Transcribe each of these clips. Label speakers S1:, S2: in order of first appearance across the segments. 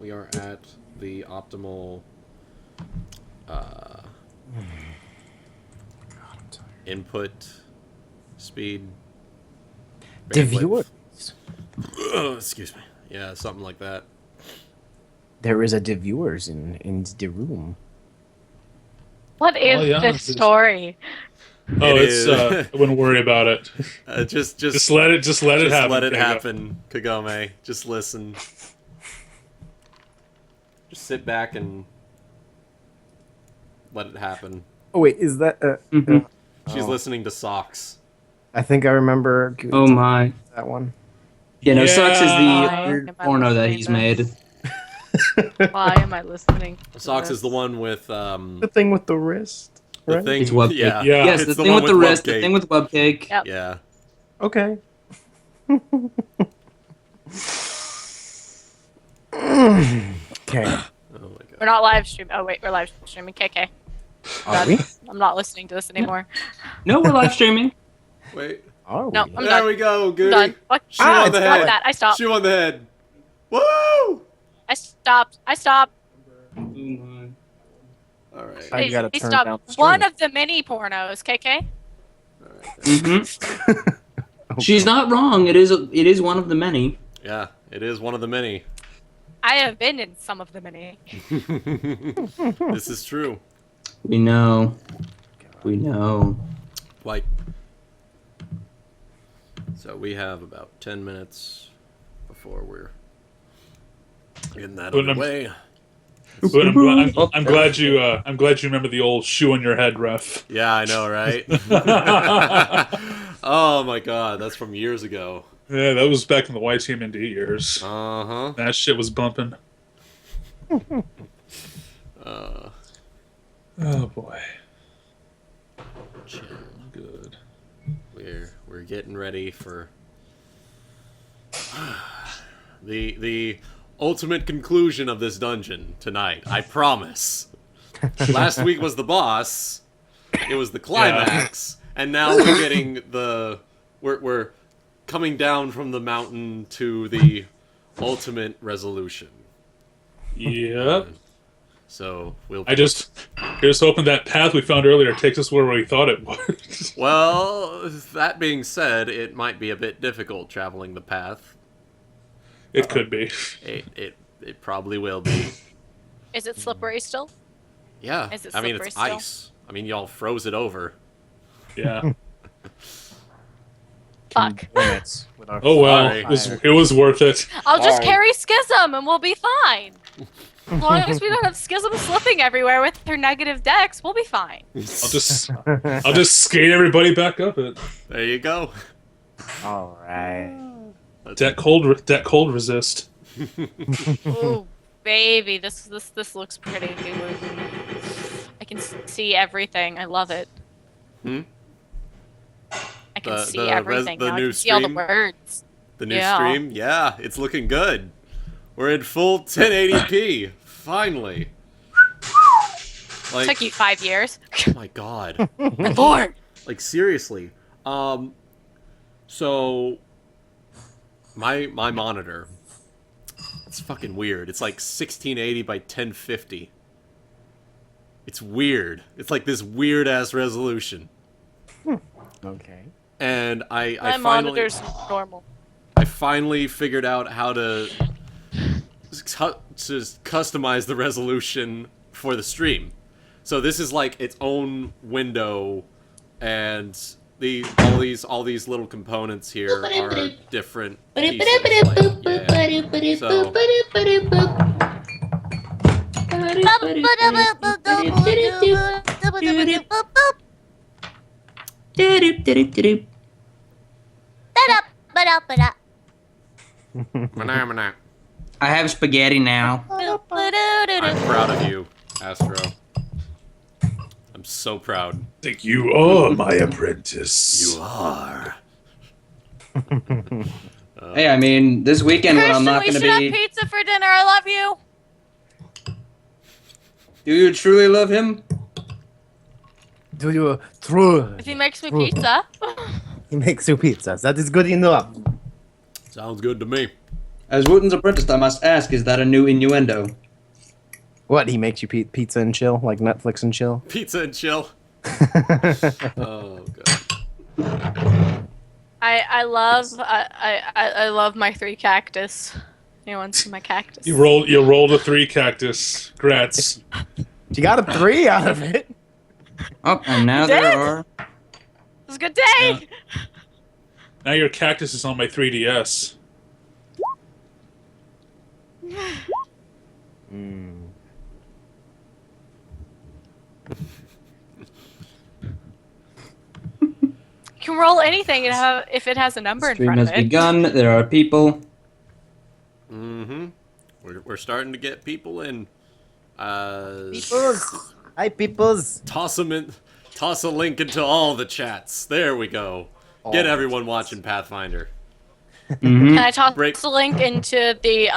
S1: We are at the optimal input speed.
S2: The viewers.
S1: Excuse me. Yeah, something like that.
S2: There is a the viewers in the room.
S3: What is this story?
S4: Oh, I wouldn't worry about it.
S1: Just
S4: let it happen.
S1: Let it happen, Kagome. Just listen. Just sit back and let it happen.
S2: Oh wait, is that?
S1: She's listening to Socks.
S2: I think I remember.
S5: Oh my!
S2: That one.
S5: Yeah, no,
S4: Yeah.
S5: Socks is
S3: Why
S5: the
S3: am I
S5: porno that
S3: listening
S5: he's
S3: to
S5: made.
S3: Why am I listening? to
S1: Socks
S3: this?
S1: is the one with
S2: The thing with the wrist.
S1: the
S2: Right?
S1: thing.
S5: It's webcake.
S1: Yeah.
S4: Yeah.
S5: Yes,
S1: It's
S5: the thing
S1: one
S5: with the wrist,
S1: Webcake.
S5: the thing with Webcake.
S3: Yep.
S1: Yeah.
S2: Okay. Okay.
S1: Oh my god.
S3: We're not live streaming. Oh wait, we're live streaming. KK.
S2: Are we?
S3: I'm not listening to this anymore.
S5: No, we're live streaming.
S1: Wait.
S2: Are we?
S3: No, I'm
S1: There
S3: done.
S1: we go,
S3: I'm
S1: Goody.
S3: done. Fuck.
S1: Shoe on the
S2: it's
S1: head.
S3: Fuck that. I stopped.
S1: Shoe on the head. Woo!
S3: I stopped. I stopped.
S5: Oh my.
S1: All right.
S2: I gotta
S3: He
S2: turn
S3: stopped.
S2: down the
S3: One
S2: stream.
S3: of the mini pornos. KK.
S1: All right.
S5: She's not wrong. It is one of the many.
S1: Yeah, it is one of the many.
S3: I have been in some of the mini.
S1: This is true.
S5: We know. We know.
S1: Like, so we have about 10 minutes before we're getting that
S4: But I'm-
S1: underway.
S4: But I'm glad you remember the old shoe on your head ref.
S1: Yeah, I know, right? Oh my god, that's from years ago.
S4: Yeah, that was back in the YTMND years.
S1: Uh-huh.
S4: That shit was bumping. Oh boy.
S1: Chill.
S4: Good.
S1: We're getting ready for the ultimate conclusion of this dungeon tonight. I promise. Last week was the boss. It was the climax, and now we're getting we're coming down from the mountain to the ultimate resolution.
S4: Yep.
S1: So we'll.
S4: Here's hoping that path we found earlier takes us where we thought it would.
S1: Well, that being said, it might be a bit difficult traveling the path.
S4: It could be.
S1: It probably will be.
S3: Is it slippery still?
S1: Yeah.
S3: Is it
S1: I mean,
S3: slippery
S1: it's
S3: still?
S1: ice. I mean, y'all froze it over.
S4: Yeah.
S3: Fuck.
S2: Minutes with our
S4: Oh well,
S1: Sorry.
S4: it was worth it.
S3: I'll just
S2: Alright.
S3: carry Schism and we'll be fine. As long as we don't have Schism slipping everywhere with her negative dex, we'll be fine.
S4: I'll just skate everybody back up it.
S1: There you go.
S2: All right.
S4: That cold resist.
S3: Ooh, baby, this looks pretty. I can see everything. I love it.
S1: Hmm?
S3: I can see
S1: the
S3: everything.
S1: the
S3: now. I
S1: new
S3: can see all the
S1: stream?
S3: words.
S1: The new
S3: Yeah.
S1: stream? Yeah, it's looking good. We're in full 1080p. Finally. Like,
S3: Took you 5 years.
S1: oh my god.
S3: My lord.
S1: Like, seriously. So my monitor, it's fucking weird. It's like 1680 by 1050. It's weird. It's like this weird ass resolution.
S2: Okay.
S1: And
S3: My
S1: I
S3: monitor's normal.
S1: finally figured out how to customize the resolution for the stream. So this is like its own window, and all these little components here are different pieces. Like, yeah. So manah.
S5: I have spaghetti now.
S1: I'm proud of you, Astro. I'm so proud.
S4: Think you are my apprentice.
S1: You are.
S5: Hey, I mean, this weekend when I'm
S3: Christian,
S5: not
S3: we
S5: going to
S3: should have
S5: be...
S3: pizza for dinner. I love you.
S5: Do you truly love him?
S2: Do you true?
S3: If he makes me pizza.
S2: He makes you pizzas. That is good enough.
S1: Sounds good to me.
S5: As Wuten's apprentice, I must ask, is that a new innuendo?
S2: What, he makes you pizza and chill, like Netflix and chill?
S1: Pizza and chill. Oh god.
S3: I love my 3 cactus. Anyone see my cactus?
S4: You rolled a 3 cactus. Grats.
S2: You got a 3 out of it.
S5: Oh, and now
S3: Did?
S5: there are...
S3: It was a good day.
S4: Now your cactus is on my 3DS.
S3: You can roll anything if it has a number in
S5: Stream
S3: front
S5: has
S3: of it.
S5: begun. There are people.
S1: Mm-hmm. We're starting to get people in.
S2: Peoples. Hi, peoples.
S1: Toss them in. Toss a link into all the chats. There we go. Get everyone watching Pathfinder.
S3: Can I toss
S1: Break.
S3: the link into the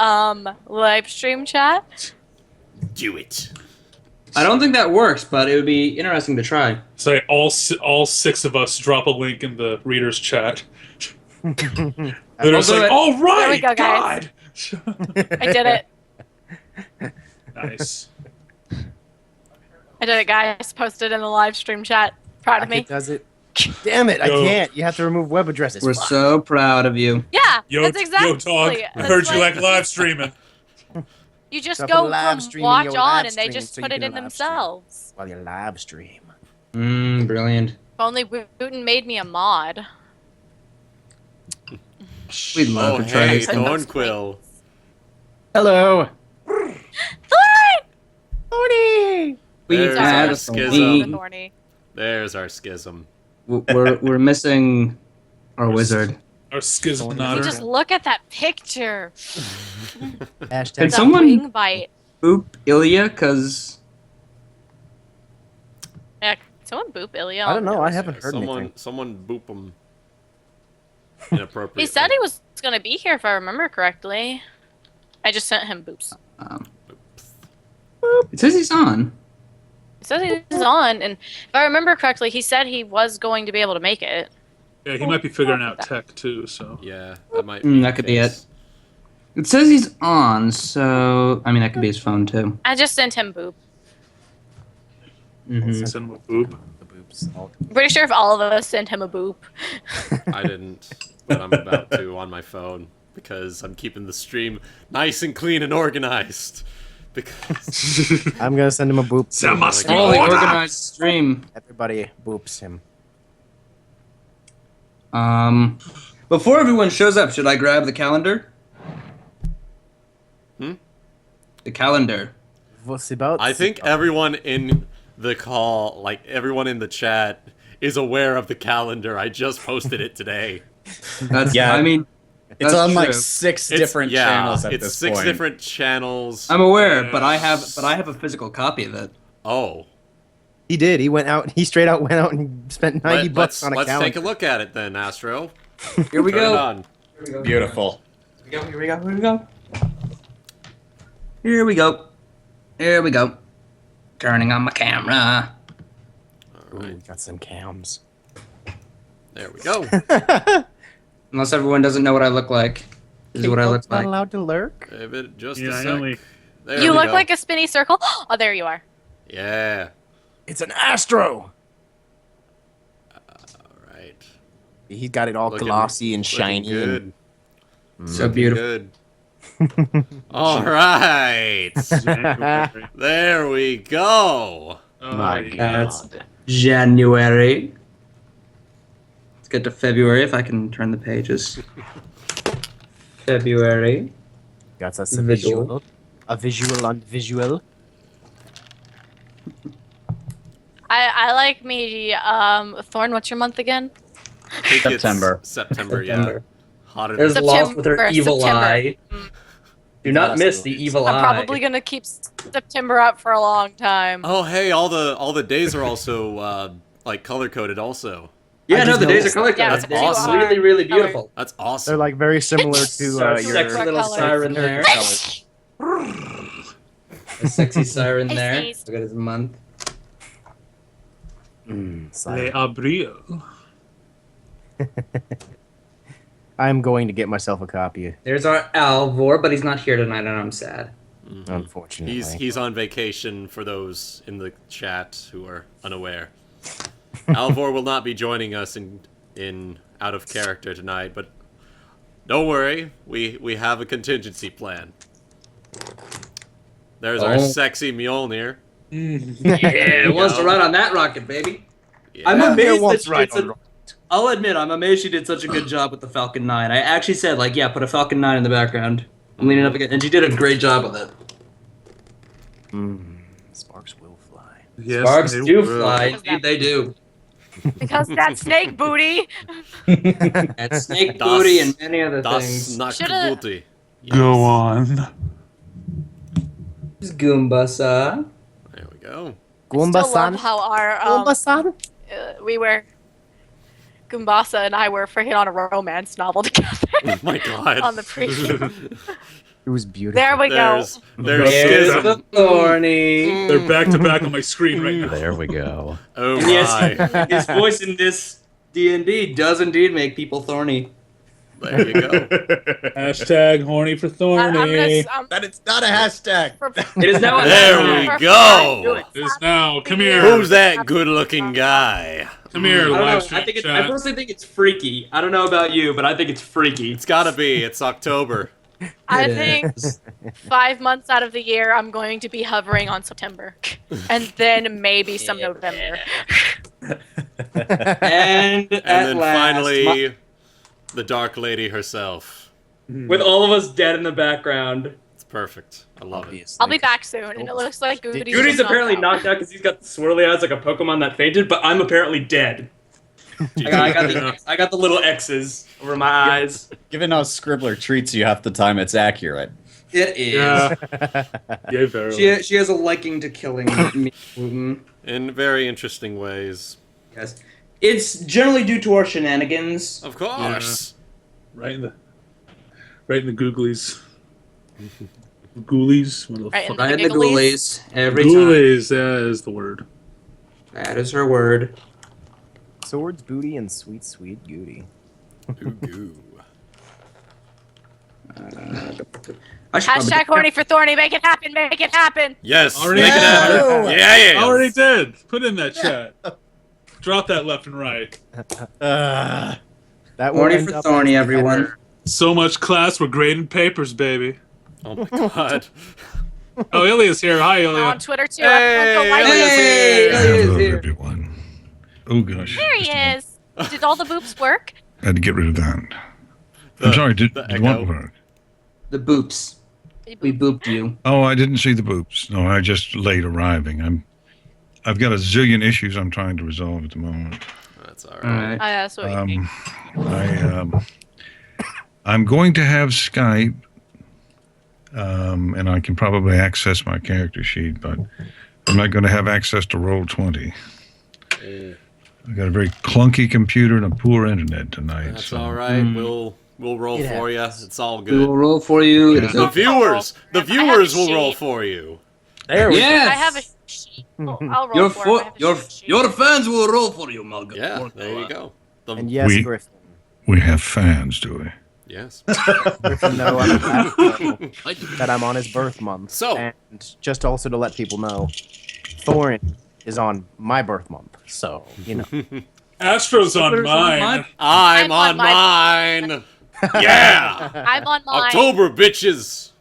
S3: live stream chat?
S1: Do it.
S5: I don't think that works, but it would be interesting to try.
S4: So all 6 of us drop a link in the reader's chat. They're just
S5: do
S4: like,
S5: it.
S4: all right,
S3: There we go, guys.
S4: God.
S3: I did it.
S4: Nice.
S3: I did it, guys. Posted in the live stream chat. Proud of me.
S2: It does it. Damn it, I
S4: Yo.
S2: can't. You have to remove web addresses.
S5: We're
S2: Fuck.
S5: so proud of you.
S3: Yeah,
S4: Yo,
S3: that's exactly.
S4: yo, dog. I
S3: That's
S4: heard you like live streaming.
S3: You just
S2: Stop
S3: go
S2: live
S3: from
S2: streaming
S3: watch
S2: your
S3: on
S2: live
S3: and they
S2: stream
S3: just
S2: so
S3: put
S2: you
S3: it
S2: can
S3: in
S2: live stream.
S3: themselves.
S2: While you live stream.
S5: Brilliant.
S3: If only Wuten made me a mod.
S5: We'd love
S1: Oh
S5: to try
S1: hey,
S5: this thing.
S1: Thornquill.
S2: Hello.
S3: Thorn!
S2: Tony.
S5: We
S1: There's
S5: had
S1: our
S5: a
S1: schism.
S3: Thorny.
S1: There's our schism.
S5: We're missing our wizard.
S4: Our schism
S3: You
S4: nodder.
S3: just look at that picture.
S2: Hashtag.
S5: Can
S3: That
S5: someone-
S3: wing bite.
S5: Boop Illya, cause
S3: Yeah, can someone boop Illya?
S2: I don't know. I haven't heard anything.
S1: Someone boop him. Inappropriately.
S3: He said he was going to be here if I remember correctly. I just sent him boops.
S5: it says he's on.
S3: He says he's on, and if I remember correctly, he said he was going to be able to make it.
S4: Yeah, he might be figuring out tech too. So
S1: Yeah, that might be.
S5: That
S1: the
S5: could be
S1: case.
S5: It says he's on, so I mean that could be his phone too.
S3: I just sent him boop.
S5: Mm-hmm.
S4: send him a boob.
S2: The boobs.
S3: I'm pretty sure if all of us sent him a boop.
S1: I didn't, but I'm about to on my phone because I'm keeping the stream nice and clean and organized. Because
S2: I'm gonna send him a boop.
S4: That must be
S5: Oh, the
S4: order.
S5: organized stream.
S2: Everybody boops him.
S5: Before everyone shows up, should I grab the calendar? The calendar.
S2: What's about?
S1: I think everyone in the call, like everyone in the chat, is aware of the calendar. I just posted it today.
S5: That's
S6: Yeah.
S5: I mean,
S6: It's
S5: that's
S6: on like
S5: true.
S6: 6
S1: It's-
S6: different
S1: yeah,
S6: channels at
S1: it's
S6: this
S1: 6
S6: point.
S1: different channels.
S5: I'm aware, but I have a physical copy of it.
S1: Oh,
S2: He did. He went out. He straight out went out and spent 90 bucks on a
S1: let's
S2: calendar.
S1: take a look at it then, Astro.
S5: Here we
S1: Turn it
S5: go.
S1: on.
S6: Beautiful.
S5: Here we go. Here we go. Here we go. Here we go. Turning on my camera.
S1: All right,
S2: Ooh, got some cams.
S1: there we go.
S5: Unless everyone doesn't know what I look like. This is what I look
S2: Not
S5: like.
S2: allowed to lurk.
S1: Give it just
S4: Yeah,
S1: a
S4: I
S1: sec.
S4: only-
S1: There
S3: You
S1: we
S3: look
S1: go.
S3: like a spinny circle. Oh, there you are.
S1: Yeah.
S2: It's an Astro.
S1: All right.
S2: He's got it all
S1: Looking-
S2: glossy and
S1: looking
S2: shiny.
S1: Good.
S5: So beautiful.
S1: Good. All right. There we go.
S4: Oh,
S2: My
S4: yeah.
S5: That's January. Let's get to February if I can turn the pages. February.
S2: Got us a
S5: Visual.
S2: visual. A visual on visual.
S3: I like me. Thorn, what's your month again?
S1: I think it's
S6: September.
S1: September, yeah.
S5: September.
S1: Hotter
S5: There's
S1: than
S5: Lost with her
S3: September,
S5: evil
S3: September.
S5: eye. Do not miss the evil
S3: I'm
S5: eye.
S3: probably gonna keep September up for a long time.
S1: Oh, hey, all the days are also like color coded also.
S5: Yeah,
S2: I
S5: no,
S2: just
S5: the days are
S2: noticed.
S5: color
S3: Yeah,
S5: coded.
S1: that's awesome.
S5: It's really, really beautiful.
S1: That's awesome.
S2: They're like very similar to
S5: Sexy
S2: your
S5: little
S3: colors.
S5: siren there.
S2: colors.
S5: A sexy siren
S3: Hey,
S5: there.
S3: sneeze.
S5: Look at his month.
S2: Mm,
S4: Le Abril.
S2: I'm going to get myself a copy.
S5: There's our Alvor, but he's not here tonight, and I'm sad.
S2: Unfortunately,
S1: He's on vacation for those in the chat who are unaware. Alvor will not be joining us in out of character tonight, but don't worry, we have a contingency plan. There's our sexy Mjolnir.
S5: Yeah, wants to ride on that rocket, baby.
S1: Yeah.
S5: I'm amazed that she
S2: right
S5: did I'll admit, I'm amazed she did such a good job with the Falcon 9. I actually said, like, yeah, put a Falcon 9 in the background. I'm leaning up again, and she did a great job with it.
S2: Sparks will fly.
S4: Yes,
S5: Sparks
S4: they
S5: do
S4: will.
S5: fly. Indeed, they do.
S3: Because that snake booty.
S5: And snake booty and many other
S1: Das
S5: things.
S1: Nacht Booty.
S4: Go on.
S5: This Goombasa.
S1: There we go.
S3: Still
S2: Goomba-san.
S3: love how our
S2: Goomba-san.
S3: we were Goombasa and I were freaking on a romance novel together
S1: Oh my god.
S3: on the preview.
S2: It was beautiful.
S3: There we go.
S1: There's
S5: There's
S1: Schism.
S5: the Thorny.
S4: They're back to back on my screen right now.
S2: There we go.
S1: Oh
S5: And
S1: my.
S5: yes, his voice in this D&D does indeed make people thorny.
S1: There you go.
S4: Hashtag horny for Thorny.
S6: That it's not a hashtag.
S5: It is now a
S1: There we go.
S4: It is now. Come here.
S1: Who's that good-looking guy?
S4: Come here,
S5: I don't know.
S4: live stream
S5: I
S4: chat.
S5: personally think it's freaky. I don't know about you, but I think it's freaky.
S1: It's gotta be. It's October.
S3: I
S5: It
S3: think
S5: is.
S3: 5 months out of the year I'm going to be hovering on September, and then maybe some November.
S5: And at
S1: And then
S5: last,
S1: finally, the Dark Lady herself.
S5: with all of us dead in the background.
S1: It's perfect. I love it.
S2: Obviously.
S3: I'll be back soon, and it looks like Goody's
S5: Goody's
S3: just
S5: apparently
S3: knocked
S5: knocked out because he's got the swirly eyes like a Pokemon that fainted, but I'm apparently dead. I got the little X's over my eyes.
S6: Given how Scribbler treats you half the time, it's accurate.
S5: It is.
S4: Yeah. Yeah, very.
S5: She has a liking to killing me. Wuten.
S1: In very interesting ways.
S5: Yes. It's generally due to our shenanigans.
S1: Of course.
S4: Right in the googlies. Ghoulies? What the
S3: Right in
S4: fuck?
S3: the-
S5: Right in the
S3: Gigglies.
S5: ghoulies. Every time.
S4: Ghoulies, that is the word.
S5: That is her word.
S2: Swords, booty, and sweet, sweet Goody.
S1: Ooh, goo.
S5: I should probably-
S3: Hashtag horny for Thorny. Make it happen. Make it happen.
S1: Yes.
S4: Already
S1: make it
S4: did.
S1: happen. Yeah.
S4: Already did. Put in that chat. Drop that left and right.
S2: That will
S5: Horny
S2: end
S5: for
S2: up
S5: Thorny,
S2: as the
S5: everyone.
S2: header.
S4: So much class, we're grading papers, baby.
S1: Oh my god.
S4: Oh, Illya's here. Hi,
S3: On
S4: Illya.
S3: Twitter too.
S1: Hey,
S3: Everyone go like
S1: Illya's
S3: it.
S5: Hey,
S1: here.
S5: Illya's
S7: Hello,
S5: here.
S7: everyone. Oh, gosh.
S3: There he is. Did all the boops work?
S7: I had to get rid of that. I'm sorry, did
S1: the
S7: what
S1: echo.
S7: work?
S5: The boops. We booped you.
S7: Oh, I didn't see the boops. No, I just late arriving. I've got a zillion issues I'm trying to resolve at the moment.
S1: That's
S5: All
S1: alright.
S5: right.
S3: That's what you mean.
S7: I'm going to have Skype, and I can probably access my character sheet, but I'm not going to have access to Roll20. I've got a very clunky computer and a poor internet tonight.
S1: That's
S7: so.
S1: alright. We'll roll
S2: It
S1: for you.
S2: happens.
S1: It's all
S5: We will
S1: good.
S5: roll for you. It is
S1: The
S5: okay.
S1: viewers will
S3: sheet.
S1: roll for you.
S2: There we
S5: Yes.
S3: I have a sheet. I'll roll for him. I have a sheet.
S5: your fans will roll for you, Morgala.
S1: Yeah, there you go.
S2: go. And yes,
S7: We-
S2: Griffin.
S7: We have fans, do we?
S1: Yes.
S2: Griffin, know on that I'm on his birth month.
S1: So-
S2: And just also to let people know, Thorin is on my birth month. So, you know.
S4: Astro's on
S5: Slippers on
S4: mine.
S1: I'm
S3: on
S1: on mine. Yeah.
S3: I'm on mine.
S1: October, bitches.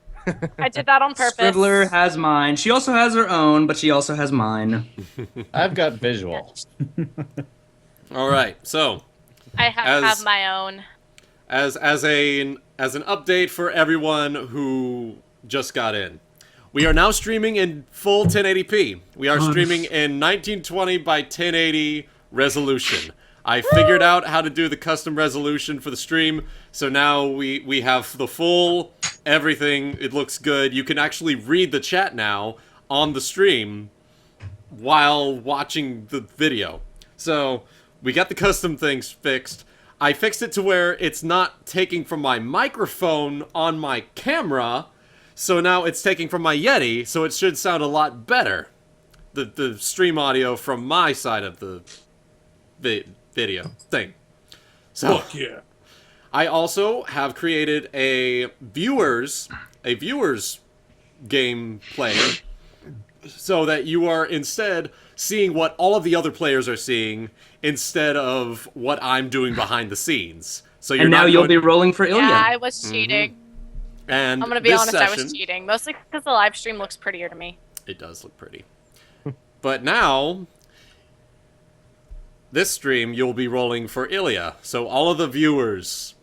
S3: I did that on purpose.
S5: Scribbler has mine. She also has her own, but she also has mine.
S6: I've got visual.
S1: All right. So,
S3: I
S1: As-
S3: have my own.
S1: as an update for everyone who just got in, we are now streaming in full 1080p. We are streaming in 1920 by 1080 resolution. I figured out how to do the custom resolution for the stream, so now we have the full everything. It looks good. You can actually read the chat now on the stream while watching the video. So we got the custom things fixed. I fixed it to where it's not taking from my microphone on my camera, so now it's taking from my Yeti, so it should sound a lot better. The stream audio from my side of the video thing. So
S4: Fuck yeah.
S1: I also have created a viewers game player so that you are instead seeing what all of the other players are seeing instead of what I'm doing behind the scenes. So you're
S5: And now
S1: not
S5: you'll
S1: going-
S5: be rolling for Illya.
S3: Yeah, I was cheating.
S1: And
S3: I'm gonna be
S1: this
S3: honest, I
S1: session,
S3: was cheating. Mostly because the live stream looks prettier to me.
S1: It does look pretty. But now, this stream, you'll be rolling for Illya. So all of the viewers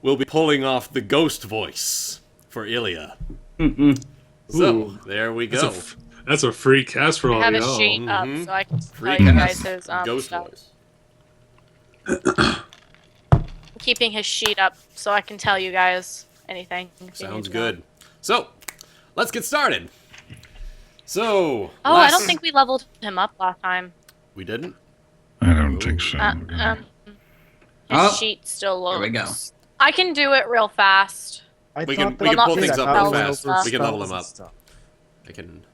S1: will be pulling off the ghost voice for Ilya. So, there we go.
S4: That's a free cast for
S3: I
S4: all
S3: have a
S4: y'all.
S3: sheet up so I can
S1: Free
S3: tell you
S1: cast.
S3: guys his
S1: Ghost
S3: stuff.
S1: voice.
S3: I'm keeping his sheet up so I can tell you guys anything. if you need
S1: Sounds
S3: to know.
S1: good. So, let's get started. So,
S3: Oh, I don't think we leveled him up last time.
S1: we didn't.
S7: I don't think so.
S3: His
S5: Oh,
S3: sheet still loads.
S5: there we go.
S3: I can do it real fast.
S1: We
S2: thought
S1: can
S2: that
S1: pull
S2: did.
S1: things
S2: I
S1: up
S2: thought
S1: real
S2: we went
S1: fast.
S2: over
S1: We can level
S2: spells
S1: them
S2: and
S1: up.
S2: stuff.
S1: I can.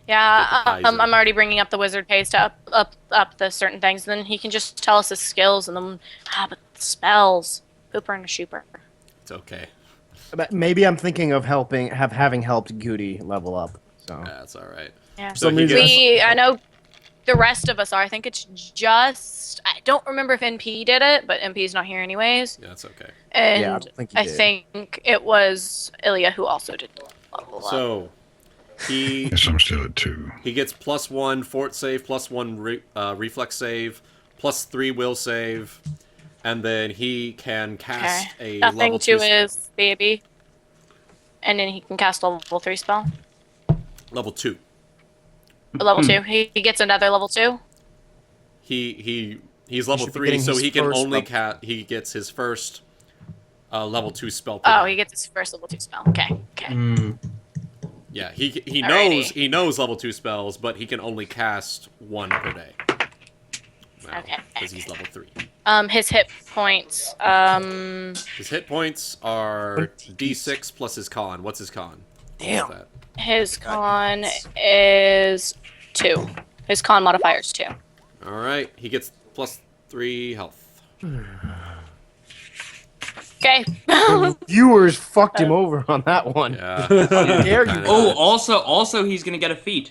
S3: Yeah,
S1: Get the pies in.
S3: I'm already bringing up the wizard page to up the certain things. Then he can just tell us his skills and then but the spells. Pooper and a shooper.
S1: It's okay.
S2: But maybe I'm thinking of having helped Goody level up. So
S1: That's all right.
S3: Yeah.
S1: So
S2: some
S1: he
S2: reason-
S1: gets,
S3: I know the rest of us are. I think it's just I don't remember if NP did it, but NP's not here anyways.
S1: yeah, that's okay.
S3: And
S2: Yeah, I don't think he
S3: I
S2: did.
S3: think it was Illya who also did the level up.
S1: So, he
S7: Yes, I'm still at 2.
S1: he gets +1 fort save, +1 reflex save, +3 will save, and then he can cast a
S3: Nothing
S1: level
S3: to
S1: 2 spell.
S3: his baby. And then he can cast a level 3 spell.
S1: Level 2.
S3: Or level 2. He gets another level 2.
S1: He's level
S2: should be
S1: 3,
S2: getting
S1: so
S2: his
S1: he can
S2: first
S1: only
S2: level.
S1: he gets his first level 2 spell. Per
S3: Oh,
S1: day.
S3: he gets his first level 2 spell. Okay.
S1: Yeah, he
S3: Alrighty.
S1: knows level 2 spells, but he can only cast 1 per day.
S3: Okay.
S1: Because he's level 3.
S3: His hit points.
S1: His hit points are D6 plus his con. What's his con?
S2: Damn.
S1: What's that?
S3: His con is 2. His con modifier is 2.
S1: All right, he gets +3 health.
S3: Okay.
S2: Viewers fucked him over on that one.
S1: Yeah.
S2: How dare you?
S1: Kinda
S5: Oh,
S1: does.
S5: also he's gonna get a feat.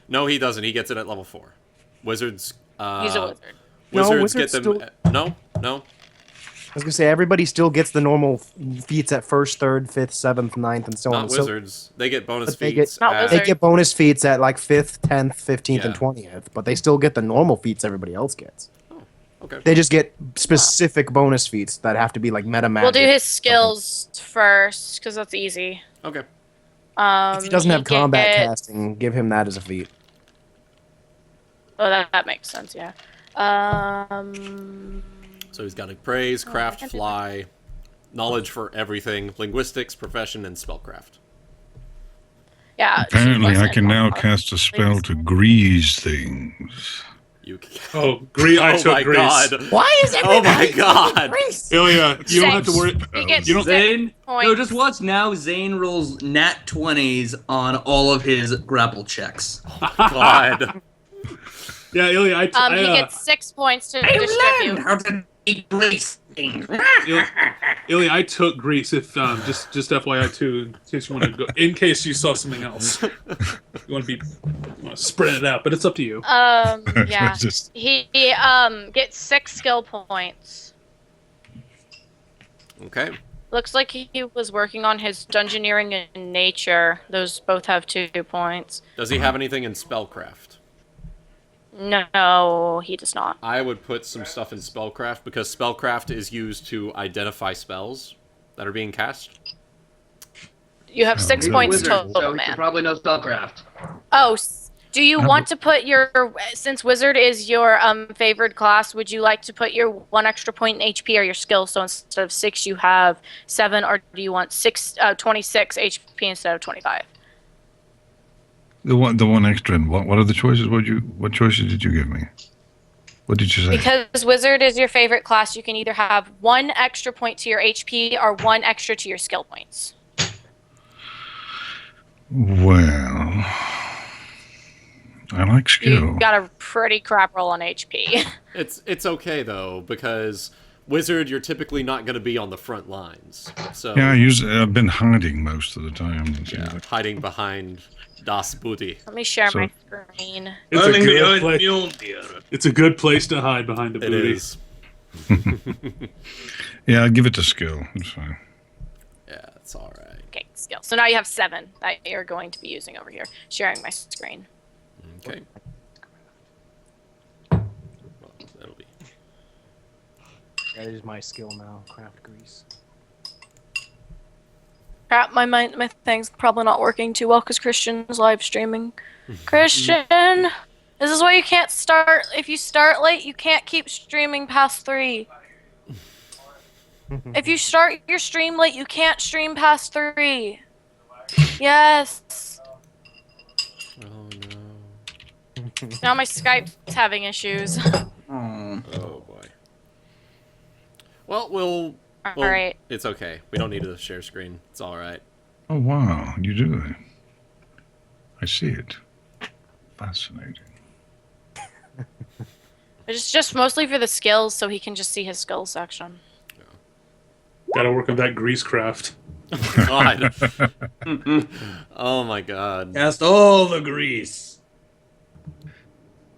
S1: No, he doesn't. He gets it at level 4. Wizards.
S3: He's a wizard.
S2: No,
S1: Wizards
S2: wizards
S1: get them. No.
S2: I was gonna say everybody still gets the normal feats at 1st, 3rd, 5th, 7th, 9th, and so on.
S1: Not
S2: So
S1: wizards. They get bonus
S2: But they
S1: feats.
S3: Not
S1: at-
S2: they
S3: wizards.
S2: get bonus feats at like 5th, 10th, 15th, and
S1: Yeah.
S2: 20th, but they still get the normal feats everybody else gets.
S1: Okay.
S2: They just get specific bonus feats that have to be like meta magic.
S3: We'll do his skills first, because that's easy.
S1: Okay.
S2: If he doesn't have combat
S3: gets-
S2: casting, give him that as a feat.
S3: Oh, that makes sense, yeah.
S1: So he's got a praise,
S3: I
S1: craft,
S3: can do
S1: fly, knowledge for everything, linguistics, profession, and spellcraft.
S3: Yeah.
S7: Apparently, I can now cast a spell to grease things.
S1: You. Can...
S4: Oh, I
S1: Oh
S4: took
S1: my
S4: Greece.
S1: god.
S2: Why is
S1: Oh my god.
S4: Ilya, you don't have to worry.
S3: He gets
S4: You don't.
S5: Zayne,
S3: points.
S5: no, just watch now. Zayne rolls nat 20s on all of his grapple checks.
S1: God.
S4: Yeah, Ilya,
S3: He gets 6 points to distribute.
S5: how to eat grease things.
S4: Ilya, I took Greece. If just FYI too, in case you want to go, in case you saw something else, you want to spread it out, but it's up to you.
S3: Yeah.
S7: Just-
S3: He gets 6 skill points.
S1: Okay.
S3: Looks like he was working on his dungeoneering and nature. Those both have 2 points.
S1: Does he have anything in spellcraft?
S3: No, he does not.
S1: I would put some stuff in spellcraft because spellcraft is used to identify spells that are being cast.
S3: You have 6
S7: He's a
S3: points
S8: Wizard,
S3: total,
S8: so he
S3: man.
S8: could probably know spellcraft.
S3: Oh, do you want to put your, since wizard is your favored class, would you like to put your 1 extra point in HP or your skill? So instead of 6, you have 7, or do you want 26 HP instead of 25?
S7: The one extra. And what are the choices? What choices did you give me? What did you say?
S3: Because wizard is your favorite class, you can either have 1 extra point to your HP or 1 extra to your skill points.
S7: Well, I like skill.
S3: You got a pretty crap roll on HP.
S1: It's okay though because wizard, you're typically not going to be on the front lines. So
S7: Yeah, I've been hiding most of the time.
S1: hiding behind Das Booty.
S3: Let me share
S7: So-
S3: my screen.
S4: It's a good place. It's a good place to hide behind the
S1: It
S4: booty.
S1: is.
S7: Yeah, I'll give it to skill. It's fine.
S1: Yeah, it's all right.
S3: Okay, skill. So now you have 7 that you're going to be using over here. Sharing my screen.
S1: Okay. Well, that'll be.
S2: That is my skill now. Craft grease.
S3: Crap, my thing's probably not working too well because Christian's live streaming. Christian, this is why you can't start. If you start late, you can't keep streaming past 3. If you start your stream late, you can't stream past 3. Yes.
S1: Oh no.
S3: Now my Skype's having issues.
S1: Oh boy. Well, well,
S3: All right.
S1: it's okay. We don't need to share screen. It's all right.
S7: Oh, wow. You do it. I see it. Fascinating.
S3: It's just mostly for the skills, so he can just see his skills section.
S4: Gotta work on that grease craft.
S1: God. Oh my God.
S5: Cast all the grease.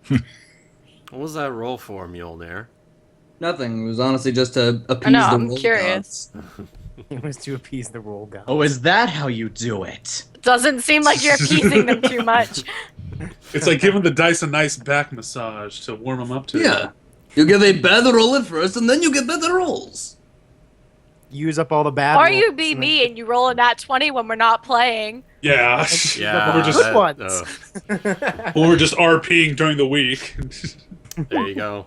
S1: What was that roll for, Mjolnir?
S5: Nothing. It was honestly just to appease
S3: know,
S5: the
S3: I'm
S5: roll
S3: curious.
S5: gods.
S2: It was to appease the roll god.
S6: Oh, is that how you do it?
S3: Doesn't seem like you're appeasing them too much.
S4: It's like giving the dice a nice back massage to warm them up to.
S5: Yeah. You give a bad roll at first, and then you get better rolls.
S2: Use up all the bad.
S3: Or
S2: rolls
S3: you be
S2: and
S3: me and you roll a nat 20 when we're not playing.
S4: Yeah.
S1: Yeah.
S4: We're just-
S2: Good ones.
S4: Or we're just RPing during the week.
S1: There you go.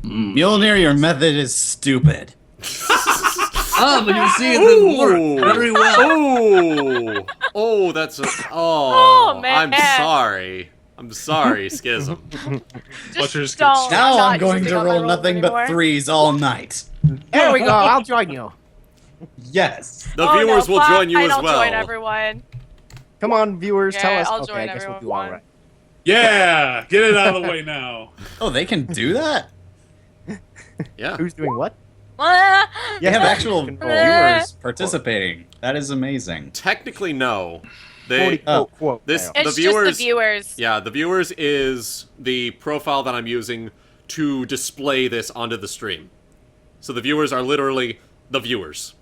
S6: Mjolnir, your method is stupid.
S5: Ah, but you see, it didn't work very well.
S1: Oh, oh, that's a, oh,
S3: Oh, man.
S1: I'm sorry. I'm sorry, Schism.
S4: Butcher's
S3: Just don't.
S6: Now
S3: not
S6: I'm going
S3: using
S6: to
S3: all my
S6: roll
S3: rolls
S6: nothing
S3: anymore.
S6: but 3s all night.
S2: There we go. I'll join you.
S6: Yes.
S1: The
S3: Oh,
S1: viewers
S3: no,
S1: will join you
S3: fine,
S1: as
S3: I'll
S1: well.
S3: join everyone.
S2: Come on, viewers,
S3: Yeah,
S2: tell us.
S3: I'll
S2: Okay,
S3: join
S2: I guess we'll do all
S3: everyone.
S2: right.
S4: Yeah! Get it out of the way now.
S6: Oh, they can do that?
S1: Yeah.
S2: Who's doing what?
S3: Ah!
S6: You have actual
S2: Control.
S6: viewers participating. That is amazing.
S1: Technically, no.
S2: Quote,
S1: They,
S2: quote.
S1: this-
S2: Yeah.
S3: It's
S1: The
S3: just
S1: viewers-
S3: the viewers.
S1: yeah, the viewers is the profile that I'm using to display this onto the stream. So the viewers are literally the viewers.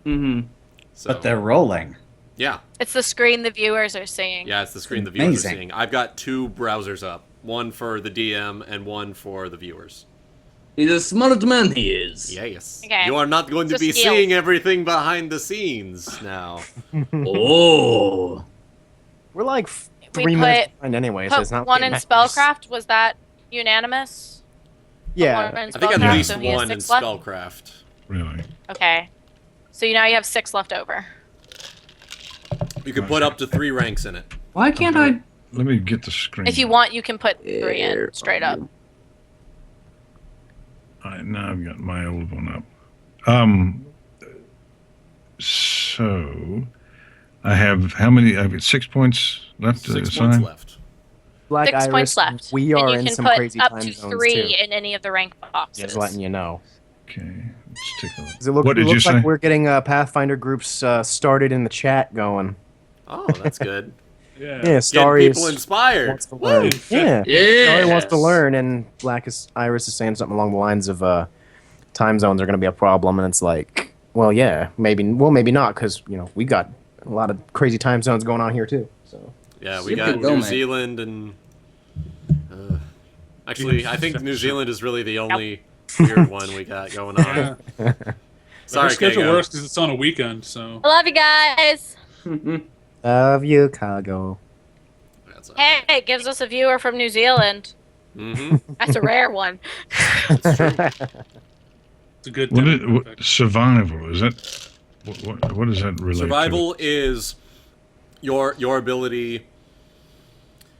S5: Mm-hmm.
S1: So,
S6: But they're rolling.
S1: yeah,
S3: It's the screen the viewers are seeing.
S1: yeah, it's the screen the viewers are
S6: Amazing.
S1: seeing. I've got 2 browsers up, one for the DM and one for the viewers.
S5: He's a smart man, he is.
S1: Yes.
S3: Okay.
S1: You are not going to
S3: Just
S1: be
S3: skills.
S1: seeing everything behind the scenes now.
S5: Oh.
S2: We're like
S3: We
S2: 3
S3: put-
S2: minutes behind anyway, so
S3: Put
S2: it's not
S3: one
S2: like
S3: in
S2: it matters.
S3: spellcraft. Was that unanimous?
S2: Yeah.
S3: One in
S1: I think at
S3: spellcraft,
S1: least
S3: so he has
S1: one in
S3: 6 left?
S1: spellcraft.
S7: Really?
S3: Okay. So now you have 6 left over.
S1: You can put up to 3 ranks in it.
S5: Why can't I?
S7: Let me get the screen.
S3: If you want, you can put 3 in straight up.
S7: All right, now I've got my old one up. So I have how many? I've got 6 points left to
S1: 6
S7: assign.
S1: points left.
S2: Black
S3: 6
S2: Iris,
S3: points left.
S2: We are
S3: and you
S2: in
S3: can
S2: some
S3: put
S2: crazy
S3: up
S2: time
S3: to
S2: zones
S3: 3
S2: too.
S3: in any of the rank boxes.
S2: Just letting you know.
S7: Okay, let's take a look.
S2: 'Cause It
S7: What did
S2: it
S7: you
S2: looks
S7: say?
S2: like we're getting Pathfinder groups started in the chat going.
S1: Oh, that's good.
S4: Yeah.
S2: Yeah,
S1: Getting
S2: Starry
S1: people inspired.
S2: wants to learn. Yeah,
S5: Yeah.
S2: Starry wants to learn, and Iris is saying something along the lines of time zones are going to be a problem, and it's like, well, yeah, maybe not, because we got a lot of crazy time zones going on here too. So
S1: Yeah, we
S5: You
S1: got
S5: can go,
S1: New
S5: mate.
S1: Zealand and... actually, I think New Zealand is really the only weird one we got going on.
S4: Yeah.
S1: Sorry,
S4: Our schedule
S1: Kago.
S4: works because it's on a weekend, so.
S3: I love you guys.
S2: love you, Chicago.
S1: That's
S3: Hey, it gives us a viewer from New Zealand.
S1: Mm-hmm.
S3: That's a rare one.
S4: It's a good
S7: What is
S4: demographic.
S7: survival? Is that what does that relate
S1: Survival is your ability...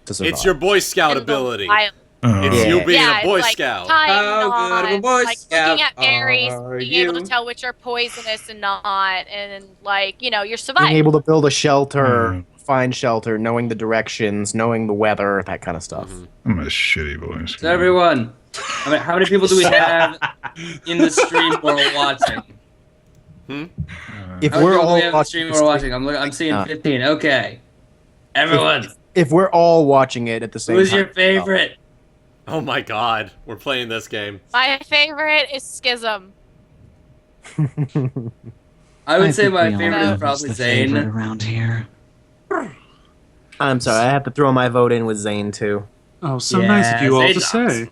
S2: To survive.
S1: It's your Boy Scout
S3: In the
S1: ability.
S3: wild.
S7: to?
S1: It's
S2: Yeah.
S1: you being
S3: Yeah,
S1: a Boy
S3: it's like
S1: Scout.
S3: time
S5: How good of a
S3: knots,
S5: Boy
S3: like
S5: Scout
S3: looking at berries,
S5: are
S3: being able
S5: you?
S3: to tell which are poisonous and not, and you're
S2: Being
S3: surviving.
S2: able to build a shelter,
S7: Mm.
S2: find shelter, knowing the directions, knowing the weather, that kind of stuff.
S1: Mhm.
S7: I'm a shitty boy.
S5: So everyone, How many people do we have in the stream or watching?
S2: If
S5: How many
S2: we're
S5: people do
S2: all
S5: we have in the
S2: watching,
S5: stream
S2: the
S5: or watching? I'm seeing 15. Okay. Everyone,
S2: if we're all watching it at the same
S5: who's
S2: time,
S5: your favorite?
S1: Oh my god, we're playing this game.
S3: My favorite is Schism.
S5: I would say my
S8: think we
S5: favorite
S8: all
S5: is probably
S8: the favorite
S5: Zayne.
S8: around here.
S2: I'm sorry, I have to throw my vote in with Zayne too.
S4: Oh, so
S5: Yeah,
S4: nice of you all
S5: Zayne
S4: to say.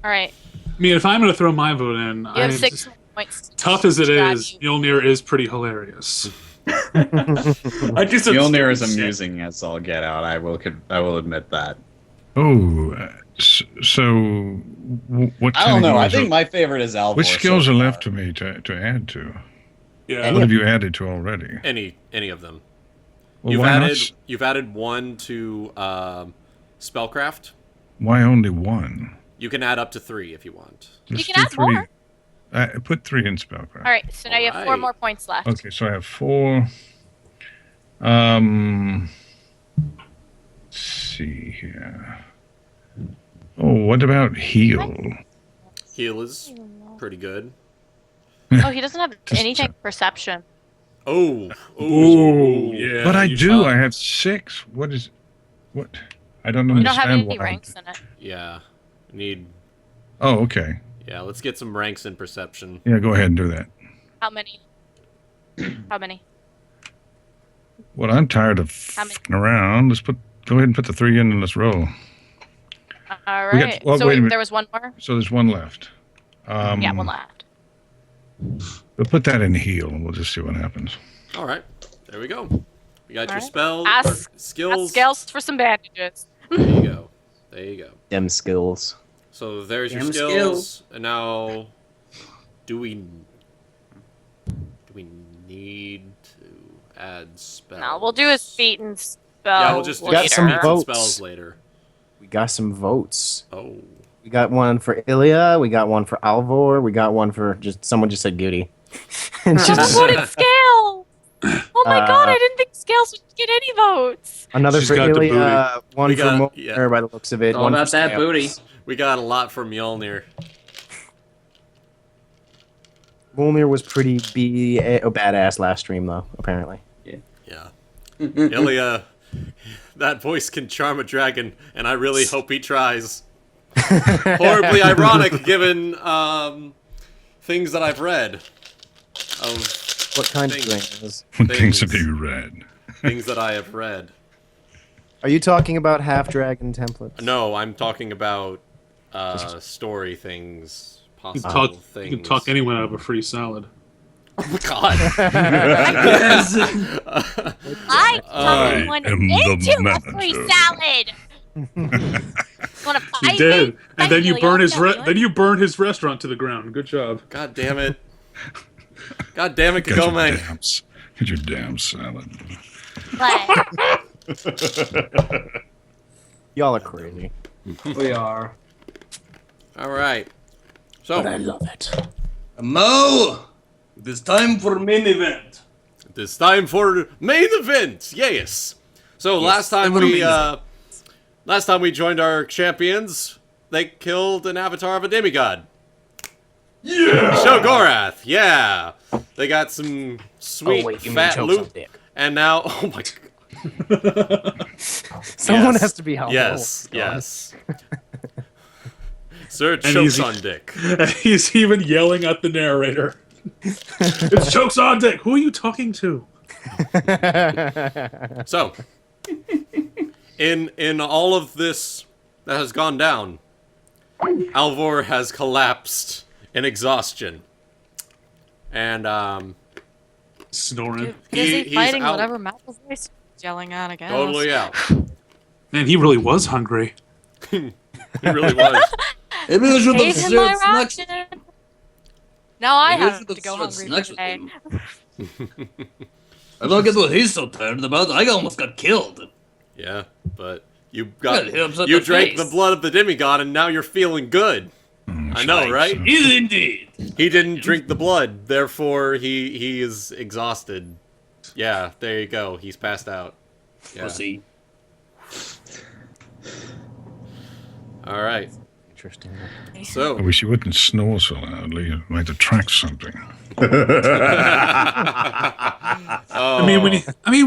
S3: All right.
S4: I mean, if I'm going to throw my vote in,
S3: You have 6 points.
S4: tough as it
S3: Got
S4: is,
S3: you.
S4: Mjolnir is pretty hilarious.
S5: I do some
S6: Mjolnir is
S5: stupid shit.
S6: amusing as all get out. I will admit that.
S7: Oh, what?
S6: I don't know. I think my favorite is Alvor.
S7: Which skills
S6: so
S7: are
S6: far.
S7: left to me to add to?
S4: Yeah.
S7: What have you added to already?
S1: Any of them.
S7: Well, why not
S1: You've added one to spellcraft.
S7: Why only one?
S1: You can add up to 3 if you want.
S7: Let's
S3: can
S7: do
S3: add more.
S7: Put 3 in spellcraft.
S3: All right, so now you have 4
S1: Alright.
S3: more points left.
S7: Okay, so I have 4. Let's see here. Oh, what about heal?
S1: Heal is pretty good.
S3: Oh, he doesn't have
S7: Just
S3: anything
S7: check.
S3: perception.
S1: Oh,
S4: Ooh, yeah.
S7: But I
S4: you
S7: do.
S4: shot.
S7: I have 6. What? I don't
S3: You
S7: understand
S3: don't have any
S7: why.
S3: ranks in it.
S1: Yeah. Need.
S7: Oh, okay.
S1: Yeah, let's get some ranks in perception.
S7: Yeah, go ahead and do that.
S3: How many? How many?
S7: Well, I'm tired of
S3: How many?
S7: f***ing around. Go ahead and put the 3 in and let's roll.
S3: All
S7: We got-
S3: right.
S7: well,
S3: So
S7: wait a minute.
S3: there was one more?
S7: So there's 1 left.
S3: Yeah, one left.
S7: We'll put that in heal and we'll just see what happens.
S1: All right, there we go. You got your
S3: Alright.
S1: spells,
S3: Ask-
S1: skills.
S3: Scales for some bandages.
S1: There you go. There you go.
S2: Them skills.
S1: So there's your
S5: Damn
S1: skills.
S5: skills.
S1: And now, do we need to add spells?
S3: No, we'll do his feet and spells
S1: Yeah, we'll just do
S2: Got
S3: later.
S2: some
S1: feats and
S2: votes.
S1: spells later.
S2: We got some votes.
S1: Oh,
S2: We got one for Illya. We got one for Alvor. We got one for someone just said Goody. And she
S3: Someone
S2: just-
S3: voted Scale! Oh my god,
S2: Uh,
S3: I didn't think Scales would get any votes.
S2: Another
S4: She's
S2: for
S4: got the
S2: Illya. One
S1: We
S2: for
S1: got-
S2: Mjolnir
S1: yeah.
S2: by the looks of it.
S5: All
S2: one
S5: about
S2: for
S5: that
S2: Scales.
S5: booty.
S1: we got a lot from Mjolnir.
S2: Mjolnir was pretty badass last stream though. Apparently.
S1: Yeah. Illya, that voice can charm a dragon, and I really hope he tries. Horribly ironic given things that I've read of
S2: What kind of
S1: Things.
S2: things?
S7: Things have
S1: Things.
S7: you read.
S1: things that I have read.
S2: Are you talking about half dragon templates?
S1: No, I'm talking about story things,
S4: You
S1: possible
S4: can,
S1: things.
S4: you can talk anyone out of a free salad.
S1: Oh my god.
S5: Yes.
S3: I
S1: I
S3: turned one
S7: am the
S3: into a
S7: manager.
S3: free salad. Want to
S4: You
S3: fight
S4: did,
S3: me?
S4: and then you
S3: Fight
S4: burn
S3: me,
S4: his
S3: I'll
S4: then you burn his restaurant to the ground. Good job.
S1: God damn it. God damn it,
S7: Get your,
S1: Kagome.
S7: get your damn salad.
S3: What?
S2: Y'all are crazy.
S5: We are.
S1: Alright. So,
S2: love it.
S5: Mo, it is time for main event.
S1: it's time for main event. Yes. So last time we joined our champions, they killed an avatar of a demigod. Yeah. Shogorath. Yeah. They got some sweet fat loot, and now oh my.
S2: Someone
S1: Yes.
S2: has to be helpful.
S1: Yes. Yes. Sir
S4: And
S1: chokes
S4: he's-
S1: on dick.
S4: He's even yelling at the narrator. It's jokes on dick. Who are you talking to?
S1: So, in all of this that has gone down, Alvor has collapsed in exhaustion, and
S4: Snoring.
S1: he's
S3: fighting
S1: out.
S3: whatever Malcolm's voice is yelling at, I guess.
S1: Totally out.
S4: Man, he really was hungry.
S1: He really was.
S5: Maybe I should
S3: Gave
S5: have
S3: him my
S5: shared snacks.
S3: ration. Now I
S5: Maybe I
S3: have
S5: should
S3: to
S5: have
S3: go
S5: shared
S3: hungry
S5: snacks with
S3: today.
S5: him. I don't get what he's so tired about. I almost got killed.
S1: Yeah, but you
S5: Yeah, he upset
S1: you
S5: the
S1: drank
S5: face.
S1: the blood of the demigod, and now you're feeling good. I know, right?
S5: Is indeed.
S1: He didn't drink the blood, therefore he is exhausted. Yeah, there you go. He's passed out. Yeah.
S5: Pussy.
S1: All right.
S2: Interesting.
S1: So
S7: I wish you wouldn't snore so loudly. It might attract something.
S4: I mean,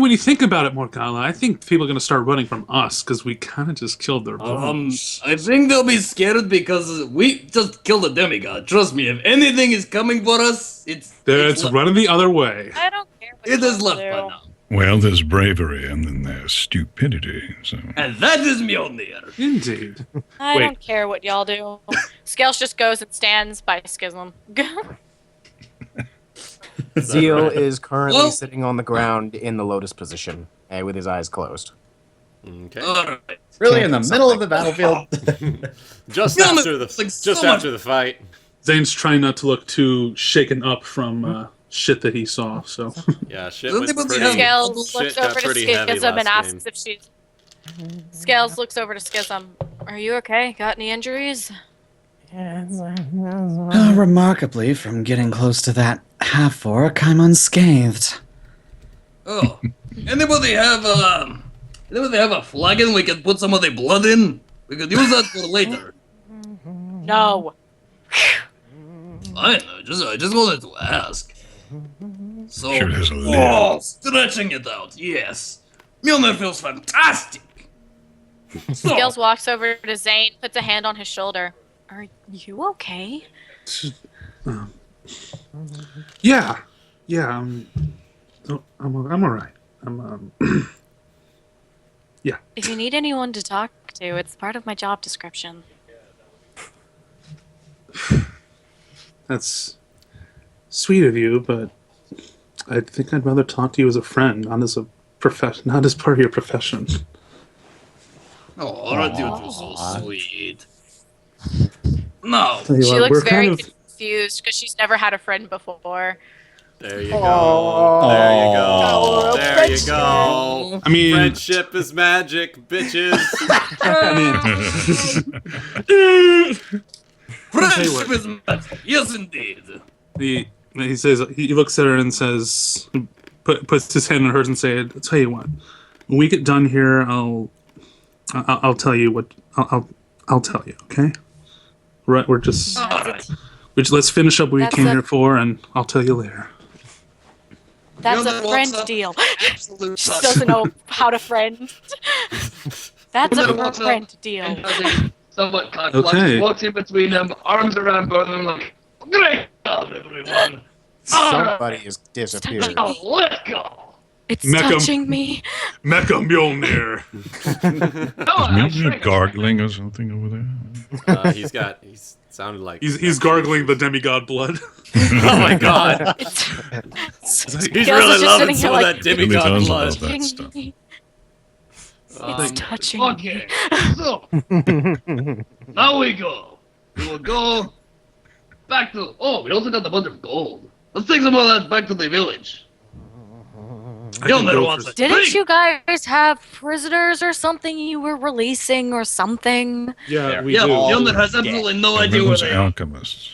S4: when you think about it, Morgala, I think people are going to start running from us because we kind of just killed their boss.
S5: I think they'll be scared because we just killed a demigod. Trust me, if anything is coming for us, it's
S4: running the other way.
S3: I don't care. What
S5: it is
S3: y'all
S5: left
S3: do.
S5: by now.
S7: Well, there's bravery and then there's stupidity. So
S5: And that is Mjolnir.
S4: Indeed.
S3: I
S4: Wait.
S3: don't care what y'all do. Scales just goes and stands by Schism.
S2: Zeal is currently
S5: Well-
S2: sitting on the ground in the lotus position, with his eyes closed.
S1: okay.
S5: Alright.
S6: Really in the middle of the battlefield.
S1: Just
S5: No, no,
S1: after the
S5: it's like so
S1: after the fight.
S4: Zayne's trying not to look too shaken up from shit that he saw. So
S1: Yeah, shit
S5: Doesn't
S1: was
S5: anybody
S1: pretty.
S5: have-
S3: Scales
S1: Shit
S3: looks
S1: got
S3: over to
S1: pretty heavy
S3: Schism and
S1: last
S3: asks if she's. Scales looks over to Schism. Are you okay? Got any injuries?
S6: Remarkably, from getting close to that half-orc, I'm unscathed.
S5: Oh. Anybody have a flagon we can put some of the blood in? We could use that for later.
S3: No.
S5: Fine, I just wanted to ask. So,
S7: Sure has a lid.
S5: oh, stretching it out, yes. Mjolnir feels fantastic. So,
S3: Scales walks over to Zayne, puts a hand on his shoulder. Are you okay?
S4: yeah. I'm all right.
S3: If you need anyone to talk to, it's part of my job description.
S4: That's sweet of you, but I think I'd rather talk to you as a friend, not as a not as part of your profession.
S5: oh, aren't you two so sweet? No.
S4: Tell you
S3: She
S4: what,
S3: looks
S4: we're
S3: very
S4: kind of
S3: confused because she's never had a friend before.
S1: There you go. There you go. There you go.
S4: I mean,
S1: Friendship is magic, bitches.
S5: Friendship is magic. Yes, indeed.
S4: he says he looks at her and says, puts his hand on hers and says, "I'll tell you what. When we get done here, I'll tell you what I'll tell you. Okay? Right?
S5: Alright.
S4: Let's finish up what we
S3: That's
S4: came
S3: a-
S4: here for, and I'll tell you later."
S3: That's
S5: Mjolnir
S3: a friend
S5: walks up.
S3: deal.
S5: Absolute
S3: She
S5: suck.
S3: doesn't know how to friend. That's
S8: Mjolnir
S3: a
S8: walks up
S3: friend deal.
S8: and as he somewhat cocked
S4: Okay.
S8: walks in between them, arms around both of them like, great job, everyone.
S2: Somebody has disappeared.
S8: Now, let's go.
S3: It's
S4: Mecca-
S3: touching me.
S4: Mecha Mjolnir.
S7: Is Mjolnir gargling or something over there?
S1: He's sounded like.
S4: He's gargling the demigod blood.
S1: Oh my god.
S3: It's
S1: He's
S3: Gil's
S1: really
S3: is just
S1: loving
S3: sitting
S1: some
S3: here
S1: of
S3: like,
S1: that demigod
S7: Tons of
S1: blood.
S7: that
S3: touching
S7: stuff.
S3: me. It's touching
S8: Okay,
S3: me.
S8: so now we go. We will go back to. Oh, we also got a bunch of gold. Let's take some of that back to the village. Mjolnir wants it.
S3: Didn't you guys have prisoners or something you were releasing or something?
S4: Yeah, we
S5: Yeah,
S4: do.
S5: Mjolnir has absolutely no idea where
S7: Those
S5: they are.
S7: alchemists.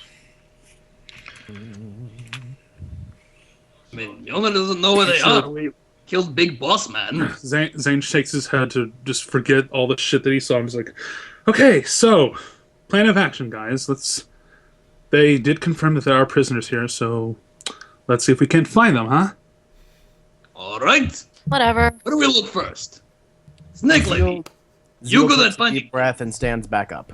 S5: I mean, Mjolnir doesn't know where they are. We killed Big Boss Man.
S4: Zane shakes his head to just forget all the shit that he saw. He's like, okay, so, plan of action, guys. They did confirm that there are prisoners here, so let's see if we can't find them, huh?
S5: Alright.
S3: Whatever.
S5: Where do we look first? Snake Lady.
S2: Zeal
S5: You go
S2: takes
S5: that
S2: a
S5: finding.
S2: deep breath and stands back up.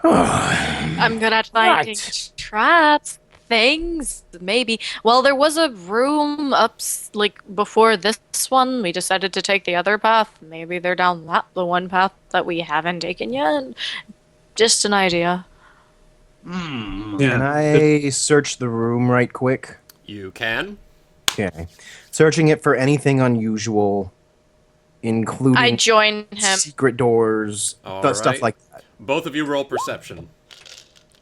S3: I'm good at finding traps, things, maybe. Well, there was a room like before this one. We decided to take the other path. Maybe they're down the one path that we haven't taken yet. Just an idea.
S5: Hmm.
S4: Yeah.
S2: Can I search the room right quick?
S1: You can.
S2: Okay. Searching it for anything unusual, including
S3: I join him.
S2: secret doors,
S1: All
S2: stuff
S1: right.
S2: like that.
S1: Both of you roll perception.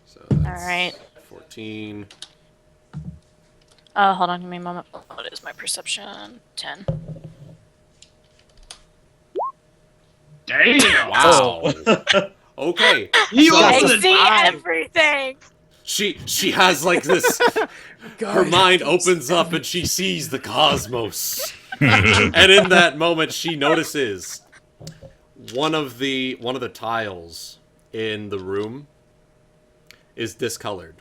S1: So that's
S3: All right.
S1: 14.
S3: Hold on, give me a moment. What is my perception? 10.
S8: Damn.
S1: Wow. Okay.
S5: You
S1: So-
S5: opened
S3: I
S5: it.
S3: see everything.
S1: She has like this. Her mind opens up and she sees the cosmos. And in that moment, she notices one of the tiles in the room is discolored.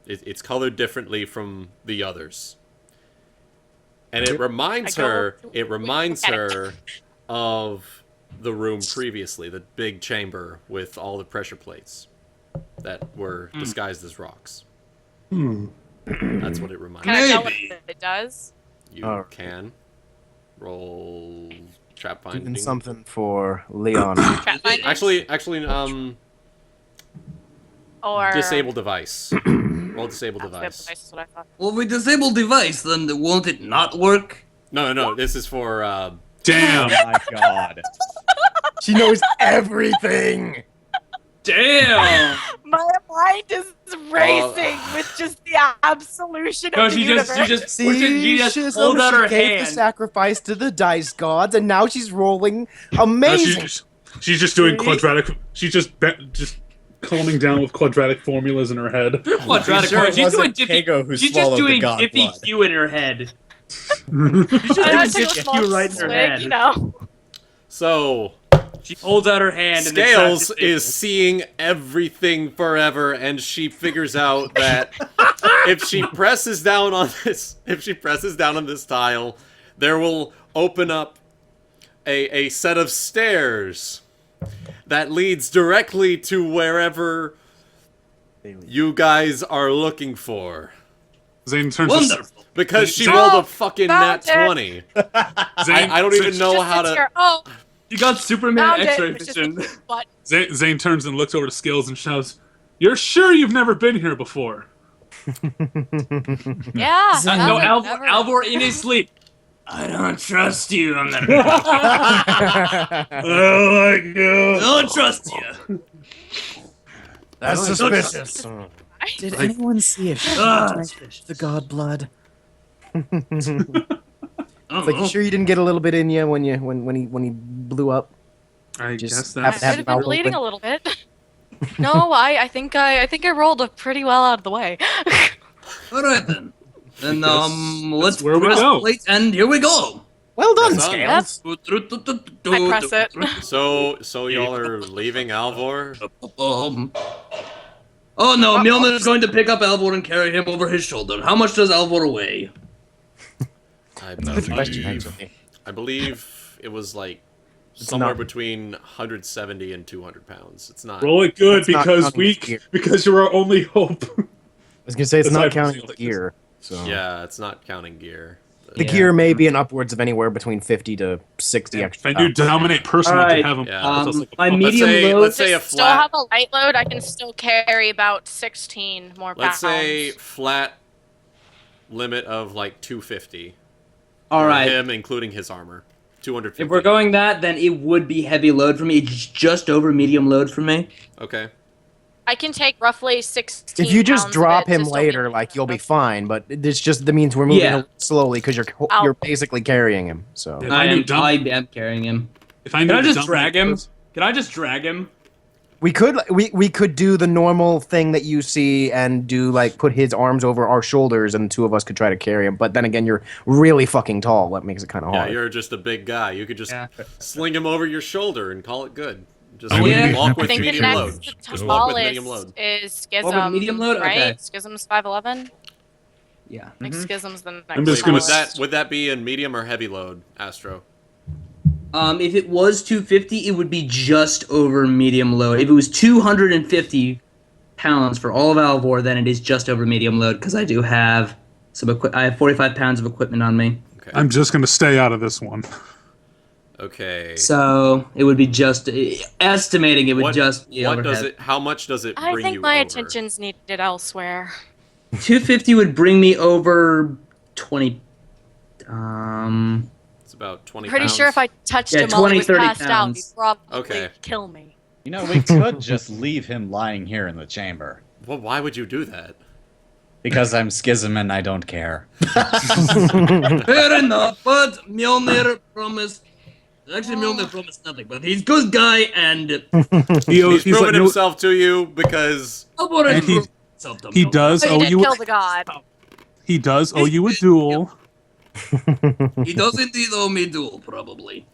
S1: It's colored differently from the others. And it reminds her of the room previously, the big chamber with all the pressure plates that were disguised as rocks. That's what it reminds
S3: Can
S1: me.
S3: I tell what it does?
S1: You can roll trap finding.
S2: Doing something for Leon.
S3: Trap finding?
S1: Actually,
S3: or
S1: disable device. Roll disable device.
S3: Device is what I thought.
S5: Well, if we disable device, then won't it not work?
S1: No. This is for.
S4: Damn.
S9: Oh my god.
S2: She knows everything.
S5: Damn!
S3: My mind is racing with just the absolution
S5: No,
S3: of the universe.
S2: See,
S5: she pulled out her
S2: gave the
S5: hand.
S2: sacrifice to the dice gods, and now she's rolling amazing.
S4: She's just doing quadratic. She's just calming down with quadratic formulas in her head.
S5: Quadratic
S9: Sure it
S5: She's doing
S9: wasn't Kago who
S5: She's just
S9: swallowed the
S5: doing
S9: god
S5: Diffie
S9: blood.
S5: Q in her head.
S3: I had to take a
S5: Diffie
S3: small
S5: Q right in her
S3: swig,
S5: head.
S3: you know.
S1: So
S5: She holds out her hand and
S1: Scales is seeing everything forever, and she figures out that if she presses down on this tile, there will open up a set of stairs that leads directly to wherever you guys are looking for.
S4: Zayne turns.
S5: Wonderful.
S1: Because she
S4: Zayne-
S1: rolled a fucking nat
S3: found it.
S1: 20. I don't even know how to.
S3: Here. Oh,
S5: You got Superman
S3: found
S5: X-ray
S3: it. It's just
S5: vision.
S3: a butt.
S4: Zayne turns and looks over to Scales and shouts, "You're sure you've never been here before?"
S3: Yeah.
S5: No,
S3: never.
S5: Alvor in his sleep. I don't trust you. I'm not.
S4: I like you.
S5: I don't trust you.
S2: That's suspicious.
S6: Did anyone see if she
S5: Ah,
S6: drank the god blood?
S2: It's like, you sure you didn't get a little bit in you when he blew up?
S4: I
S2: Just
S4: guess
S2: have
S4: that's.
S2: to have
S3: I've
S2: the
S3: been
S2: mouth
S3: bleeding
S2: open.
S3: a little bit. No, I think I rolled a pretty well out of the way.
S5: All right then. Then let's
S4: where we
S5: press
S4: go.
S5: play, and here we go.
S2: Well done,
S1: That's
S2: Scales.
S3: I press it.
S1: So y'all are leaving Alvor?
S5: Oh no, Mjolnir is going to pick up Alvor and carry him over his shoulder. How much does Alvor weigh?
S1: I believe it was like somewhere
S2: not-
S1: between 170 and 200 pounds. It's not.
S4: Roll it good
S2: That's not counting
S4: because you're our only hope.
S2: I was gonna say it's not
S4: Aside from
S2: counting
S4: the
S2: the gear. So
S1: Yeah, it's not counting gear.
S2: the gear may be in upwards of anywhere between 50 to 60
S4: If
S2: extra.
S4: I do dominate personally,
S5: Alright,
S4: to have him.
S1: yeah.
S5: My
S1: Let's
S5: medium
S1: say,
S5: load.
S1: let's say a
S3: Still have
S1: flat.
S3: a light load. I can still carry about 16 more pounds.
S1: Let's say flat limit of like 250.
S5: All
S1: for
S5: right.
S1: him, including his armor. 250.
S5: If we're going that, then it would be heavy load for me. It's just over medium load for me.
S1: Okay.
S3: I can take roughly 16.
S2: If you just
S3: pounds
S2: drop
S3: of it
S2: him
S3: to still
S2: later,
S3: be-
S2: like, you'll be fine. But it's just that means we're moving
S5: Yeah.
S2: slowly because you're
S3: Ow.
S2: basically carrying him. So
S4: If I am
S5: carrying him.
S4: If I
S5: Can
S4: knew
S5: I
S4: to
S5: just drag
S4: dominate
S5: him? Can I just drag him?
S2: we could do the normal thing that you see and do like put his arms over our shoulders and the two of us could try to carry him. But then again, you're really fucking tall. That makes it kind of
S1: Yeah,
S2: hard.
S1: you're just a big guy. You could just
S5: Yeah.
S1: sling him over your shoulder and call it good. Just
S7: I would
S5: be
S1: walk
S7: happy
S1: with
S3: I think the
S1: medium load.
S3: next
S1: Just walk with medium
S3: tallest
S1: load.
S3: is Schism.
S5: Walk with medium load?
S3: Right?
S5: Okay.
S3: Schism's 5'11".
S5: Yeah.
S3: I think Schism's the next
S4: I'm just
S1: Wait,
S4: gonna
S1: would
S3: tallest.
S1: would that be in medium or heavy load, Astro?
S5: If it was 250, it would be just over medium load. If it was 250 pounds for all of Alvor, then it is just over medium load because I do have I have 45 pounds of equipment on me.
S1: Okay.
S4: I'm just going to stay out of this one.
S1: Okay.
S5: So it would be just estimating. It would just be
S1: what does
S5: overhead.
S1: it? How much does it bring
S3: I
S1: you
S3: think my
S1: over?
S3: attention's needed elsewhere.
S5: 250 would bring me over 20.
S1: It's about 20.
S3: Pretty
S1: pounds.
S3: sure if I touched
S5: Yeah,
S3: him while
S5: 20,
S3: he was
S5: 30
S3: passed out, he'd
S5: pounds.
S3: probably
S1: Okay.
S3: kill me.
S9: You know, we could just leave him lying here in the chamber.
S1: Well, why would you do that?
S9: Because I'm Schism and I don't care.
S5: Fair enough, but Mjolnir promised. Actually, Mjolnir promised nothing, but he's a good guy and
S1: He's proven
S4: like, no,
S1: himself to you because
S5: Alvor has
S4: And he-
S5: proven himself to
S4: he
S5: Mjolnir.
S4: does
S3: So
S4: owe
S3: he did
S4: you.
S3: kill the god.
S4: He does owe you a duel.
S5: He does indeed owe me duel, probably.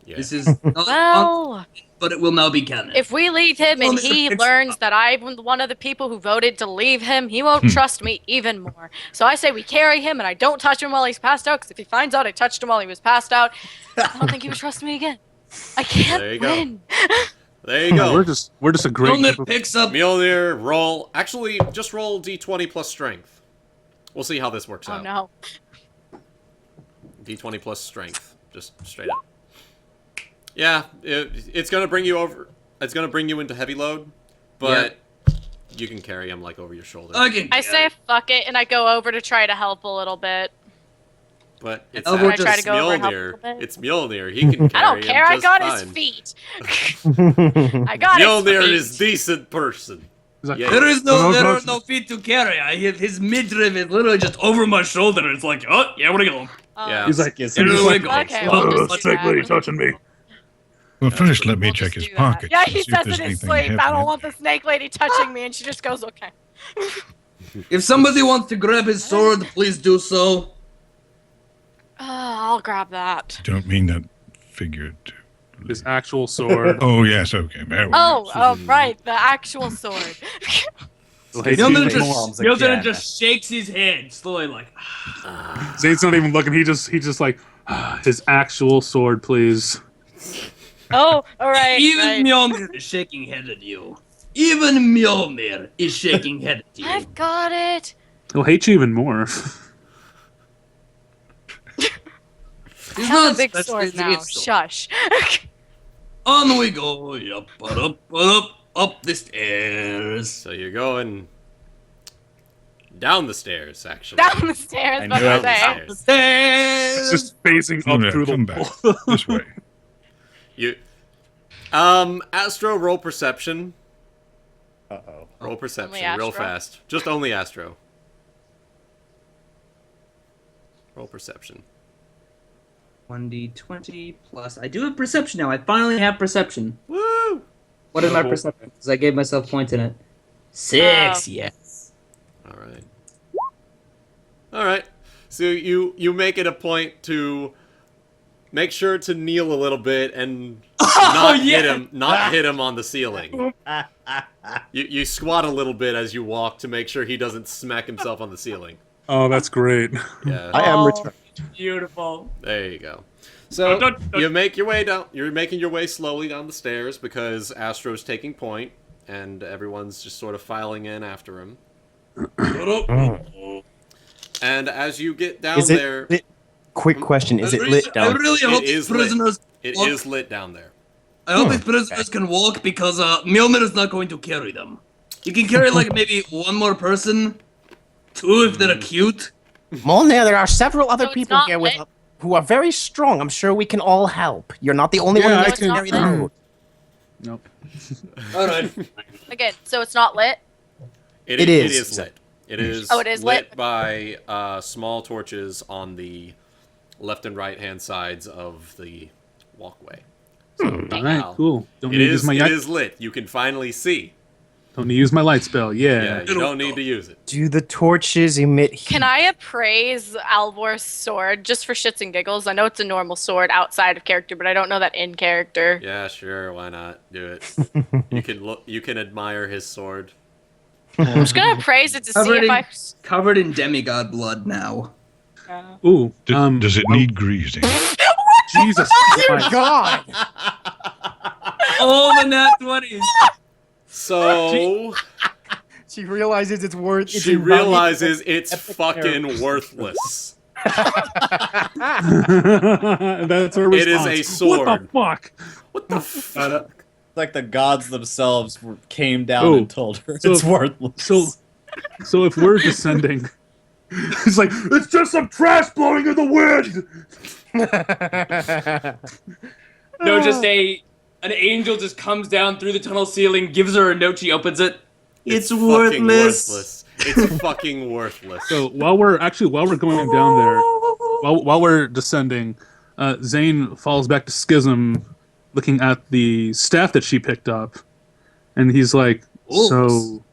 S1: Yeah.
S5: This is not
S3: Well,
S5: but it will now be canon.
S3: if we leave him and he learns that I'm one of the people who voted to leave him, he won't trust me even more. So I say we carry him and I don't touch him while he's passed out, because if he finds out I touched him while he was passed out, I don't think he would trust me again. I can't
S1: There you go.
S3: win.
S1: There you go.
S4: We're just a great group
S5: Mjolnir
S4: of-
S5: picks up.
S1: Mjolnir, roll. Actually, just roll d20 plus strength. We'll see how this works
S3: Oh
S1: out.
S3: no.
S1: D20 plus strength. Just straight up. Yeah, it's gonna bring you over. It's gonna bring you into heavy load, but you can carry him like over your shoulder.
S3: I say fuck it and I go over to try to help a little bit.
S1: But it's
S5: Alvor
S1: actually
S3: try to go over and help a
S1: Mjolnir.
S3: little bit?
S1: It's Mjolnir. He can carry
S3: I don't care.
S1: him
S3: I
S1: just
S3: got
S1: fine.
S3: his feet. I got
S1: Mjolnir
S3: his feet.
S1: is decent person.
S4: He's like,
S1: Yeah.
S5: There
S4: No,
S5: are no feet to carry. His midriff is literally just over my shoulder. It's like, oh yeah, where to go?
S1: Yeah.
S4: He's like,
S9: Yes,
S5: Here
S9: he's
S5: we
S9: like,
S5: go.
S3: Okay, we'll just do that.
S4: touching me.
S7: Well, first let me
S3: We'll
S7: check
S3: just
S7: his
S3: do that.
S7: pockets.
S3: Yeah,
S7: and
S3: he
S7: see if
S3: says
S7: there's
S3: in his
S7: anything
S3: sleep,
S7: heavy
S3: I
S7: in
S3: don't
S7: it.
S3: want the snake lady touching me, and she just goes, okay.
S5: If somebody wants to grab his sword, please do so.
S3: I'll grab that.
S7: Don't mean that figuratively.
S4: His actual sword.
S7: Oh yes, okay. There we go.
S3: Oh, right, the actual sword.
S5: Mjolnir just shakes his head slowly, like.
S4: Zayne's not even looking. He just like his actual sword, please.
S3: Oh, alright,
S5: Even
S3: right.
S5: Mjolnir is shaking head at you. Even Mjolnir is shaking head at you.
S3: I've got it.
S4: He'll hate you even more.
S3: I
S5: He's
S3: have
S5: not
S3: a big
S5: special,
S3: sword
S5: he's a
S3: now.
S5: good sword.
S3: Shush.
S5: On we go, up the stairs.
S1: So you're going down the stairs, actually.
S3: Down the stairs,
S9: I
S3: but
S9: knew
S3: I
S9: it.
S3: say.
S1: Down the
S5: Stairs.
S4: It's just phasing
S7: No,
S4: up
S7: no,
S4: through
S7: come
S4: the
S7: back.
S4: wall.
S7: This way.
S1: You, Astro, roll perception.
S9: Uh-oh.
S1: Roll perception,
S3: Only
S1: real
S3: Astro?
S1: fast. Just only Astro. Roll perception.
S5: 1d20 plus. I do have perception now. I finally have perception.
S1: Woo!
S5: What is my perception? Because I gave myself points in it. 6, yes.
S1: All right. All right. So you make it a point to make sure to kneel a little bit and not hit him on the ceiling. You squat a little bit as you walk to make sure he doesn't smack himself on the ceiling.
S4: Oh, that's great.
S1: Yeah.
S2: I am returned.
S5: Beautiful.
S1: There you go. So you make your way down. You're making your way slowly down the stairs because Astro's taking point, and everyone's just sort of filing in after him. And as you get down
S2: Is
S1: there,
S2: it lit? Quick question: is it lit
S5: I
S2: down?
S5: really
S1: It
S5: hope
S1: is
S5: these
S1: lit.
S5: prisoners.
S1: it
S5: walk.
S1: is lit down there.
S5: I hope these prisoners can walk because Mjolnir is not going to carry them. You can carry like maybe one more person, 2 if they're cute.
S2: Mjolnir, there are several other
S3: So it's
S2: people
S3: not
S2: here with
S3: lit?
S2: who are very strong. I'm sure we can all help. You're not the only
S4: Yeah,
S2: one
S4: I
S2: who can
S3: can-
S2: carry the load.
S4: Nope.
S5: All right.
S3: Again, so it's not lit?
S2: It
S1: It
S2: is.
S1: is lit. It is.
S3: Oh, it is lit?
S1: by small torches on the left and right hand sides of the walkway. So
S4: All right,
S1: now,
S4: cool. Don't
S1: It
S4: need to use
S1: is.
S4: my
S1: It is lit. You can finally see.
S4: Don't need to use my light spell.
S1: Yeah,
S4: Yeah.
S1: you don't need to use it.
S2: Do the torches emit heat?
S3: Can I appraise Alvor's sword just for shits and giggles? I know it's a normal sword outside of character, but I don't know that in character.
S1: Yeah, sure. Why not? Do it. You can look. You can admire his sword.
S3: I'm just gonna appraise it to see if I.
S5: Covered in demigod blood now.
S4: Ooh.
S7: Does it need greasing?
S4: Jesus Christ.
S2: God!
S5: Oh, the nat 20s.
S1: So
S2: She realizes it's worth.
S1: she realizes it's fucking worthless.
S4: That's her
S1: It is
S4: response.
S1: a sword.
S4: What the fuck?
S1: What the fuck?
S9: Like the gods themselves came down
S4: Oh,
S9: and told her
S4: so-
S9: it's worthless.
S4: So if we're descending, it's like it's just some trash blowing in the wind.
S10: No, just an angel just comes down through the tunnel ceiling, gives her a note, she opens it.
S5: It's
S1: fucking
S5: worthless.
S1: It's fucking worthless.
S4: So while we're going down there, while we're descending, Zayne falls back to Schism, looking at the staff that she picked up, and he's like, "So,"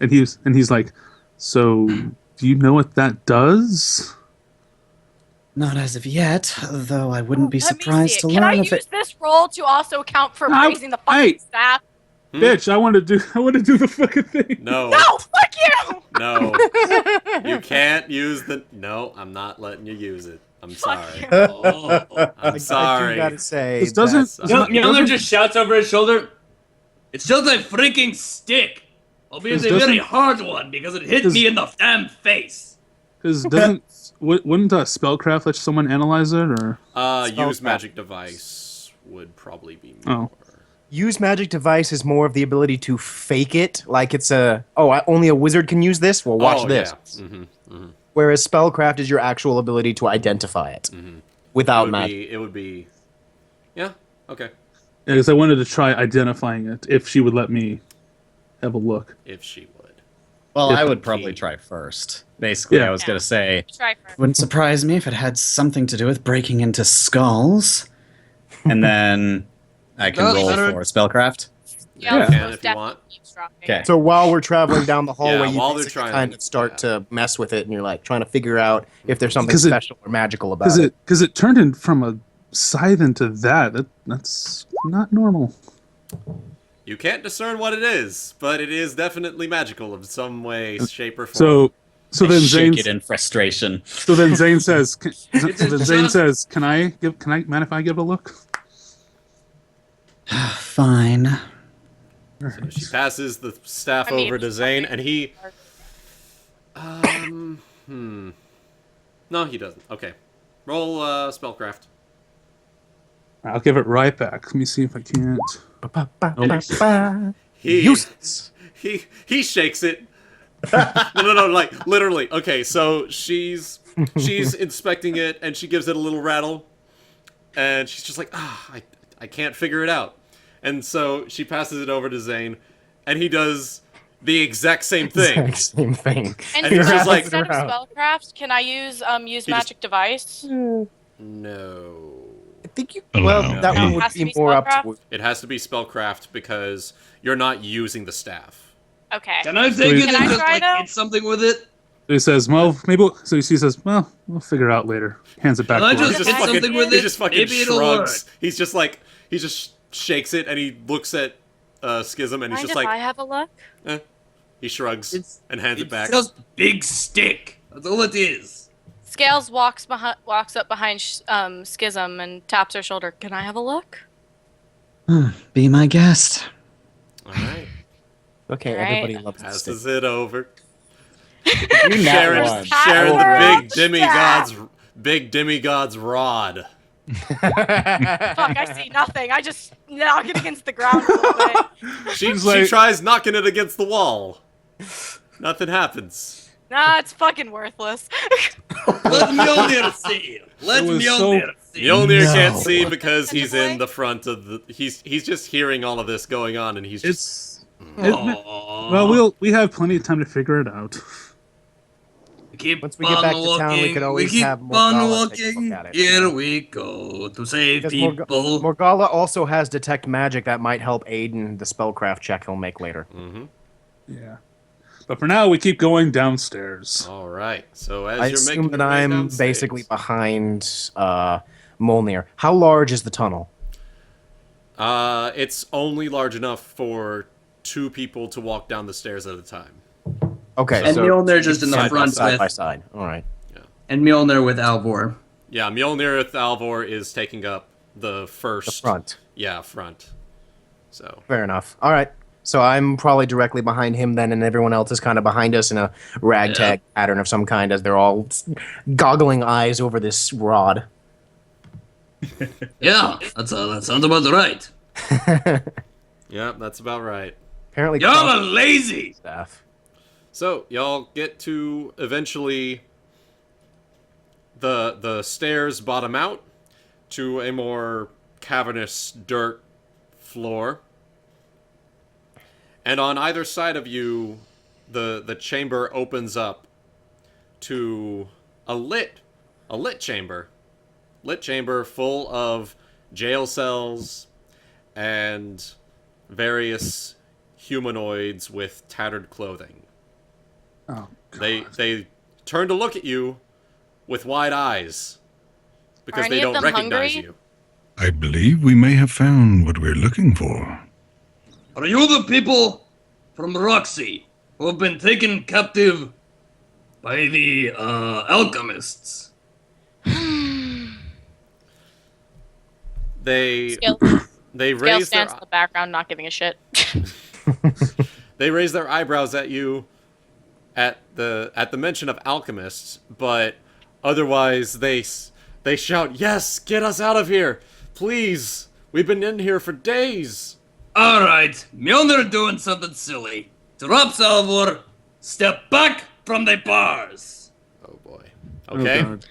S4: and he's like, "So, do you know what that does?"
S6: Not as of yet, though I wouldn't be
S3: Let me see
S6: surprised
S3: it.
S6: to
S3: Can I
S6: learn if
S3: use
S6: it.
S3: this roll to also count for
S4: I-
S3: praising the fucking
S4: hey.
S3: staff?
S4: Bitch, I want to do the fucking thing.
S1: No.
S3: No, fuck you!
S1: No. You can't use the... No, I'm not letting you use it. I'm sorry.
S3: you.
S1: I'm
S2: I do
S1: sorry.
S2: gotta say,
S4: This doesn't-
S2: that's,
S10: Mjolnir just shouts over his shoulder, "It's just a freaking stick! Albeit
S4: This
S10: a very
S4: doesn't-
S10: hard one because it hit
S4: This-
S10: me in the damn face."
S4: Because wouldn't spellcraft let someone analyze it, or?
S1: Use magic device would probably be more.
S2: use magic device is more of the ability to fake it, like it's only a wizard can use this. Well, watch this.
S1: Yeah.
S2: Whereas spellcraft is your actual ability to identify it without magic.
S1: It would be. Yeah. Okay.
S4: Because I wanted to try identifying it if she would let me have a look.
S1: If she would.
S9: Well,
S4: Yeah.
S9: I would probably try first. Basically,
S4: Yeah.
S9: I was going to say,
S3: Try first.
S6: Wouldn't surprise me if it had something to do with breaking into skulls.
S9: and then I can
S5: Does
S9: roll
S5: matter.
S9: for spellcraft.
S3: Yeah,
S1: You can if you
S3: definitely
S1: want.
S3: eavesdropping.
S9: Okay.
S2: So while we're traveling down the hallway,
S1: Yeah,
S2: you
S1: while they're
S2: basically
S1: trying
S2: kind
S1: to-
S2: of start to mess with it, and you're like trying to figure out if there's something
S4: Because it-
S2: special or magical about it.
S4: Because it turned in from a scythe into that's not normal.
S1: You can't discern what it is, but it is definitely magical in some way, shape, or form.
S4: So then
S9: Shake
S4: Zayne
S9: it in frustration.
S4: so then Zayne says
S5: just-
S4: can I mind if I give it a look?
S6: Fine.
S1: So she passes the staff
S3: I mean,
S1: over to Zayne, and he... No, he doesn't. Okay. Roll spellcraft.
S4: I'll give it right back. Let me see if I can't.
S1: He,
S2: Useless.
S1: he shakes it. No, like, literally. Okay, so she's inspecting it, and she gives it a little rattle, and she's just like, I can't figure it out. And so she passes it over to Zayne, and he does the exact same thing.
S2: Exact same thing.
S3: And
S1: And he's just like-
S3: instead of spellcraft, can I use
S1: just-
S3: magic device?
S1: No.
S2: I think you.
S7: Allow
S2: Well, that
S7: me.
S2: one
S3: Has
S2: would
S3: to
S2: be
S3: be
S2: more up to.
S3: spellcraft?
S1: It has to be spellcraft because you're not using the staff.
S3: Okay.
S5: Can I take it
S3: Can
S5: and
S3: I
S5: just
S3: try,
S5: like
S3: though?
S5: hit something with it?
S4: He says, well, maybe. So he says, well, we'll figure it out later. Hands it back
S5: Can I
S4: to her.
S5: just
S1: He just
S5: hit
S1: fucking,
S5: something with
S1: he
S5: it?
S1: just fucking
S5: Maybe it'll
S1: shrugs.
S5: work.
S1: He's just like, he just shakes it, and he looks at Schism, and he's
S3: Mind
S1: just
S3: if
S1: like,
S3: I have a look?
S1: he shrugs and hands it back.
S5: Just big stick. That's all it is.
S3: Scales walks up behind Schism and taps her shoulder. Can I have a look?
S6: Be my guest.
S1: All right,
S2: Okay,
S3: Alright.
S2: everybody loves this.
S1: passes it over.
S9: You nat
S1: Sharing,
S9: one.
S1: sharing
S3: Alvor.
S1: the big demigod's rod.
S3: Fuck, I see nothing. I just knock it against the ground a little bit.
S1: She
S4: like-
S1: tries knocking it against the wall. Nothing happens.
S3: Nah, it's fucking worthless.
S5: Let Mjolnir see. Let
S4: It was
S5: Mjolnir see.
S1: Mjolnir
S6: No.
S1: can't see because he's in
S3: Essentially.
S1: the front of the. He's just hearing all of this going on, and he's just.
S4: Well, we have plenty of time to figure it out.
S5: We keep
S2: Once we get
S5: on
S2: back to town, we
S5: walking,
S2: could always
S5: keep
S2: have
S5: on
S2: Morgala take a
S5: walking.
S2: look at it.
S5: Here we go to save
S2: Because
S5: people.
S2: Morgala also has detect magic that might help aid in the spellcraft check he'll make later.
S4: Yeah. But for now, we keep going downstairs.
S1: All right. So as
S2: I
S1: you're
S2: assume
S1: making
S2: that
S1: your way
S2: I'm
S1: downstairs-
S2: basically behind Mjolnir. How large is the tunnel?
S1: It's only large enough for 2 people to walk down the stairs at a time.
S2: Okay,
S5: And
S2: so
S5: Mjolnir just in the
S1: side by
S5: front
S2: side
S5: with,
S2: by side. All right.
S5: and Mjolnir with Alvor.
S1: Yeah, Mjolnir with Alvor is taking up the first.
S2: The front.
S1: Yeah, front. So.
S2: Fair enough. All right. So I'm probably directly behind him then, and everyone else is kind of behind us in a ragtag pattern of some kind as they're all goggling eyes over this rod.
S5: Yeah, that sounds about right.
S1: Yeah, that's about right.
S2: Apparently,
S5: Y'all are lazy.
S2: staff.
S1: So y'all get to eventually the stairs bottom out to a more cavernous dirt floor. And on either side of you, the chamber opens up to a lit chamber. Lit chamber full of jail cells and various humanoids with tattered clothing.
S4: Oh,
S1: They turn to look at you with wide eyes because
S3: Are
S1: they
S3: any of
S1: don't
S3: them
S1: recognize
S3: hungry?
S1: you.
S7: I believe we may have found what we're looking for.
S8: Are you the people from Roxy who have been taken captive by the alchemists?
S1: They
S3: Scale
S1: raise their
S3: stands in the background, not giving a shit.
S1: they raise their eyebrows at you at the mention of alchemists, but otherwise they shout, "Yes, get us out of here, please! We've been in here for days."
S8: All right, Mjolnir doing something silly. Drops Alvor. Step back from the bars.
S1: Oh boy. Okay.
S4: Oh, God.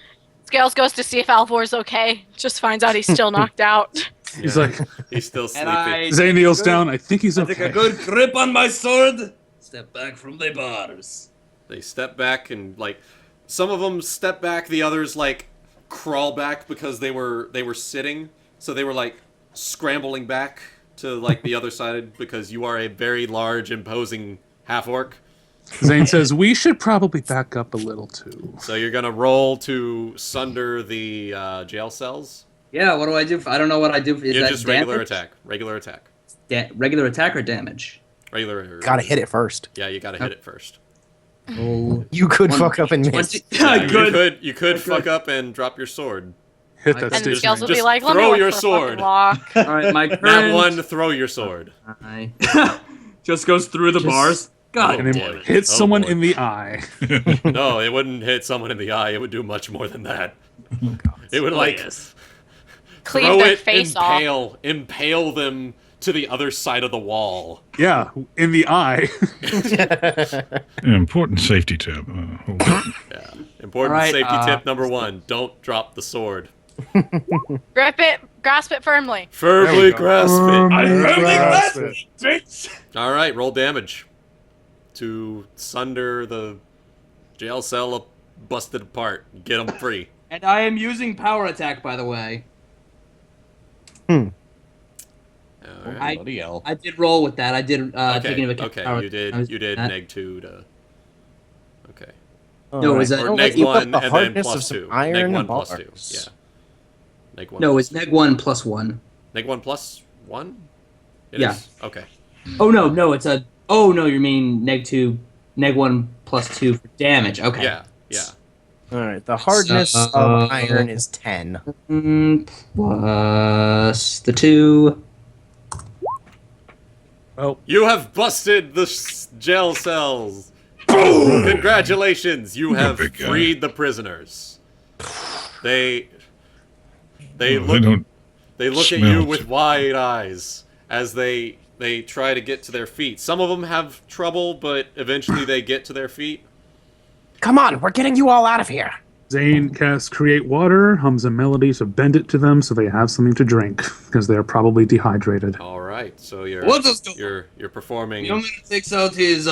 S3: Scales goes to see if Alvor's okay. Just finds out he's still knocked out.
S4: He's like,
S1: He's still sleepy.
S8: And I
S4: Zayne kneels down. I think he's
S8: take a
S4: okay.
S8: good grip on my sword. Step back from the bars.
S1: They step back and like some of them step back, the others like crawl back because they were sitting, so they were like scrambling back to like the other side because you are a very large, imposing half-orc.
S4: Zayne says, we should probably back up a little, too.
S1: So you're gonna roll to sunder the jail cells.
S5: Yeah, what do I do? I don't know what I do. Is
S1: You're
S5: that
S1: just regular
S5: damage?
S1: attack. Regular attack.
S5: Regular attack or damage?
S1: Regular.
S2: Gotta hit it first.
S1: Yeah, you gotta hit it first.
S5: Oh,
S2: You could fuck up and miss.
S5: 20
S1: Yeah, you could fuck up and drop your sword.
S4: Hit that
S3: And
S4: station.
S3: Scales will
S1: Just
S3: be like, let me
S1: throw
S3: look
S1: your
S3: for a
S1: sword.
S3: fucking lock.
S5: All right, my
S1: That
S5: current
S1: one, throw your sword.
S10: Just goes through the bars.
S8: God
S4: And
S8: damn
S4: then
S8: it.
S4: hit
S1: Oh,
S4: someone
S1: boy.
S4: in the eye.
S1: No, it wouldn't hit someone in the eye. It would do much more than that. It would
S8: Oh,
S1: like
S8: yes.
S3: Cleave
S1: throw
S3: their
S1: it,
S3: face off.
S1: impale them to the other side of the wall.
S4: Yeah, in the eye.
S7: An important safety tip. Hold on.
S1: Yeah. Important
S5: All right,
S1: safety tip number 1: don't drop the sword.
S3: Grasp it firmly.
S1: Firmly grasp it.
S8: I firmly grasp
S4: it.
S8: it, bitch.
S1: All right, roll damage to sunder the jail cell busted apart. Get them free.
S5: And I am using power attack, by the way.
S1: All right.
S9: Bloody hell.
S5: I did roll with that. I did take into account power.
S1: You
S5: I was
S1: did
S5: doing that.
S1: neg 2 to. Okay.
S5: No, is that-
S1: Or
S5: Oh,
S1: neg
S2: you put
S1: 1
S2: the
S1: and then
S2: hardness
S1: plus
S2: of some
S1: 2.
S2: iron
S1: Neg
S2: and
S1: 1 plus 2.
S2: bars.
S1: Yeah. Neg 1.
S5: No,
S1: plus
S5: it's neg 1 plus 1.
S1: Neg 1 plus 1? It
S5: Yeah.
S1: is? Okay.
S5: Oh no, it's a. Oh no, you mean neg 1 plus 2 for damage. Okay.
S1: Yeah.
S2: All right. The hardness of iron is 10.
S5: Plus the 2.
S4: Well,
S1: You have busted the jail cells. Congratulations, you have
S7: big guy.
S1: freed the prisoners. They
S7: They
S1: look
S7: don't
S1: at
S7: smell
S1: you
S7: it.
S1: with wide eyes as they try to get to their feet. Some of them have trouble, but eventually they get to their feet.
S2: Come on, we're getting you all out of here.
S4: Zayne casts Create Water, hums a melody to bend it to them so they have something to drink, because they're probably dehydrated.
S1: All right, so you're
S8: What does the-
S1: you're performing.
S8: Mjolnir takes out his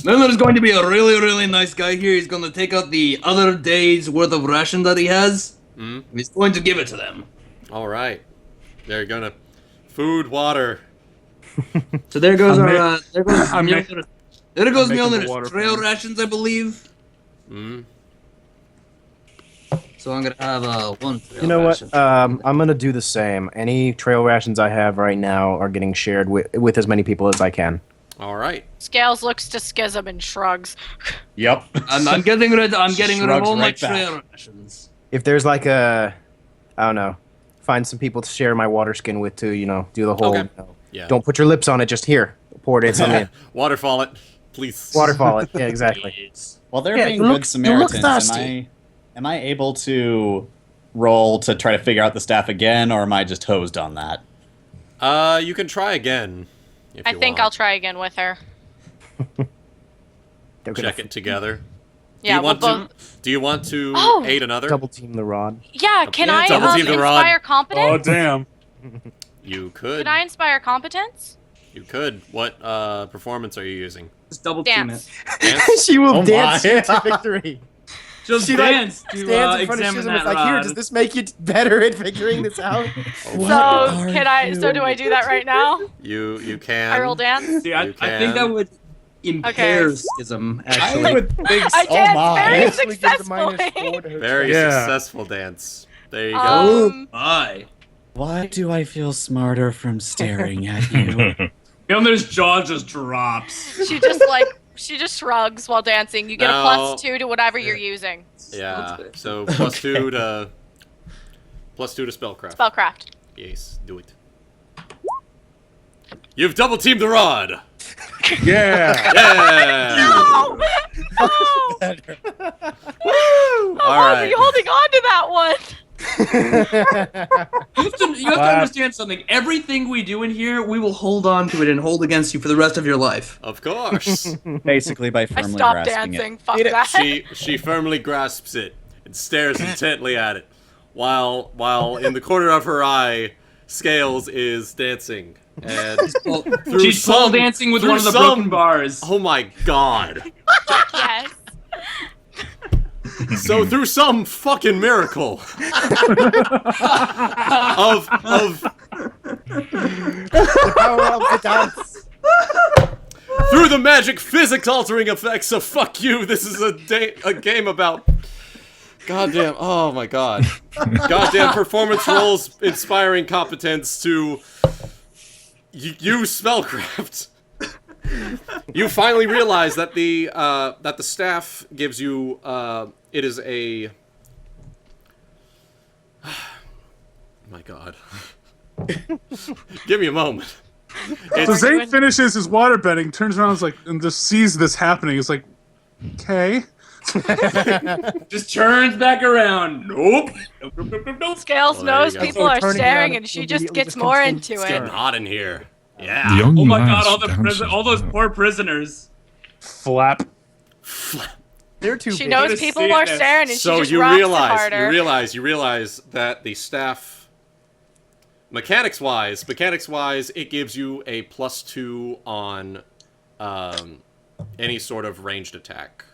S8: Mjolnir is going to be a really, really nice guy here. He's going to take out the other day's worth of ration that he has.
S1: Mhm.
S8: He's going to give it to them.
S1: All right, they're gonna food, water.
S5: So there goes
S4: I'm
S5: our. There goes
S4: I'm ma-
S5: Mjolnir.
S8: There goes
S4: making the
S8: Mjolnir's
S4: water
S8: trail
S4: fountain.
S8: rations, I believe.
S1: Mm.
S8: So I'm gonna have one. Trail
S2: You know what?
S8: ration.
S2: I'm gonna do the same. Any trail rations I have right now are getting shared with as many people as I can.
S1: All right.
S3: Scales looks to Schism and shrugs.
S9: Yep.
S8: I'm getting rid. I'm getting rid of
S9: Shrugs
S8: all my
S9: right back.
S8: trail rations.
S2: If there's like I don't know, find some people to share my water skin with too. You know, do the whole.
S1: Okay.
S2: You know,
S1: Yeah.
S2: Don't put your lips on it. Just here, pour it in some in.
S1: Waterfall it, please.
S2: Waterfall it. Yeah, exactly.
S9: Well, they're
S2: Yeah,
S9: being
S2: you
S9: good
S2: look
S9: Samaritans.
S2: thirsty.
S9: Am I able to roll to try to figure out the staff again, or am I just hosed on that?
S1: You can try again. If
S3: I
S1: you
S3: think
S1: want.
S3: I'll try again with her.
S2: They're gonna
S1: Check it together.
S3: Yeah,
S1: do you want
S3: we'll
S1: to? Do you want to
S3: Oh!
S1: aid another?
S2: double team the rod.
S3: Yeah, can
S1: Yeah,
S3: I
S1: double team the rod.
S3: inspire
S4: Oh,
S3: competence?
S4: damn.
S1: You could.
S3: Can I inspire competence?
S1: You could. What performance are you using?
S5: Just double team
S3: Dance.
S5: it.
S1: Dance?
S2: She will
S9: Oh
S2: dance
S9: my.
S2: you to victory.
S5: Just
S2: She
S5: dance
S2: like,
S5: to
S2: stands in front of
S5: examine
S2: Schism.
S5: that
S2: It's like, here,
S5: rod.
S2: does this make you better at figuring this out?
S3: So can I? So do I do that right now?
S1: You can.
S3: I roll dance.
S5: See, I
S1: You
S5: think that
S1: can.
S5: would. impairs Schism,
S9: I
S5: actually.
S9: would think so.
S3: I
S9: Oh
S3: did
S9: my.
S3: very
S2: Actually gives a
S3: successfully.
S2: -4 to her
S1: Very
S7: Yeah.
S1: successful dance. There you go.
S5: Oh my.
S6: Why do I feel smarter from staring at you?
S10: Mjolnir's jaw just drops.
S3: She just shrugs while dancing. You get
S1: No.
S3: a +2 to whatever you're using.
S1: Yeah. So +2 to spellcraft.
S3: Spellcraft.
S1: Yes, do it. You've double teamed the rod.
S7: Yeah.
S1: Yeah.
S3: No! No!
S1: Woo! All
S3: Why are
S1: right.
S3: you holding on to that one?
S10: You have to understand something. Everything we do in here,
S5: We will hold on to it and hold against you for the rest of your life.
S1: Of course.
S9: Basically, by
S3: I
S9: firmly
S3: stopped
S9: grasping
S3: dancing.
S9: it.
S3: Fuck that.
S1: She firmly grasps it and stares intently at it, while in the corner of her eye, Scales is dancing. And through
S10: she's pole dancing with one of the broken bars.
S1: Oh my god.
S3: Yes.
S1: So through some fucking miracle of
S2: Power of the dance.
S1: through the magic physics altering effects of fuck you, this is a game about goddamn, oh my god. Goddamn performance roles inspiring competence to use spellcraft. You finally realize that the staff gives you it is a my god. Give me a moment.
S4: So Zayne finishes his waterbending, turns around and just sees this happening. It's like, okay.
S10: Just turns back around. Nope. Nope.
S3: Scales
S1: Well, there
S3: knows
S1: you go.
S3: people
S2: So
S3: are
S2: turning
S3: staring,
S2: around
S3: and she
S2: immediately
S3: just gets
S2: just
S3: more
S2: continues
S3: into
S1: It's getting
S3: it.
S1: hot in here.
S7: The
S1: Yeah.
S7: young
S10: Oh my
S7: lass
S10: god,
S7: dances
S10: all those
S7: well.
S10: poor prisoners.
S4: Flap.
S2: They're too
S3: She
S2: big.
S3: knows
S10: Just
S3: people
S10: see
S3: are
S10: this.
S3: staring, and
S1: So
S3: she just
S1: you
S3: rocks it
S1: realize
S3: harder.
S1: you realize that the staff mechanics wise, it gives you a +2 on any sort of ranged attack,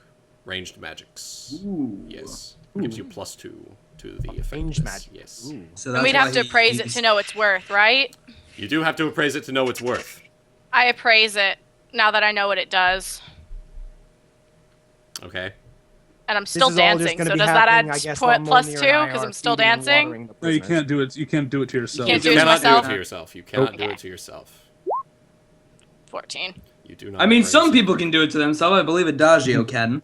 S1: ranged magics.
S5: Ooh.
S1: Yes, gives you +2 to the effectiveness.
S2: Ranged magic.
S1: Yes,
S2: Ooh.
S5: So
S3: And
S5: that's
S3: we'd have
S5: why
S3: to appraise it
S5: he's-
S3: to know its worth, right?
S1: you do have to appraise it to know its worth.
S3: I appraise it now that I know what it does,
S1: Okay.
S3: and I'm
S2: This
S3: still
S2: is all just
S3: dancing.
S2: gonna
S3: So
S2: be
S3: does that add
S2: happening, I guess, while
S3: +2
S2: Mjolnir and I
S3: because
S2: are
S3: I'm still
S2: feeding and
S3: dancing?
S2: watering the
S4: No, you
S2: prisoners.
S4: can't do it. You can't do it to yourself.
S3: can't
S1: You
S3: do it to
S1: cannot do it
S3: myself?
S1: to yourself. You cannot do
S3: Okay.
S1: it to yourself.
S3: 14.
S1: You do not.
S5: I mean,
S1: appraise
S5: some
S1: it.
S5: people can do it to themselves. I believe Adagio can.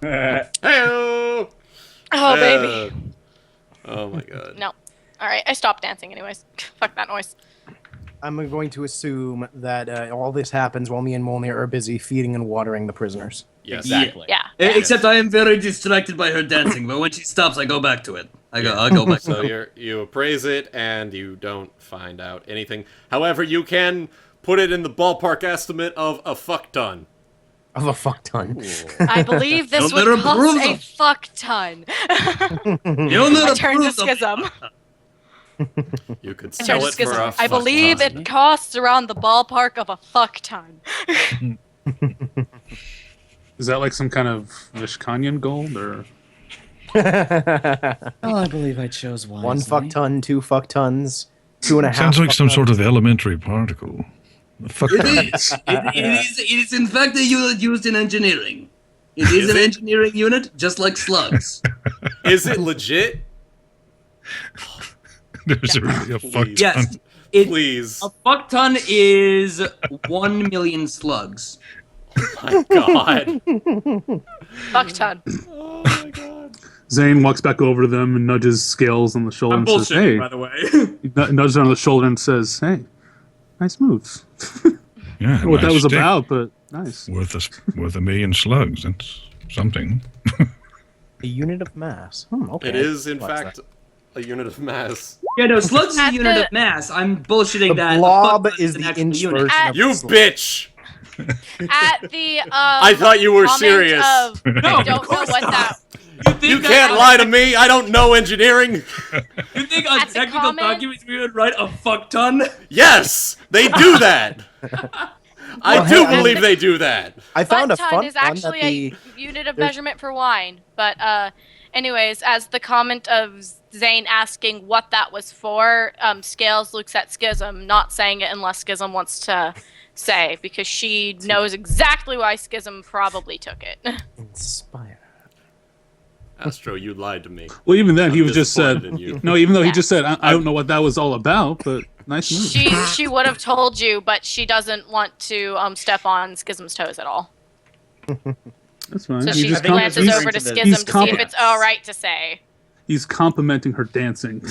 S1: Hey-o!
S3: Oh baby.
S1: Oh my god.
S3: No. All right, I stopped dancing anyways. Fuck that noise.
S2: I'm going to assume that all this happens while me and Mjolnir are busy feeding and watering the prisoners.
S1: Yes.
S9: Exactly.
S3: Yeah.
S5: Except I am very distracted by her dancing, but when she stops, I go back to it. I go back
S1: So
S5: to it.
S1: you appraise it and you don't find out anything. However, you can put it in the ballpark estimate of a fuck ton.
S2: Of a fuck ton.
S3: I believe this
S5: Don't let her
S3: would cost
S5: bruise
S3: a
S5: them.
S3: fuck ton.
S5: You'll
S3: I
S5: never
S3: turned to
S5: prove them.
S3: Schism.
S1: You could
S3: I
S1: sell
S3: turned to
S1: it for a
S3: Schism.
S1: fuck
S3: I believe
S1: ton.
S3: it costs around the ballpark of a fuck ton.
S4: Is that like some kind of Vishkanyan gold or?
S6: Oh, I believe I chose wisely.
S2: 1 fuck ton, 2 fuck tons, 2.5.
S7: Sounds like
S2: fuck
S7: some
S2: tons.
S7: sort of elementary particle. A fuck
S5: It is. It is in fact a unit used in engineering. It is an engineering unit, just like slugs.
S1: Is it legit?
S7: There's really a fuck
S1: Please.
S5: Yes.
S7: ton.
S5: It,
S1: Please.
S5: a fuck ton is 1 million slugs.
S1: My god.
S3: Fuck ton.
S1: Oh my god.
S4: Zayne walks back over to them and nudges Scales on the shoulder
S10: I'm
S4: and says,
S10: bullshitting,
S4: "Hey."
S10: by the way.
S4: He nudges her on the shoulder and says, "Hey, nice moves."
S7: Yeah,
S4: I don't know what that
S7: nice
S4: was
S7: stick.
S4: about, but nice.
S7: Worth a million slugs. That's something.
S2: A unit of mass. Okay.
S1: It is, in
S2: What's
S1: fact, a unit of mass.
S5: Yeah, no, slugs is a
S3: At
S5: unit
S3: the-
S5: of mass. I'm bullshitting
S2: The
S5: that.
S2: blob
S5: a fuck ton
S2: is
S5: an
S2: the
S5: actual
S2: inch
S5: unit.
S2: version of
S1: You
S2: the slug.
S1: bitch!
S3: At the
S1: I thought you were
S3: comment
S1: serious.
S3: Of,
S10: No,
S3: I
S10: of
S3: don't know
S10: course
S3: what
S10: not.
S3: that.
S1: You can't lie to me. I don't know engineering.
S10: You think on
S3: At the
S10: technical
S3: comment-
S10: documents we would write a fuck ton?
S1: Yes, they do that. I do believe they do that.
S2: I found a
S3: Fuck
S2: fun
S3: ton is
S2: one
S3: actually
S2: that the
S3: a unit of
S2: there's-
S3: measurement for wine. But anyways, as the comment of Zayne asking what that was for, Scales looks at Schism, not saying it unless Schism wants to say because she knows exactly why Schism probably took it.
S2: Inspire.
S1: Astro, you lied to me.
S4: Well, even then,
S1: I'm
S4: he was just said.
S1: disappointed in you.
S4: No, even though he
S3: Yeah.
S4: just said, I don't know what that was all about, but nice move.
S3: She would have told you, but she doesn't want to step on Schism's toes at all.
S4: That's fine.
S3: So
S4: He
S3: she
S4: just
S3: glances
S9: com-
S3: over to
S9: he's
S3: Schism to see if
S4: comp-
S3: it's all right to say.
S4: He's complimenting her dancing.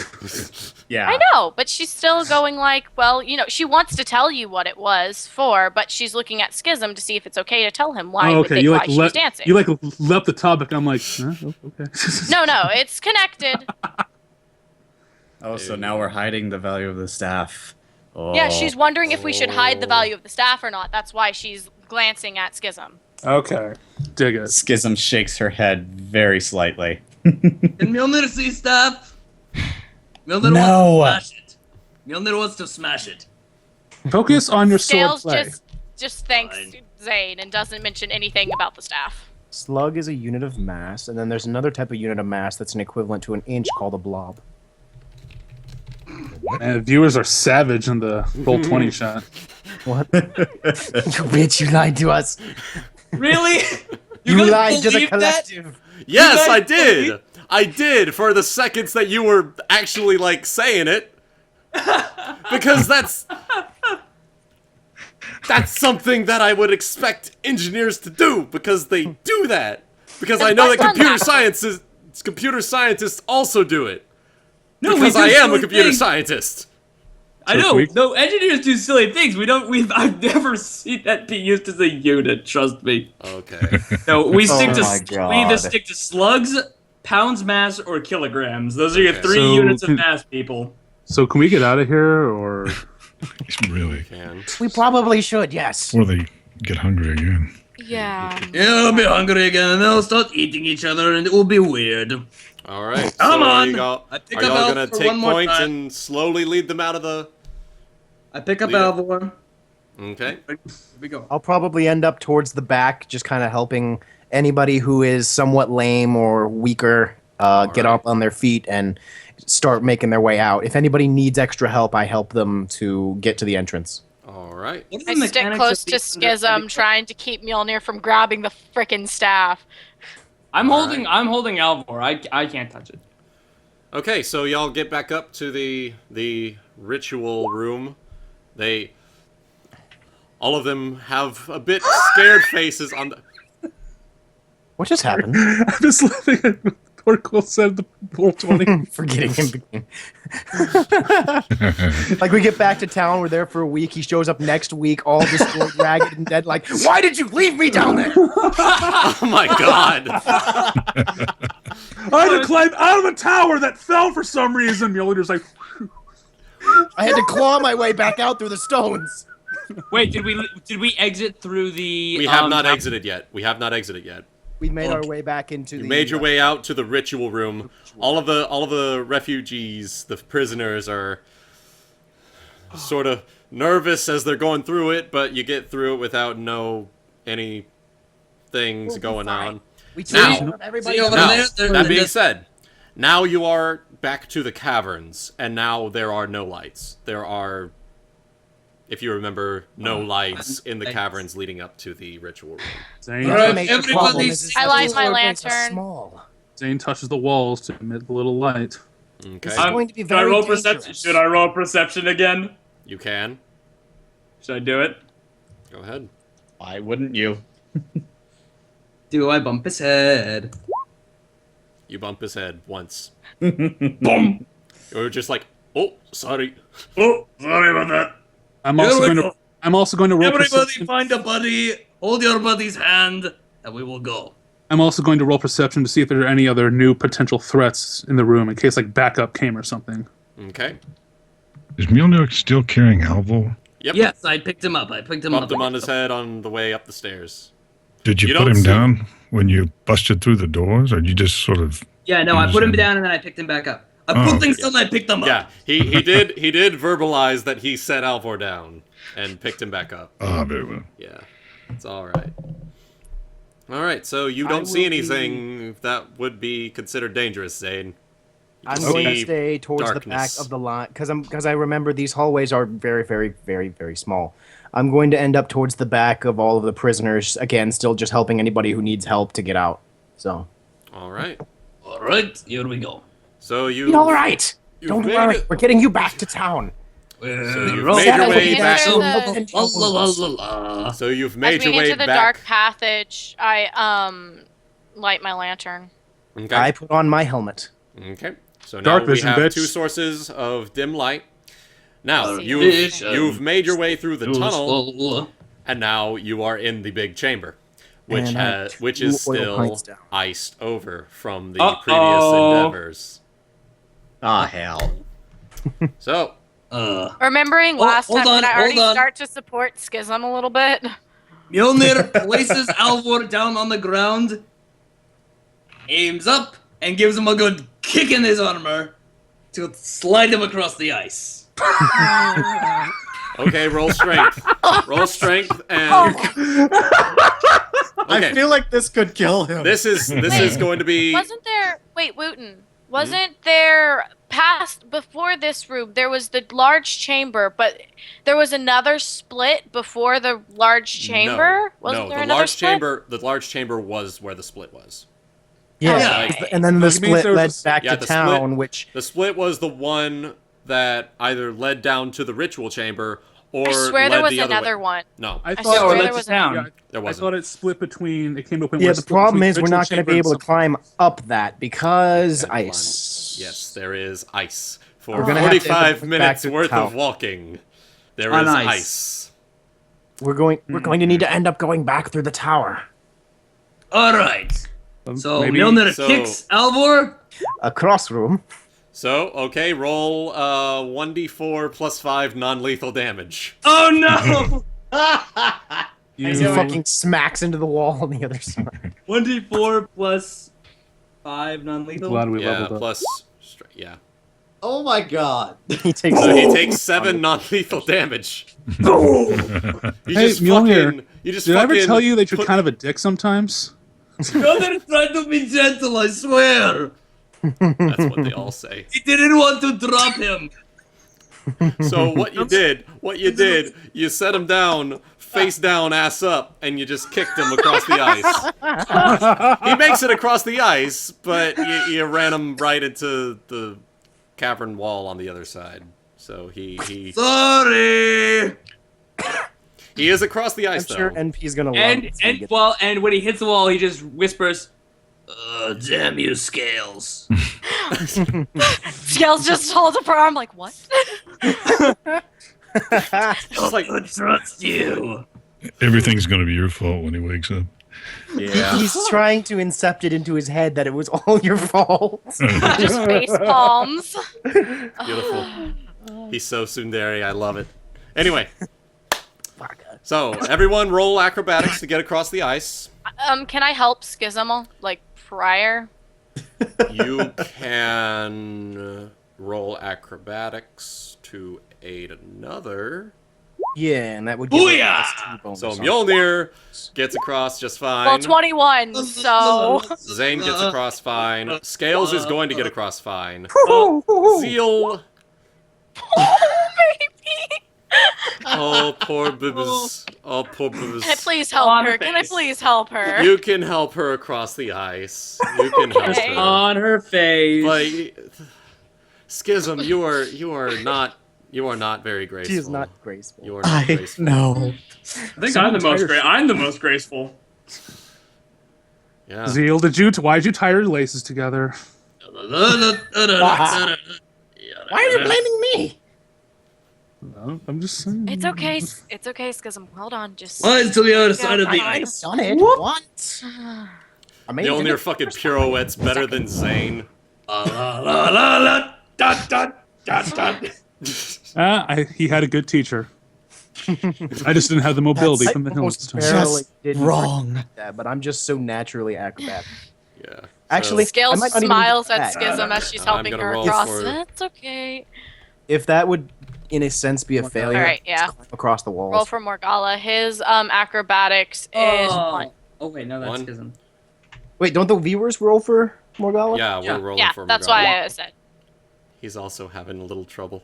S9: Yeah.
S3: I know, but she's still going like, well, she wants to tell you what it was for, but she's looking at Schism to see if it's okay to tell him why,
S4: Oh, okay. You
S3: why
S4: like
S3: she's dancing.
S4: you like left the topic. I'm like, huh? Oh, okay.
S3: No, it's connected.
S9: Oh, so now we're hiding the value of the staff. Oh.
S3: Yeah, she's wondering if we should hide the value of the staff or not. That's why she's glancing at Schism.
S4: Okay, dig it.
S9: Schism shakes her head very slightly.
S8: Can Mjolnir see stuff? Mjolnir
S9: No.
S8: wants to smash it. Mjolnir wants to smash it.
S4: Focus on your
S3: Scales
S4: sword play.
S3: just thanks Zayne and doesn't mention anything about the staff.
S2: Slug is a unit of mass, and then there's another type of unit of mass that's an equivalent to an inch called a blob.
S4: And viewers are savage in the roll 20 shot.
S2: What? You bitch, you lied to us.
S10: Really?
S2: You
S10: guys
S2: lied to the
S10: believe that?
S2: collective.
S1: Yes,
S10: guys
S1: I did. I did for the seconds that you were actually like saying it, because that's something that I would expect engineers to do because they do that. Because I know that computer scientists also do it.
S10: No, we
S1: Because
S10: do
S1: I am a
S10: silly
S1: computer
S10: things.
S1: scientist.
S10: I
S4: So
S10: know.
S4: we-
S10: No, engineers do silly things. I've never seen that be used as a unit. Trust me.
S1: Okay.
S10: No, we stick to.
S2: my
S10: We either
S2: God.
S10: stick to slugs, pounds mass, or kilograms. Those are your
S1: Okay.
S10: three
S4: So
S10: units of
S4: can-
S10: mass, people.
S4: So can we get out of here, or
S7: Really.
S1: Can.
S2: We probably should, yes.
S7: Or they get hungry again.
S3: Yeah.
S8: Yeah, I'll be hungry again, and they'll start eating each other, and it will be weird.
S1: All right.
S8: Come
S1: so
S8: on!
S1: You go,
S8: I pick
S1: are
S8: up
S1: y'all
S8: Alvor
S1: gonna
S8: for
S1: take
S8: one more
S1: points
S8: time.
S1: and slowly lead them out of the?
S8: I pick up
S1: Lead it.
S8: Alvor.
S1: Okay.
S8: Here we go.
S2: I'll probably end up towards the back, just kind of helping anybody who is somewhat lame or weaker get
S1: right.
S2: up on their feet and start making their way out. If anybody needs extra help, I help them to get to the entrance.
S1: All right.
S8: What are
S3: I
S8: the
S3: stick
S8: mechanics
S3: close
S8: of
S3: to
S8: the
S3: Schism, trying to keep Mjolnir from grabbing the frickin' staff.
S10: I'm
S1: All
S10: holding.
S1: right.
S10: I'm holding Alvor. I can't touch it.
S1: Okay, so y'all get back up to the ritual room. All of them have a bit scared faces on the.
S2: What just happened?
S4: I'm just laughing at what Thornquill said the roll 20.
S2: Forgetting him. Like, we get back to town, we're there for a week, he shows up next week, all destroyed, ragged, and dead, like, why did you leave me down there?
S1: Oh my god!
S4: I had to climb out of a tower that fell for some reason. Mjolnir's like,
S2: I had to claw my way back out through the stones.
S10: Wait, did we exit through the?
S1: We have not
S10: tower?
S1: exited yet. We have not exited yet.
S2: We made our way back into
S1: You
S2: the...
S1: made your way out to the ritual room. All of the refugees, the prisoners, are sort of nervous as they're going through it, but you get through it without any things
S2: We'll be
S1: going
S2: fine.
S1: on.
S2: We
S1: Now-
S2: took everybody
S8: See over
S1: Now,
S8: there?
S1: that being said, now you are back to the caverns, and now there are no lights. There are, if you remember, no lights in the caverns leading up to the ritual room.
S4: Zayne,
S8: Alright,
S2: Make the
S8: everybody
S2: problem is
S3: I light
S2: these
S3: my
S2: floorboards are
S3: lantern.
S2: Small.
S4: Zayne touches the walls to emit the little light.
S1: Okay,
S2: This is going to be
S10: Should I
S2: very
S10: roll
S2: dangerous.
S10: perception? Should I roll perception again?
S1: you can.
S10: Should I do it?
S1: Go ahead.
S9: Why wouldn't you?
S5: Do I bump his head?
S1: You bump his head once.
S8: Boom!
S1: Or just like, oh, sorry.
S8: Oh, sorry about that.
S4: I'm
S8: Here
S4: also
S8: we
S4: going
S8: go.
S4: to. I'm also going to roll
S8: Everybody
S4: perception.
S8: find a buddy, hold your buddy's hand, and we will go.
S4: I'm also going to roll perception to see if there are any other new potential threats in the room in case like backup came or something.
S1: Okay.
S7: Is Mjolnir still carrying Alvor?
S1: Yep.
S8: Yes, I picked him up. I picked him
S1: Bumped
S8: up.
S1: him on his head on the way up the stairs.
S7: Did you,
S1: You
S7: put
S1: don't
S7: him
S1: see-
S7: down when you busted through the doors, or you just sort of?
S5: Yeah, no, I put him
S7: Easy.
S5: down and then I picked him back up.
S8: I put
S7: Oh.
S8: things down, I picked them up.
S1: Yeah, he did verbalize that he set Alvor down and picked him back up.
S7: Ah, very well.
S1: Yeah, it's all right. All right, so you
S2: I
S1: don't see
S2: will be-
S1: anything that would be considered dangerous, Zayne.
S2: I'm going to
S1: see
S2: stay towards the back
S1: darkness.
S2: of the line because I remember these hallways are very, very, very, very small. I'm going to end up towards the back of all of the prisoners. Again, still just helping anybody who needs help to get out. So.
S1: All right.
S8: All right, here we go.
S1: So you.
S2: All right.
S1: you've
S2: Don't
S1: made
S2: worry.
S1: it-
S2: We're getting you back to town.
S1: So you've
S8: Roll.
S1: made your
S3: As we
S1: way back.
S3: enter
S8: La, la, la, la, la.
S1: So you've
S3: As
S1: made
S3: we
S1: your way
S3: enter the
S1: back.
S3: dark passage, I light my lantern.
S1: Okay.
S2: I put on my helmet.
S1: Okay. So now
S4: Dark
S1: we
S4: vision,
S1: have
S4: bitch.
S1: 2 sources of dim light. Now
S3: Dark
S8: vision.
S1: you've made your way through the tunnel,
S8: Useful.
S1: and now you are in the big chamber, which
S2: And I
S1: which
S2: two
S1: is
S2: oil
S1: still
S2: pints down.
S1: iced over from the
S10: Uh-oh.
S1: previous endeavors.
S9: Ah, hell.
S1: So
S3: Remembering
S5: Oh,
S3: last
S5: hold
S3: time,
S5: on,
S3: did I already
S5: hold on.
S3: start to support Schism a little bit?
S5: Mjolnir places Alvor down on the ground, aims up, and gives him a good kick in his armor to slide him across the ice.
S1: okay, roll strength. Roll strength and. Okay.
S9: I feel like this could kill him.
S1: This is going to be.
S3: Wasn't there? Wait, Wuten. Wasn't there past before this room? There was the large chamber, but there was another split before the large chamber. Wasn't
S1: no,
S3: there
S1: the
S3: another
S1: large
S3: split?
S1: chamber. The large chamber was where the split was.
S2: Yeah.
S1: Yeah.
S2: And then the
S4: It means
S2: split
S4: there was
S2: led
S4: a-
S2: back
S1: Yeah,
S2: to
S1: the
S2: town,
S1: split-
S2: which
S1: The split was the one that either led down to the ritual chamber or
S3: I swear
S1: led
S3: there was
S1: the other
S3: another
S1: way.
S3: one.
S1: No,
S4: I
S3: I
S4: thought
S3: swear
S10: or
S3: there
S10: let
S3: was
S10: us down.
S4: Yeah,
S1: there
S4: I
S1: wasn't.
S4: thought it split between. It came to a point
S2: yeah,
S4: where it
S2: the
S4: split
S2: problem
S4: between
S2: is we're
S4: ritual
S2: not going to
S4: chamber
S2: be
S4: and
S2: able to
S4: something.
S2: climb up that because
S1: Can't climb.
S2: ice.
S1: Yes, there is ice. For
S2: We're gonna have to end up
S1: 45
S2: back
S1: minutes
S2: to
S1: worth
S2: town.
S1: of walking, there
S5: On
S1: is
S5: ice.
S1: ice.
S2: We're going to need to end up going back through the tower.
S5: All right. So
S4: Maybe-
S5: Mjolnir
S1: so-
S5: kicks Alvor.
S2: A cross room.
S1: So, okay, roll 1d4 plus 5 non-lethal damage.
S5: Oh no!
S2: As he fucking smacks into the wall on the other side.
S5: 1d4 plus 5 non-lethal.
S4: Glad we
S1: Yeah,
S4: leveled up.
S1: plus... Yeah.
S9: Oh my god.
S2: He takes
S1: So he takes 7 non-lethal damage. You
S4: Hey,
S1: just
S4: Mjolnir,
S1: fucking... You just
S4: Did I
S1: fucking
S4: ever tell you that you're
S1: put-
S4: kind of a dick sometimes?
S5: Mjolnir tried to be gentle, I swear.
S1: That's what they all say.
S5: He didn't want to drop him.
S1: So what you did, you set him down, face down, ass up, and you just kicked him across the ice. He makes it across the ice, but you ran him right into the cavern wall on the other side. So he
S5: Sorry.
S1: is across the
S2: I'm
S1: ice
S2: sure
S1: though.
S2: NP's gonna love
S10: And
S2: this when he
S10: and
S2: gets-
S10: and when he hits the wall, he just whispers,
S5: Damn you, Scales.
S3: Scales just holds up her arm like, what?
S1: Just like
S5: I trust you.
S7: Everything's going to be your fault when he wakes up.
S1: yeah.
S2: He's trying to incept it into his head that it was all your fault.
S3: Just face palms.
S1: Beautiful. He's so tsundere, I love it. Anyway. So, everyone roll acrobatics to get across the ice.
S3: Can I help Schism, like, prior?
S1: You can roll acrobatics to aid another.
S2: Yeah, and that would give
S5: Booyah!
S2: us 2 bonus
S1: So
S2: on-
S1: Mjolnir gets across just fine.
S3: Well, 21, so...
S1: Zayne gets across fine. Scales is going to get across fine. Zeal. Oh, poor Bibbs. Oh, poor Bibbs.
S3: Can I please help
S10: On
S3: her?
S10: her
S3: Can I
S10: face.
S3: please help her?
S1: You can help her across the ice. You can help
S3: Okay.
S1: her.
S10: on her face.
S1: But Schism, you are not very graceful.
S2: She is not graceful.
S1: You are not graceful.
S6: No.
S10: I think I'm the most graceful.
S1: Yeah.
S4: Zeal, why'd you tie your laces together?
S5: Why
S2: Why are you blaming me?
S4: No, I'm just saying.
S3: It's okay. It's okay, Schism. Hold on. Just...
S5: Mine's to the other side of the
S2: I've
S5: ice.
S2: done it once. Amazing.
S1: Mjolnir fucking pirouettes better than Zayne.
S5: La la la la dot dot dot dot.
S4: He had a good teacher. I just didn't have the mobility from the
S2: Almost
S4: hills.
S2: barely
S6: Just
S2: didn't
S6: wrong.
S2: that, but I'm just so naturally acrobatic.
S1: Yeah.
S2: Actually, I
S3: Scales
S2: might not even
S3: smiles
S2: do
S3: at
S2: that.
S3: Schism as she's
S1: I'm
S3: helping
S1: gonna
S3: her
S1: roll
S3: across.
S1: for-
S3: That's okay.
S2: If that would, in a sense, be a failure,
S3: Alright, yeah.
S2: climb across the walls.
S3: Roll for Morgala. His acrobatics is 1.
S5: Oh wait, no, that's
S1: One.
S5: Schism.
S2: Wait, don't the viewers roll for Morgala?
S1: Yeah, we're rolling
S3: Yeah,
S1: for
S3: that's
S1: Morgana.
S3: why I said.
S1: He's also having a little trouble.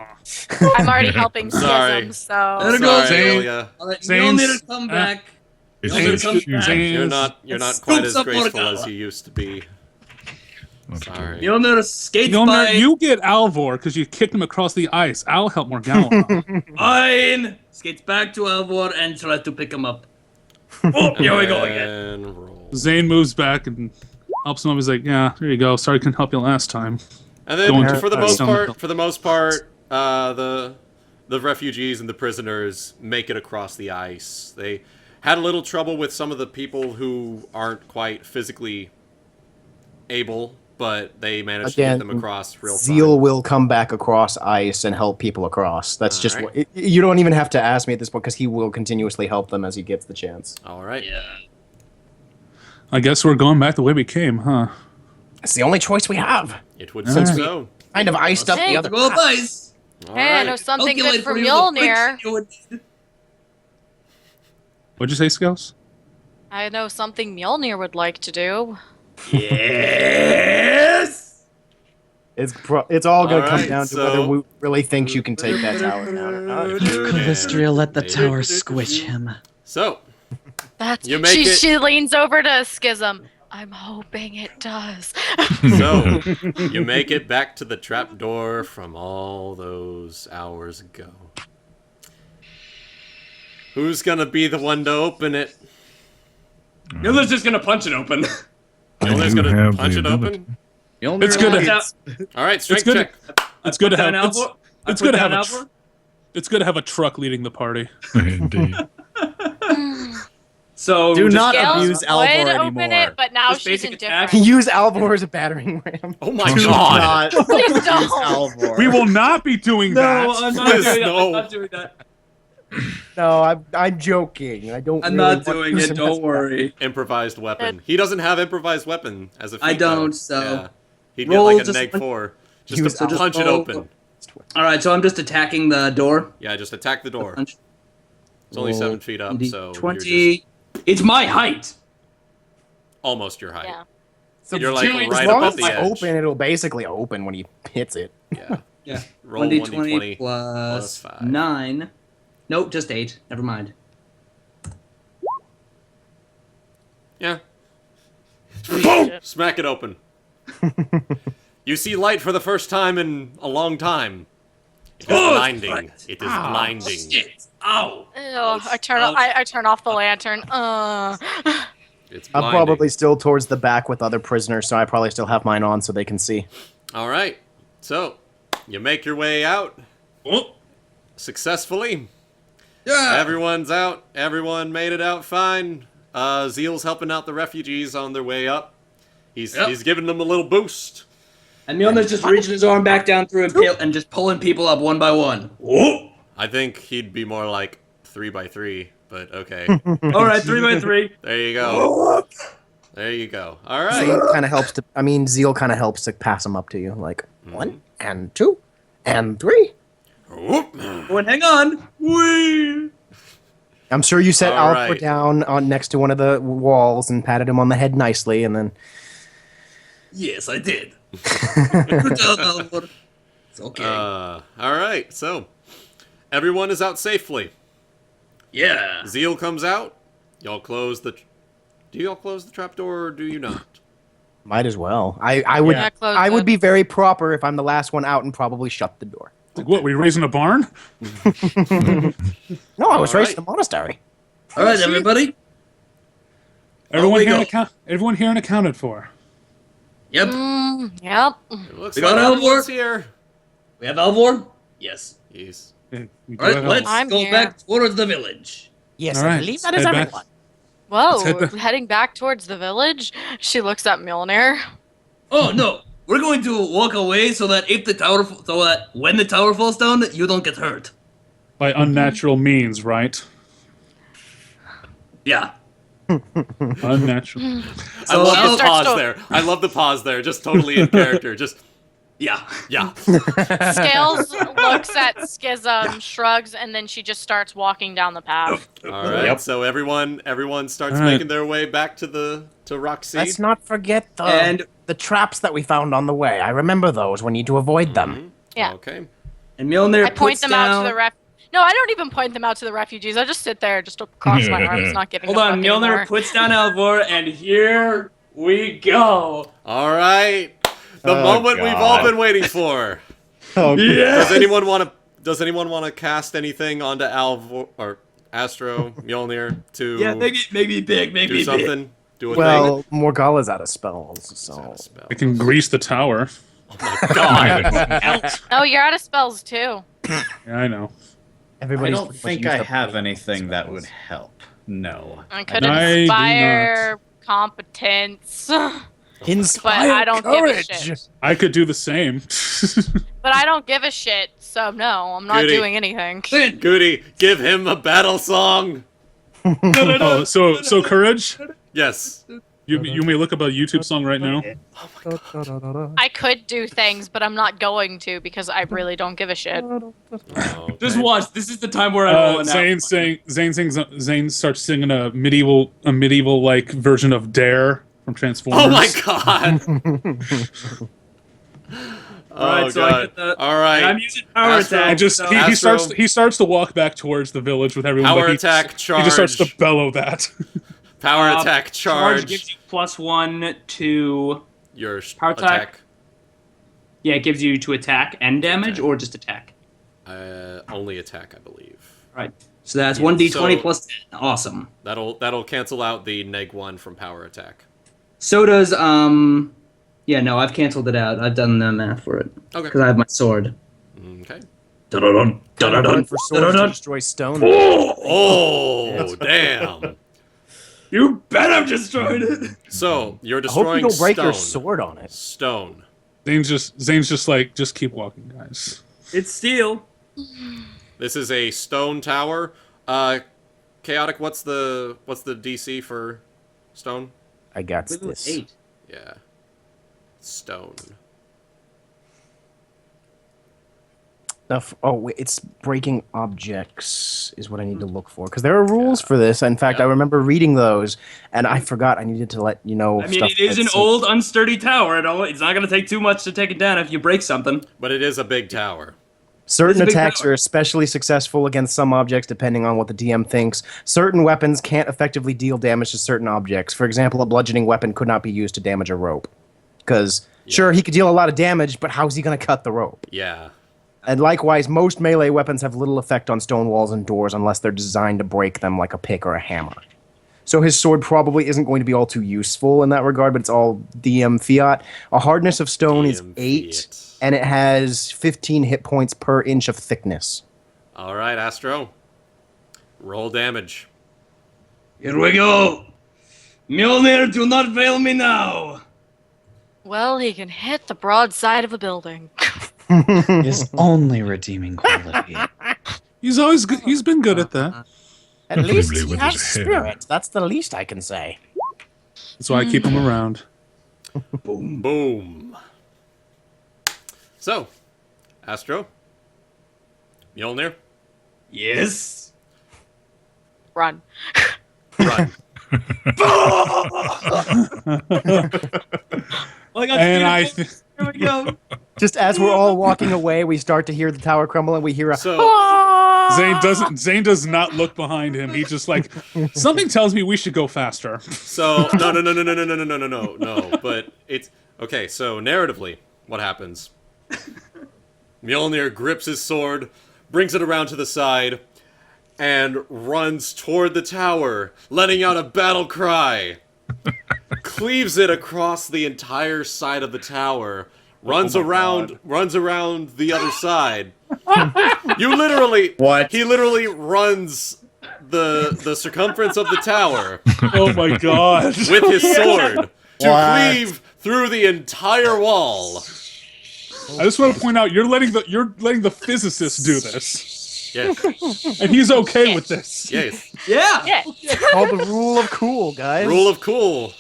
S3: I'm already helping
S1: Sorry.
S3: Schism, so.
S5: There it goes.
S1: Sorry,
S4: Zayne.
S1: Ilya.
S5: All right,
S4: Zane's-
S5: Mjolnir, come back.
S7: It's
S5: Zayne,
S7: just
S5: come
S7: confusing.
S5: back.
S1: You're not
S5: Let's
S1: quite as
S5: scoop some
S1: graceful
S5: Morgala.
S1: as you used to be.
S7: What to do.
S1: Sorry.
S5: Mjolnir skates
S4: Mjolnir,
S5: by.
S4: you get Alvor because you kicked him across the ice. I'll help Morgala.
S5: Fine. Skates back to Alvor and tries to pick him up. Oh, here we go again.
S1: And roll.
S4: Zayne moves back and helps him up. He's like, "Yeah, there you go. Sorry, I couldn't help you last time."
S1: And then,
S4: Going to-
S1: for the
S4: uh,
S1: most part, the refugees and the prisoners make it across the ice. They had a little trouble with some of the people who aren't quite physically able, but they managed to get them across real
S2: Zeal
S1: fine.
S2: will come back across ice and help people across. That's just
S1: Alright.
S2: what. You don't even have to ask me at this point because he will continuously help them as he gets the chance.
S1: All right.
S5: Yeah.
S4: I guess we're going back the way we came, huh?
S2: It's the only choice we have.
S1: It would seem
S4: Alright.
S1: so.
S2: Kind of iced up the
S3: Hey,
S2: other.
S5: Go
S2: path.
S5: ice.
S1: All
S3: Hey, I know
S1: right.
S3: something good
S5: Calculate
S3: for
S5: you the
S3: Mjolnir.
S5: friction you would need.
S4: What'd you say, Scales?
S3: I know something Mjolnir would like to do.
S5: Yes.
S2: It's all going to come
S1: Alright,
S2: down to
S1: so-
S2: whether Woot really thinks you can take that tower down or not.
S6: Calistria, let the tower squish him.
S1: So,
S3: That's
S1: You make it-
S3: she leans over to Schism. I'm hoping it does.
S1: so you make it back to the trapdoor from all those hours ago. Who's gonna be the one to open it?
S10: Mjolnir's just gonna punch it open.
S1: Mjolnir's
S7: do
S1: gonna
S7: have
S1: punch
S7: the
S1: it
S7: ability.
S1: open.
S4: It's good to
S10: That's
S4: have.
S1: All right, strength
S4: good.
S1: check.
S4: It's good to have.
S10: down
S4: It's,
S10: Alvor.
S4: it's good to have
S10: down
S4: a.
S10: Alvor.
S4: It's good to have a truck leading the party.
S7: Indeed.
S10: So
S9: Do
S10: just-
S9: not
S3: Scales
S9: abuse
S3: would
S9: Alvor
S3: open
S9: anymore.
S3: it, but now
S10: Just
S3: she's
S10: basic
S3: indifferent.
S10: attack.
S2: Use Alvor as a battering ram.
S1: Oh my
S9: Do
S1: god!
S9: not
S3: Please
S9: abuse
S3: don't.
S9: Alvor.
S4: We will not be doing
S10: No,
S4: that.
S10: I'm not
S1: Please,
S10: doing that.
S1: no.
S10: I'm not doing that.
S2: No, I'm joking. I don't.
S5: I'm
S2: really
S5: not
S2: want
S5: doing
S2: to
S5: it.
S2: mess
S5: Don't
S2: with
S5: worry.
S1: Improvised weapon. He doesn't have improvised weapon as a feat.
S5: I don't,
S1: though.
S5: so-
S1: Yeah. He'd
S5: Roll
S1: get like a
S5: just
S1: neg
S5: one-
S1: 4 just
S2: Use
S1: to
S2: Alvor.
S1: punch it
S5: roll-
S1: open.
S5: All right, so I'm just attacking the door.
S1: Yeah, just attack the door.
S5: Punch.
S1: It's only
S5: Roll
S1: 7 feet up, so you're
S5: 20.
S1: just
S10: It's my height.
S1: almost your height.
S3: Yeah.
S2: So
S1: You're like
S10: As
S1: right
S2: as long
S1: above
S2: as
S1: the
S2: it's
S1: edge.
S2: open, it'll basically open when he hits it.
S1: Yeah.
S5: Yeah.
S1: Roll
S5: 1d20
S1: 1d20
S5: plus
S1: plus 5.
S5: 9. Nope, just 8. Never mind.
S1: Yeah. Boom! Smack it open. You see light for the first time in a long time. It is blinding.
S5: bright.
S1: It is blinding.
S5: Shit. Ow.
S3: Ugh, I turn off the lantern.
S1: It's
S2: I'm
S1: blinding.
S2: probably still towards the back with other prisoners, so I probably still have mine on so they can see.
S1: All right. So, you make your way out
S10: Oh,
S1: successfully.
S5: Yeah.
S1: Everyone's out. Everyone made it out fine. Zeal's helping out the refugees on their way up. He's giving them a little boost.
S5: And Mjolnir's just reaching his arm back down through and just pulling people up one by one.
S10: oh.
S1: I think he'd be more like 3 by 3, but okay.
S10: All right, 3 by 3.
S1: There you go. There you go. All right.
S2: Zeal kind of helps to. I mean, Zeal kind of helps to pass them up to you, like 1 and 2 and 3.
S1: Whoop.
S5: Oh, and hang on. Whee!
S2: I'm sure you set
S1: All
S2: Alvor
S1: right.
S2: down on next to one of the walls and patted him on the head nicely, and then
S5: Yes, I did. Good job, Alvor. It's okay.
S1: All right. So, everyone is out safely.
S5: Yeah.
S1: Zeal comes out. Y'all close the. Do y'all close the trapdoor or do you not?
S2: might as well. I would
S3: Yeah, close
S2: I
S3: it.
S2: would be very proper if I'm the last one out and probably shut the door.
S4: Like, what? We raising a barn?
S2: No, I was
S1: All
S2: raised
S1: right.
S2: in a monastery.
S5: All right, everybody.
S4: Everyone
S5: we
S4: here,
S5: go.
S4: everyone here and accounted for.
S5: Yep.
S3: Yep.
S1: It looks
S5: We
S1: like
S5: got Alvor.
S1: everyone's here.
S5: We have Alvor. Yes.
S1: Yes.
S4: We do
S5: All right,
S4: have-
S5: let's
S3: I'm
S5: go
S3: here.
S5: back towards the village.
S2: Yes,
S4: All
S2: I
S4: right,
S2: believe that
S4: let's
S2: is
S4: head back.
S2: everyone.
S3: Whoa,
S4: head back.
S3: heading back towards the village. She looks at Mjolnir.
S5: Oh no, we're going to walk away so that so that when the tower falls down, you don't get hurt.
S4: By unnatural means, right?
S5: Yeah.
S4: Unnatural.
S1: I love the
S5: I'll-
S1: pause there. I love the pause there. Just totally in character. Just
S5: Yeah.
S1: yeah.
S3: Scales looks at Schism, shrugs, and then she just starts walking down the path.
S1: All right. So everyone starts
S4: All right.
S1: making their way back to Rockseed.
S2: Let's not forget
S5: And-
S2: the traps that we found on the way. I remember those. We need to avoid them.
S3: Yeah.
S1: Okay.
S5: And Mjolnir
S3: I point
S5: puts
S3: them
S5: down...
S3: out to the ref. No, I don't even point them out to the refugees. I just sit there, just cross my arms, not giving
S10: Hold
S3: a
S10: on,
S3: fuck
S10: Mjolnir
S3: anymore.
S10: puts down Alvor, and here we go.
S1: All right. The
S9: Oh,
S1: moment we've all
S9: God.
S1: been waiting for.
S9: Oh,
S1: Does anyone want to cast anything onto Alvor or Astro Mjolnir to
S10: Yeah, make me big, make
S1: do
S10: me big.
S1: something? Do a
S2: Well, Morgala's out of spells, so.
S1: thing?
S4: I can grease the tower.
S1: God.
S3: Oh, you're out of spells too.
S4: Yeah, I know.
S9: I
S2: Everybody's
S9: don't
S2: pretty much
S9: think
S2: used
S9: I
S2: up
S9: have
S2: the
S9: anything that
S2: spells.
S9: would help. No.
S3: I could
S4: I do
S3: inspire competence, but
S2: Inspire
S3: I don't
S2: courage.
S3: give a shit.
S4: I could do the same.
S3: But I don't give a shit, so no, I'm not
S1: Goody.
S3: doing anything.
S1: Goody, give him a battle song.
S4: Oh, so courage.
S1: Yes.
S4: You may look up a YouTube song right now.
S3: I could do things, but I'm not going to because I really don't give a shit.
S1: Okay.
S10: Just watch. This is the time where I roll an
S4: Zayne starts singing a medieval like version of Dare from Transformers.
S1: Oh my God.
S10: Alright,
S1: Oh
S10: so I
S1: God.
S10: get the-
S1: All right.
S10: I'm using power
S1: Astro-
S10: attack.
S4: And just
S10: so-
S4: he starts to walk back towards the village with everyone.
S1: Power
S4: but he
S1: attack,
S4: He just starts to
S1: charge.
S4: bellow that.
S1: Power attack charge.
S10: gives you +1 to.
S1: Your
S10: Power attack. Yeah, it gives you to attack and damage, or just attack.
S1: Only attack, I believe.
S10: Right.
S5: So that's 1d20
S1: So-
S5: plus 10. Awesome.
S1: That'll cancel out the -1 from power attack.
S5: So does, yeah, no, I've canceled it out. I've done the math for it.
S1: Okay.
S5: Because I have my sword.
S1: Okay.
S2: Hard for swords to destroy stone.
S1: Oh, damn.
S10: You bet I'm destroying it!
S1: So, you're
S2: I hope you
S1: destroying
S2: don't break
S1: stone.
S2: your sword on it.
S1: Stone.
S4: Zane's just like, just keep walking, guys.
S10: It's steel.
S1: This is a stone tower. Chaotic, what's the DC for stone?
S2: I got
S5: I believe it was
S2: this.
S5: 8.
S1: Yeah. Stone.
S2: Oh, wait, it's breaking objects is what I need to look for because there are rules for this. In fact, I remember reading those, and I forgot I needed to let you know.
S10: I mean,
S2: stuff
S10: it is an
S2: that's-
S10: old, unsturdy tower. It's not going to take too much to take it down if you break something.
S1: But it is a big tower.
S2: Certain
S10: It's a big
S2: attacks
S10: tower.
S2: are especially successful against some objects, depending on what the DM thinks. Certain weapons can't effectively deal damage to certain objects. For example, a bludgeoning weapon could not be used to damage a rope, because sure he could deal a lot of damage, but how's he going to cut the rope?
S1: Yeah.
S2: And likewise, most melee weapons have little effect on stone walls and doors unless they're designed to break them like a pick or a hammer. So his sword probably isn't going to be all too useful in that regard, but it's all DM fiat. A hardness of stone is
S1: DM
S2: 8,
S1: fiat.
S2: and it has 15 hit points per inch of thickness.
S1: All right, Astro. Roll damage.
S8: Here we go. Mjolnir, do not fail me now.
S3: Well, he can hit the broad side of a building.
S6: His only redeeming quality.
S4: He's always good. He's been good at that.
S2: At least
S7: Presumably
S2: he
S7: with
S2: has
S7: his hair.
S2: spirit. That's the least I can say.
S4: That's why I keep him around.
S1: Boom. So, Astro. Mjolnir.
S8: Yes.
S3: Run.
S1: Run.
S10: Well, I got
S4: And I,
S10: Here we go.
S2: Just as we're all walking away, we start to hear the tower crumble, and we hear a.
S1: So,
S4: Zayne does not look behind him. He's just like, something tells me we should go faster.
S1: no. But it's okay. So narratively, what happens? Mjolnir grips his sword, brings it around to the side, and runs toward the tower, letting out a battle cry. Cleaves it across the entire side of the tower. Runs around the other side. You literally
S9: What?
S1: He literally runs the circumference of the tower
S4: Oh my god.
S1: with his sword to
S9: What?
S1: cleave through the entire wall.
S4: I just want to point out you're letting the physicist do this,
S1: Yes.
S4: and he's okay with this.
S1: Yes.
S10: Yeah.
S3: Yeah.
S2: Called the rule of cool, guys.
S1: Rule of cool.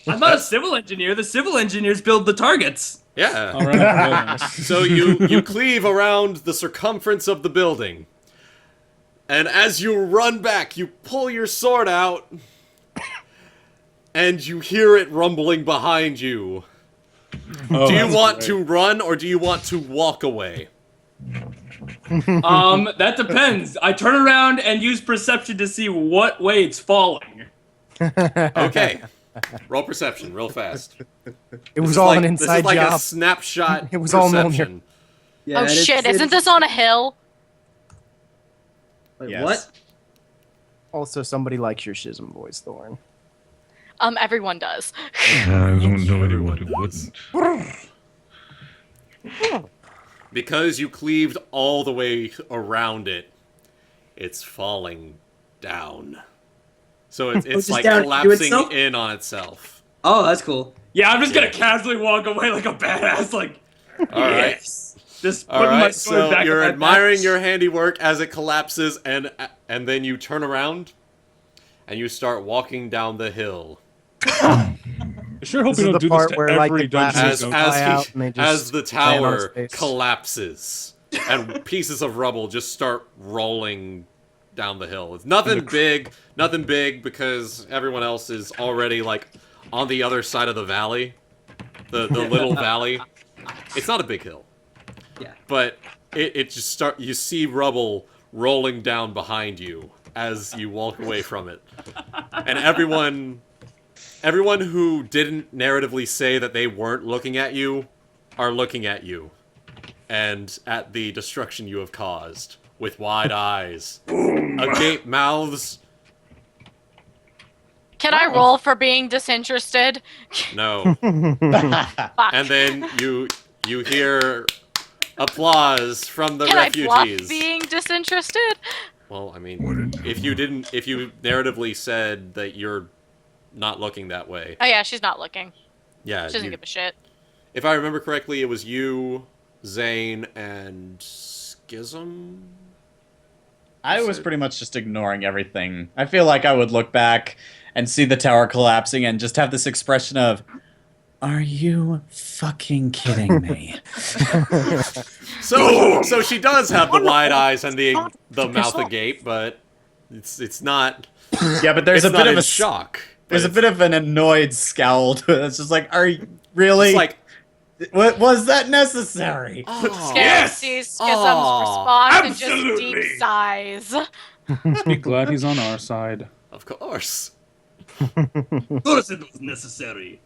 S10: I'm not a civil engineer. The civil engineers build the targets.
S1: Yeah.
S4: All right.
S1: So you cleave around the circumference of the building. And as you run back, you pull your sword out. And you hear it rumbling behind you. Do you want to run or do you want to walk away?
S10: That depends. I turn around and use perception to see what way it's falling.
S1: Okay. Roll perception real fast.
S2: It was all an
S1: This
S2: inside
S1: is like
S2: job.
S1: a snapshot
S2: It was all
S1: perception.
S5: Yeah,
S3: Oh
S5: and
S3: shit!
S5: it's-
S3: Isn't this on a hill?
S5: Wait,
S9: Yes.
S5: what?
S2: Also, somebody likes your Schism voice, Thorn.
S3: Everyone does.
S7: I don't know anyone who wouldn't.
S1: Because you cleaved all the way around it, it's falling down. So it's
S5: just
S1: like
S5: down to
S1: collapsing
S5: itself?
S1: in on itself.
S5: Oh, that's cool.
S10: Yeah, I'm just gonna casually walk away like a badass, like,
S1: All right.
S10: yes. Just
S1: All
S10: putting my
S1: right,
S10: sword
S1: so
S10: back
S1: you're
S10: in my
S1: admiring
S10: back.
S1: your handiwork as it collapses, and then you turn around, and you start walking down the hill.
S11: I sure hope
S2: This
S11: we
S2: is
S11: don't
S2: the
S11: do this
S2: part
S11: to
S2: where, like,
S11: every
S2: the glass
S11: dungeon.
S1: As
S11: we go
S2: fly out
S1: as,
S2: and they
S1: he,
S2: just
S1: as the
S2: land on
S1: tower
S2: his face.
S1: collapses, and pieces of rubble just start rolling down the hill. It's nothing big because everyone else is already like on the other side of the valley, the little valley. It's not a big hill.
S5: Yeah.
S1: But it just you see rubble rolling down behind you as you walk away from it. And everyone who didn't narratively say that they weren't looking at you are looking at you and at the destruction you have caused with wide eyes, agape mouths.
S3: Can I roll for being disinterested?
S1: No.
S3: Fuck.
S1: And then you hear applause from the
S3: Can I bluff
S1: refugees.
S3: being disinterested?
S1: Well, I mean, if you narratively said that you're not looking that way,
S3: Oh yeah, she's not looking.
S1: yeah.
S3: She doesn't give a shit.
S1: If I remember correctly, it was you, Zayne, and Schism.
S9: I was pretty much just ignoring everything. I feel like I would look back and see the tower collapsing and just have this expression of,
S6: Are you fucking kidding me?
S1: So she does have the wide eyes and the mouth agape, but it's not.
S9: yeah, but there's
S1: It's
S9: a
S1: not
S9: bit of
S1: in
S9: a
S1: shock.
S9: There's a bit of an annoyed scowl to it. It's just like, are you really?
S1: It's like,
S9: what was that necessary?
S1: oh,
S3: Yes! Sees Schism's
S1: Aw,
S3: response and just
S10: absolutely.
S3: deep sighs.
S11: Be glad he's on our side.
S1: of course.
S8: Of course it was necessary.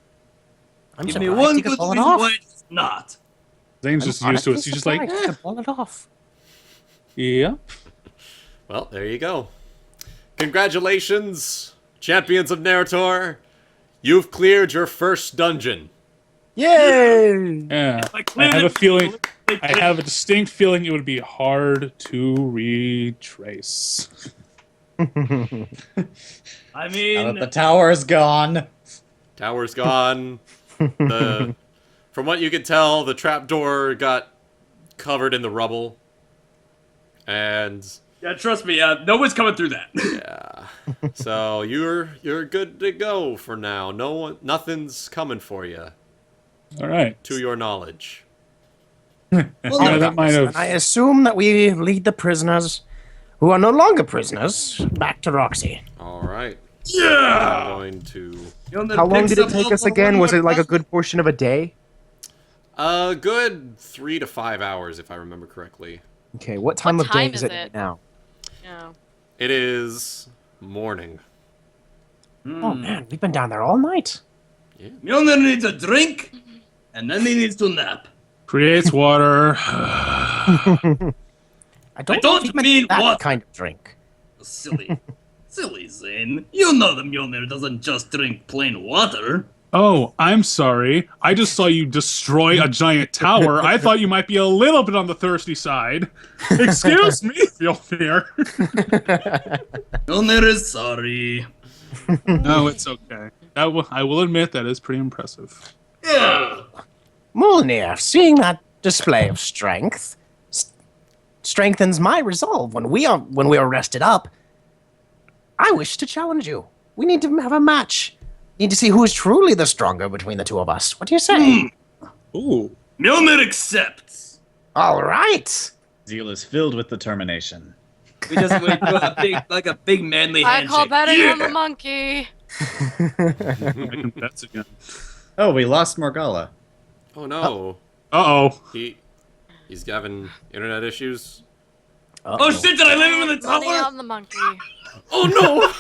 S2: I'm
S8: Give me
S2: surprised
S8: one
S2: you could
S8: good
S2: pull it
S8: reason
S2: off.
S8: why it's not.
S11: Zane's just used to it. So he's just like,
S2: Honestly surprised you could pull it off.
S11: yep.
S1: Well, there you go. Congratulations, champions of Narr'tor. You've cleared your first dungeon.
S2: Yay!
S11: Yeah.
S8: I
S11: I have a feeling. I
S8: I
S11: have a distinct feeling it would be hard to retrace.
S8: I
S9: Now that
S8: mean,
S9: the tower's gone.
S1: Tower's gone. From what you can tell, the trapdoor got covered in the rubble. And
S10: Yeah, trust me, no one's coming through that.
S1: yeah. So you're good to go for now. Nothing's coming for you,
S11: All right.
S1: to your knowledge.
S11: Yeah, that might have.
S2: And I assume that we lead the prisoners, who are no longer prisoners, back to Roxy.
S1: All right.
S8: yeah.
S1: I'm going to
S2: How long did it take us again? Was it like a good portion of a day?
S1: a good 3 to 5 hours, if I remember correctly.
S2: Okay, what time
S3: What
S2: of day
S3: time
S2: is
S3: is
S2: it
S3: it?
S2: now?
S3: Yeah.
S1: It is morning.
S2: Oh man, we've been down there all night.
S8: Mjolnir needs a drink, and then he needs to nap.
S11: Creates water.
S2: I
S8: don't
S2: think
S8: mean
S2: that
S8: what?
S2: kind of drink.
S8: Silly. Silly Zayne. You know the Mjolnir doesn't just drink plain water.
S11: Oh, I'm sorry. I just saw you destroy a giant tower. I thought you might be a little bit on the thirsty side. Excuse me, Mjolnir.
S8: Mjolnir is sorry.
S11: No, it's okay. I will admit that is pretty impressive.
S8: Yeah.
S2: Mjolnir, seeing that display of strength strengthens my resolve. When we are rested up, I wish to challenge you. We need to have a match. Need to see who is truly the stronger between the two of us. What do you say?
S11: Ooh.
S8: Mjolnir accepts.
S2: All right.
S9: Zeal is filled with determination.
S5: We just do a big manly
S3: I
S5: handshake.
S3: call betting on the monkey.
S11: Making bets again.
S9: Oh, we lost Morgala.
S1: Oh no.
S11: Uh-oh.
S1: He's having internet issues.
S10: Oh shit! Did I leave him in the
S3: Money
S10: tower?
S3: on the monkey.
S1: Oh no!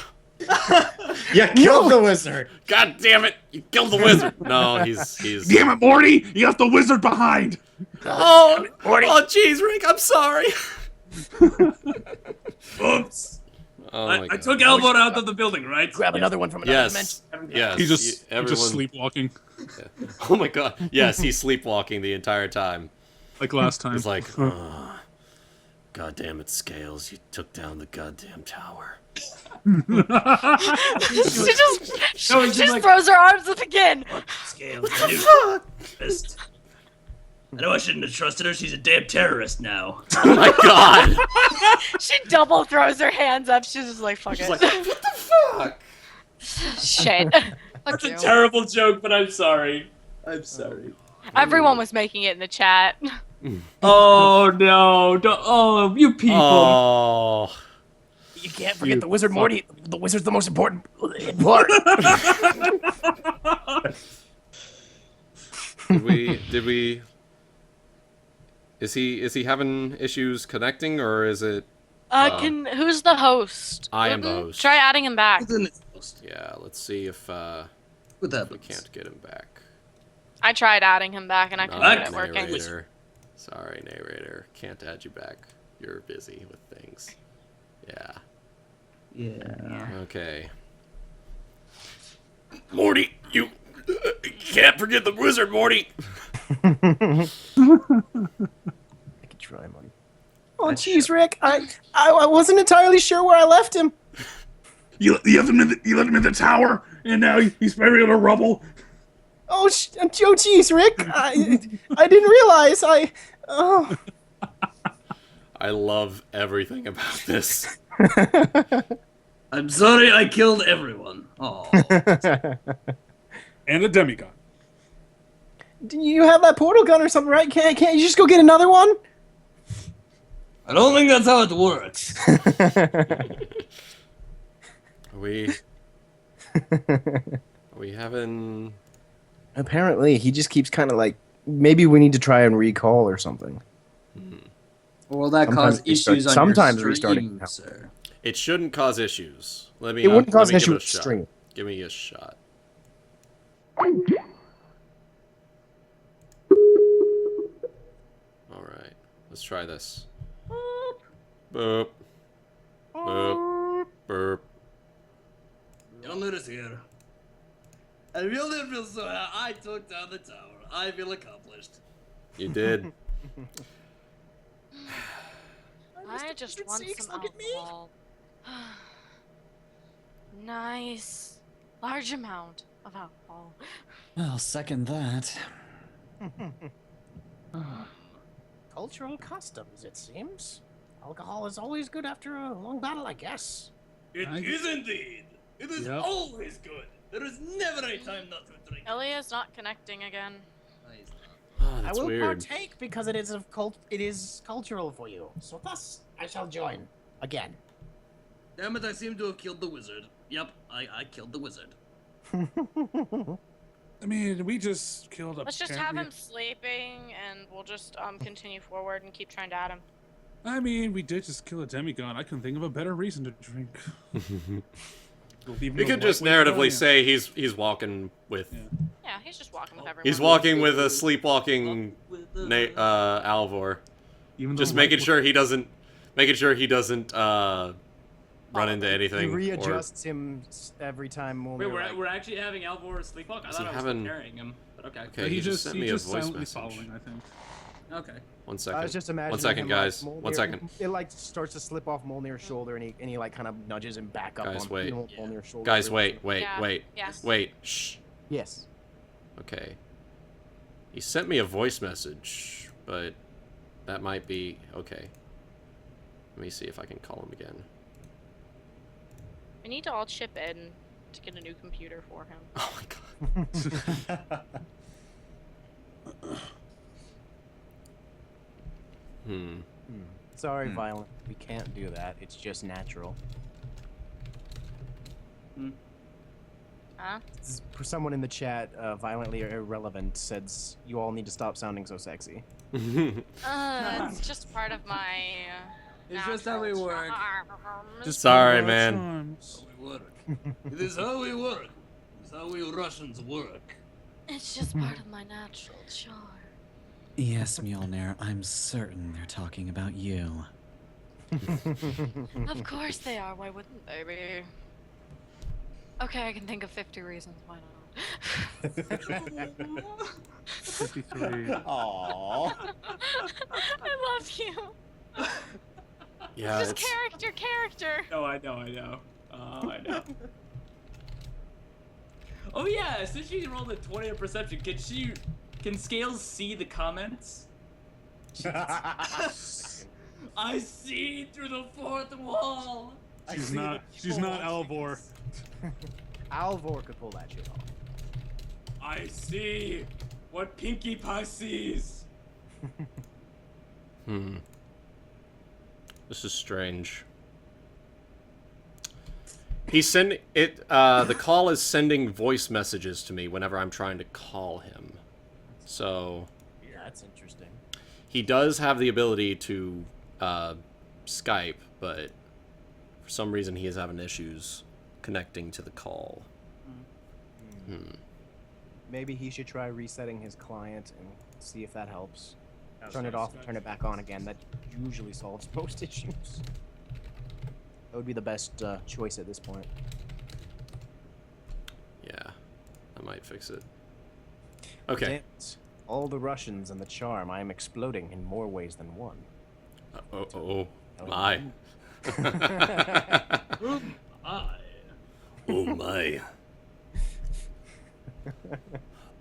S9: You killed the wizard.
S1: God damn it! You killed the wizard. No, he's.
S11: Damn it, Morty! You left the wizard behind!
S1: Oh, oh, jeez, Rick, I'm sorry.
S10: Oops.
S1: Oh
S10: I
S1: my God.
S10: took Alvor out of the building, right?
S2: Grab another one from another
S1: Yes.
S2: dimension.
S1: Yes.
S11: He's just
S1: everyone.
S11: sleepwalking,
S1: Oh my God. Yes, he's sleepwalking the entire time.
S11: like last time.
S1: He's like, oh, God damn it, Scales! You took down the goddamn tower.
S3: she just
S10: like-
S3: throws her arms up again.
S10: Scales, I know I shouldn't have trusted her. She's a damn terrorist now.
S1: Oh my God.
S3: She double throws her hands up. She's just like, fuck
S1: She's
S3: it.
S1: like, what the fuck?
S3: Shit. Fuck
S10: That's a
S3: you.
S10: terrible joke, but I'm sorry. I'm sorry.
S3: Everyone was making it in the chat.
S10: Oh no! Oh, you people!
S1: Oh.
S2: You can't forget the wizard, Morty. The wizard's the most important part.
S1: Did we? Is he having issues connecting, or is it?
S3: Who's the host?
S1: I am the
S3: Wuten?
S1: host.
S3: Try adding him back.
S1: Yeah, let's see if
S5: What that
S1: we can't get him back.
S3: I tried adding him back and I couldn't get it working.
S1: Neighrator. Sorry, Neighrator. Can't add you back. You're busy with things. Yeah.
S5: Yeah.
S1: Okay. Morty, you can't forget the wizard, Morty.
S2: I could try, Morty. Oh, jeez, Rick. I wasn't entirely sure where I left him.
S11: You left him in the tower, and now he's buried in the rubble.
S2: Oh, jeez, Rick. I didn't realize. Oh.
S1: I love everything about this.
S10: I'm sorry I killed everyone. Oh.
S11: And a demigod.
S2: Do you have that portal gun or something, right? Can't you just go get another one?
S10: I don't think that's how it works.
S1: Are we having?
S2: Apparently, he just keeps kind of like. Maybe we need to try and recall or something.
S5: Will that cause issues on
S2: sometimes
S5: your stream,
S2: restarting.
S5: sir?
S1: It shouldn't cause issues. Let me.
S2: It wouldn't cause
S1: let me
S2: an issue
S1: give it a
S2: with
S1: shot.
S2: stream.
S1: Give me a shot. All right, let's try this. Boop. Boop. Burp.
S10: You'll notice here. I really feel so. I took down the tower. I feel accomplished.
S1: You did.
S3: I just want some alcohol. Nice. Large amount of alcohol.
S6: I'll second that.
S2: Cultural customs, it seems. Alcohol is always good after a long battle, I guess.
S10: It is indeed. It is always good. There is never a time not to drink.
S3: Ilya's not connecting again.
S1: Oh,
S2: I
S1: that's
S2: will
S1: weird.
S2: partake because it is it is cultural for you. So thus, I shall join again.
S10: Damn it! I seem to have killed the wizard. Yep, I killed the wizard.
S11: I mean, we just killed a.
S3: Let's just have him sleeping and we'll just continue forward and keep trying to add him.
S11: I mean, we did just kill a demigod. I couldn't think of a better reason to drink.
S1: You could just narratively say he's walking with.
S3: Yeah, he's just walking with everyone.
S1: He's walking with a sleepwalking Alvor. Just making sure he doesn't run into anything.
S2: He readjusts him every time.
S10: Wait, we're actually having Alvor sleepwalk? I thought I was carrying him, but okay.
S1: Okay, he just sent me a voice message.
S11: Following, I think.
S10: Okay.
S1: 1 second.
S2: I was just imagining
S1: 1 second,
S2: him,
S1: guys.
S2: like,
S1: 1 second.
S2: It like starts to slip off Mjolnir's shoulder, and he like kind of nudges him back up.
S1: Guys,
S2: on
S1: wait.
S2: Mjolnir's shoulder.
S1: Guys, wait.
S3: Yes.
S1: Wait. Shh.
S2: Yes.
S1: Okay. He sent me a voice message, but that might be okay. Let me see if I can call him again.
S3: We need to all chip in to get a new computer for him.
S1: Oh my god.
S2: Sorry, Violent. We can't do that. It's just natural.
S3: Huh?
S2: Someone in the chat, violently irrelevant, says you all need to stop sounding so sexy.
S3: It's just part of my.
S10: It's just how we work.
S1: Sorry, man.
S10: How we work. It is how we work. It's how we Russians work.
S3: It's just part of my natural charm.
S6: Yes, Mjolnir, I'm certain they're talking about you.
S3: Of course they are. Why wouldn't they be? Okay, I can think of 50 reasons why not.
S11: 53.
S9: Aww.
S3: I love you.
S1: Yeah,
S3: Just
S1: it's,
S3: character.
S12: No, I know. I know. Oh yeah, since she rolled a 20 on perception, can Scales see the comments? I see through the fourth wall.
S11: She's not Alvor.
S2: Alvor could pull that shit off.
S12: I see what Pinkie Pie sees.
S1: This is strange. He's sending it. The call is sending voice messages to me whenever I'm trying to call him. So
S2: That's interesting.
S1: he does have the ability to Skype, but for some reason he is having issues connecting to the call.
S2: Maybe he should try resetting his client and see if that helps. Turn it off and turn it back on again. That usually solves most issues. That would be the best choice at this point.
S1: Yeah, I might fix it. Okay.
S2: Dance. All the Russians and the charm. I am exploding in more ways than one.
S1: Oh my. Oh my.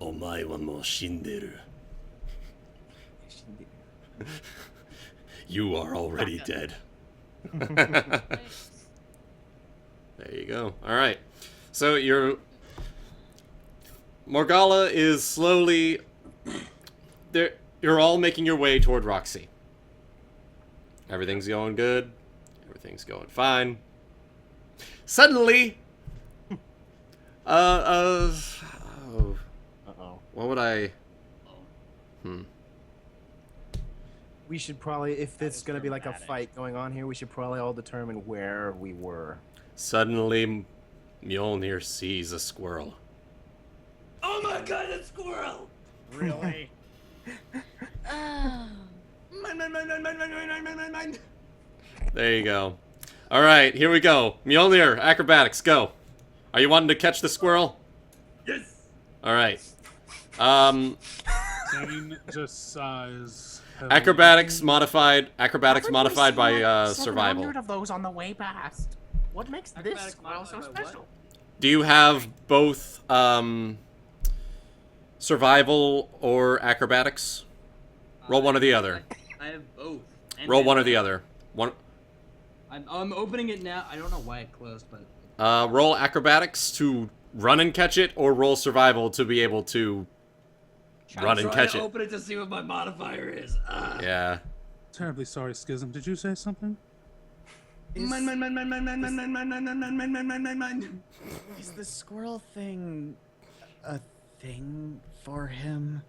S1: Oh my, one more shinderu. You are already dead. There you go. Alright. So Morgala is slowly... You're all making your way toward Roxy. Everything's going good. Everything's going fine. Suddenly... What would I...
S2: We should probably, if this is going to be like a fight going on here, we should probably all determine where we were.
S1: Suddenly, Mjolnir sees a squirrel.
S10: Oh my god, a squirrel!
S2: Really?
S10: Mine.
S1: There you go. Alright, here we go. Mjolnir, acrobatics, go. Are you wanting to catch the squirrel?
S10: Yes!
S1: Alright.
S11: Zayne just sighs.
S1: Acrobatics modified by survival.
S2: 700 of those on the way past. What makes this squirrel so special?
S1: Do you have both survival or acrobatics? Roll one or the other.
S5: I have both. And
S1: Roll one or the other. One.
S5: I'm opening it now. I don't know why it closed, but.
S1: Roll acrobatics to run and catch it, or roll survival to be able to run and catch it.
S10: Open it to see what my modifier is.
S1: Yeah.
S11: Terribly sorry, Schism. Did you say something?
S10: Mine.
S6: Is the squirrel thing a thing for him?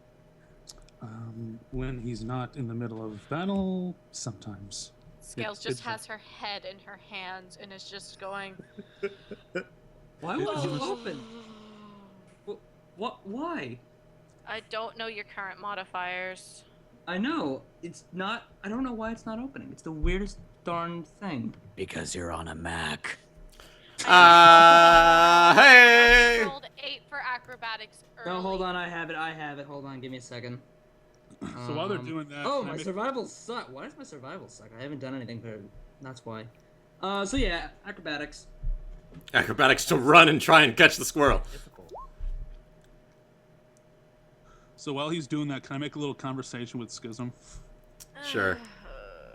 S11: When he's not in the middle of battle, sometimes.
S3: Scales just has her head in her hands and is just going.
S5: Why was it open? What? Why?
S3: I don't know your current modifiers.
S5: I know. It's not. I don't know why it's not opening. It's the weirdest darn thing.
S6: Because you're on a Mac.
S1: Hey!
S3: I rolled 8 for acrobatics early.
S5: No, hold on. I have it. Hold on. Give me a second.
S11: So while they're doing that,
S5: Oh, my survival suck. Why does my survival suck? I haven't done anything for. That's why. So yeah, acrobatics.
S1: Acrobatics to run and try and catch the squirrel.
S11: So while he's doing that, can I make a little conversation with Schism?
S1: Sure.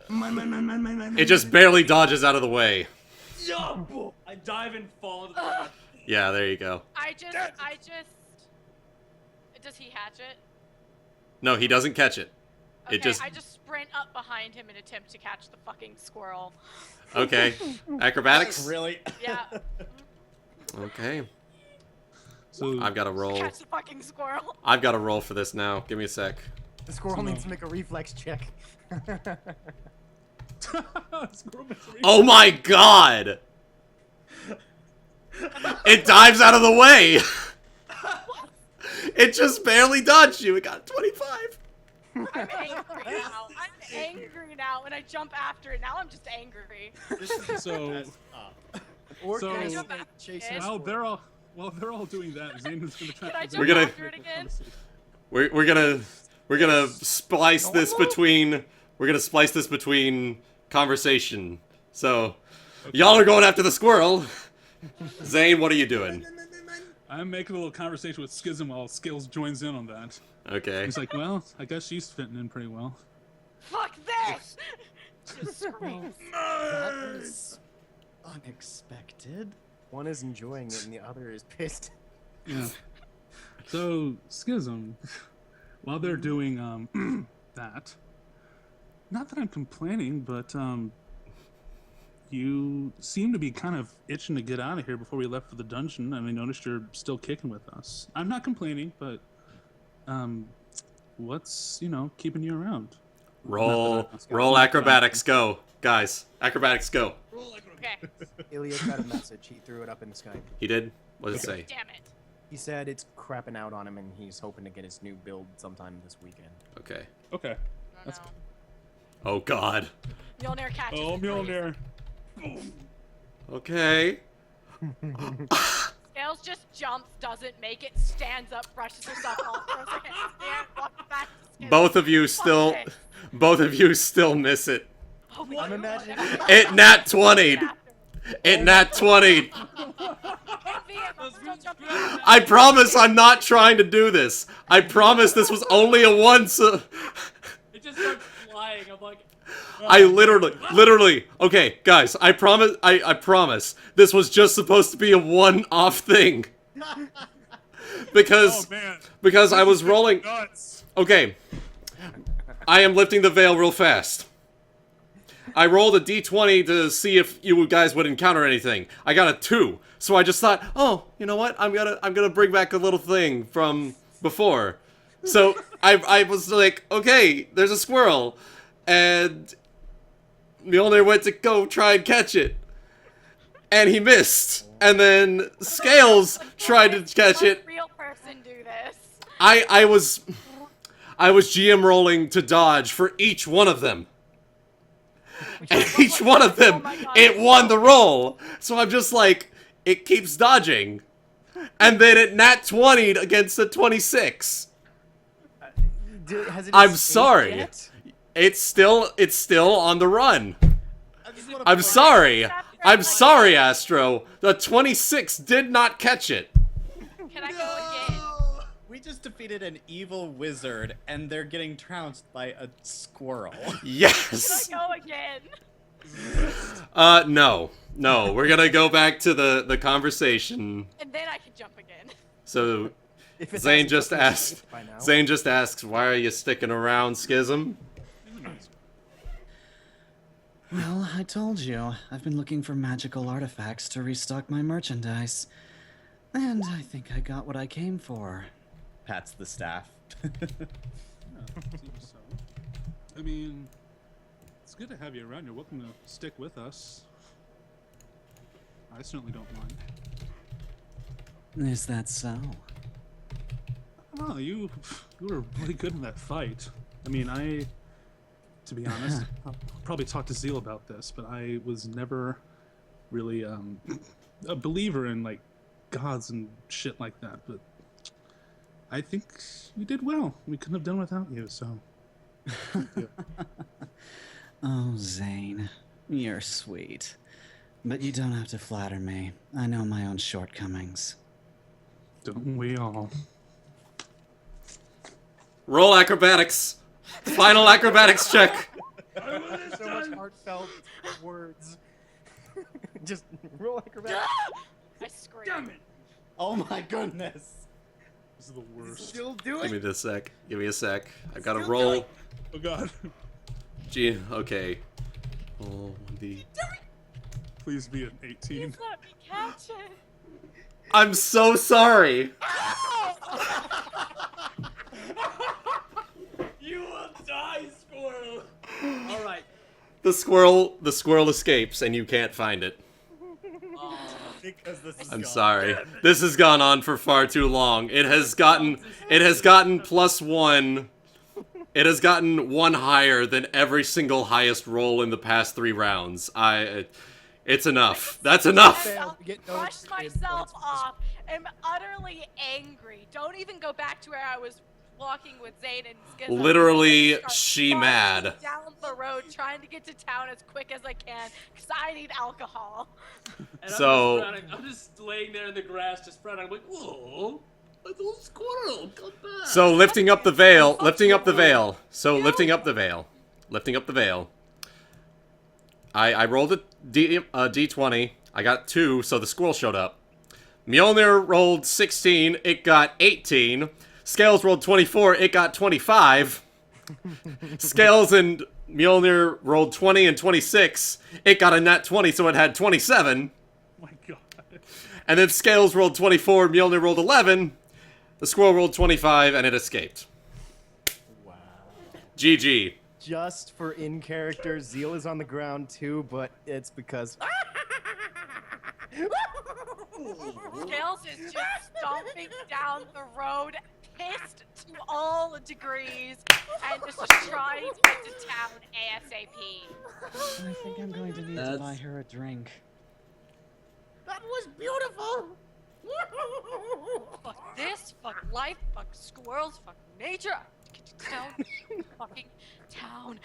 S10: Mine.
S1: It just barely dodges out of the way.
S10: Yo!
S12: I dive and fall into the ground.
S1: Yeah, there you go.
S3: I just. Does he hatch it?
S1: No, he doesn't catch it.
S3: Okay,
S1: It just...
S3: I just sprint up behind him and attempt to catch the fucking squirrel.
S1: Okay. Acrobatics?
S9: Really?
S3: Yeah.
S1: Okay.
S11: So
S1: I've got to roll.
S3: Catch the fucking squirrel.
S1: I've got to roll for this now. Give me a sec.
S2: The squirrel needs to make a reflex check.
S1: Oh my god! It dives out of the way! It just barely dodged you. It got 25.
S3: I'm angry now. I'm angry now, and I jump after it. Now I'm just angry.
S11: So,
S2: Or
S11: So-
S2: can I
S3: Can I
S2: jump
S3: jump
S2: back, chase
S3: after
S2: a
S3: it?
S2: squirrel?
S11: while they're all doing that, Zayne is going to try.
S3: Can I
S11: to-
S3: jump
S1: We're gonna-
S3: after it again?
S1: We're gonna splice this between. We're gonna splice this between conversation. So, y'all are going after the squirrel. Zayne, what are you doing?
S11: I'm making a little conversation with Schism while Skills joins in on that.
S1: Okay.
S11: He's like, well, I guess she's fitting in pretty well.
S3: Fuck this! Just scream.
S6: That was unexpected.
S2: One is enjoying it and the other is pissed.
S11: Yeah. So, Schism, while they're doing that, not that I'm complaining, but you seem to be kind of itching to get out of here before we left for the dungeon, and I noticed you're still kicking with us. I'm not complaining, but what's, keeping you around?
S1: Roll acrobatics, go. Guys, acrobatics, go.
S3: Okay.
S2: Illya got a message. He threw it up in the sky.
S1: He did? What did it say?
S3: Damn it.
S2: He said it's crapping out on him and he's hoping to get his new build sometime this weekend.
S1: Okay.
S11: Okay.
S3: Oh,
S11: That's-
S3: no.
S1: Oh god.
S3: Mjolnir catches.
S11: Oh,
S3: his breeze.
S11: Mjolnir.
S1: Okay.
S3: Scales just jumps, doesn't make it, stands up, brushes herself off, throws her hands in the air, walks back to Scales.
S1: Both of you still miss it.
S3: Oh my
S2: I'm
S3: God.
S2: imagining.
S1: It nat 20'd. It nat 20'd. I promise I'm not trying to do this. I promise this was only a once.
S12: It just starts flying. I'm like,
S1: I literally. Okay, guys, I promise. This was just supposed to be a one-off thing. Because I was rolling. Okay. I am lifting the veil real fast. I rolled a d20 to see if you guys would encounter anything. I got a 2. So I just thought, oh, you know what? I'm gonna bring back a little thing from before. So I was like, okay, there's a squirrel, and Mjolnir went to go try and catch it, and he missed. And then Scales tried to catch it.
S3: Real person do this.
S1: I was GM rolling to dodge for each one of them. And each one of them, it won the roll. So I'm just like, it keeps dodging. And then it nat 20'd against a 26.
S2: Has it
S1: I'm
S2: escaped
S1: sorry.
S2: yet?
S1: It's still on the run. I'm sorry. I'm sorry, Astro. The 26 did not catch it.
S3: Can I go again?
S9: We just defeated an evil wizard, and they're getting trounced by a squirrel.
S1: Yes.
S3: Can I go again?
S1: No. We're gonna go back to the conversation.
S3: And then I can jump again.
S1: So,
S2: If it
S1: Zayne
S2: hasn't
S1: just
S2: fucking
S1: asked.
S2: escaped by now.
S1: Zayne just asks, "Why are you sticking around, Schism?"
S6: Well, I told you. I've been looking for magical artifacts to restock my merchandise. And I think I got what I came for.
S9: Pats the staff.
S11: Seems so. I mean, it's good to have you around. You're welcome to stick with us. I certainly don't mind.
S6: Is that so?
S11: Oh, you were really good in that fight. I mean, to be honest, I'll probably talk to Zeal about this, but I was never really a believer in like gods and shit like that. But I think you did well. We couldn't have done without you. So.
S6: Oh, Zayne, you're sweet. But you don't have to flatter me. I know my own shortcomings.
S11: Don't we all?
S1: Roll acrobatics. Final acrobatics check.
S2: So much heartfelt words. Just roll acrobatics.
S3: I scream.
S12: damn it.
S9: Oh my goodness.
S11: This is the worst.
S2: Still do
S1: Give me
S2: it.
S1: this sec. Give me a sec. I gotta roll.
S11: Oh god.
S1: Gee, okay. Oh, the.
S11: Please be an 18.
S3: Please let me catch it.
S1: I'm so sorry.
S12: You will die, squirrel.
S10: All right.
S1: The squirrel escapes, and you can't find it.
S9: Because this is
S1: I'm
S9: gone.
S1: sorry. This has gone on for far too long. It has gotten +1. It has gotten 1 higher than every single highest roll in the past 3 rounds. It's enough. That's enough.
S3: I'll brush myself off. I'm utterly angry. Don't even go back to where I was walking with Zayne and Schism.
S1: Literally,
S3: Start
S1: she
S3: marching
S1: mad.
S3: down the road, trying to get to town as quick as I can, because I need alcohol.
S12: And
S1: So-
S12: I'm just laying there in the grass, just frowning. I'm like, whoa, a little squirrel, come back.
S1: So lifting up the veil. So lifting up the veil. I rolled a d20. I got 2, so the squirrel showed up. Mjolnir rolled 16. It got 18. Scales rolled 24. It got 25. Scales and Mjolnir rolled 20 and 26. It got a nat 20, so it had 27.
S11: Oh my god.
S1: And then Scales rolled 24. Mjolnir rolled 11. The squirrel rolled 25, and it escaped.
S2: Wow.
S1: GG.
S2: Just for in character, Zeal is on the ground too, but it's because.
S3: Scales is just stomping down the road, pissed to all degrees, and just trying to get to town ASAP.
S6: I think I'm going to need to buy her a drink.
S10: That was beautiful.
S3: Fuck this, fuck life, fuck squirrels, fuck nature. Get to town, fucking town.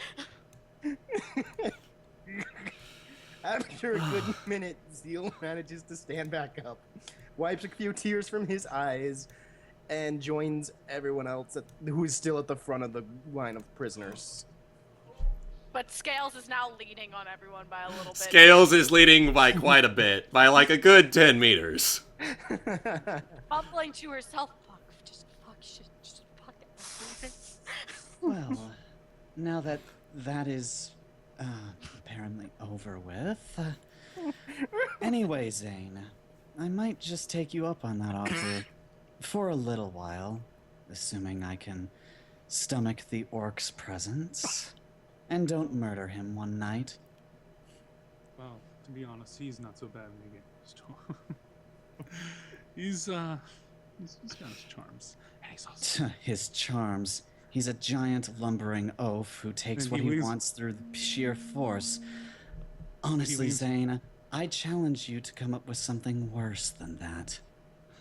S2: After a good minute, Zeal manages to stand back up, wipes a few tears from his eyes, and joins everyone else who is still at the front of the line of prisoners.
S3: But Scales is now leaning on everyone by a little bit.
S1: Scales is leading by quite a bit, by like a good 10 meters.
S3: Mumbling to herself, fuck, just fuck shit, just fuck everything.
S6: Well, now that that is apparently over with. Anyway, Zayne, I might just take you up on that offer for a little while, assuming I can stomach the orc's presence and don't murder him one night.
S11: Well, to be honest, he's not so bad in the game. He's got his charms. And he's also...
S6: His charms. He's a giant lumbering oaf who takes
S11: And
S6: what
S11: he
S6: he
S11: leaves-
S6: wants through sheer force. Honestly,
S11: leaves-
S6: Zayne, I challenge you to come up with something worse than that.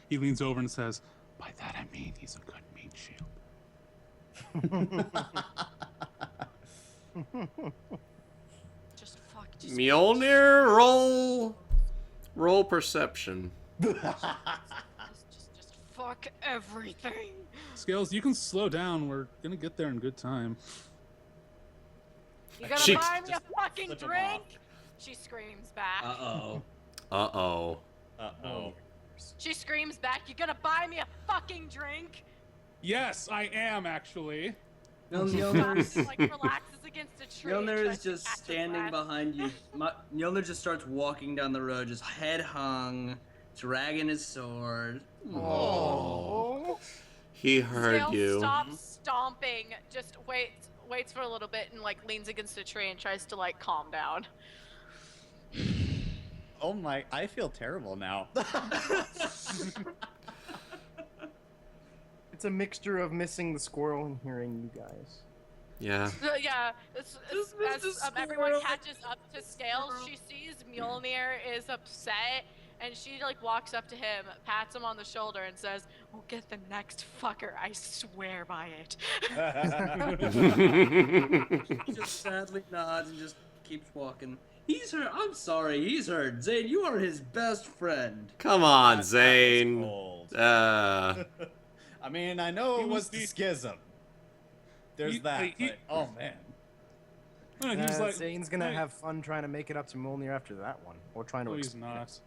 S11: He leans over and says, by that I mean he's a good meat shield.
S3: Just fuck. Just
S1: Mjolnir, roll perception.
S3: Just fuck everything.
S11: Scales, you can slow down. We're gonna get there in good time.
S3: You gonna
S1: She-
S3: buy me a fucking
S9: flip him
S3: drink? She screams back.
S10: Uh-oh.
S1: Uh-oh.
S9: Uh-oh.
S3: She screams back, you gonna buy me a fucking drink?
S11: Yes, I am actually.
S10: Mjolnir
S3: Like relaxes against a tree. and
S10: Mjolnir
S3: tries
S10: is
S3: to
S10: just
S3: catch her
S10: standing
S3: breath.
S10: behind you. Mjolnir just starts walking down the road, just head hung, dragging his sword.
S1: Oh. He heard
S3: Scales
S1: you.
S3: stops stomping, just waits for a little bit and like leans against a tree and tries to like calm down.
S9: Oh my, I feel terrible now.
S2: It's a mixture of missing the squirrel and hearing you guys.
S1: Yeah.
S3: So, yeah, as everyone catches up to Scales, she sees Mjolnir is upset, and she like walks up to him, pats him on the shoulder, and says, "We'll get the next fucker. I swear by it."
S10: Just sadly nods and just keeps walking. He's hurt. I'm sorry. He's hurt. Zayne, you are his best friend.
S1: Come on,
S9: That was
S1: Zayne.
S9: cold.
S1: Uh,
S9: I mean, I know
S11: He
S9: it
S11: was
S9: was the
S11: the-
S9: schism. There's
S11: He-
S9: that,
S11: he-
S9: but, oh man.
S11: No, he was like,
S2: Zane's gonna
S11: "Hey."
S2: have fun trying to make it up to Mjolnir after that one, or trying to.
S11: No, he's not.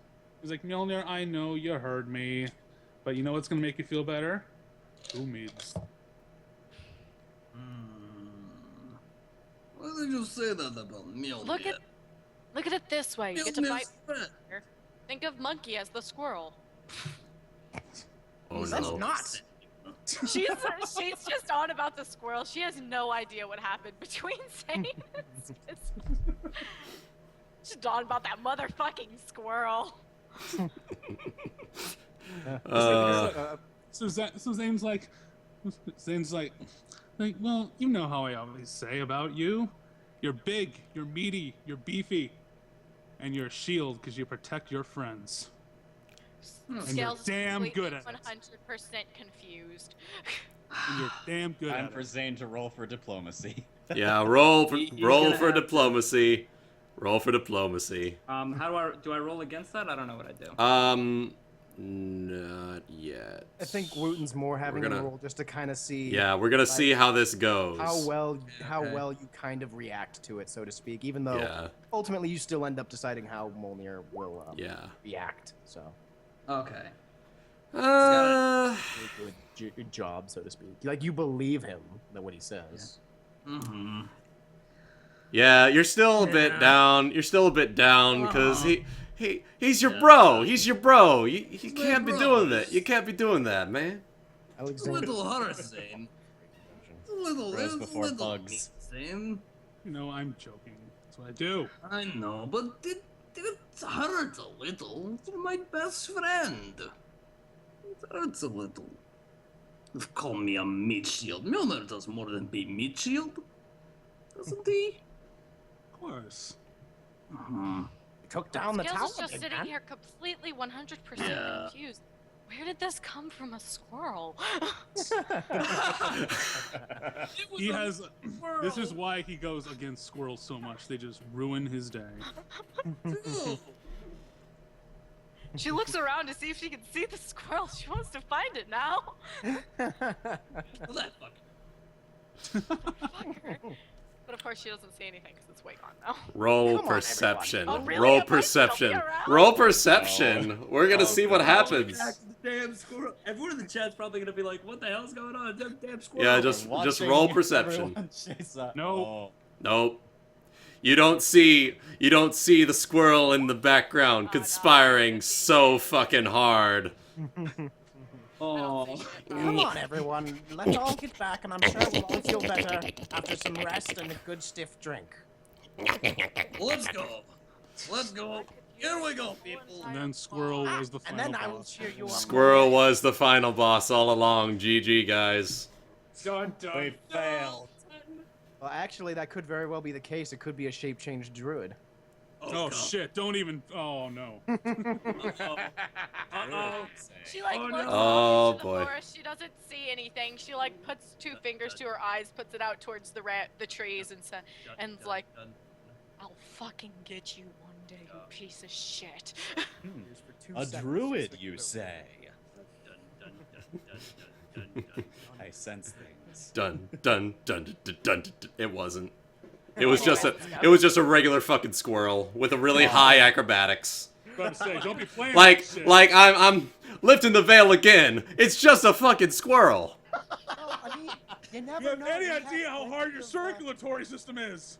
S11: He's like, Mjolnir, I know you heard me, but you know what's gonna make you feel better? Umids.
S10: Why did you say that about Mjolnir?
S3: Look at it this way. You get to
S10: Mjolnir's
S3: fight.
S10: friend.
S3: Think of Monkey as the squirrel.
S1: Oh
S2: That's
S1: no.
S2: not.
S3: She's just on about the squirrel. She has no idea what happened between Zayne. She's on about that motherfucking squirrel.
S11: So Zayne's like, well, you know how I always say about you. You're big, you're meaty, you're beefy, and you're a shield because you protect your friends. And you're damn good at it.
S3: 100% confused.
S11: And you're damn good
S9: Time
S11: at
S9: for
S11: it.
S9: Zayne to roll for diplomacy.
S1: Yeah, roll for
S5: gonna have
S1: diplomacy. Roll for diplomacy.
S12: How do I roll against that? I don't know what I do.
S1: Not yet.
S2: I think Wuten's more having
S1: gonna-
S2: a roll just to kind of see.
S1: Yeah, we're gonna see how this goes.
S2: How well you kind of react to it, so to speak. Even though
S1: Yeah.
S2: ultimately you still end up deciding how Mjolnir will
S1: Yeah.
S2: react. So
S5: Okay.
S2: good job, so to speak. Like you believe him that what he says.
S5: Mm-hmm.
S1: Yeah, you're still a bit down. You're still a bit down because he's your bro. He's your bro. You can't be doing that. You can't be doing that, man.
S10: A little harsh, Zayne. A little,
S9: Bros
S10: it's a
S9: before
S10: little
S9: bugs.
S10: Zayne.
S11: You know, I'm joking. That's what I do.
S10: I know, but it hurts a little. You're my best friend. It hurts a little. Call me a meat shield. Mjolnir does more than be meat shield. Doesn't he?
S11: Of course.
S2: Took down the
S3: Scales
S2: tower.
S3: is just
S2: big
S3: sitting
S2: man.
S3: here completely 100%
S10: Yeah.
S3: confused. Where did this come from? A squirrel?
S11: He has. This is why he goes against squirrels so much. They just ruin his day.
S3: She looks around to see if she can see the squirrel. She wants to find it now.
S10: Well, that fucker.
S3: But of course, she doesn't see anything because it's way gone now.
S1: Roll
S2: Come on,
S1: perception.
S3: everyone. Oh, really?
S1: Roll
S3: It might still be
S1: perception.
S3: around.
S1: Roll perception. We're gonna see what happens.
S12: Damn squirrel. Everyone in the chat's probably gonna be like, "What the hell's going on? Damn squirrel."
S1: Yeah, just roll perception.
S9: Everyone chase up.
S11: No.
S1: Nope. You don't see the squirrel in the background conspiring so fucking hard.
S12: Oh.
S2: Come on, everyone. Let's all get back, and I'm sure we'll all feel better after some rest and a good stiff drink.
S10: Let's go. Let's go. Here we go, people.
S11: And then Squirrel was the
S2: And
S11: final
S2: then I will
S11: boss.
S2: cheer you up.
S1: Squirrel was the final boss all along. GG, guys.
S12: Dun, dun,
S9: We failed.
S2: Well, actually, that could very well be the case. It could be a shape-changed druid.
S11: Oh shit! Don't even. Oh no.
S12: Uh-oh.
S3: She like
S12: Oh,
S3: looks
S12: no.
S1: Oh,
S3: into the
S1: boy.
S3: forest. She doesn't see anything. She like puts two fingers to her eyes, puts it out towards the trees, and is like, "I'll fucking get you one day, you piece of shit."
S9: A druid, you say? I sense things.
S1: Dun dun dun dun dun. Dun, dun. It wasn't. It was just a regular fucking squirrel with a really high acrobatics.
S11: About to say, don't be playing
S1: Like
S11: that shit.
S1: I'm lifting the veil again. It's just a fucking squirrel.
S2: I mean, you never
S11: You have
S2: know.
S11: any
S2: You have
S11: idea how
S2: plenty
S11: hard your
S2: of,
S11: circulatory system is?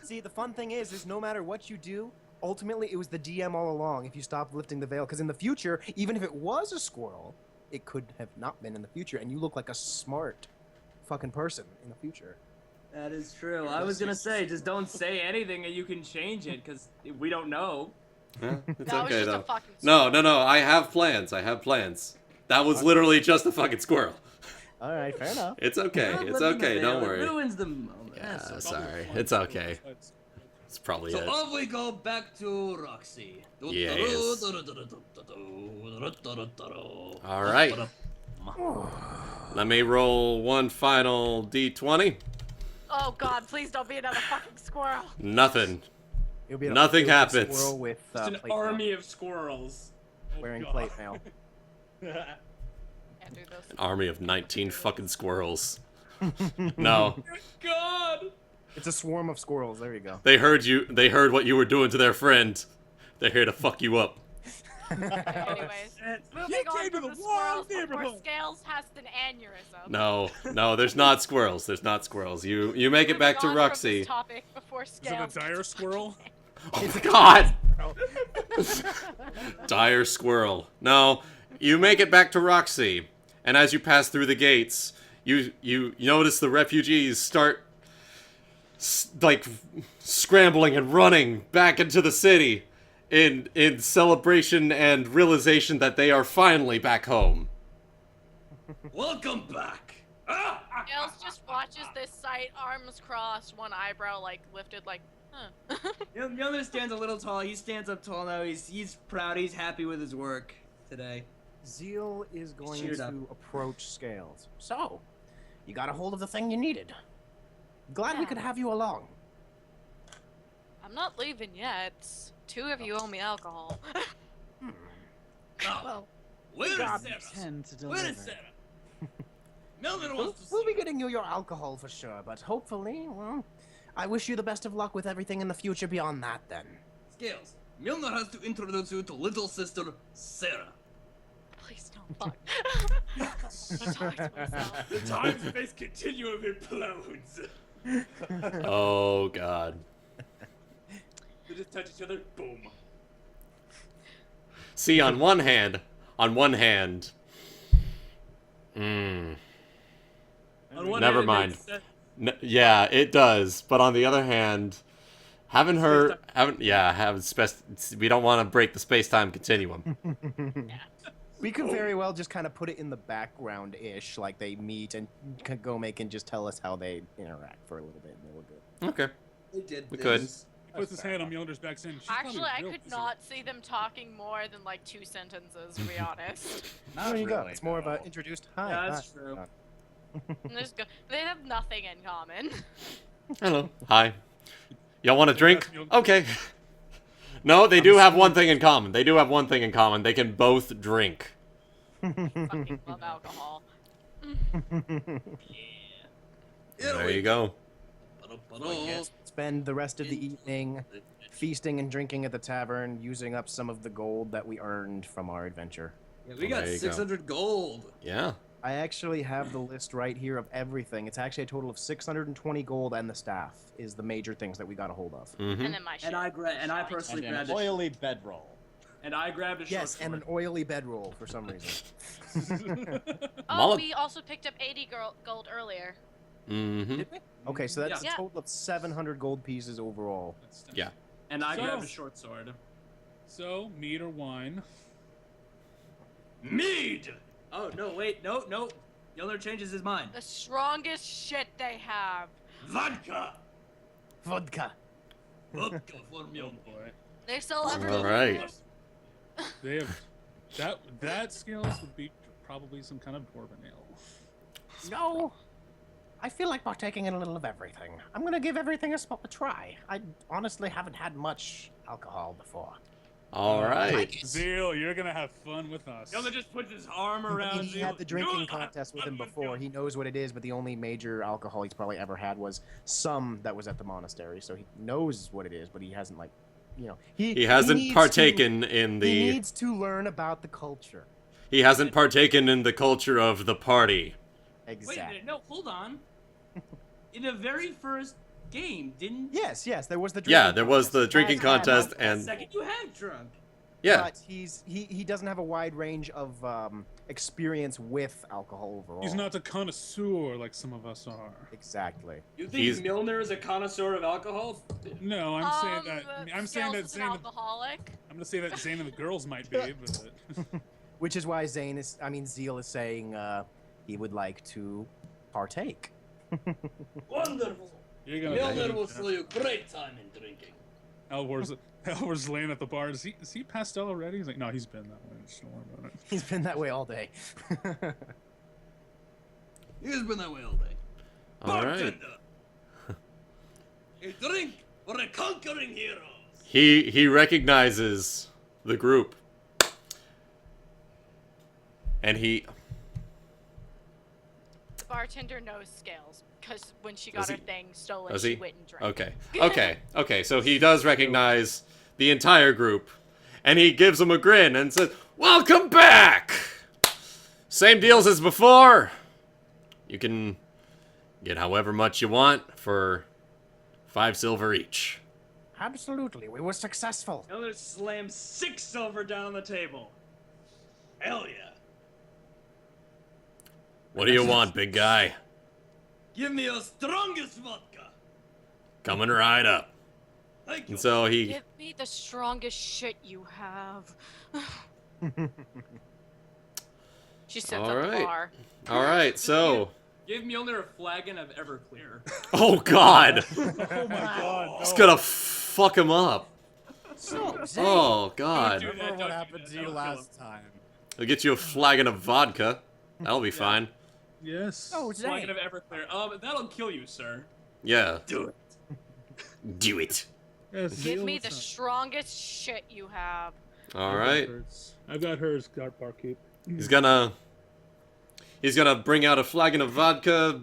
S2: See, the fun thing is no matter what you do, ultimately it was the DM all along. If you stopped lifting the veil, because in the future, even if it was a squirrel, it could have not been in the future, and you look like a smart fucking person in the future.
S12: That is true. I was gonna say, just don't say anything and you can change it, because we don't know.
S1: Yeah, it's
S3: That was
S1: okay
S3: just a
S1: though.
S3: fucking
S1: No. I have plans. That was literally just a fucking squirrel.
S2: All right, fair enough.
S1: It's okay.
S12: Not
S1: It's
S12: lifting the
S1: okay.
S12: veil,
S1: Don't
S12: it
S1: worry.
S12: ruins the moment.
S1: Yeah,
S12: That's
S1: sorry. It's okay. It's probably
S10: So
S1: it.
S10: off we go back to Roxy.
S1: Yes. All right. Let me roll one final d20.
S3: Oh god, please don't be another fucking squirrel.
S1: Nothing.
S2: It'll be
S1: Nothing
S2: it'll be a
S1: happens.
S2: Squirrel with
S12: Just an
S2: plate mail,
S12: army of squirrels.
S2: wearing
S11: God.
S2: plate mail.
S3: Can't do this.
S1: An army of 19 fucking squirrels. No.
S12: God!
S2: It's a swarm of squirrels. There you go.
S1: They heard you. They heard what you were doing to their friend. They're here to fuck you up.
S3: Anyways, moving
S11: You
S3: on
S11: came to
S3: from
S11: the
S3: the
S11: wrong
S3: squirrels before
S11: neighborhood.
S3: Scales has an aneurysm.
S1: No, there's not squirrels. There's not squirrels. You make it back to
S3: Moving on from
S1: Roxy.
S3: this topic before
S11: Is it
S3: Scales.
S11: a dire squirrel?
S1: Oh God. Dire squirrel. No, You make it back to Roxy, and as you pass through the gates, you notice the refugees start like scrambling and running back into the city in celebration and realization that they are finally back home.
S10: Welcome back.
S3: Gales just watches this sight, arms crossed, one eyebrow like lifted, like, huh.
S5: Mjolnir stands a little tall. He stands up tall now. He's proud. He's happy with his work today.
S2: Zeal is going
S5: cheered up.
S2: to approach Scales. So, you got a hold of the thing you needed. Glad we could have you along.
S3: I'm not leaving yet. 2 of you owe me alcohol.
S10: Well, where is
S6: God,
S10: Sarah?
S6: tend to
S10: Where is
S6: deliver.
S10: Sarah? Mjolnir wants to see
S2: We'll be
S10: you.
S2: getting you your alcohol for sure, but hopefully, well, I wish you the best of luck with everything in the future beyond that, then.
S10: Scales, Mjolnir has to introduce you to little sister Sarah.
S3: Please don't fuck. Talk to myself.
S12: The time-space continuum implodes.
S1: Oh God.
S12: They just touch each other, boom.
S1: See, on one hand,
S12: On one
S1: never
S12: hand, it
S1: mind.
S12: makes sense.
S1: Yeah, it does. But on the other hand, we don't want to break the space-time continuum.
S2: We could very well just kind of put it in the background-ish, like they meet and Gome can just tell us how they interact for a little bit, and then we're good.
S1: Okay.
S5: They did.
S1: We could.
S11: He puts his hand on Mjolnir's back saying, "She's
S3: Actually,
S11: probably
S3: I
S11: real
S3: could
S11: busy."
S3: not see them talking more than like 2 sentences, to be honest.
S2: There you go. It's more of a introduced hi.
S5: Yeah, that's
S2: hi.
S5: true.
S3: They have nothing in common.
S1: Hello. Hi. Y'all want a drink? Okay. No, they do have one thing in common. They can both drink.
S3: Fucking love alcohol.
S1: There you go.
S2: Spend the rest of the evening feasting and drinking at the tavern, using up some of the gold that we earned from our adventure.
S10: Yeah, we got
S1: There you go.
S10: 600 gold.
S1: Yeah.
S2: I actually have the list right here of everything. It's actually a total of 620 gold, and the staff is the major things that we got a hold of.
S1: Mm-hmm.
S3: And then my shit.
S5: And I personally
S9: And
S5: grabbed
S9: an
S5: a
S9: oily bedroll.
S12: And I grabbed a short
S2: Yes, and
S12: sword.
S2: an oily bedroll for some reason.
S3: Oh, we also picked up 80 gold earlier.
S1: Mm-hmm.
S2: Okay, so that's
S3: Yeah.
S2: a total of 700 gold pieces overall.
S1: Yeah.
S12: And I
S11: So-
S12: grabbed a short sword.
S11: So, mead or wine?
S10: Mead!
S5: Oh no! Wait! No! No! Mjolnir changes his mind.
S3: The strongest shit they have.
S10: Vodka!
S2: Vodka.
S10: Vodka for
S11: Oh
S10: Mjolnir.
S11: boy.
S3: They sell
S1: All
S3: everything.
S1: right.
S11: They have that Scales would be probably some kind of dwarven ale.
S2: No. I feel like partaking in a little of everything. I'm gonna give everything a try. I honestly haven't had much alcohol before.
S1: All right.
S11: Zeal, you're gonna have fun with us.
S12: Yelda just puts his arm around
S2: He
S12: Zeal.
S2: had the drinking
S12: No,
S2: contest with
S12: I'm
S2: him
S12: with
S2: before.
S12: you.
S2: He knows what it is, but the only major alcohol he's probably ever had was some that was at the monastery. So he knows what it is, but he hasn't
S1: He hasn't
S2: needs
S1: partaken in
S2: He
S1: the.
S2: needs to learn about the culture.
S1: He hasn't partaken in the culture of the party.
S12: Wait a
S2: Exactly.
S12: minute, no, hold on. In the very first game, didn't
S2: Yes, there was the drinking
S1: Yeah, there was
S2: contest.
S1: the
S2: He
S1: drinking
S2: has had
S1: contest,
S2: alcohol,
S1: and
S12: second you had drunk?
S1: yeah,
S2: But he doesn't have a wide range of experience with alcohol overall.
S11: He's not a connoisseur like some of us are.
S2: Exactly.
S12: You think
S1: He's-
S12: Mjolnir is a connoisseur of alcohol?
S11: No, I'm saying that. I'm saying
S3: Scales
S11: that
S3: is an
S11: Zayne.
S3: alcoholic.
S11: I'm gonna say that Zayne and the girls might be, but
S2: Which is why Zeal is saying he would like to partake.
S10: Wonderful!
S11: you're gonna.
S10: Mjolnir will show you great time in drinking.
S11: Alvor's laying at the bar. Is he passed out already? He's like, no, he's been that way. Just don't worry about it.
S2: He's been that way all day.
S10: He's been that way all day.
S1: all right.
S10: Bartender! A drink for a conquering hero!
S1: He recognizes the group, and he.
S3: The bartender knows Scales because when she
S1: Does
S3: got her
S1: he?
S3: thing stolen,
S1: Does
S3: she
S1: he?
S3: went and drank.
S1: Okay. So he does recognize the entire group, and he gives them a grin and says, "Welcome back. Same deals as before. You can get however much you want for 5 silver each."
S2: Absolutely, we were successful.
S12: Mjolnir slams 6 silver down on the table.
S8: Hell yeah.
S1: What do you want, big guy?
S8: Give me your strongest vodka.
S1: Coming right up.
S8: Thank you.
S1: And so he
S3: Give me the strongest shit you have. She sits
S1: All
S3: at the
S1: right.
S3: bar.
S1: All right, so
S12: Give Mjolnir a flagon of Everclear.
S1: oh god,
S11: Oh my god.
S1: it's
S11: No.
S1: gonna fuck him up.
S2: So, Zayne,
S1: Oh god,
S12: Don't do that,
S6: Remember what
S12: don't do
S6: happened
S12: that,
S6: to you
S12: that'll kill
S6: last time?
S1: I'll get you a flagon of vodka. That'll be fine.
S11: Yes.
S2: so
S12: Flagon
S2: Zayne.
S12: of Everclear. That'll kill you, sir.
S1: Yeah,
S8: Do it.
S1: do it.
S11: Yes,
S3: Give
S11: Zeal,
S3: me
S11: what's
S3: the
S11: up?
S3: strongest shit you have.
S1: All
S11: I've got
S1: right,
S11: hers. I've got hers, Barkeep.
S1: he's gonna bring out a flagon of vodka,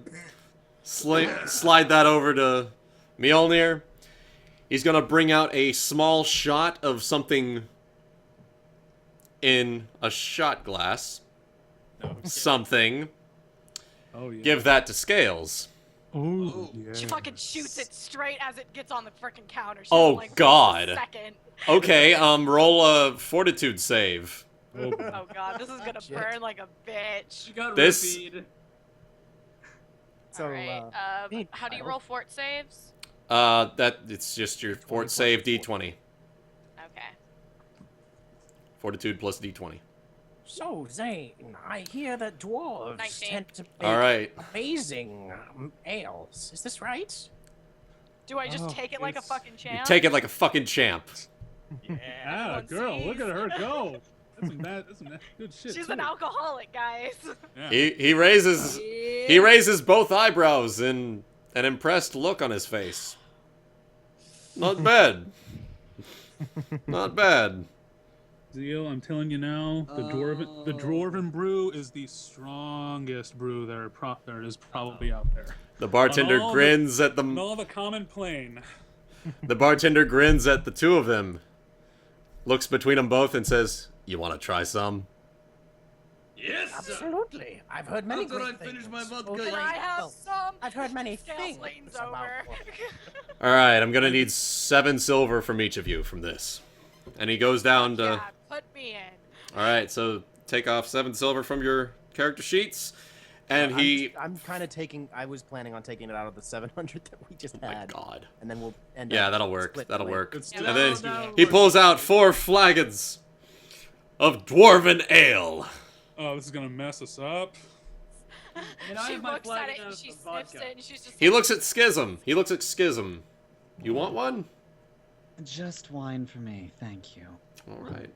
S1: slide that over to Mjolnir. He's gonna bring out a small shot of something in a shot glass. Something.
S11: Oh yeah.
S1: Give that to Scales.
S11: Oh yeah.
S3: She fucking shoots it straight as it gets on the frickin' counter. She
S1: Oh,
S3: doesn't, like,
S1: God.
S3: waste a second.
S1: Okay, roll a fortitude save.
S11: Oh,
S3: Oh god, this is gonna burn like a bitch.
S12: You got
S1: This-
S12: roofied.
S2: So,
S3: Alright,
S2: neat.
S3: how do you roll fort saves?
S1: That it's just your fort save D20.
S3: Okay.
S1: Fortitude plus D20.
S2: So, Zayne, I hear that dwarves
S3: 19.
S2: tend to make
S1: All right.
S2: amazing ales. Is this right?
S3: Do I just
S11: Oh,
S3: take it like a
S11: it's-
S3: fucking
S1: You
S3: champ?
S1: take it like a fucking champ.
S11: Ah,
S3: everyone
S11: girl, look at
S3: sees.
S11: her go. That's some good shit.
S3: She's
S11: too.
S3: an alcoholic, guys.
S11: Yeah.
S1: He raises both eyebrows in an impressed look on his face. Not bad. Not bad.
S11: Zeal, I'm telling you now, the dwarven brew is the strongest brew there is probably out there.
S1: The bartender
S11: all the-
S1: grins at
S11: On
S1: the
S11: all the common plane.
S1: the bartender grins at the two of them. Looks between them both and says, "You want to try some?"
S8: Yes, sir.
S2: Absolutely. I've heard many
S8: After I
S2: great
S8: finish
S2: things.
S8: my vodka,
S2: Oh,
S3: Can
S8: you-
S3: I have
S2: well,
S3: some?
S2: I've heard many
S3: Scales
S2: things
S3: leans
S2: about
S3: over.
S1: All right, I'm gonna need 7 silver from each of you from this. And he goes down to.
S3: Yeah, put me in.
S1: All right, so take off 7 silver from your character sheets, and
S2: I'm kind of taking. I was planning on taking it out of the 700 that we just
S1: Oh my
S2: had,
S1: God.
S2: and then we'll end.
S1: Yeah,
S2: up
S1: that'll work.
S2: split
S1: That'll
S2: the way.
S1: work.
S11: It's
S3: Yeah,
S1: And
S3: that'll-
S1: then
S3: that'll
S1: he
S3: work.
S1: pulls out 4 flagons of dwarven ale.
S11: Oh, this is gonna mess us up.
S12: And I
S3: She
S12: have my
S3: looks at
S12: flagon
S3: it and
S12: of
S3: she sniffs
S12: vodka.
S3: it and she's just
S1: He looks at Schism. He looks at Schism. You want one?
S6: Just wine for me, thank you.
S1: All right.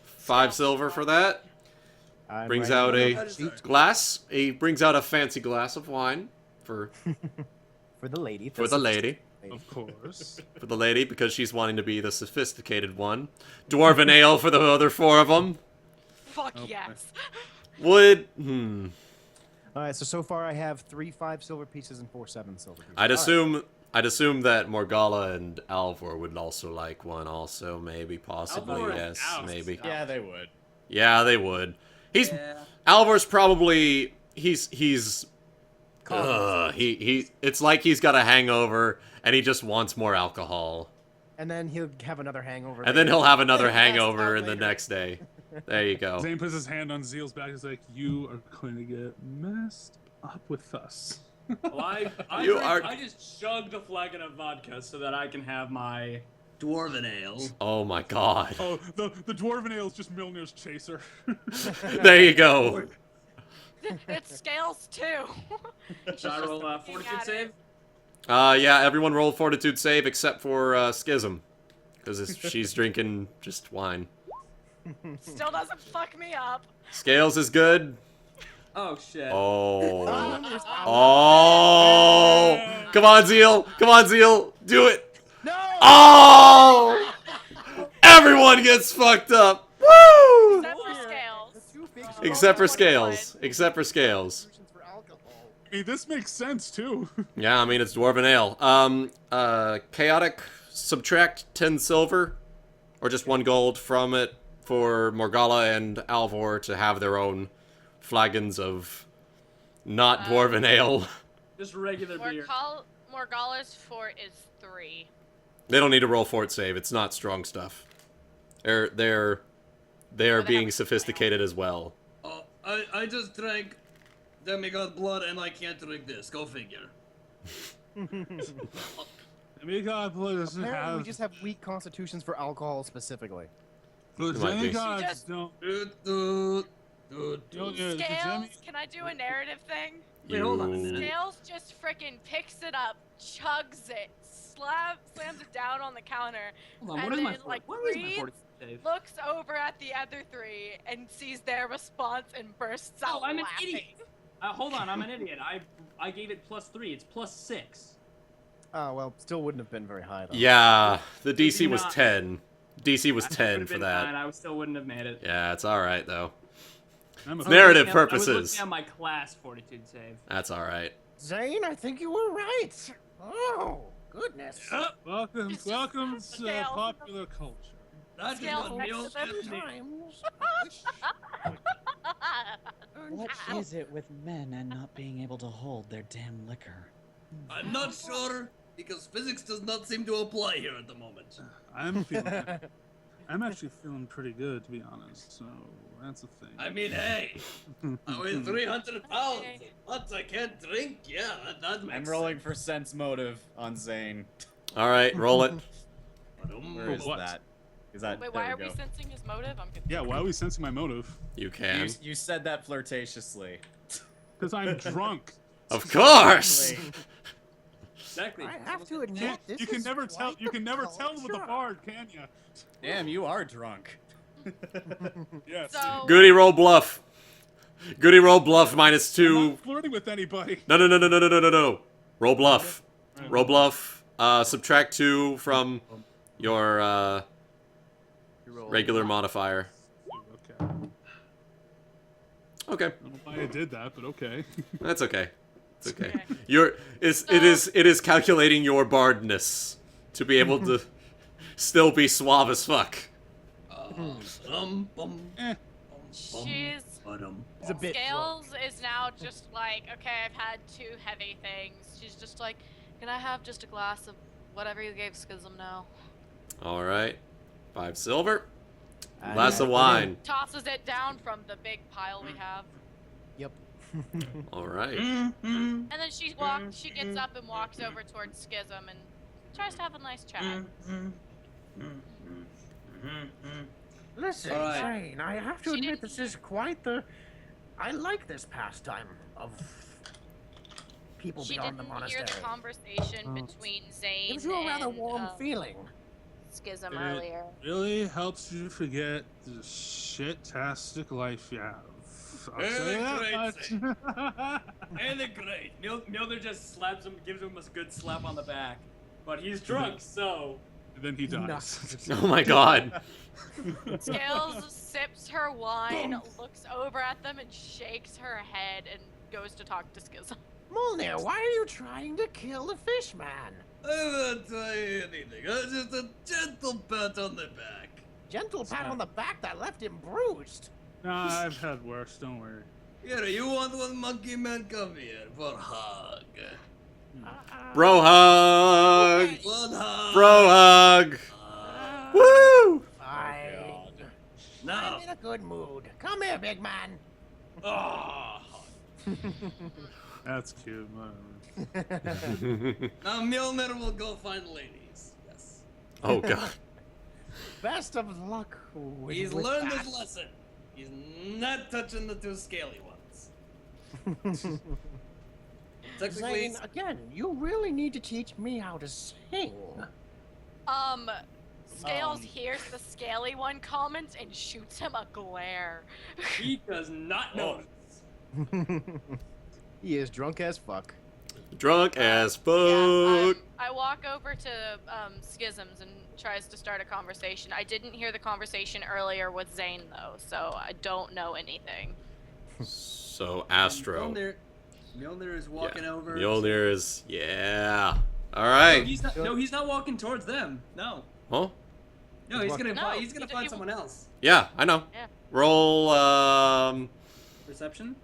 S1: 5 silver for that.
S2: I'm
S1: Brings
S2: writing
S1: out
S2: it
S1: a
S2: down.
S1: glass. He brings out a fancy glass of wine for
S2: for the lady.
S1: for the lady.
S11: Of course.
S1: For the lady, because she's wanting to be the sophisticated one. Dwarven ale for the other 4 of them.
S3: fuck
S11: Oh,
S3: yes.
S1: Would
S2: All right, so far I have 3 5 silver pieces and 4 7 silver pieces.
S1: I'd
S2: All right.
S1: assume that Morgala and Alvor would also like one. Also, maybe, possibly,
S12: Alvor is
S1: yes,
S12: out.
S1: maybe.
S9: Yeah, they would.
S1: Yeah, they would. He's
S5: Yeah.
S1: Alvor's probably he's
S2: Calm.
S1: he it's like he's got a hangover and he just wants more alcohol.
S2: And then he'll have another hangover.
S1: And then
S2: later.
S1: he'll have another
S2: Pass out
S1: hangover in the
S2: later.
S1: next day. There you go.
S11: Zayne puts his hand on Zeal's back. He's like, "You are going to get messed up with us."
S12: Well, I just chugged a flagon of vodka so that I can have my.
S8: Dwarven ale.
S1: Oh my god.
S11: Oh, the dwarven ale is just Mjolnir's chaser.
S1: There you go.
S3: It's scales too.
S12: Should I roll a fortitude save?
S1: Yeah, everyone roll fortitude save except for Schism. Because she's drinking just wine.
S3: Still doesn't fuck me up.
S1: Scales is good.
S12: Oh shit.
S1: Oh. Oh. Come on, Zeal. Come on, Zeal. Do it.
S2: No!
S1: Oh! Everyone gets fucked up. Woo!
S3: Except for scales.
S1: Except for Scales. Except for Scales.
S11: I mean, this makes sense too.
S1: Yeah, I mean, it's Dwarven Ale. Chaotic, subtract 10 silver, or just 1 gold from it for Morgala and Alvor to have their own flagons of not Dwarven Ale.
S12: Just regular beer.
S3: Morgala's fort is 3.
S1: They don't need to roll fort save. It's not strong stuff. They're They are
S3: Or they
S1: being
S3: have-
S1: sophisticated as well.
S10: Oh, I just drank demigod blood and I can't drink this. Go figure.
S11: Demigod blood doesn't
S2: Apparently,
S11: have.
S2: we just have weak constitutions for alcohol specifically.
S11: The
S1: It might be.
S11: demigods
S3: Just-
S11: don't.
S10: Doot, doot, doot,
S11: Don't-
S10: doot.
S11: yeah, the demi-
S3: Scales, can I do a narrative thing?
S5: Wait, hold on a
S1: You-
S5: minute.
S3: Scales just freaking picks it up, chugs it, slams it down on the counter,
S5: Hold on,
S3: and
S5: what is my
S3: then, like,
S5: what is my
S3: breathes,
S5: 40 save?
S3: looks over at the other three, and sees their response and bursts out
S12: Oh, I'm an
S3: laughing.
S12: idiot. Hold on, I'm an idiot. I gave it +3. It's +6.
S2: Oh, well, still wouldn't have been very high, though.
S1: Yeah, the DC
S12: Maybe
S1: was
S12: not.
S1: 10. DC was
S12: That
S1: 10
S12: would've
S1: for
S12: been
S1: that.
S12: fine, I still wouldn't have made it.
S1: Yeah, it's alright, though.
S11: I'm a
S1: It's narrative
S12: I was
S1: purposes.
S12: looking at my class fortitude save.
S1: That's alright.
S2: Zayne, I think you were right. Oh, goodness.
S11: Welcome,
S3: It's just
S11: welcome to
S3: scales.
S11: popular culture.
S10: That is
S3: Scales
S10: what
S3: next
S10: Mule
S3: to them.
S10: said to me.
S2: Times.
S6: What is it with men and not being able to hold their damn liquor?
S10: I'm not sure because physics does not seem to apply here at the moment.
S11: I'm feeling. I'm actually feeling pretty good, to be honest. So that's the thing.
S10: I mean, hey, I weigh 300 pounds. What? I can't drink? Yeah, that makes
S9: I'm rolling for sense motive on Zayne.
S1: Alright, roll it.
S10: sense.
S9: Where is
S11: What?
S9: that? Is that
S3: Wait,
S9: there
S3: why are
S9: we
S3: we
S9: go.
S3: sensing his motive? I'm confused.
S11: Yeah, why are we sensing my motive?
S1: You can.
S9: You said that flirtatiously.
S11: Because I'm drunk.
S1: Of course!
S12: Exactly.
S2: I have to admit, this
S11: You can
S2: is
S11: never tell.
S2: quite
S11: You
S2: the
S11: can never tell with a
S2: culture.
S11: bard, can you?
S9: Damn, you are drunk.
S11: Yes.
S3: So,
S1: Goody roll bluff. Goody roll bluff
S11: I'm
S1: -2.
S11: not flirting with anybody.
S1: No. Roll bluff. Roll bluff. Subtract 2 from your regular modifier.
S11: Okay. I
S1: Okay,
S11: don't know why I did that, but okay.
S1: that's okay. It's okay.
S3: Okay.
S1: It is calculating your bardness to be able to still be suave as fuck.
S10: Bum, bum,
S11: Eh.
S3: she's
S10: ba-dum.
S2: He's a bit
S3: Scales is now just like, okay, I've had 2 heavy things. She's just like, can I have just a glass of whatever you gave Schism now?
S1: All right, 5 silver. Glass of wine.
S3: Tosses it down from the big pile we have.
S2: Yep.
S1: All right.
S3: And then she gets up and walks over towards Schism and tries to have a nice chat.
S13: Listen,
S10: All right.
S13: Zayne, I have to
S3: She
S13: admit
S3: didn't-
S13: this is quite the... I like this pastime of people
S3: She
S13: beyond the
S3: didn't hear
S13: monastery.
S3: the conversation between Zayne
S13: Gives you a rather
S3: and
S13: warm feeling.
S3: Schism
S11: It
S3: earlier.
S11: really helps you forget the shit-tastic life you have. I'll
S10: Really
S11: say that
S10: great,
S11: much.
S10: Really great.
S12: Mjolnir just slaps him, gives him a good slap on the back. But he's drunk, so.
S11: And then he dies.
S1: Oh my god.
S3: Scales sips her wine, looks over at them, and shakes her head and goes to talk to Schism.
S13: Mjolnir, why are you trying to kill the fish man?
S10: I'm not trying anything. Just a gentle pat on the back.
S13: Gentle pat on the back that left him bruised.
S11: Nah, I've had worse, don't worry.
S10: Here, you want one, monkey man? Come here for a hug.
S1: Bro hug.
S10: One hug.
S1: Bro hug. Woo!
S13: Fine.
S10: Now.
S13: I'm in a good mood. Come here, big man.
S10: Oh.
S11: That's cute. Whatever.
S10: Now Mjolnir will go find ladies. Yes.
S1: Oh god.
S13: Best of luck with
S10: He's
S13: with
S10: learned
S13: that.
S10: his lesson. He's not touching the 2 scaly ones. Technically,
S13: Zayne, again, you really need to teach me how to sing.
S3: Scales hears the scaly one comment and shoots him a glare.
S12: He does not know.
S2: He is drunk as fuck.
S1: Drunk as fuck.
S3: I walk over to Schisms and tries to start a conversation. I didn't hear the conversation earlier with Zayne though, so I don't know anything.
S1: So Astro.
S10: Mjolnir is walking over.
S1: Mjolnir is All
S12: No,
S1: right.
S12: he's not walking towards them. No.
S1: Huh?
S10: No, he's gonna
S3: No,
S10: find, he's gonna
S3: he-
S10: find
S3: he-
S10: someone else.
S1: Yeah, I know.
S3: Yeah.
S1: Roll
S12: Perception?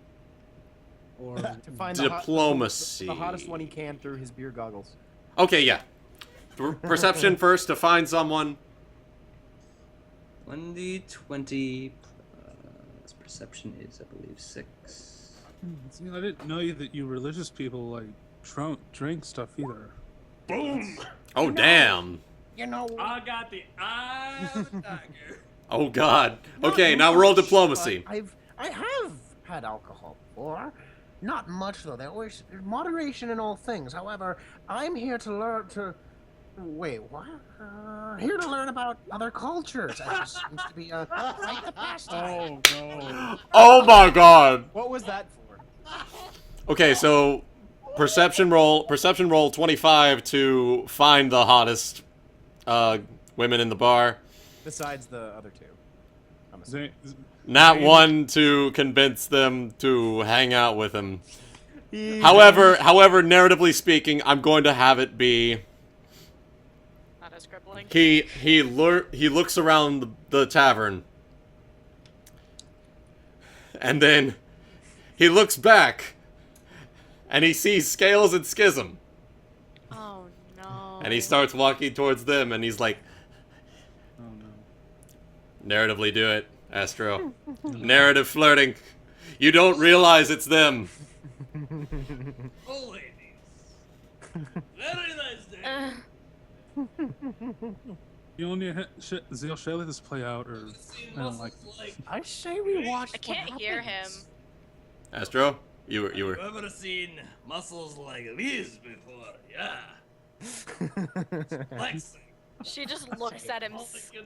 S12: Or
S2: To find
S1: diplomacy.
S2: the hottest one he can through his beer goggles.
S1: Okay, yeah. Perception first to find someone.
S5: 1d20 plus perception is, I believe, 6.
S11: See, I didn't know that you religious people like drink stuff either.
S8: Boom!
S1: Oh, damn.
S13: You know,
S12: I got the eye of the tiger.
S1: Oh, God.
S13: not
S1: Okay, now roll
S13: much,
S1: diplomacy.
S13: but I have had alcohol before. Not much though. There's moderation in all things. However, I'm here to learn to. Wait, what? Here to learn about other cultures. That just seems to be quite the pastime.
S2: Oh no.
S1: Oh, my God.
S2: What was that for?
S1: Okay, so perception roll 25 to find the hottest women in the bar.
S2: Besides the other two. I'm assuming.
S1: Not one to convince them to hang out with him. However, narratively speaking, I'm going to have it be.
S3: Not as crippling.
S1: He looks around the tavern, and then he looks back, and he sees Scales and Schism.
S3: Oh no.
S1: And he starts walking towards them, and he's like,
S11: Oh no.
S1: "Narratively do it, Astro. Narrative flirting. You don't realize it's them."
S8: Oh, ladies. Very nice day.
S11: You only Zeal, shall I let this play out, or I don't like.
S13: I say we watch.
S3: I can't hear him.
S1: Astro, you were.
S8: You ever seen muscles like these before? Yeah. Flexing.
S3: She just looks at him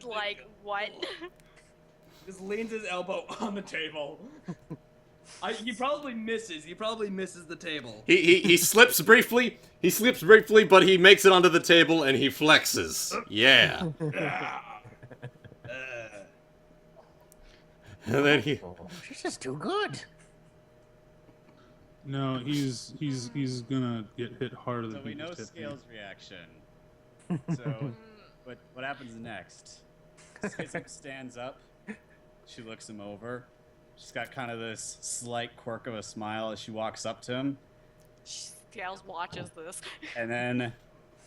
S3: like, what?
S12: Just leans his elbow on the table. He probably misses. He probably misses the table.
S1: He slips briefly. He slips briefly, but he makes it onto the table and he flexes. Yeah. And then he.
S13: She's just too good.
S11: No, he's gonna get hit harder than
S9: So we
S11: he
S9: know
S11: just hit me.
S9: Scales' reaction. So, what happens next? Schism stands up. She looks him over. She's got kind of this slight quirk of a smile as she walks up to him.
S3: Scales watches this.
S9: And then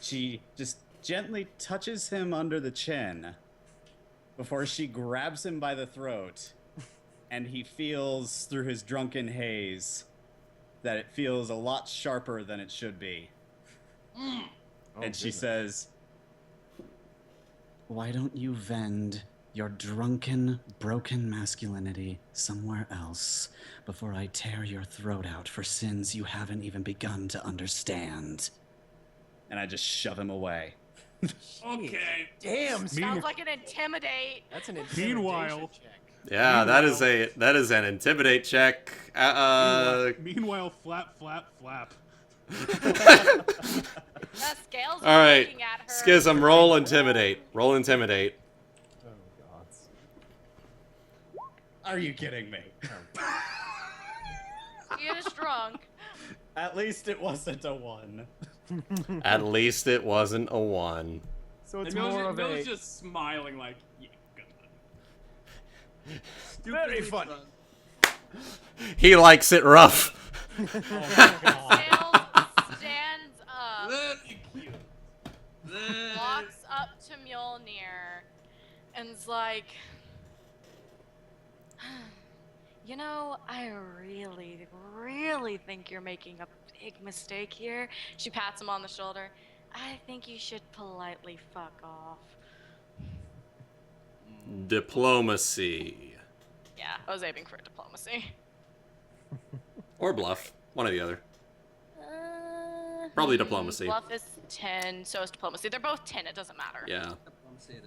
S9: she just gently touches him under the chin before she grabs him by the throat. And he feels through his drunken haze that it feels a lot sharper than it should be. And she says,
S6: Why don't you vend your drunken, broken masculinity somewhere else before I tear your throat out for sins you haven't even begun to understand?
S9: and I just shove him away.
S8: Okay.
S13: Damn.
S3: Sounds like an intimidate.
S2: That's an intimidation
S11: Meanwhile,
S2: check.
S1: Yeah, that is an intimidate check.
S11: Meanwhile, flap.
S3: That Scales
S1: All right,
S3: looking at her.
S1: Schism, roll intimidate. Roll intimidate.
S2: Oh god.
S9: Are you kidding me?
S3: He is drunk.
S9: At least it wasn't a 1.
S1: At least it wasn't a 1.
S2: So it's
S12: And
S2: more of
S12: Mill's
S2: a.
S12: just smiling like, yeah, good.
S13: Very funny.
S1: He likes it rough.
S3: Scales stands up,
S8: Very cute. Very...
S3: walks up to Mjolnir, and's like, you know, I really think you're making a big mistake here. She pats him on the shoulder. I think you should politely fuck off.
S1: Diplomacy.
S3: Yeah, I was aiming for diplomacy.
S1: Or bluff. One or the other. Probably diplomacy.
S3: Bluff is 10, so is diplomacy. They're both 10, it doesn't matter.
S1: Yeah.
S5: Diplomacy it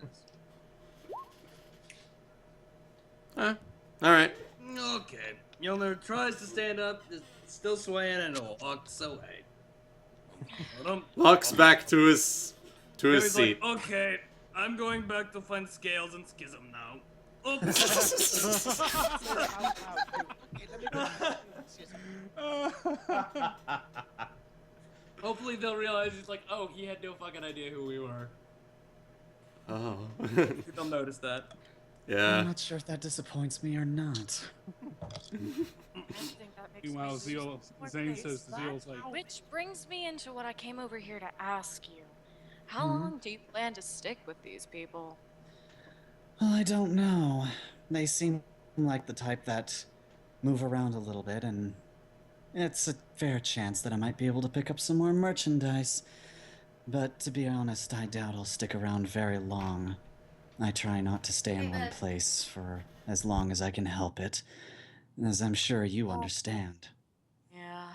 S5: is.
S1: Alright.
S8: Okay. Mjolnir tries to stand up, is still swaying, and walks away.
S1: Walks back to his
S8: He's
S1: seat.
S8: like, okay, I'm going back to find Scales and Schism now. Oops.
S12: Hopefully they'll realize he's like, oh, he had no fucking idea who we were.
S1: Oh.
S12: They'll notice that.
S6: I'm
S1: Yeah.
S6: not sure if that disappoints me or not.
S11: Meanwhile, Zayne says to Zeal's like,
S3: Which brings me into what I came over here to ask you. How long do you plan to stick with these people?
S6: Well, I don't know. They seem like the type that move around a little bit, and it's a fair chance that I might be able to pick up some more merchandise. But to be honest, I doubt I'll stick around very long. I try not to stay in one place for as long as I can help it, as I'm sure you understand.
S3: Yeah.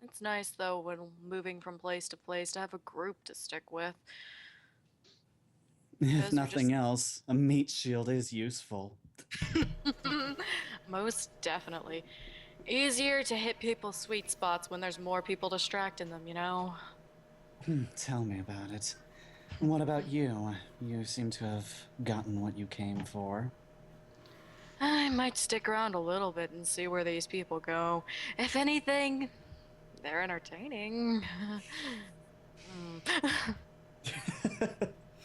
S3: It's nice, though, when moving from place to place to have a group to stick with.
S6: If nothing else, a meat shield is useful.
S3: Most definitely. Easier to hit people's sweet spots when there's more people distracting them, you know?
S6: Tell me about it. What about you? You seem to have gotten what you came for.
S3: I might stick around a little bit and see where these people go. If anything, they're entertaining.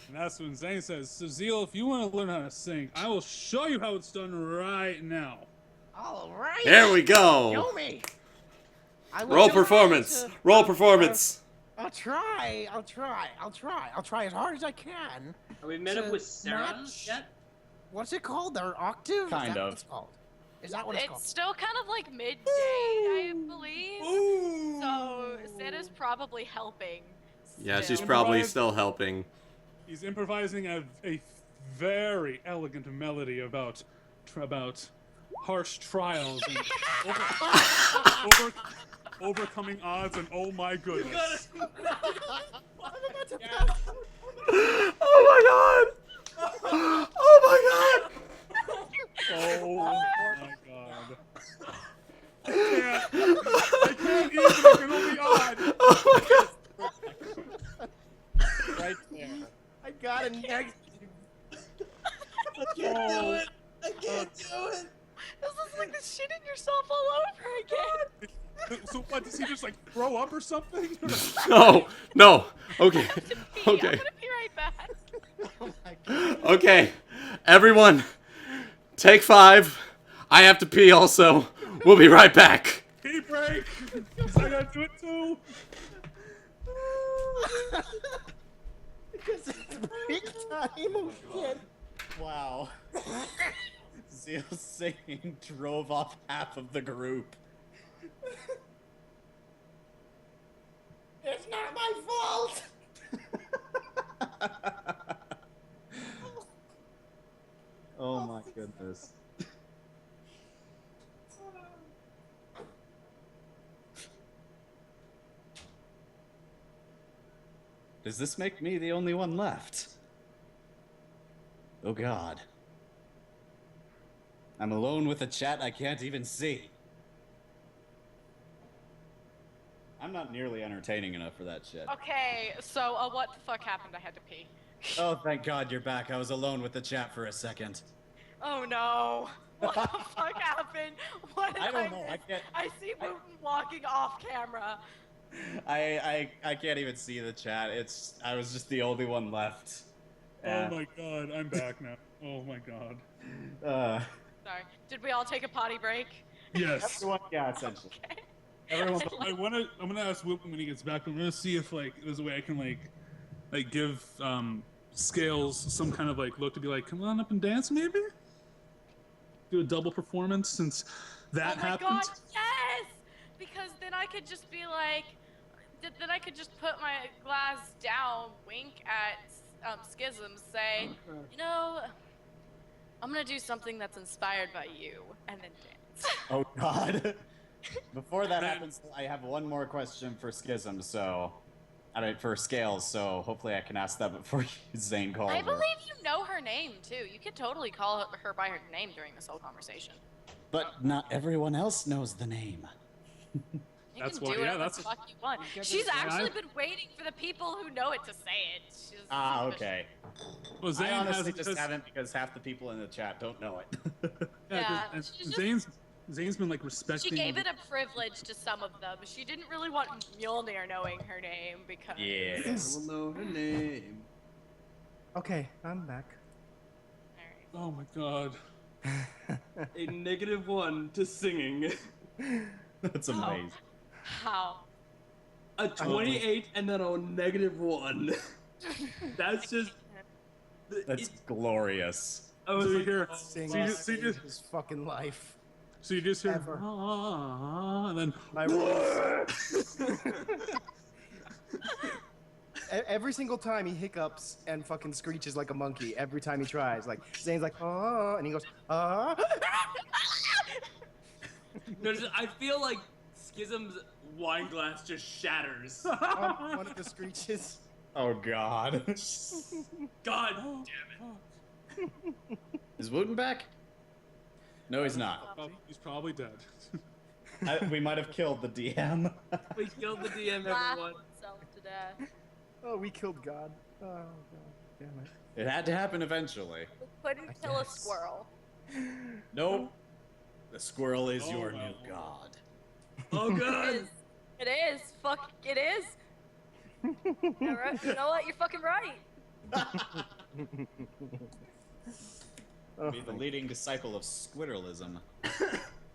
S11: And that's when Zayne says, "So Zeal, if you want to learn how to sing, I will show you how it's done right now."
S13: All right.
S1: There we go.
S13: Show me.
S1: Roll performance. Roll performance.
S13: I'll try as hard as I can.
S12: Are we met up with Sarah yet?
S13: What's it called? Their octave?
S9: Kind of.
S13: What it's called? Is that what it's called?
S3: It's still kind of like midday, I believe.
S12: Ooh.
S3: So Sarah's probably helping.
S1: Yeah, she's
S3: still.
S1: probably still helping.
S11: He's improvising a very elegant melody about harsh trials and overcoming odds, and oh my goodness.
S1: Oh my god! Oh my god!
S11: Oh my god. I can't even, I can only odd.
S1: Oh my god!
S13: Right there. I got a negative.
S12: I can't do it. I can't do it.
S3: This is like the shitting yourself all over again.
S11: So what, does he just like throw up or something?
S1: No, no. Okay,
S3: I'm
S1: okay,
S3: gonna be right back.
S13: Oh my god.
S1: okay. Everyone, take 5. I have to pee also. We'll be right back.
S11: Pee break! Because I gotta do it too!
S13: Because it's break time. Oh shit.
S9: Wow. Zeal singing drove off half of the group.
S13: It's not my fault.
S9: Oh my goodness. Does this make me the only one left? Oh god. I'm alone with a chat I can't even see. I'm not nearly entertaining enough for that shit.
S3: Okay, so what the fuck happened? I had to pee.
S9: Oh, thank god you're back. I was alone with the chat for a second.
S3: Oh no. What the fuck happened? What did
S9: I don't know.
S3: miss?
S9: I can't.
S3: I see Wuten walking off camera.
S9: I can't even see the chat. I was just the only one left.
S11: Oh my god, I'm back now. Oh my god.
S3: Sorry. Did we all take a potty break?
S11: Yes.
S9: Everyone, yeah, essentially.
S3: Okay.
S11: Everyone, I'm gonna ask Wuten when he gets back. I'm gonna see if like there's a way I can like give Scales some kind of like look to be like, come on up and dance maybe? Do a double performance since that happened.
S3: Oh my god, yes! Because then I could just be like, then I could just put my glass down, wink at Schism, say, you know, I'm gonna do something that's inspired by you, and then dance.
S9: Oh god. Before that happens, I have one more question for Schism, so... I mean, for Scales, so hopefully I can ask that before Zayne calls
S3: I
S9: her.
S3: believe you know her name, too. You could totally call her by her name during this whole conversation.
S9: But not everyone else knows the name.
S3: You
S11: That's
S3: can
S11: what-
S3: do
S11: yeah,
S3: whatever
S11: that's-
S3: the fuck you want. She's actually been waiting for the people who know it to say it. She's
S9: Okay.
S11: Well, Zayne
S9: I honestly
S11: has
S9: just haven't because half the people in the chat don't know it.
S3: Yeah,
S11: Zane's been like respecting.
S3: She gave it a privilege to some of them. She didn't really want Mjolnir knowing her name because...
S9: Yes.
S12: I will know her name.
S2: Okay, I'm back.
S11: Oh my god.
S12: A -1 to singing.
S9: That's amazing.
S3: How?
S12: A 28 and then a -1. That's just
S9: That's glorious.
S12: I was
S11: So you
S12: like,
S11: hear,
S12: oh,
S2: Sing
S11: so you just, so you just,
S2: his fucking life.
S11: so you just hear,
S2: Ever.
S11: and then
S2: My rules. Every single time he hiccups and fucking screeches like a monkey. Every time he tries, like Zayne's like, oh, and he goes, oh.
S12: No, I feel like Schism's wine glass just shatters.
S2: on one of the screeches.
S9: Oh God.
S12: God damn it.
S9: Is Wuten back? No, he's not.
S11: he's probably dead.
S9: We might have killed the DM.
S12: We killed the DM,
S3: Laugh
S12: everyone.
S3: himself to death.
S2: Oh, we killed God. Oh God, damn it.
S9: It had to happen eventually.
S3: We couldn't kill a squirrel.
S9: Nope. The squirrel is
S11: Oh,
S9: your
S11: wow.
S9: new god.
S12: Oh
S3: It
S12: god.
S3: is. It is. Fuck. It is. You're right. You know what? You're fucking right.
S9: Be the leading disciple of squirrelism.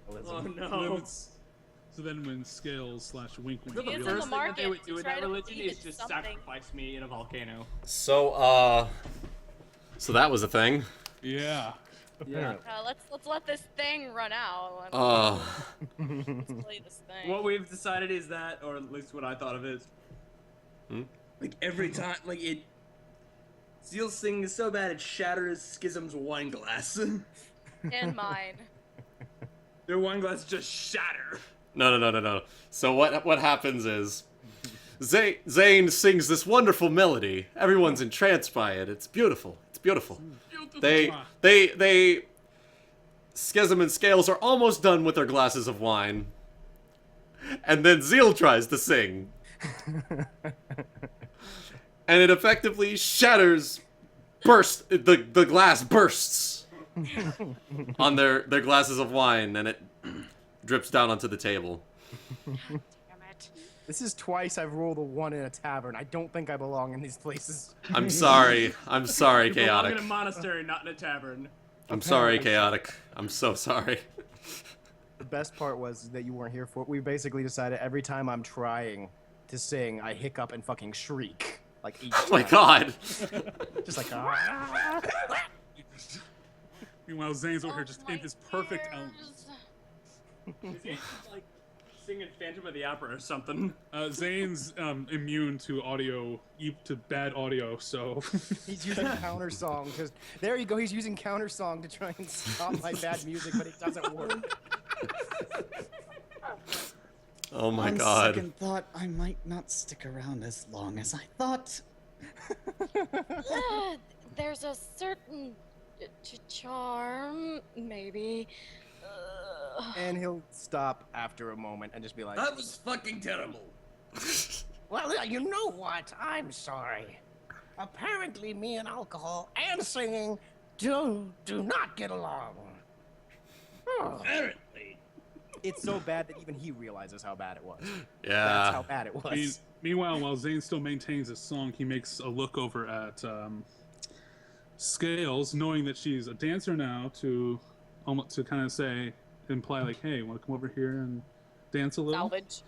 S12: Oh
S11: So then
S12: no.
S11: when- So then when Scales / Wink Wink
S12: The
S3: He is in
S12: first
S3: the
S12: thing
S3: market
S12: that they would
S3: to
S12: do in
S3: try
S12: that
S3: to
S12: religion
S3: feed
S12: is
S3: it
S12: just
S3: something.
S12: sacrifice me in a volcano.
S1: So so that was a thing.
S11: Yeah.
S12: Yeah.
S3: Let's let this thing run out. Let's play this thing.
S12: What we've decided is that, or at least what I thought of is, like every time, like it, Zeal's thing is so bad it shatters Schism's wine glass.
S3: And mine.
S12: Their wine glass just shatter.
S1: No. So what happens is Zayne sings this wonderful melody. Everyone's entranced by it. It's beautiful. It's beautiful. They Schism and Scales are almost done with their glasses of wine. And then Zeal tries to sing. And it effectively shatters, the glass bursts on their glasses of wine, and it drips down onto the table.
S3: Damn it.
S2: This is twice I've rolled a 1 in a tavern. I don't think I belong in these places.
S1: I'm sorry.
S12: You belong
S1: Chaotic.
S12: in a monastery, not in a tavern.
S1: I'm sorry, Chaotic. I'm so sorry.
S2: The best part was that you weren't here for it. We basically decided every time I'm trying to sing, I hiccup and fucking shriek. Like each
S1: Oh my
S2: time.
S1: god.
S2: Just like,
S11: Meanwhile, Zane's over here just in his perfect element.
S12: Is he like singing Phantom of the Opera or something?
S11: Zane's immune to audio, to bad audio, so
S2: he's using counter song because there you go. He's using counter song to try and stop my bad music, but it doesn't work.
S1: Oh my
S6: On
S1: god.
S6: second thought, I might not stick around as long as I thought.
S3: There's a certain charm, maybe.
S2: And he'll stop after a moment and just be like,
S10: That was fucking terrible.
S13: Well, you know what? I'm sorry. Apparently, me and alcohol and singing do not get along. Oh.
S10: Apparently.
S2: it's so bad that even he realizes how bad it was.
S1: Yeah.
S2: That's how bad it was.
S11: Meanwhile, while Zayne still maintains his song, he makes a look over at Scales, knowing that she's a dancer now, to kind of imply like, "Hey, want to come over here and dance a little?"
S3: Salvage.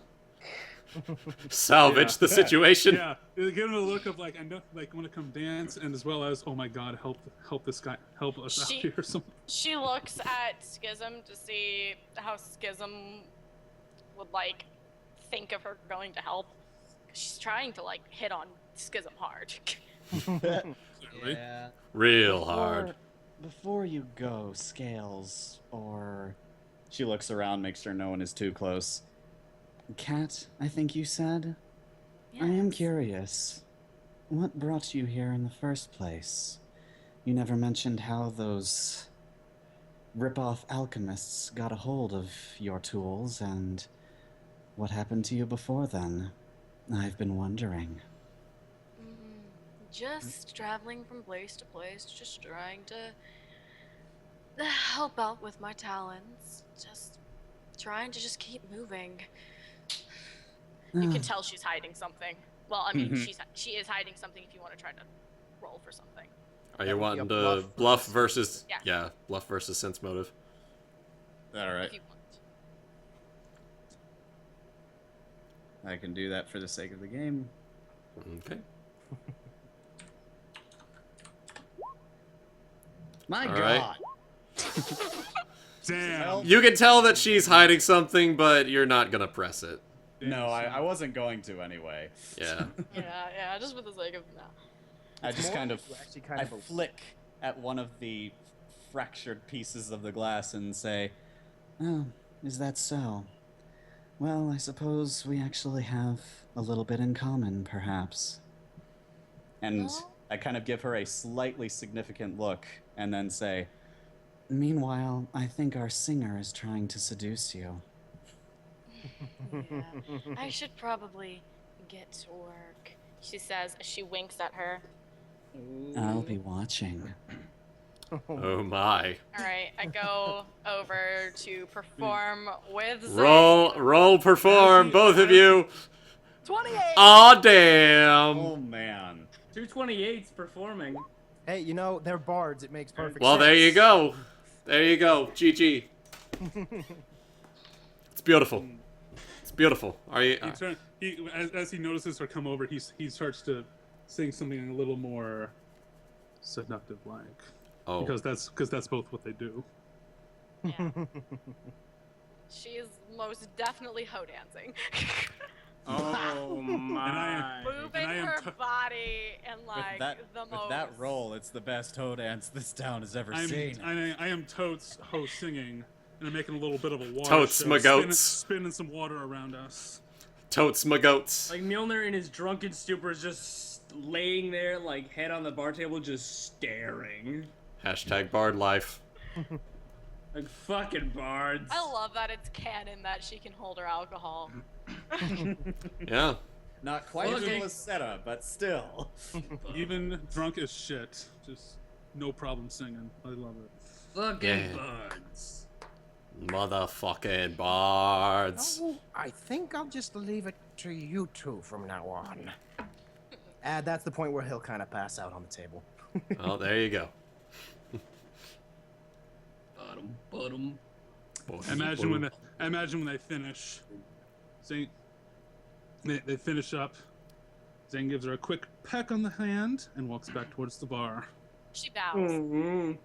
S1: Salvage the situation.
S11: Yeah, give him a look of like, I know, like, want to come dance, and as well as, oh my God, help this guy, help us out here or something.
S3: She looks at Schism to see how Schism would like think of her going to help. She's trying to like hit on Schism hard.
S9: Yeah.
S1: Real hard.
S6: Before you go, Scales, or... She looks around, makes sure no one is too close. Cat, I think you said? I am curious. What brought you here in the first place? You never mentioned how those rip-off alchemists got a hold of your tools, and what happened to you before then? I've been wondering.
S3: Just traveling from place to place, just trying to help out with my talents. Just trying to just keep moving. You can tell she's hiding something. Well, I mean, she is hiding something if you want to try to roll for something.
S1: Are you wanting to bluff versus...
S3: Yeah.
S1: Bluff versus sense motive.
S9: Alright.
S3: If you want.
S9: I can do that for the sake of the game.
S1: Okay.
S9: My
S1: All
S9: God.
S4: Damn.
S1: You can tell that she's hiding something, but you're not gonna press it.
S9: No, I wasn't going to anyway.
S1: Yeah.
S3: Yeah, just for the sake of no.
S9: I just kind of,
S2: actually kind
S9: I
S2: of a-
S9: flick at one of the fractured pieces of the glass and say, "Oh, is that so? Well, I suppose we actually have a little bit in common, perhaps." And I kind of give her a slightly significant look and then say, "Meanwhile, I think our singer is trying to seduce you."
S3: Yeah, I should probably get to work, she says as she winks at her.
S9: I'll be watching.
S1: Oh my.
S3: Alright, I go over to perform with Zayne.
S1: Roll, perform, both of you.
S3: 28!
S1: Aw, damn.
S9: Oh, man.
S12: 228's performing.
S2: Hey, you know, they're bards. It makes perfect
S1: Well,
S2: sense.
S1: there you go. There you go. GG. It's beautiful. It's beautiful. Are you?
S11: As he notices her come over, he starts to sing something a little more seductive, like.
S1: Oh.
S11: Because that's both what they do.
S3: Yeah. She is most definitely hoe dancing.
S12: Oh my.
S3: Moving her body and like the most.
S9: With that roll, it's the best hoe dance this town has ever seen.
S11: I am totes ho singing, and I'm making a little bit of a water
S1: Totes
S11: show,
S1: my goats.
S11: spinning some water around us.
S1: Totes my goats.
S12: Like Mjolnir in his drunken stupor is just laying there, like head on the bar table, just staring.
S1: Hashtag bard life.
S12: Like fucking bards.
S3: I love that it's canon that she can hold her alcohol.
S1: Yeah.
S9: Not quite as well as Seta, but still.
S11: Even drunk as shit, just no problem singing. I love it.
S12: Fucking bards.
S1: Motherfucking bards.
S13: Oh, I think I'll just leave it to you two from now on.
S2: That's the point where he'll kind of pass out on the table.
S1: Oh, there you go.
S11: Imagine when they finish. Zayne, they finish up. Zayne gives her a quick peck on the hand and walks back towards the bar.
S3: She bows.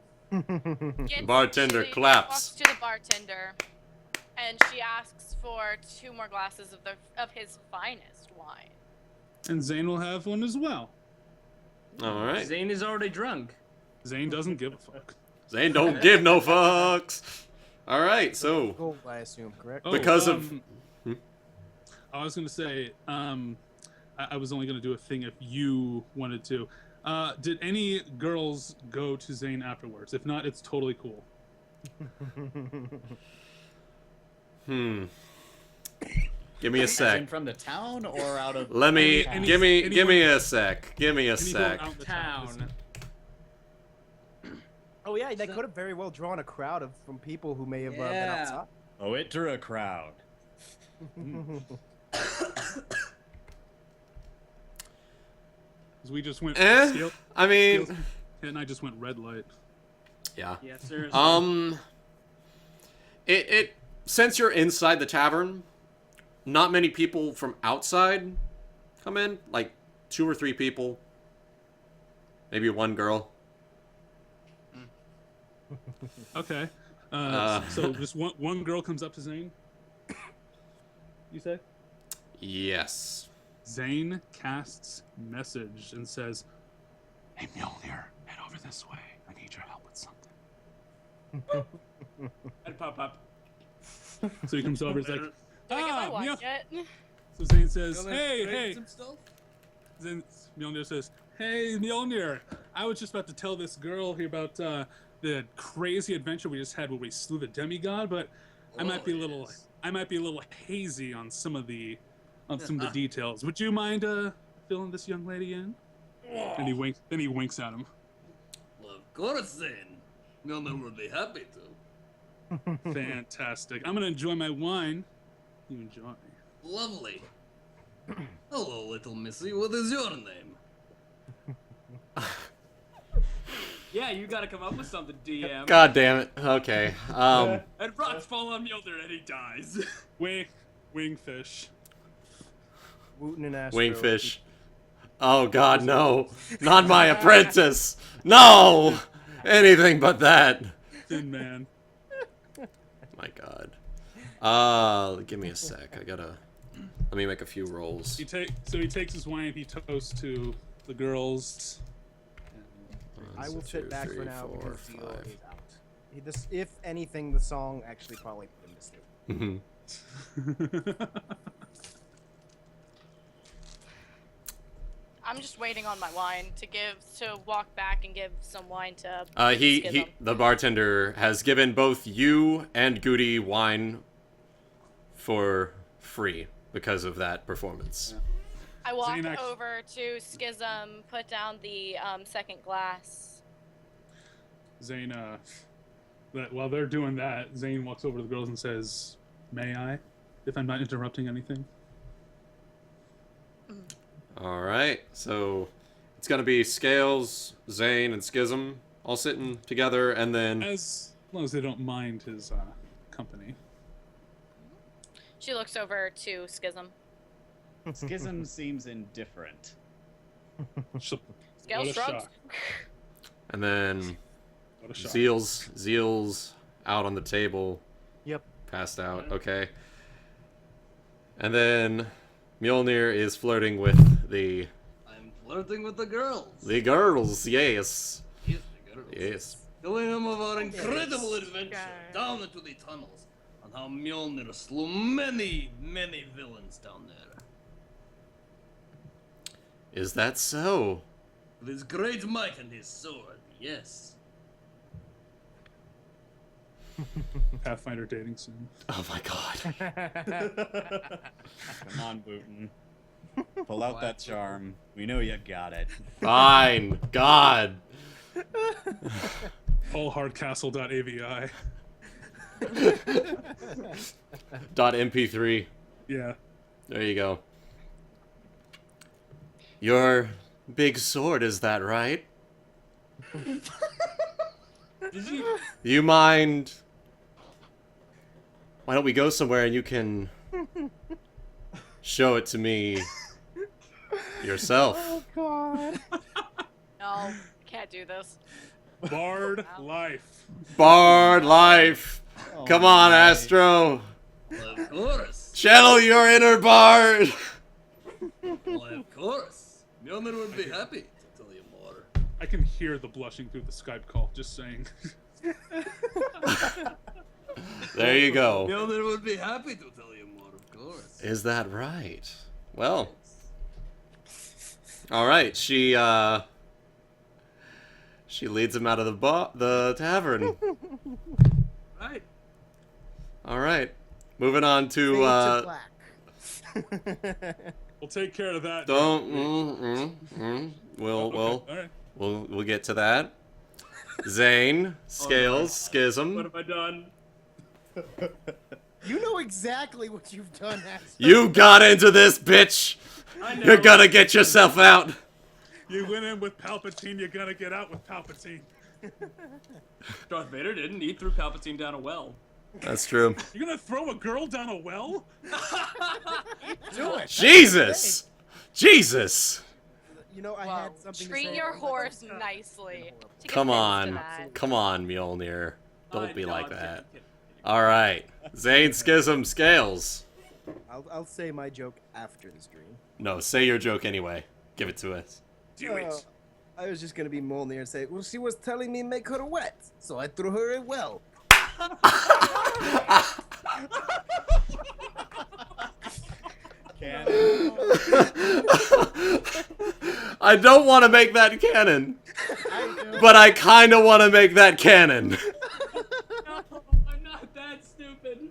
S1: Bartender claps.
S3: Walks to the bartender, and she asks for 2 more glasses of his finest wine.
S11: And Zayne will have one as well.
S1: All right.
S12: Zayne is already drunk.
S11: Zayne doesn't give a fuck.
S1: Zayne don't give no fucks. All right, so
S2: Gold, I assume, correct?
S1: because of
S11: I was gonna say, I was only gonna do a thing if you wanted to. Did any girls go to Zayne afterwards? If not, it's totally cool.
S1: Give me a sec.
S9: From the town or out of?
S1: Let me give me a sec. Give me a sec.
S11: Out the
S12: Town.
S2: Oh yeah, they could have very well drawn a crowd from people who may have been outside.
S9: Oh, it drew a crowd.
S11: We just went.
S1: I mean,
S11: and I just went red light.
S1: Yeah.
S12: Yes, sir.
S1: It since you're inside the tavern, not many people from outside come in. Like 2 or 3 people, maybe 1 girl.
S11: Okay. So just one girl comes up to Zayne. You say?
S1: Yes.
S11: Zayne casts message and says, "Hey Mjolnir, head over this way. I need your help with something."
S12: I'd pop up.
S11: So he comes over. He's like,
S3: Do I get my watch yet?
S11: So Zayne says,
S12: Mjolnir
S11: "Hey,
S12: created
S11: hey."
S12: some stuff?
S11: Then Mjolnir says, "Hey Mjolnir, I was just about to tell this girl here about the crazy adventure we just had where we slew the demigod, but I might be a little hazy on some of the details. Would you mind filling this young lady in?" And he winks. Then he winks at him.
S10: Well, of course, then. Mjolnir will be happy to.
S11: Fantastic. I'm gonna enjoy my wine. You enjoy.
S10: Lovely. Hello, little missy. What is your name?
S12: Yeah, you gotta come up with something, DM.
S1: God damn it. Okay.
S12: And rocks fall on Mjolnir and he dies.
S11: Wingfish.
S2: Wuten and Astro.
S1: Wingfish. Oh God, no! Not my apprentice! No! Anything but that.
S11: Thin man.
S1: My God. Give me a sec. Let me make a few rolls.
S11: He takes his wine. He toasts to the girls.
S2: I will sit back for now
S1: four,
S2: because Zeal
S1: five.
S2: is out. If anything, the song actually probably put him to sleep.
S3: I'm just waiting on my wine to walk back and give some wine to.
S1: The bartender has given both you and Goody wine for free because of that performance.
S3: I walk
S11: Zayne
S3: over to Schism, put down the second glass.
S11: Zayne, while they're doing that, Zayne walks over to the girls and says, "May I, if I'm not interrupting anything?"
S1: All right, so it's gonna be Scales, Zayne, and Schism all sitting together, and then
S11: As long as they don't mind his company.
S3: She looks over to Schism.
S9: Schism seems indifferent.
S3: Scale
S11: What a
S3: shrugs.
S11: shock.
S1: and then
S11: What a shock.
S1: Zeal's out on the table.
S2: Yep.
S1: Passed out. Okay. And then Mjolnir is flirting with the
S10: I'm flirting with the girls.
S1: girls. Yes.
S10: Yes, the girls.
S1: Yes.
S10: Telling them of our incredible adventure down into the tunnels, and how Mjolnir slew many, many villains down there.
S1: Is that so?
S10: With his great might and his sword, yes.
S11: Pathfinder dating soon.
S1: Oh my God.
S9: Come on, Wuten. Pull out that charm. We know you got it.
S1: Fine. God.
S11: Allhardcastle.avi.
S1: .mp3.
S11: Yeah.
S1: There you go. Your big sword, is that right?
S12: Did you?
S1: You mind? Why don't we go somewhere and you can show it to me yourself?
S2: God.
S3: No, can't do this.
S11: Bard life.
S1: Bard life.
S9: Oh,
S1: Come on,
S9: my.
S1: Astro.
S10: Well, of course.
S1: Channel your inner bard.
S10: Why, of course. Mjolnir would be happy to tell you more.
S11: I can hear the blushing through the Skype call, just saying.
S1: There you go.
S10: Mjolnir would be happy to tell you more, of course.
S1: Is that right? Well. All right. She leads him out of the tavern.
S12: Right.
S1: All right. Moving on to
S11: We'll take care of that.
S1: We'll get to that. Zayne, Scales, Schism.
S12: What have I done?
S2: You know exactly what you've done, Astro.
S1: You got into this, bitch.
S12: I know.
S1: You're gonna get yourself out.
S11: You went in with Palpatine, you're gonna get out with Palpatine.
S12: Darth Vader didn't. He threw Palpatine down a well.
S1: That's true.
S11: You're gonna throw a girl down a well?
S2: Do it.
S1: Jesus. Jesus.
S2: You know, I
S3: Whoa.
S2: had something to
S3: Treat
S2: say
S3: your
S2: about
S3: horse
S2: that.
S3: nicely. To
S1: Come
S3: get
S1: on.
S3: used to that.
S1: Come on, Mjolnir. Don't
S12: I
S1: be
S12: know,
S1: like
S12: I'm
S1: that.
S12: kidding.
S1: All right. Zayne, Schism, Scales.
S2: I'll say my joke after the stream.
S1: No, say your joke anyway. Give it to us.
S11: Do it.
S2: I was just gonna be Mjolnir and say, well, she was telling me make her wet, so I threw her in well.
S9: Canon.
S1: I don't want to make that canon,
S2: I do.
S1: but I kind of want to make that canon.
S12: No, I'm not that stupid.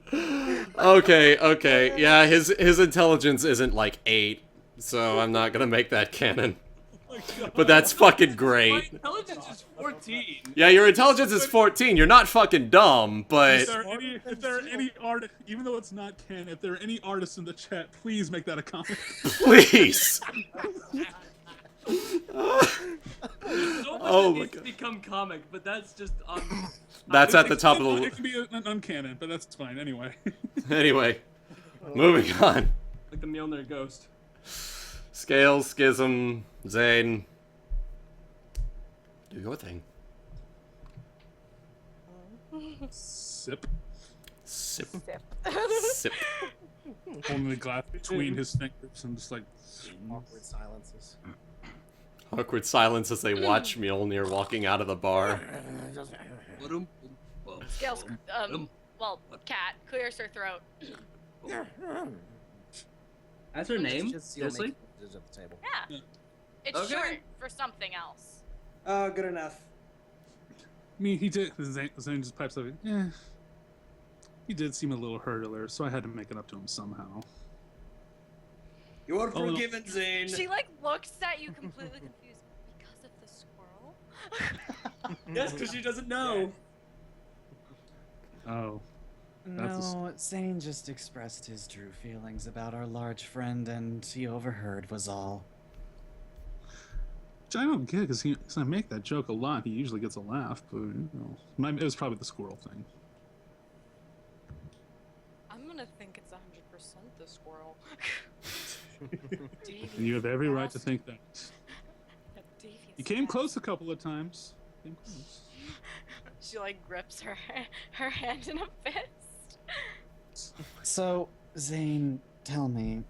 S1: Okay. Yeah, his intelligence isn't like 8, so I'm not gonna make that canon. But that's fucking
S12: My
S1: great.
S12: intelligence is 14.
S1: Yeah, your intelligence is 14. You're not fucking dumb, but
S11: If there are any art, even though it's not canon, if there are any artists in the chat, please make that a comment.
S1: please.
S12: So much
S1: Oh
S12: that
S1: my
S12: needs to
S1: God.
S12: become comic, but that's just
S1: That's at the top of
S11: It
S1: the.
S11: can be an uncanon, but that's fine anyway.
S1: Anyway, moving on.
S12: like the Mjolnir ghost.
S1: Scales, Schism, Zayne. Do your thing.
S11: Sip.
S1: Sip.
S3: Sip.
S1: Sip.
S11: Holding the glass between his fingers and just like
S2: Awkward silences.
S1: Awkward silence as they watch Mjolnir walking out of the bar.
S3: Scales, well, cat clears her throat.
S5: That's her name?
S2: Just Seal
S5: Seriously?
S2: making at the table.
S3: Yeah. It's
S12: Okay.
S3: short for something else.
S12: Oh, good enough.
S11: I mean, he did. Zayne just pipes up. Yeah. He did seem a little hurt earlier, so I had to make it up to him somehow.
S12: You are
S11: Oh, no.
S12: forgiven, Zayne.
S3: She like looks at you completely confused because of the squirrel.
S12: Yes, because she doesn't know.
S11: Oh. That's
S6: No, Zayne just expressed his true feelings about our large friend, and he overheard was all.
S11: Which I don't get, because I make that joke a lot. He usually gets a laugh, but you know, it was probably the squirrel thing.
S3: I'm gonna think it's 100% the squirrel.
S11: And you have every right to think that.
S3: Devious
S11: You came
S3: bastard.
S11: close a couple of times. Came close.
S3: She like grips her hand in a fist.
S6: So, Zayne, tell me,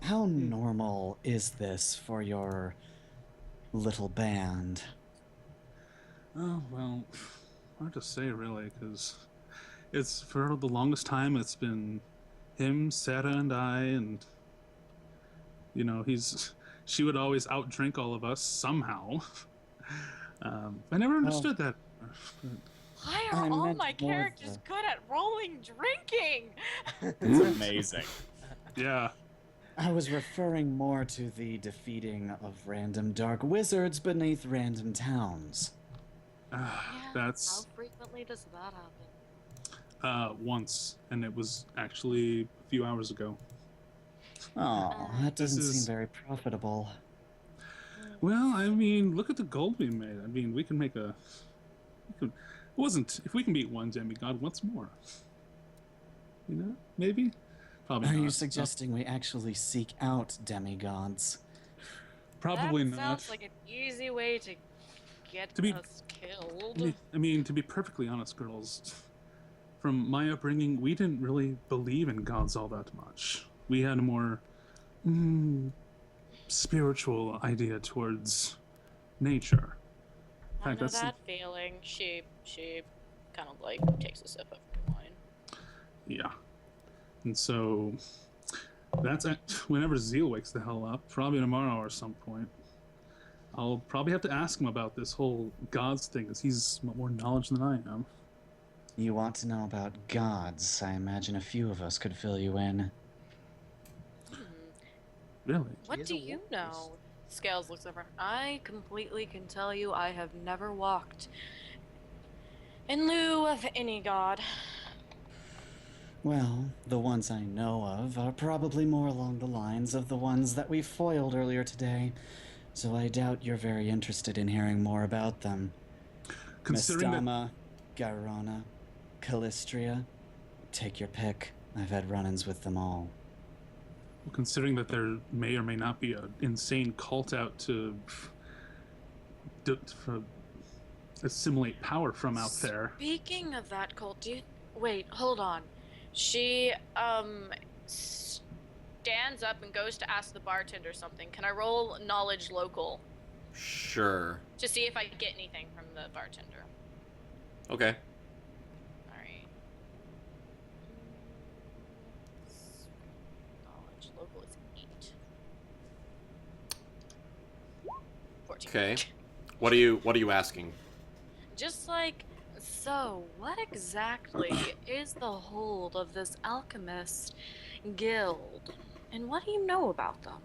S6: how normal is this for your little band?
S11: Oh, well, hard to say, really, because it's for the longest time it's been him, Sarah, and I, and, you know, she would always outdrink all of us somehow. I never understood that.
S3: Why
S6: I
S3: are all
S6: meant
S3: my
S6: more
S3: characters
S6: the-
S3: good at rolling drinking?
S9: It's amazing.
S11: Yeah.
S6: I was referring more to the defeating of random dark wizards beneath random towns.
S3: How
S11: That's
S3: frequently does that happen?
S11: once, and it was actually a few hours ago.
S6: Oh, that
S11: This
S6: doesn't
S11: is-
S6: seem very profitable.
S11: Well, I mean, look at the gold we made. I mean, we can make if we can beat one demigod, what's more? You know, maybe? Probably
S6: Are
S11: not.
S6: you suggesting we actually seek out demigods?
S11: Probably
S3: that
S11: not.
S3: Sounds like an easy way to get
S11: To be-
S3: us killed.
S11: I mean, to be perfectly honest, girls, from my upbringing, we didn't really believe in gods all that much. We had a more spiritual idea towards nature. In
S3: I
S11: fact,
S3: know
S11: that's
S3: that feeling. She kind of like takes a sip of her wine.
S11: yeah. And so that's whenever Zeal wakes the hell up, probably tomorrow or some point. I'll probably have to ask him about this whole gods thing, because he's more knowledge than I am.
S6: You want to know about gods? I imagine a few of us could fill you in.
S11: Really?
S3: What do you know? Scales looks over. I completely can tell you I have never walked in lieu of any god.
S6: Well, the ones I know of are probably more along the lines of the ones that we foiled earlier today, so I doubt you're very interested in hearing more about them.
S11: Considering that,
S6: Mastama, Gyrona, Callistria, take your pick. I've had run-ins with them all.
S11: considering that there may or may not be an insane cult out to assimilate power from out there.
S3: Speaking of that cult, wait, hold on. She stands up and goes to ask the bartender something. Can I roll knowledge local
S1: Sure.
S3: to see if I get anything from the bartender?
S1: Okay.
S3: Alright. Knowledge local is 8. 14.
S1: Okay. What are you asking?
S3: Just like, so what exactly is the hold of this alchemist guild? And what do you know about them?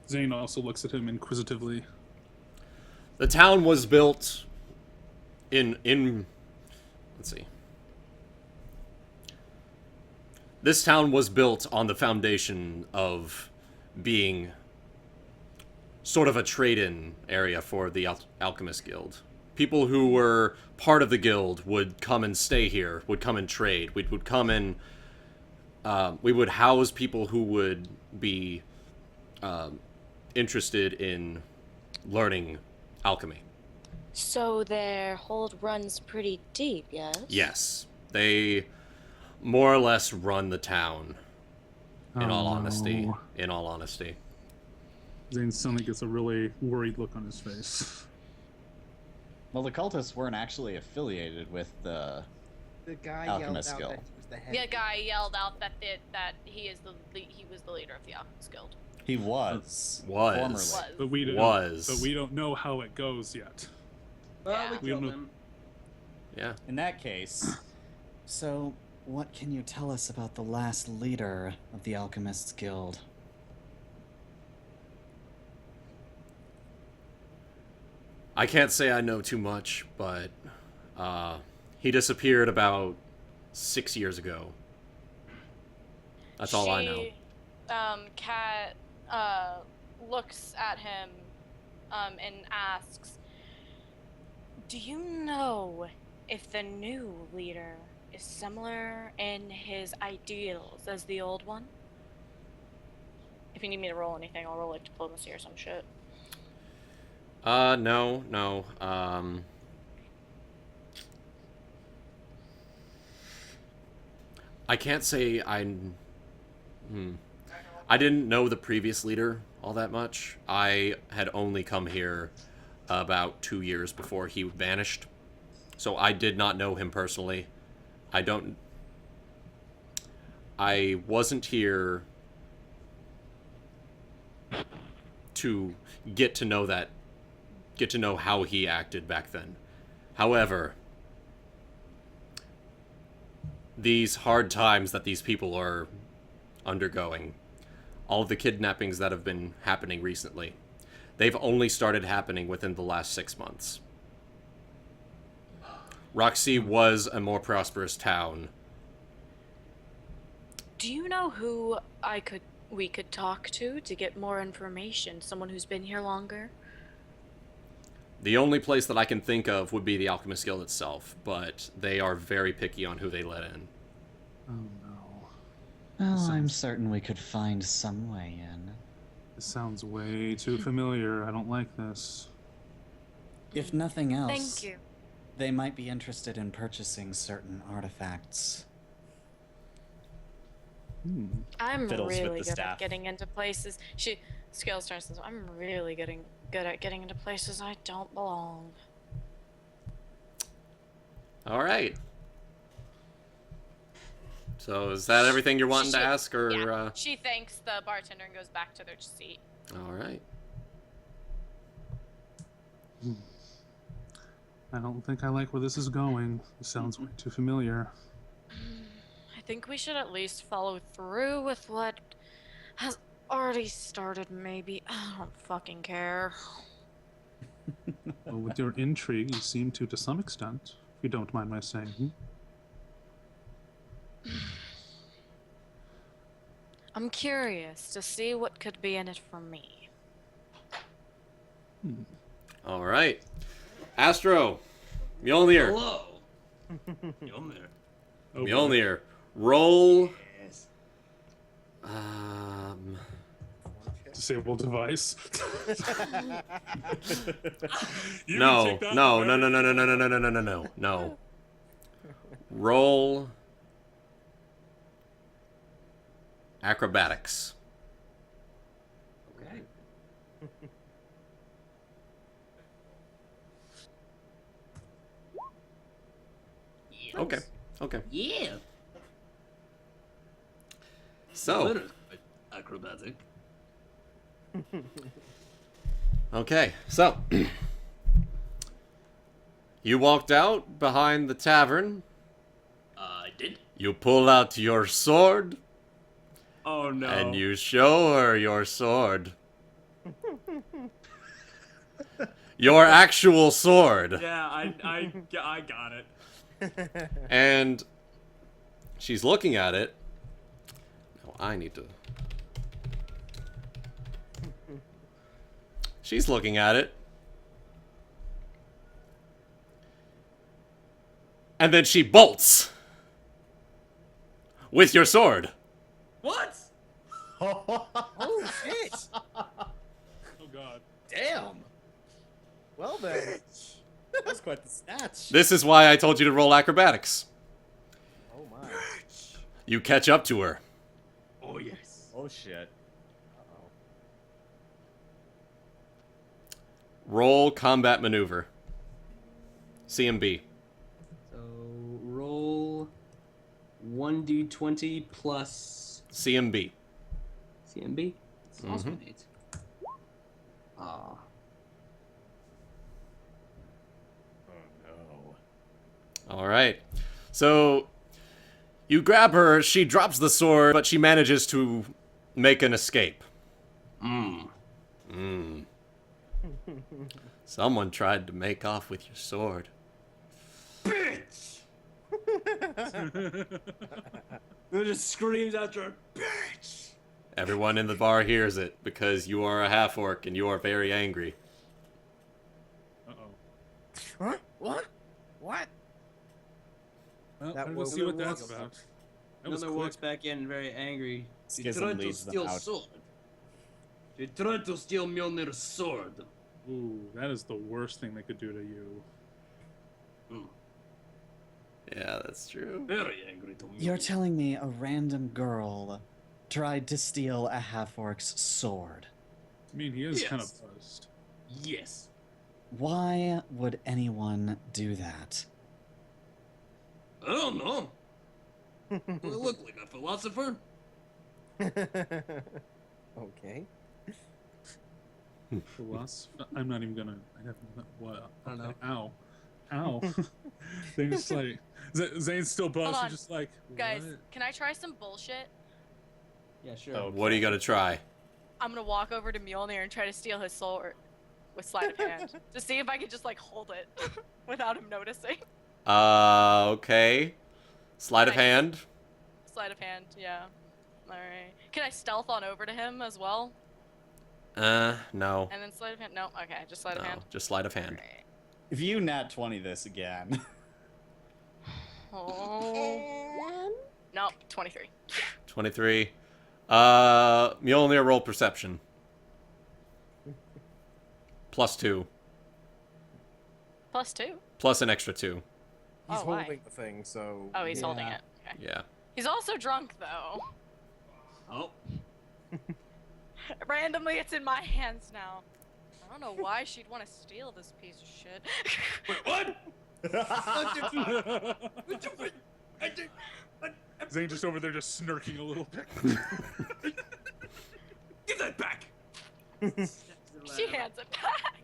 S11: Zayne also looks at him inquisitively.
S1: The town was built in let's see. This town was built on the foundation of being sort of a trade-in area for the Alchemist Guild. People who were part of the guild would come and stay here, would come and trade. We would come and we would house people who would be interested in learning alchemy.
S3: So their hold runs pretty deep, yes?
S1: Yes. They more or less run the town, in all honesty.
S11: No.
S1: In all honesty.
S11: Zayne suddenly gets a really worried look on his face.
S9: Well, the cultists weren't actually affiliated with the
S13: guy
S9: Alchemist
S13: yelled out
S9: Guild.
S13: that he was the head.
S3: The guy yelled out that he was the leader of the Alchemist Guild.
S9: He was.
S1: Was.
S9: Formerly.
S11: But we don't know how it goes yet.
S12: Well, we killed
S11: don't know-
S12: him.
S1: Yeah.
S9: In that case,
S6: So, what can you tell us about the last leader of the Alchemists Guild?
S1: I can't say I know too much, but he disappeared about 6 years ago. That's all I know.
S3: Kat looks at him and asks, "Do you know if the new leader is similar in his ideals as the old one?" If you need me to roll anything, I'll roll like diplomacy or some shit.
S1: No. I can't say I didn't know the previous leader all that much. I had only come here about 2 years before he vanished. So I did not know him personally. I wasn't here to get to know how he acted back then. However, these hard times that these people are undergoing, all of the kidnappings that have been happening recently, they've only started happening within the last 6 months. Roxy was a more prosperous town.
S3: Do you know who we could talk to get more information? Someone who's been here longer?
S1: The only place that I can think of would be the Alchemist Guild itself, but they are very picky on who they let in.
S11: Oh no.
S6: Well, I'm certain we could find some way in.
S11: This sounds way too familiar. I don't like this.
S6: If nothing else,
S3: Thank you.
S6: they might be interested in purchasing certain artifacts.
S3: I'm
S9: Fiddles with
S3: really
S9: the
S3: good
S9: staff.
S3: at getting into places. Scales turns and says, "I'm really good at getting into places I don't belong."
S1: All right. So is that everything you're wanting to ask, or?
S3: Yeah. She thanks the bartender and goes back to their seat.
S1: All right.
S11: I don't think I like where this is going. It sounds way too familiar.
S3: I think we should at least follow through with what has already started, maybe. I don't fucking care.
S11: Well, with your intrigue, you seem to some extent, if you don't mind my saying.
S3: I'm curious to see what could be in it for me.
S1: All right. Astro, Mjolnir.
S10: Hello. Mjolnir.
S1: Mjolnir. Roll.
S10: Yes.
S11: Disable device.
S1: No. Roll. Acrobatics.
S10: Okay.
S1: Okay.
S10: Yeah.
S1: So.
S10: Acrobatic.
S1: Okay, so. You walked out behind the tavern.
S10: I did.
S1: You pull out your sword.
S12: Oh no.
S1: And you show her your sword. Your actual sword.
S12: Yeah, I got it.
S1: And she's looking at it. No, I need to. She's looking at it. And then she bolts. With your sword.
S12: What?
S13: Oh shit!
S11: Oh god.
S13: Damn!
S9: Well then, that's quite the snatch.
S1: This is why I told you to roll acrobatics.
S9: Oh my.
S1: You catch up to her.
S8: Oh yes.
S9: Oh shit.
S1: Roll combat maneuver. CMB.
S12: So roll 1d20 plus
S1: CMB.
S12: CMB. It's also an 8. Ah.
S9: Oh no.
S1: All right. So you grab her. She drops the sword, but she manages to make an escape. Someone tried to make off with your sword.
S8: Bitch! It just screams after her, bitch!
S1: Everyone in the bar hears it because you are a half-orc and you are very angry.
S11: Uh-oh.
S2: Huh? What?
S13: What?
S11: Well,
S2: That
S11: we'll
S2: was-
S11: see what that's about. That was
S12: Another
S11: quick.
S12: walks back in very angry. She
S9: Schism
S12: tried to
S9: leads them
S12: steal
S9: out.
S12: sword. She tried to steal Mjolnir's sword.
S11: Ooh, that is the worst thing they could do to you.
S1: Yeah, that's true.
S12: Very angry to me.
S6: You're telling me a random girl tried to steal a half-orc's sword?
S11: I mean, he is kind of
S12: Yes.
S11: buzzed.
S12: Yes.
S6: Why would anyone do that?
S8: I don't know. Do I look like a philosopher?
S2: Okay.
S11: Philosophy. I'm not even gonna. I have what?
S12: I don't know.
S11: Ow, ow. They just like Zane's still buzzed.
S3: on.
S11: He's just like,
S3: Guys,
S11: what?
S3: can I try some bullshit?
S12: Yeah, sure.
S9: Oh.
S1: What are you gonna try?
S3: I'm gonna walk over to Mjolnir and try to steal his sword with sleight of hand to see if I can just like hold it without him noticing.
S1: Okay. Sleight of hand.
S3: Sleight of hand, yeah. All right. Can I stealth on over to him as well?
S1: No.
S3: And then sleight of hand? No. Okay, just sleight of
S1: No,
S3: hand.
S1: just sleight of hand.
S3: Right.
S9: If you nat 20 this again.
S3: Oh. Nope. 23.
S1: 23. Mjolnir, roll perception. +2.
S3: +2.
S1: Plus an extra 2.
S2: He's
S3: Oh, why?
S2: holding the thing, so.
S3: Oh, he's holding it. Okay.
S1: Yeah.
S3: He's also drunk though.
S8: Oh.
S3: Randomly, it's in my hands now. I don't know why she'd want to steal this piece of shit.
S8: Wait, what?
S11: Zane just over there just snirking a little bit.
S8: Give that back!
S3: She hands it back.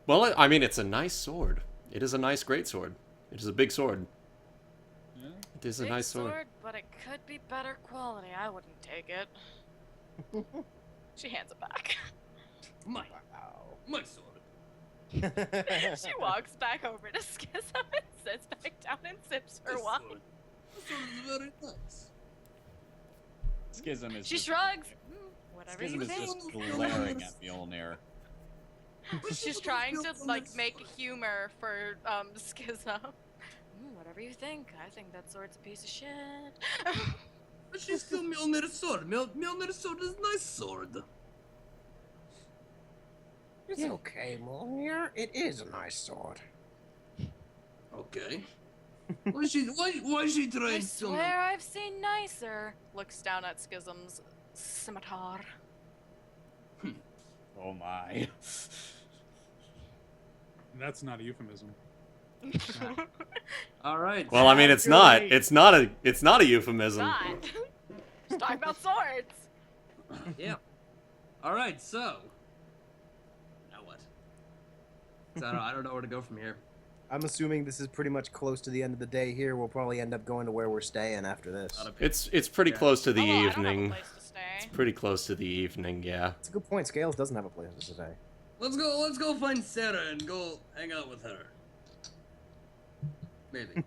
S1: Well, I mean, it's a nice sword. It is a nice great sword. It is a big sword.
S11: Yeah.
S1: It is a
S3: Big
S1: nice sword.
S3: but it could be better quality. I wouldn't take it. She hands it back.
S8: My sword.
S3: She walks back over to Schism and sits back down and sips her
S8: This
S3: wine.
S8: sword. This sword is very nice.
S9: Schism is
S3: She
S9: just,
S3: shrugs. Whatever
S9: Schism
S3: you
S9: is
S3: think.
S9: just glaring at Mjolnir.
S3: She's trying to like make humor for Schism. Whatever you think. I think that sword's a piece of shit.
S8: But she's still Mjolnir's sword. Mjolnir's sword is a nice sword.
S13: It's okay, Mjolnir. It is a nice sword.
S8: Okay. Why is she
S3: I
S8: trying to
S3: swear I've seen nicer. Looks down at Schism's scimitar.
S9: Oh my.
S11: That's not a euphemism.
S12: All right.
S1: Well, I mean, it's not. It's not a euphemism.
S3: Not. Just talking about swords.
S12: Yeah. All right. So. Now what? So I don't know where to go from here.
S2: I'm assuming this is pretty much close to the end of the day here. We'll probably end up going to where we're staying after this.
S1: It's pretty close to the
S3: Oh, well, I don't have a
S1: evening.
S3: place to stay.
S1: It's pretty close to the evening, yeah.
S2: It's a good point. Scales doesn't have a place to stay.
S8: Let's go find Sarah and go hang out with her. Maybe.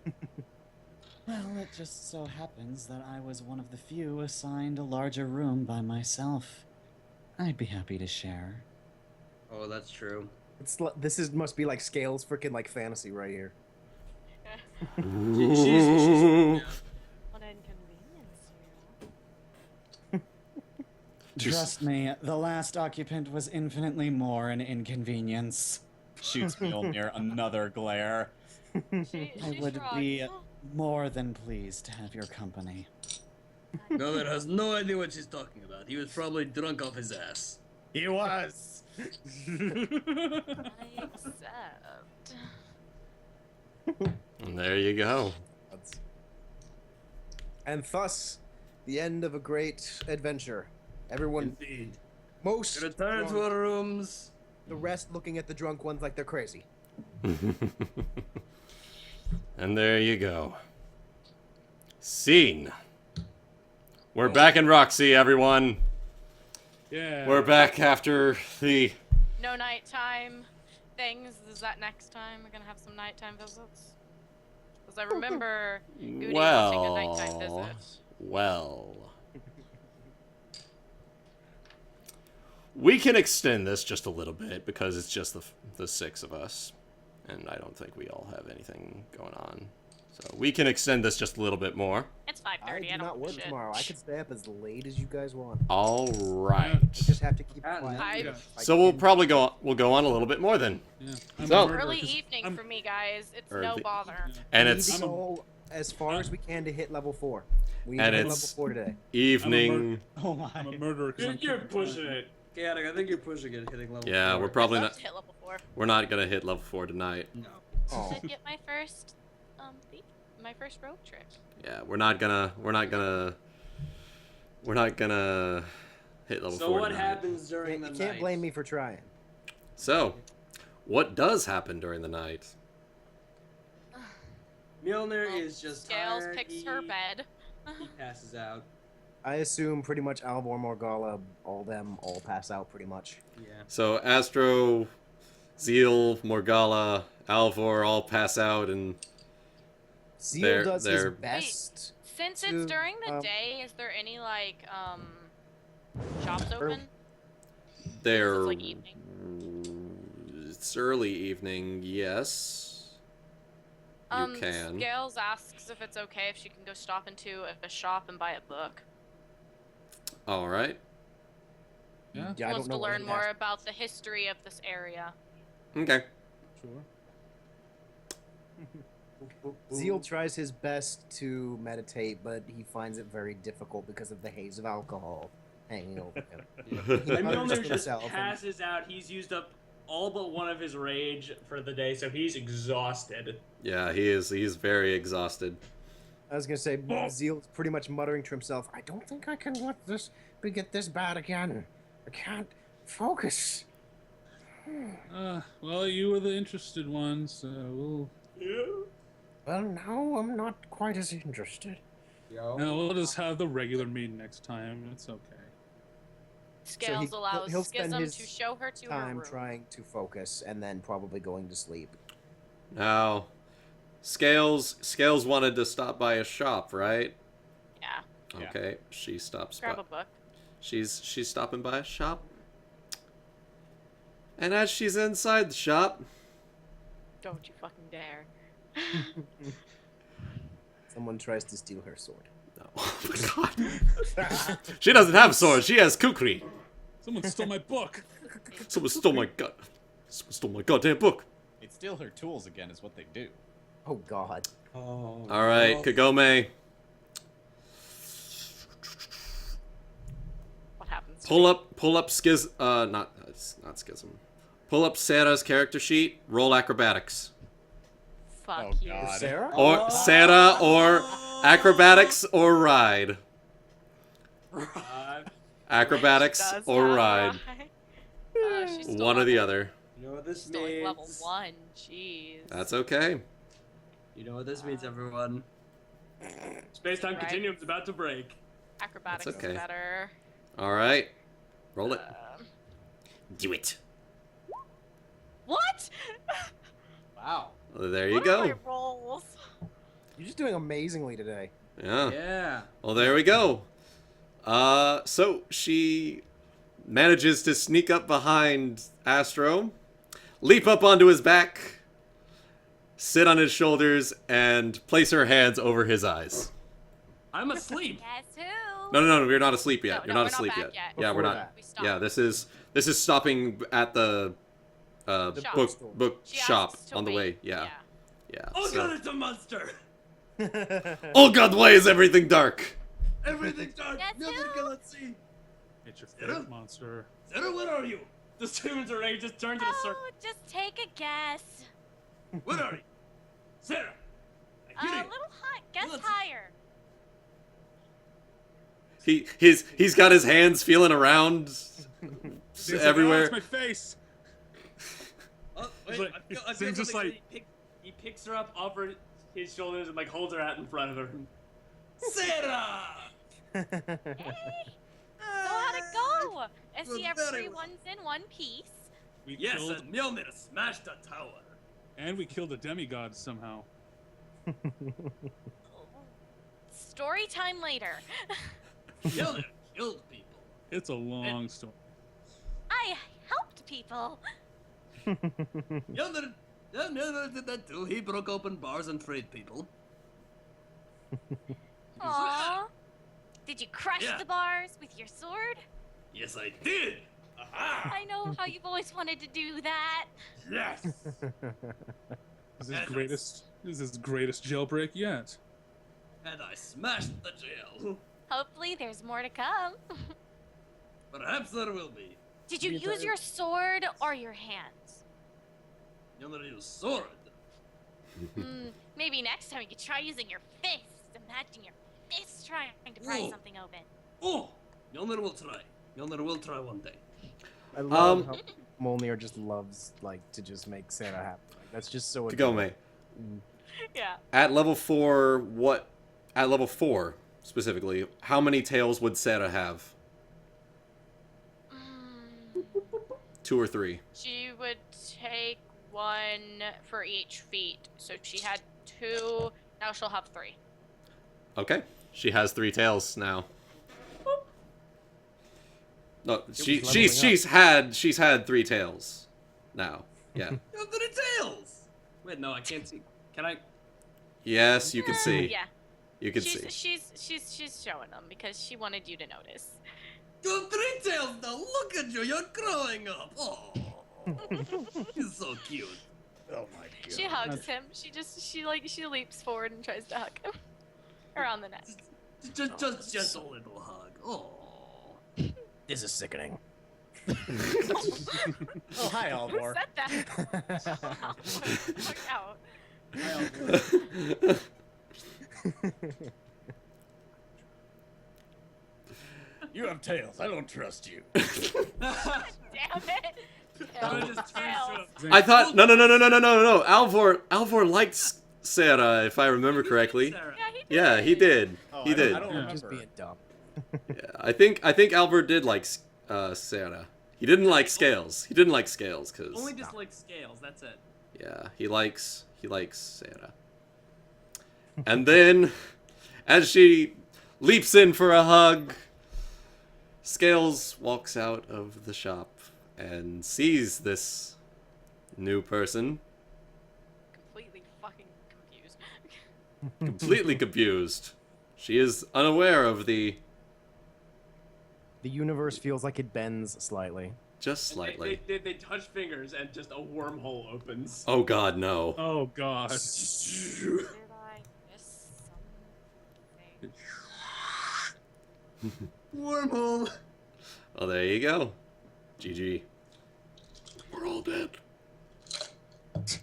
S6: Well, it just so happens that I was one of the few assigned a larger room by myself. I'd be happy to share.
S12: Oh, that's true.
S2: Must be like Scales freaking like fantasy right here.
S3: What inconvenience, you.
S6: Trust me, the last occupant was infinitely more an inconvenience.
S9: Shoots Mjolnir another glare.
S6: I would be more than pleased to have your company.
S10: Mjolnir has no idea what she's talking about. He was probably drunk off his ass.
S9: He was.
S3: I accept.
S1: And there you go.
S2: And thus, the end of a great adventure. Everyone,
S10: Indeed.
S2: most
S10: Return to
S2: drunk,
S10: our rooms.
S2: the rest looking at the drunk ones like they're crazy.
S1: And there you go. Scene. We're back in Roxy, everyone.
S11: Yeah.
S1: We're back after the...
S3: No nighttime things. Is that next time? We're gonna have some nighttime visits? Because I remember Goody wanting a nighttime visit.
S1: Well. We can extend this just a little bit because it's just the 6 of us. And I don't think we all have anything going on. So we can extend this just a little bit more.
S3: It's 5:30.
S2: I do
S3: don't
S2: not work
S3: shit.
S2: tomorrow. I can stay up as late as you guys want.
S1: All right.
S2: I just have to keep
S5: Ah,
S2: quiet.
S1: So we'll probably go on a little bit more then.
S11: Yeah.
S1: So-
S3: Early evening for me, guys. It's no
S1: Early-
S3: bother.
S1: And
S2: We
S1: it's
S2: need to go as far as we can to hit level 4. We need
S1: And
S2: to hit
S1: it's-
S2: level 4 today.
S1: evening.
S9: Oh my.
S11: I'm a murderer. 'cause I'm
S12: You're
S11: keeping
S12: pushing
S11: quiet.
S12: it.
S5: Chaotic, I think you're pushing it, hitting level
S1: Yeah,
S5: 4.
S1: we're probably
S3: I'd love
S1: not.
S3: to hit level 4.
S1: We're not gonna hit level 4 tonight.
S5: No.
S2: Oh.
S3: Should get my first my first road trip.
S1: Yeah, we're not gonna hit level 4
S12: So what
S1: tonight.
S12: happens during the
S2: You
S12: night?
S2: can't blame me for trying.
S1: So, what does happen during the night?
S12: Mjolnir is just
S3: Scales
S12: tired.
S3: picks her bed.
S12: He passes out.
S2: I assume pretty much Alvor, Morgala, all pass out pretty much.
S12: Yeah.
S1: So Astro, Zeal, Morgala, Alvor all pass out, and
S2: Zeal does his
S1: they're-
S2: best.
S3: Since
S2: to,
S3: it's during the
S2: um,
S3: day, is there any like shops open?
S1: they're
S3: It's like evening.
S1: it's early evening. Yes, you can.
S3: Scales asks if it's okay if she can go stop into a shop and buy a book.
S1: All right.
S11: Yeah.
S3: She
S2: I
S3: wants
S2: don't know
S3: to
S2: what
S3: learn
S2: he
S3: more
S2: has.
S3: about the history of this area.
S1: Okay.
S11: Sure.
S2: Zeal tries his best to meditate, but he finds it very difficult because of the haze of alcohol hanging over him. He
S12: And
S2: mutters
S12: Mjolnir
S2: to
S12: just
S2: himself and-
S12: passes out. He's used up all but one of his rage for the day, so he's exhausted.
S1: Yeah, he is. He's very exhausted.
S2: I was gonna say, Zeal's pretty much muttering to himself, I don't think I can let this get this bad again. I can't focus.
S11: Well, you were the interested one, so we'll.
S2: Well, now I'm not quite as interested.
S11: No, we'll just have the regular meeting next time. It's okay.
S3: Scales allows
S2: he'll spend
S3: Schism
S2: his
S3: to show her to her
S2: time
S3: room.
S2: trying to focus and then probably going to sleep.
S1: Now, Scales wanted to stop by a shop, right?
S3: Yeah.
S1: Okay, she stops
S3: Grab
S1: by.
S3: a book.
S1: She's stopping by a shop. And as she's inside the shop,
S3: Don't you fucking dare.
S2: Someone tries to steal her sword.
S1: no, oh my god, she doesn't have swords. She has kukri.
S11: Someone stole my book.
S1: Someone stole my goddamn book.
S9: They'd steal her tools again, is what they do.
S2: Oh god.
S12: Oh.
S1: All right, Kagome,
S3: What happens?
S1: pull up not Schism. Pull up Sarah's character sheet. Roll acrobatics.
S3: Fuck
S9: Oh,
S3: you.
S9: God.
S2: Sarah?
S1: Or Sarah, or acrobatics, or ride. Acrobatics
S3: Does
S1: or
S3: have
S1: ride.
S3: she's still
S1: One or the
S3: level-
S1: other.
S12: You know what this
S3: Still like
S12: means?
S3: level 1. Jeez.
S1: That's okay.
S12: You know what this means, everyone. Space-time
S3: Right.
S12: continuum's about to break.
S3: Acrobatics
S1: That's okay.
S3: is better.
S1: All right, roll it.
S3: Um,
S1: Do it.
S3: what?
S9: Wow.
S1: Well, there you
S3: What are
S1: go.
S3: my rolls?
S2: You're just doing amazingly today.
S1: Yeah.
S12: Yeah.
S1: Well, there we go. So she manages to sneak up behind Astro, leap up onto his back, sit on his shoulders, and place her hands over his eyes.
S12: I'm asleep.
S3: Guess who?
S1: No, we're not asleep yet.
S3: No,
S1: You're
S3: no,
S1: not
S3: we're
S1: asleep
S3: back
S1: yet.
S3: yet.
S1: Yeah, we're
S2: Before
S1: not.
S3: We stopped.
S1: Yeah, this is stopping at the
S3: Shop.
S1: book
S3: She
S1: shop
S3: asks to
S1: on the way.
S3: wait.
S1: Yeah. Yeah.
S12: Oh
S1: so-
S12: god, it's a monster!
S1: Oh god, why is everything dark?
S12: Everything's dark!
S3: That's
S12: Nothing
S3: who?
S12: cannot see!
S11: It's your
S12: Sarah?
S11: fake monster.
S12: Sarah, where are you?
S14: The students are ready. Just turn to the circle.
S3: Oh, just take a guess.
S12: Where are you? Sarah! I hear
S3: A
S12: you!
S3: little high. Guess
S12: Let's-
S3: higher.
S1: He's got his hands feeling around
S11: He's like,
S1: everywhere.
S11: "Oh, it's my face.
S12: Oh,
S11: It's
S12: wait,
S11: like-
S12: I feel
S11: seems just
S12: something-
S11: like-
S14: He picks her up off his shoulders and like holds her out in front of her.
S12: Sarah!
S3: Hey. So how'd it go? I see
S12: Well, very
S3: everyone's in one piece.
S11: We
S12: Yes,
S11: killed,
S12: and Mjolnir smashed a tower.
S11: and we killed a demigod somehow.
S3: Story time later.
S12: Mjolnir killed people.
S11: It's a long story.
S3: I helped people.
S12: Mjolnir did that too. He broke open bars and freed people.
S3: Aww. Did you crush
S12: Yeah.
S3: the bars with your sword?
S12: Yes, I did. Aha!
S3: I know how you've always wanted to do that.
S12: Yes.
S11: This is his greatest jailbreak yet.
S12: And I smashed the jail.
S3: Hopefully there's more to come.
S12: Perhaps there will be.
S3: Did you use your sword or your hands?
S12: Mjolnir used sword.
S3: Maybe next time you could try using your fists. Imagine your fists trying to pry
S12: Ooh.
S3: something open.
S12: Oh, Mjolnir will try. Mjolnir will try one day.
S2: I love how Mjolnir just loves to just make Santa happy. Like, that's just so.
S1: Kagome.
S3: Yeah.
S1: At level 4, at level 4 specifically, how many tails would Sarah have? 2 or 3?
S3: She would take 1 for each feat. So she had 2. Now she'll have 3.
S1: Okay. She has 3 tails now. No, she's had 3 tails now. Yeah.
S12: You have 3 tails.
S14: Wait, no, I can't see. Can I?
S1: Yes, you can see.
S3: Yeah.
S1: You can see.
S3: She's showing them because she wanted you to notice.
S12: You have 3 tails now. Look at you. You're growing up. Oh, he's so cute.
S9: Oh my god.
S3: She hugs him. She leaps forward and tries to hug him around the neck.
S12: Just gentle little hug. Oh.
S2: This is sickening.
S9: Oh, hi,
S3: Who
S9: Alvor.
S3: said that? Look out.
S9: Hi, Alvor. You have tails. I don't trust you.
S3: Damn it.
S1: I thought no. Alvor liked Sarah, if I remember correctly. Yeah, he did.
S9: Oh,
S1: He did.
S9: I don't remember.
S2: Just being dumb.
S1: Yeah, I think Alvor did like Sarah. He didn't like Scales. He didn't like Scales because
S14: Only just like scales. That's it.
S1: yeah, he likes Sarah. And then, as she leaps in for a hug, Scales walks out of the shop and sees this new person.
S3: Completely fucking confused.
S1: Completely confused. She is unaware of the...
S2: The universe feels like it bends slightly.
S1: Just slightly.
S14: They touch fingers and just a wormhole opens.
S1: Oh god, no.
S11: Oh god.
S3: Did I miss something?
S12: Wormhole.
S1: Oh, there you go. GG. We're all dead. And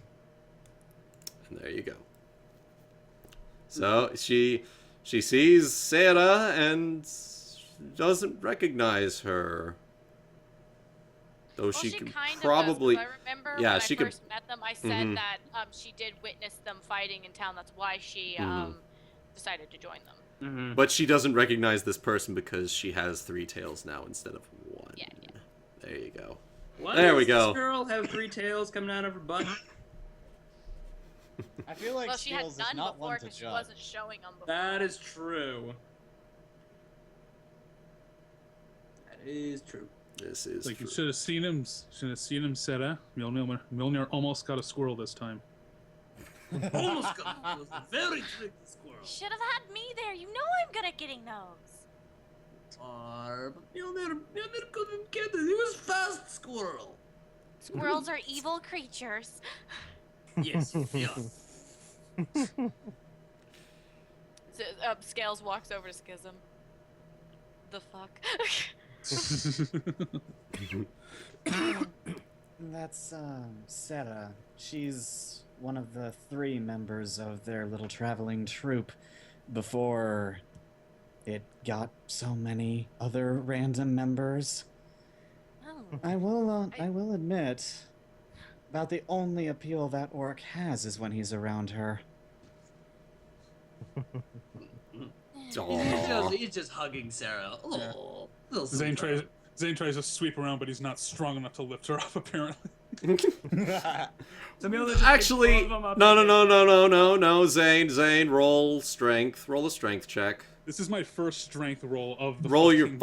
S1: there you go. So she sees Sarah and doesn't recognize her. Though
S3: Well,
S1: she
S3: she
S1: can
S3: kind
S1: probably.
S3: of does, 'cause I remember
S1: yeah,
S3: when
S1: she
S3: I
S1: could.
S3: first met them, I said that she did witness them fighting in town. That's why she decided to join them.
S1: But she doesn't recognize this person because she has 3 tails now instead of 1.
S3: Yeah.
S1: There you go.
S14: Why
S1: There
S14: does
S1: we go.
S14: This girl have 3 tails coming out of her butt.
S9: I feel like
S3: Well, she had
S9: Skills is
S3: none
S9: not
S3: before
S9: one to
S3: because she
S9: judge.
S3: wasn't showing them before.
S14: That is true. That is true.
S1: This is
S11: Like you
S1: true.
S11: should have seen him. Should have seen him, Sarah. Mjolnir almost got a squirrel this time.
S12: Almost got it. It was a very tricky squirrel.
S3: Should have had me there. You know I'm good at getting those.
S12: But Mjolnir couldn't get it. He was fast squirrel.
S3: Squirrels are evil creatures.
S10: Yes, yeah.
S3: So, Scales walks over to Schism. The fuck?
S6: That's Sarah. She's one of the 3 members of their little traveling troupe before it got so many other random members.
S3: Oh.
S6: I will admit, about the only appeal that orc has is when he's around her.
S10: He's just hugging Sarah. Oh, little
S11: Zayne
S10: sweetheart.
S11: tries to sweep around, but he's not strong enough to lift her up, apparently.
S1: Actually, no, Zayne, roll strength. Roll a strength check.
S11: This is my first strength roll of the
S1: roll your
S11: game.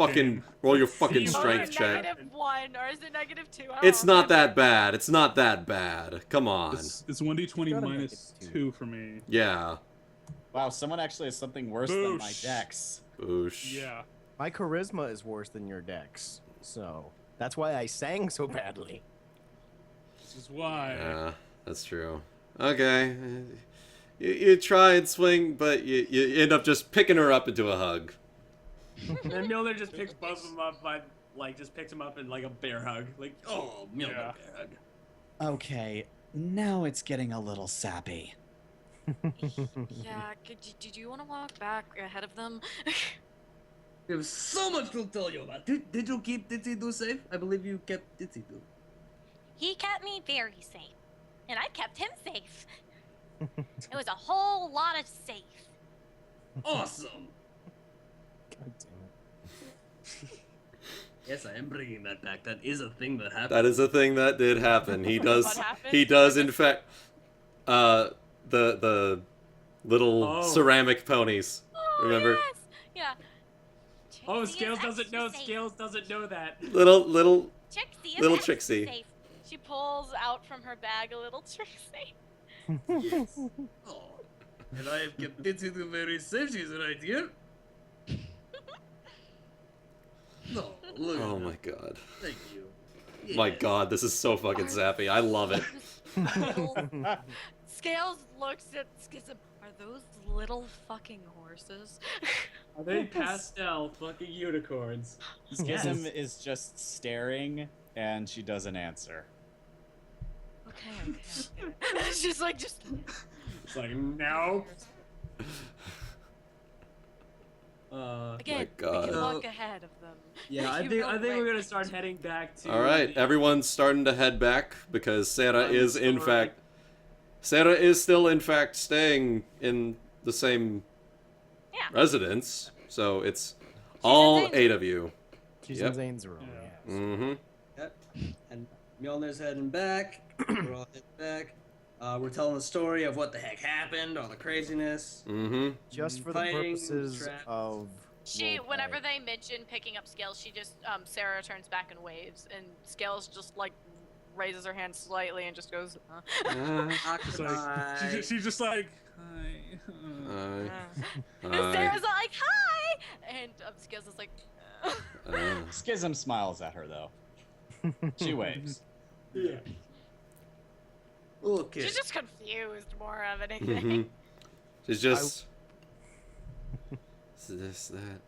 S1: strength check.
S3: -1 or is it -2?
S1: It's not that bad. It's not that bad. Come on.
S11: It's 1d20 minus 2 for me.
S1: Yeah.
S9: Wow, someone actually has something worse than my dex.
S1: Boosh.
S11: Yeah.
S2: My charisma is worse than your dex, so that's why I sang so badly.
S11: This is why.
S1: Yeah, that's true. Okay. You try and swing, but you end up just picking her up into a hug.
S14: And Mjolnir just picks both of them up by, like, just picks them up in, like, a bear hug. Like,
S10: Oh, Mjolnir bear hug.
S6: Okay, now it's getting a little sappy.
S3: Yeah, did you want to walk back ahead of them?
S10: We have so much to tell you about. Did you keep Ditzy safe? I believe you kept Ditzy.
S3: He kept me very safe, and I kept him safe. It was a whole lot of safe.
S10: Awesome.
S2: God damn it.
S10: Yes, I am bringing that back. That is a thing that happened.
S1: That is a thing that did happen. He does.
S3: What happened?
S1: He does, in fact. The little ceramic ponies. Remember?
S3: Yes. Yeah.
S14: oh, Scales doesn't know. Scales doesn't know that.
S1: Little
S3: Trixie,
S1: little
S3: is
S1: Trixie.
S3: safe. She pulls out from her bag a little Trixie.
S10: Yes. Oh. And I have kept Ditzy very safe. She's right here. No, look.
S1: Oh my god.
S10: Thank you.
S1: My god, this is so fucking sappy. I love it.
S3: Scales looks at Schism. Are those little fucking horses?
S14: Are they pastel fucking unicorns?
S9: Schism is just staring, and she doesn't answer.
S3: Okay. She's like, just.
S14: It's like, no.
S3: Again,
S1: my god.
S3: we can walk ahead of them.
S14: Yeah, I
S3: You
S14: think
S3: go
S14: we're
S3: quick.
S14: gonna start heading back to.
S1: All right, everyone's starting to head back because Sarah is in fact. Sarah is still in fact staying in the same residence, so it's all 8 of you.
S2: She's in Zayne's room. Yeah.
S1: Mm-hmm.
S5: Yep. And Mjolnir's heading back. We're all heading back. We're telling the story of what the heck happened, all the craziness.
S1: Mm-hmm.
S2: Just for
S5: Fighting,
S2: the purposes
S5: traps.
S2: of.
S3: She,
S2: roleplay.
S3: whenever they mention picking up Scales, she just, Sarah turns back and waves, and Scales just, like, raises her hand slightly and just goes,
S11: It's like, she's just like, hi.
S3: And Sarah's like, hi! And Scales is like,
S9: Schism smiles at her, though. She waves.
S14: Yeah.
S10: Okay.
S3: she's just confused more of anything.
S1: Mm-hmm. She's just. This, that.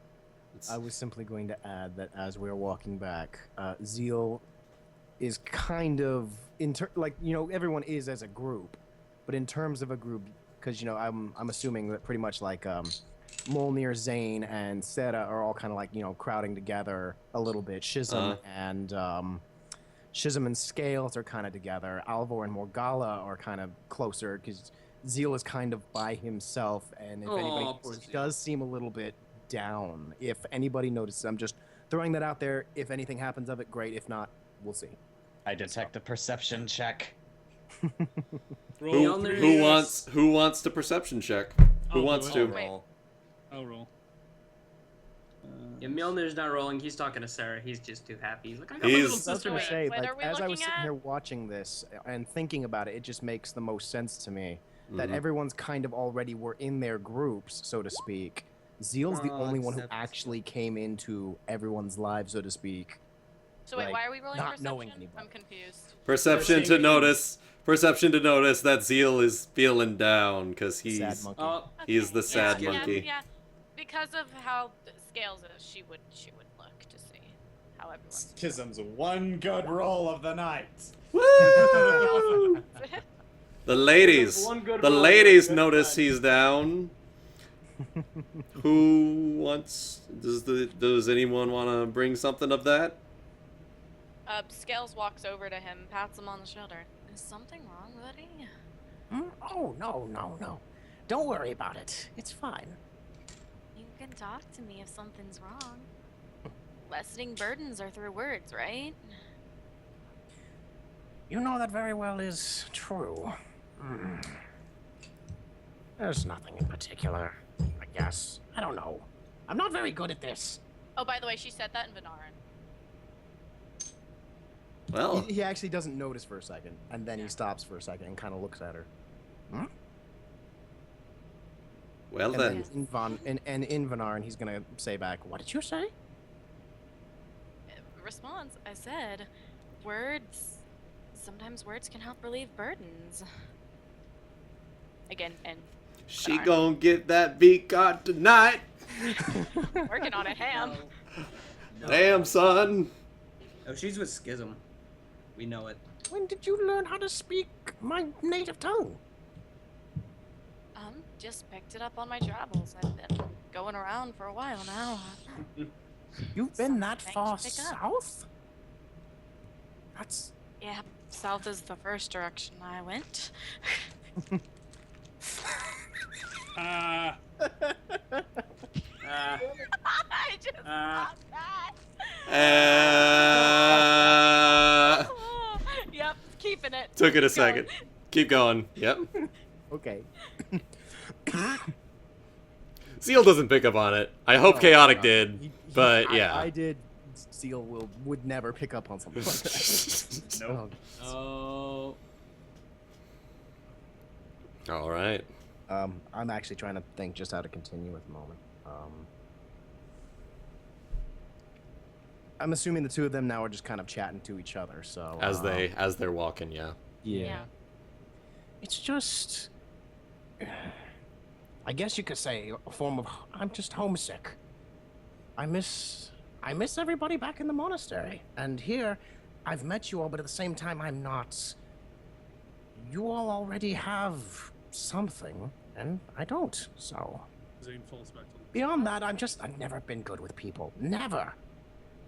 S2: I was simply going to add that as we're walking back, Zeal is kind of everyone is as a group, but in terms of a group, because I'm assuming that pretty much like Mjolnir, Zayne, and Sarah are all kind of like crowding together a little bit. Schism and Scales are kind of together. Alvor and Morgala are kind of closer because Zeal is kind of by himself, and if anybody does seem a little bit down. If anybody notices, I'm just throwing that out there. If anything happens of it, great. If not, we'll see.
S9: I detect a perception check.
S1: Who wants to perception check? Who wants to?
S11: I'll roll.
S5: Yeah, Mjolnir's not rolling. He's talking to Sarah. He's just too happy. He's like, I got my
S1: He's-
S5: little sister.
S2: Gonna say,
S3: what
S2: like,
S3: are we
S2: as I was
S3: looking
S2: sitting
S3: at?
S2: here watching this and thinking about it, it just makes the most sense to me that
S1: Mhm.
S2: everyone's kind of already were in their groups, so to speak. Zeal's the only one who
S5: except-
S2: actually came into everyone's lives, so to speak,
S3: So wait,
S2: like,
S3: why are we rolling
S2: not
S3: perception?
S2: knowing anybody.
S3: I'm confused.
S1: Perception to notice. Perception to notice that Zeal is feeling down because
S2: Sad monkey.
S1: he's the sad
S3: yeah,
S1: monkey.
S3: Yeah, because of how Scales is, she would look to see how everyone.
S9: Schism's one good roll of the night.
S1: Woo! The ladies notice he's down. Who wants? Does anyone want to bring something of that?
S3: Scales walks over to him, pats him on the shoulder. Is something wrong, buddy?
S13: Oh, no. Don't worry about it. It's fine.
S3: You can talk to me if something's wrong. Lessening burdens are through words, right?
S13: You know that very well is true. There's nothing in particular, I guess. I don't know. I'm not very good at this.
S3: Oh, by the way, she said that in Vanara.
S1: Well,
S2: He actually doesn't notice for a second, and then he stops for a second and kind of looks at her.
S1: well
S2: And
S1: then.
S2: in Vanara, he's gonna say back, "What did you say?"
S3: Response, I said, words. Sometimes words can help relieve burdens. Again, and
S1: She gonna get that beat got tonight.
S3: working on it, Ham.
S1: Damn, son.
S12: Oh, she's with Schism. We know it.
S13: When did you learn how to speak my native tongue?
S3: Just picked it up on my travels. I've been going around for a while now.
S13: You've been that
S3: Something
S13: far
S3: to pick up.
S13: south? That's...
S3: Yeah, south is the first direction I went. I just thought that. Yep, keeping it.
S1: Took it a second. Keep going. Yep.
S2: Okay.
S1: Zeal doesn't pick up on it. I hope Chaotic did, but yeah.
S2: I did. Seal would never pick up on something like that.
S9: Nope.
S14: Oh.
S1: All right.
S2: I'm actually trying to think just how to continue at the moment. I'm assuming the two of them now are just kind of chatting to each other. So
S1: As they're walking, yeah.
S2: yeah.
S13: It's just... I guess you could say a form of... I'm just homesick. I miss everybody back in the monastery. And here, I've met you all, but at the same time, I'm not... You all already have something, and I don't, so...
S11: Zayne falls back to
S13: Beyond that, I've never been good with people. Never.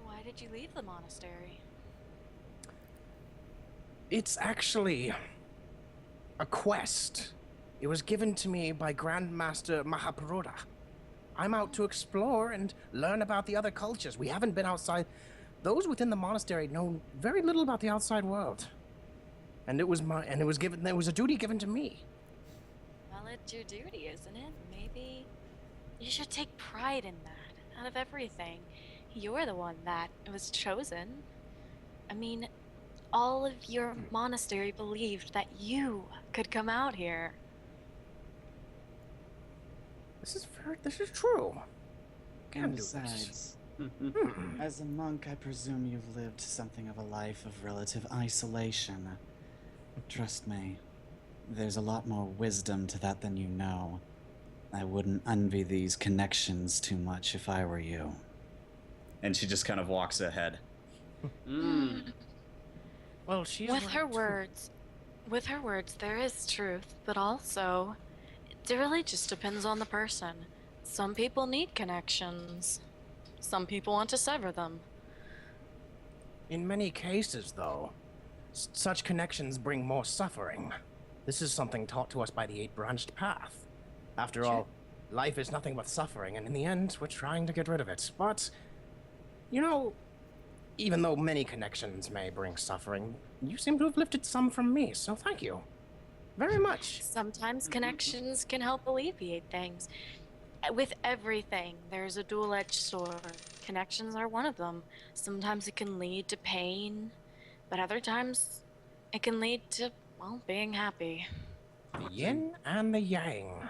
S3: Why did you leave the monastery?
S13: It's actually a quest. It was given to me by Grandmaster Mahapuruta. I'm out to explore and learn about the other cultures. We haven't been outside. Those within the monastery know very little about the outside world. And it was a duty given to me.
S3: Well, it's your duty, isn't it? Maybe you should take pride in that. Out of everything, you're the one that was chosen. I mean, all of your monastery believed that you could come out here.
S13: This is true.
S6: And besides, as a monk, I presume you've lived something of a life of relative isolation. Trust me, there's a lot more wisdom to that than you know. I wouldn't envy these connections too much if I were you.
S9: And she just kind of walks ahead.
S13: Well, she's
S3: With her words, there is truth, but also, it really just depends on the person. Some people need connections. Some people want to sever them.
S13: In many cases, though, such connections bring more suffering. This is something taught to us by the eight-branched path. After all, life is nothing but suffering, and in the end, we're trying to get rid of it. But, you know, even though many connections may bring suffering, you seem to have lifted some from me, so thank you. Very much.
S3: Sometimes connections can help alleviate things. With everything, there's a dual-edged sword. Connections are one of them. Sometimes it can lead to pain, but other times it can lead to, well, being happy.
S13: The yin and the yang,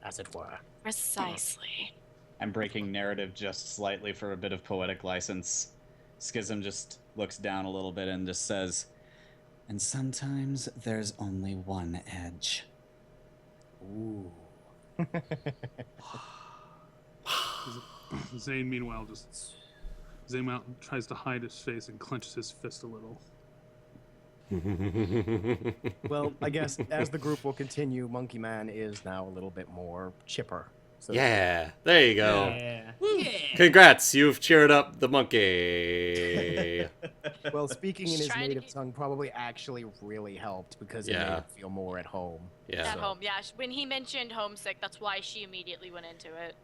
S13: as it were.
S3: Precisely.
S9: I'm breaking narrative just slightly for a bit of poetic license. Schism just looks down a little bit and just says, "And sometimes there's only one edge." Ooh.
S11: Zayne, meanwhile, Zayne tries to hide his face and clenches his fist a little.
S2: Well, I guess as the group will continue, Monkey Man is now a little bit more chipper. So
S1: Yeah, there you go.
S12: Yeah.
S1: Congrats, you've cheered up the monkey.
S2: Well, speaking in
S3: He's
S2: his
S3: trying to
S2: native
S3: get-
S2: tongue probably actually really helped because it
S1: Yeah.
S2: made him feel more at home.
S1: Yeah.
S3: At home, yeah. When he mentioned homesick, that's why she immediately went into it.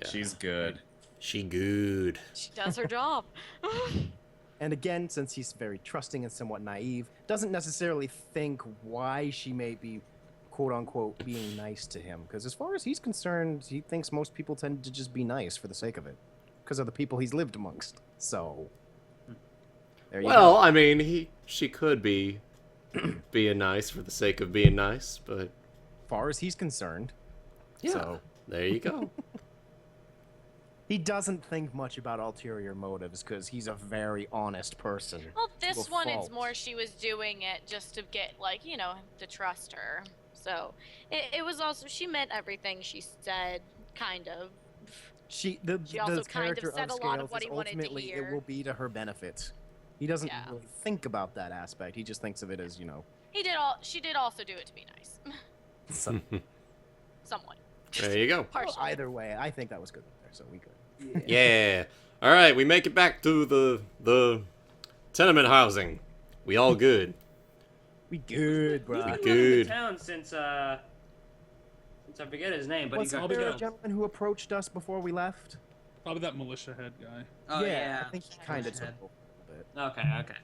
S1: Yeah.
S9: She's good.
S1: She good.
S3: She does her job.
S2: And again, since he's very trusting and somewhat naive, doesn't necessarily think why she may be, quote unquote, being nice to him. Because as far as he's concerned, he thinks most people tend to just be nice for the sake of it. Because of the people he's lived amongst. So, there you
S1: Well,
S2: go.
S1: I mean, she could be being nice for the sake of being nice, but
S2: As far as he's concerned.
S1: yeah,
S2: So,
S1: there you go.
S2: he doesn't think much about ulterior motives because he's a very honest person.
S3: Well, this
S2: To a
S3: one, it's
S2: fault.
S3: more she was doing it just to get, like, you know, to trust her. So, it was also, she meant everything she said, kind of.
S2: She
S3: She also
S2: the
S3: kind of
S2: character
S3: said a
S2: of
S3: lot of
S2: Scales
S3: what
S2: is
S3: he wanted to
S2: ultimately
S3: hear.
S2: it will be to her benefit. He doesn't
S3: Yeah.
S2: really think about that aspect. He just thinks of it as, you know,
S3: She did also do it to be nice.
S2: some,
S3: Somewhat.
S1: There you go.
S2: well,
S3: Partially.
S2: either way. I think that was good there, so we good.
S1: Yeah. All right, we make it back to the tenement housing. We all good.
S2: We good, bro.
S1: We
S12: Been
S1: good.
S12: living in town since I forget his name, but
S2: Was
S12: he got
S2: there a
S12: killed.
S2: gentleman who approached us before we left?
S11: Probably that militia head guy.
S12: Oh yeah.
S2: I think he kind of took
S12: Head.
S2: over a little bit.
S12: Okay.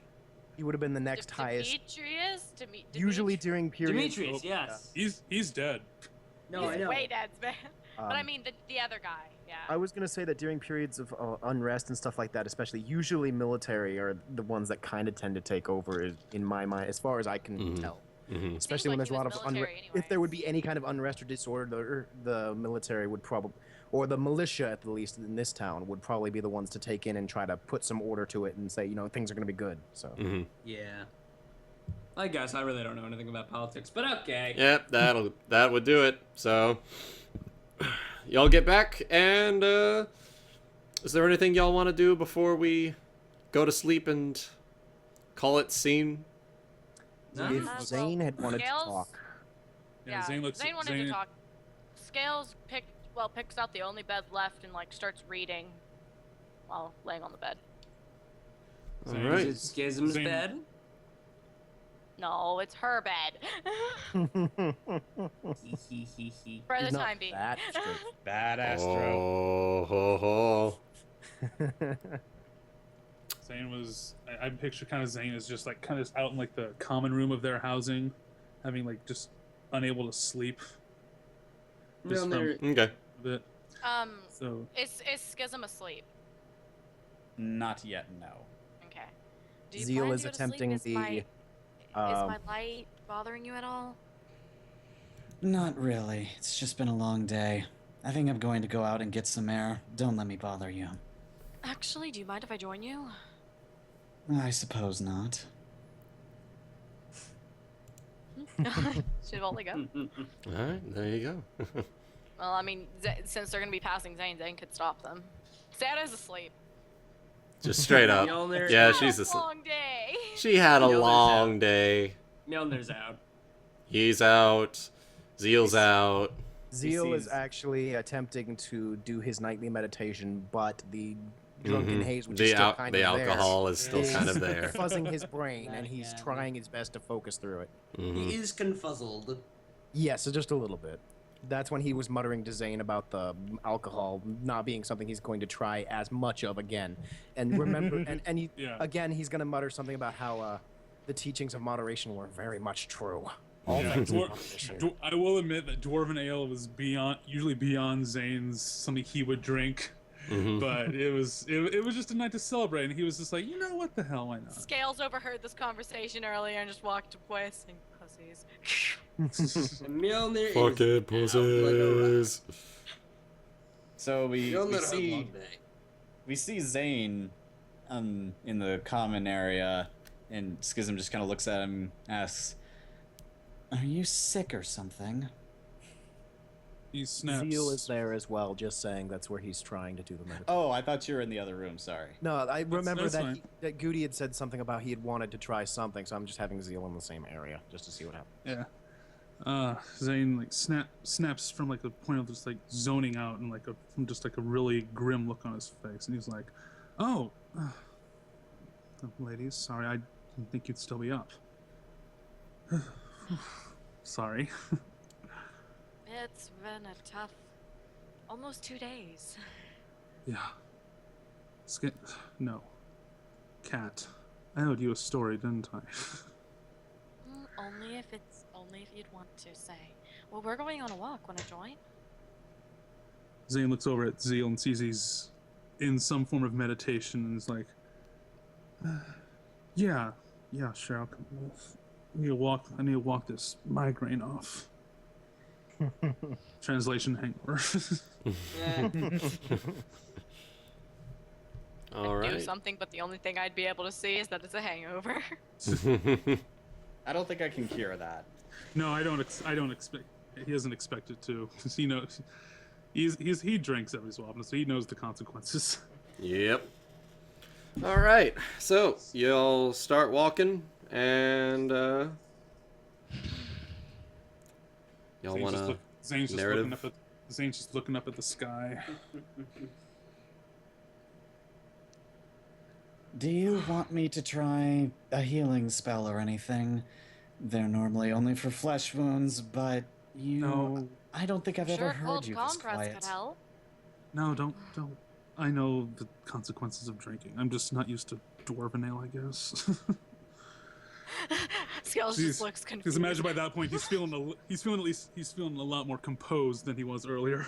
S2: He would have been the next highest.
S3: Demetrius?
S2: Usually during periods.
S12: Demetrius, yes.
S11: He's dead.
S12: No, I
S3: He's
S12: know.
S3: way dead, man. But I
S2: Um,
S3: mean, the other guy, yeah.
S2: I was gonna say that during periods of unrest and stuff like that, especially usually military are the ones that kind of tend to take over, in my mind, as far as I can
S1: Mhm.
S2: tell.
S1: Mhm.
S2: Especially when
S3: like
S2: there's a
S3: he
S2: lot
S3: was
S2: of unrest.
S3: military
S2: If there would be any kind of unrest or disorder, the military would probably, or the militia at the least in this town, would probably be the ones to take in and try to put some order to it and say, you know, things are gonna be good. So.
S1: Mhm.
S12: Yeah. I guess I really don't know anything about politics, but okay.
S1: Yep, that would do it. So, y'all get back, and is there anything y'all want to do before we go to sleep and call it scene?
S2: If Zayne had wanted to
S3: Scales?
S2: talk,
S3: Yeah,
S11: Zayne looks.
S3: Zayne wanted to talk. Scales picks out the only bed left and like starts reading while laying on the bed.
S1: All
S11: Zayne-
S1: right.
S12: Is it Schism's
S11: Zayne-
S12: bed?
S3: No, it's her bed.
S12: Hee hee hee.
S3: For the
S2: He's not
S3: time being.
S2: that strict.
S9: Bad Astro.
S1: Oh, ho, ho.
S11: Zayne was. I picture kind of Zayne as just like kind of out in like the common room of their housing, having like just unable to sleep. Just from
S12: Mjolnir,
S1: Okay.
S11: a bit. So
S3: Is Schism asleep?
S9: Not yet, no.
S3: Okay. Do you
S2: Zeal
S3: plan
S2: is
S3: to go to sleep?
S2: attempting
S3: Is my, is
S2: um,
S3: my light bothering you at all?
S6: Not really. It's just been a long day. I think I'm going to go out and get some air. Don't let me bother you.
S3: Actually, do you mind if I join you?
S6: I suppose not.
S3: Should only go.
S1: All right, there you go.
S3: Well, I mean, since they're gonna be passing Zayne, Zayne could stop them. Santa's asleep.
S1: Just straight up.
S12: Mjolnir.
S1: Yeah,
S3: Had
S1: she's
S3: a
S1: asleep.
S3: long day.
S1: She had a
S12: Mjolnir's
S1: long
S12: out.
S1: day.
S12: Mjolnir's out.
S1: He's out. Zeal's out.
S2: Zeal is
S9: sees-
S2: actually attempting to do his nightly meditation, but the drunken
S1: Mhm.
S2: haze, which
S1: The
S2: is still
S1: al-
S2: kind
S1: the
S2: of
S1: alcohol is still
S2: is
S1: kind of there.
S2: fuzzing his brain, and he's
S6: Yeah.
S2: trying his best to focus through it.
S1: Mhm.
S12: He is confuzzled.
S2: Yeah, so just a little bit. That's when he was muttering to Zayne about the alcohol not being something he's going to try as much of again. And remember, and he,
S11: Yeah.
S2: again, he's going to mutter something about how the teachings of moderation were very much true. All
S11: Yeah,
S2: things in
S11: Dwar-
S2: moderation.
S11: I will admit that Dwarven Ale was usually beyond Zane's something he would drink,
S1: Mhm.
S11: but it was just a night to celebrate, and he was just like, you know what the hell, why not?
S3: Scales overheard this conversation earlier and just walked away saying, "Pussies."
S12: And Mjolnir
S1: Fucking
S12: is out like a rat.
S1: pussies.
S9: So we
S12: Mjolnir had a
S9: see
S12: long day.
S9: we see Zayne in the common area, and Schism just kind of looks at him, asks, "Are you sick or something?"
S11: He snaps.
S2: Zeal is there as well, just saying that's where he's trying to do the meditation.
S9: Oh, I thought you were in the other room. Sorry.
S2: No, I remember
S11: that's
S2: that,
S11: fine.
S2: that Goody had said something about he had wanted to try something, so I'm just having Zeal in the same area, just to see what happens.
S11: Yeah. Zayne like snaps from like a point of just like zoning out and like from just like a really grim look on his face, and he's like, "Oh, ladies, sorry, I didn't think you'd still be up. Sorry."
S3: It's been a tough, almost 2 days.
S11: Yeah. No. Cat. I owed you a story, didn't I?
S3: Only if you'd want to say. Well, we're going on a walk. Want to join?
S11: Zayne looks over at Zeal and sees he's in some form of meditation and is like, yeah, sure, I'll come with. I need to walk this migraine off. Translation hangover.
S1: All
S3: Do
S1: right.
S3: something, but the only thing I'd be able to see is that it's a hangover.
S9: I don't think I can cure that.
S11: No, I don't expect. He doesn't expect it to, because he knows. He drinks every so often, so he knows the consequences.
S1: Yep. All right. So you'll start walking, and y'all want to
S11: Zayne's
S1: narrative?
S11: just looking up at the sky.
S6: Do you want me to try a healing spell or anything? They're normally only for flesh wounds, but
S11: No.
S6: I don't think I've ever heard
S3: cold
S6: you this
S3: compress
S6: quiet.
S3: could help.
S11: No, don't. I know the consequences of drinking. I'm just not used to dwarven ale, I guess.
S3: Scales just looks confused.
S11: Because imagine by that point he's feeling a lot more composed than he was earlier.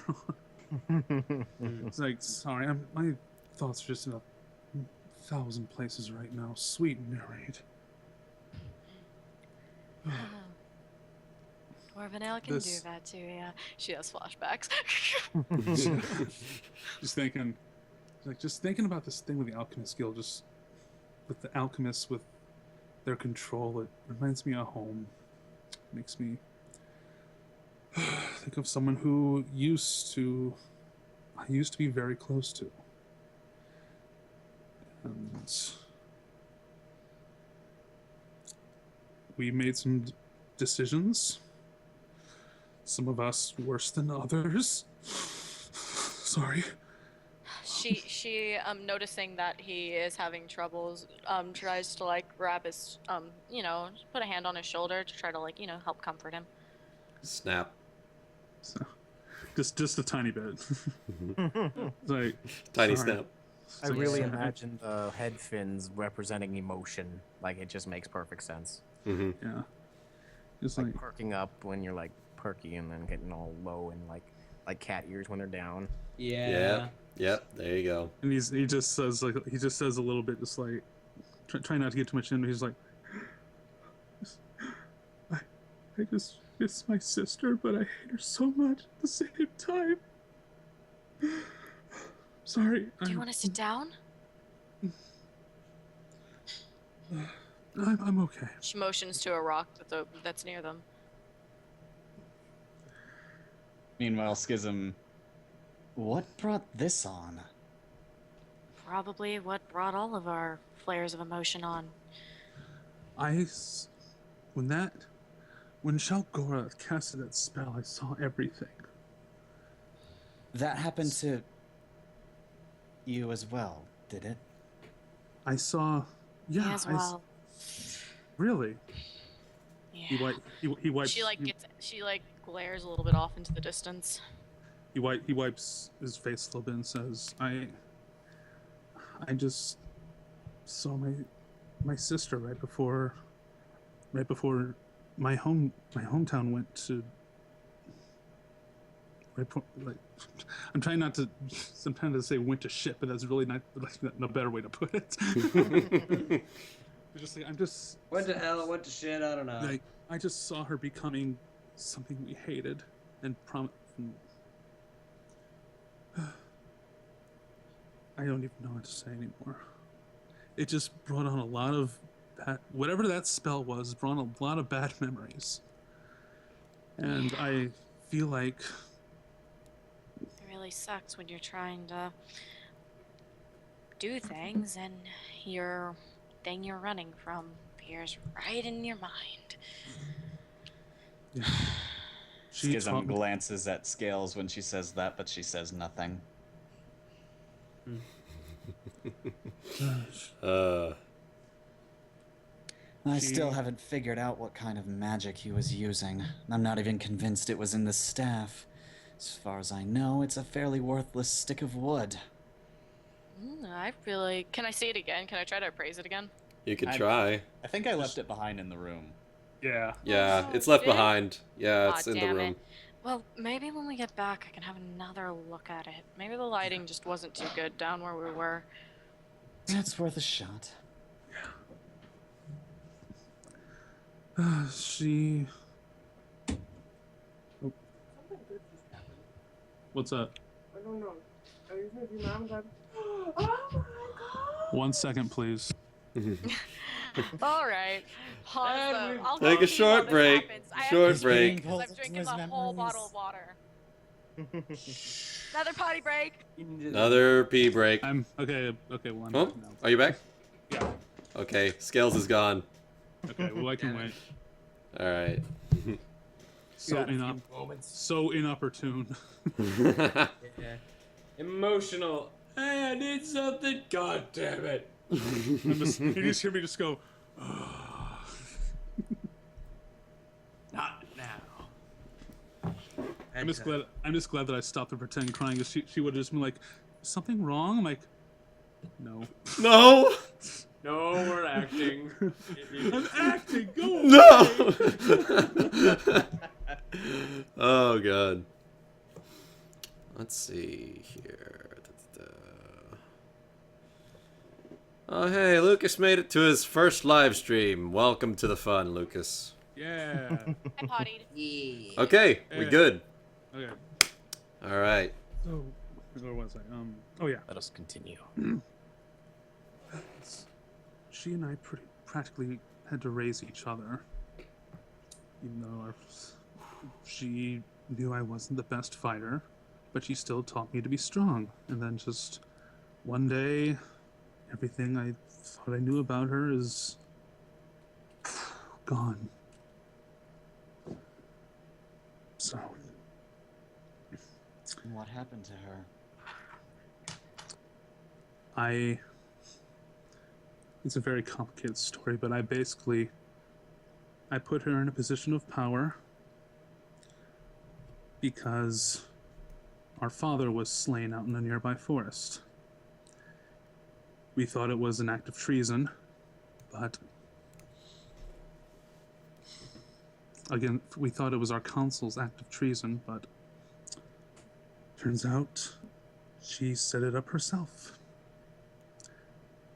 S11: It's like, sorry, my thoughts are just in 1,000 places right now. Sweet Neighrator.
S3: Dwarven ale can do that too, yeah. She has flashbacks.
S11: just thinking about this thing with the alchemist guild, just with the alchemists, with their control, it reminds me of home. Makes me think of someone who I used to be very close to. And we made some decisions. Some of us worse than others. Sorry.
S3: She noticing that he is having troubles, tries to like grab his put a hand on his shoulder to try to like, help comfort him.
S1: Snap.
S11: So, just a tiny bit. Like
S1: Tiny
S11: sorry.
S1: snap.
S2: I really imagine the head fins representing emotion. Like, it just makes perfect sense.
S1: Mm-hmm.
S11: Yeah. Just
S2: like perking up when you're like perky, and then getting all low and like cat ears when they're down.
S5: Yeah.
S1: Yep. There you go.
S11: And he just says a little bit, just like try not to get too much into. He's like, I just miss my sister, but I hate her so much at the same time. Sorry.
S3: Do you want to sit down?
S11: I'm okay.
S3: She motions to a rock that's near them.
S9: Meanwhile, Schism, what brought this on?
S3: Probably what brought all of our flares of emotion on.
S11: When Shalgora casted that spell, I saw everything.
S6: That happened to you as well, did it?
S11: I saw. Yeah.
S3: Me as well.
S11: Really?
S3: Yeah.
S11: He wipes.
S3: She glares a little bit off into the distance.
S11: He wipes his face a little bit and says, I just saw my sister right before my hometown went to. I'm trying to say went to shit, but that's really not a better way to put it. I'm just
S12: went to hell, went to shit. I don't know.
S11: Like, I just saw her becoming something we hated, and I don't even know what to say anymore. it just brought on a lot of whatever that spell was, brought on a lot of bad memories. And I feel like
S3: It really sucks when you're trying to do things and your thing you're running from appears right in your mind.
S11: yeah.
S9: Schism glances at Scales when she says that, but she says nothing. I still haven't figured out what kind of magic he was using. I'm not even convinced it was in the staff. As far as I know, it's a fairly worthless stick of wood.
S3: Can I see it again? Can I try to appraise it again?
S1: You could try.
S9: I think I left it behind in the room.
S11: Yeah.
S1: Yeah, it's left behind. Yeah, it's in the room.
S3: Well, maybe when we get back, I can have another look at it. Maybe the lighting just wasn't too good down where we were.
S9: That's worth a shot.
S11: She... Oh. What's up?
S15: I don't know. Are you sure your mom got... Oh my god!
S11: 1 second, please.
S3: All right. Pause. I'll
S1: Take
S3: go
S1: a
S3: see
S1: short
S3: while this
S1: break.
S3: happens. I
S1: Short
S3: have to
S1: break.
S3: because I'm drinking the whole bottle of water. Another potty break.
S1: Another pee break.
S11: Okay, well, I'm
S1: Oh,
S11: back now.
S1: are you back?
S11: Yeah.
S1: Okay, Scales is gone.
S11: Okay, well, I can wait.
S1: All right.
S11: So inopportune.
S14: Yeah. Emotional. Hey, I need something. God damn it.
S11: You just hear me just go.
S14: Not now.
S11: I'm just glad that I stopped the pretend crying. She would have just been like, "Something wrong?" I'm like, "No."
S1: No.
S14: No, we're acting.
S11: I'm acting. Go away.
S1: No. Oh god. Let's see here. Oh hey, Lucas made it to his first live stream. Welcome to the fun, Lucas.
S11: Yeah.
S3: I pottied.
S5: Yeah.
S1: Okay, we good.
S11: Okay.
S1: All right.
S11: So, where was I? Oh yeah.
S2: Let us continue.
S11: She and I practically had to raise each other. Even though she knew I wasn't the best fighter, but she still taught me to be strong. And then just one day, everything I thought I knew about her is gone. So.
S9: What happened to her?
S11: It's a very complicated story, but I put her in a position of power because our father was slain out in a nearby forest. We thought it was an act of treason, but again, we thought it was our council's act of treason, but turns out she set it up herself.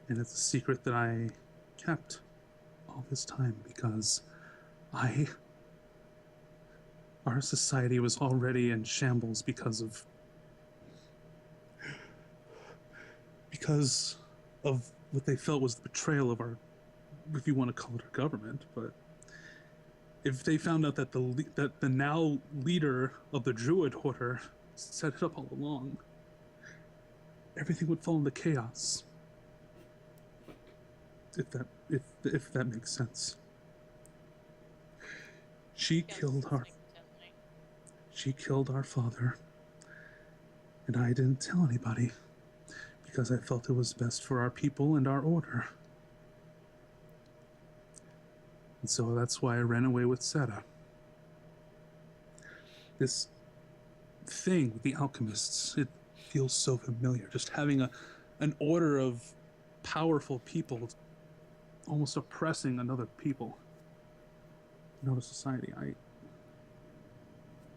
S11: And it's a secret that I kept all this time because our society was already in shambles because of what they felt was the betrayal of our, if you want to call it our government, but if they found out that the now leader of the Druid Order set it up all along, everything would fall into chaos. If that makes sense. She killed our father, and I didn't tell anybody because I felt it was best for our people and our order. And so that's why I ran away with Seta. This thing with the alchemists, it feels so familiar. Just having an order of powerful people almost oppressing another people, another society.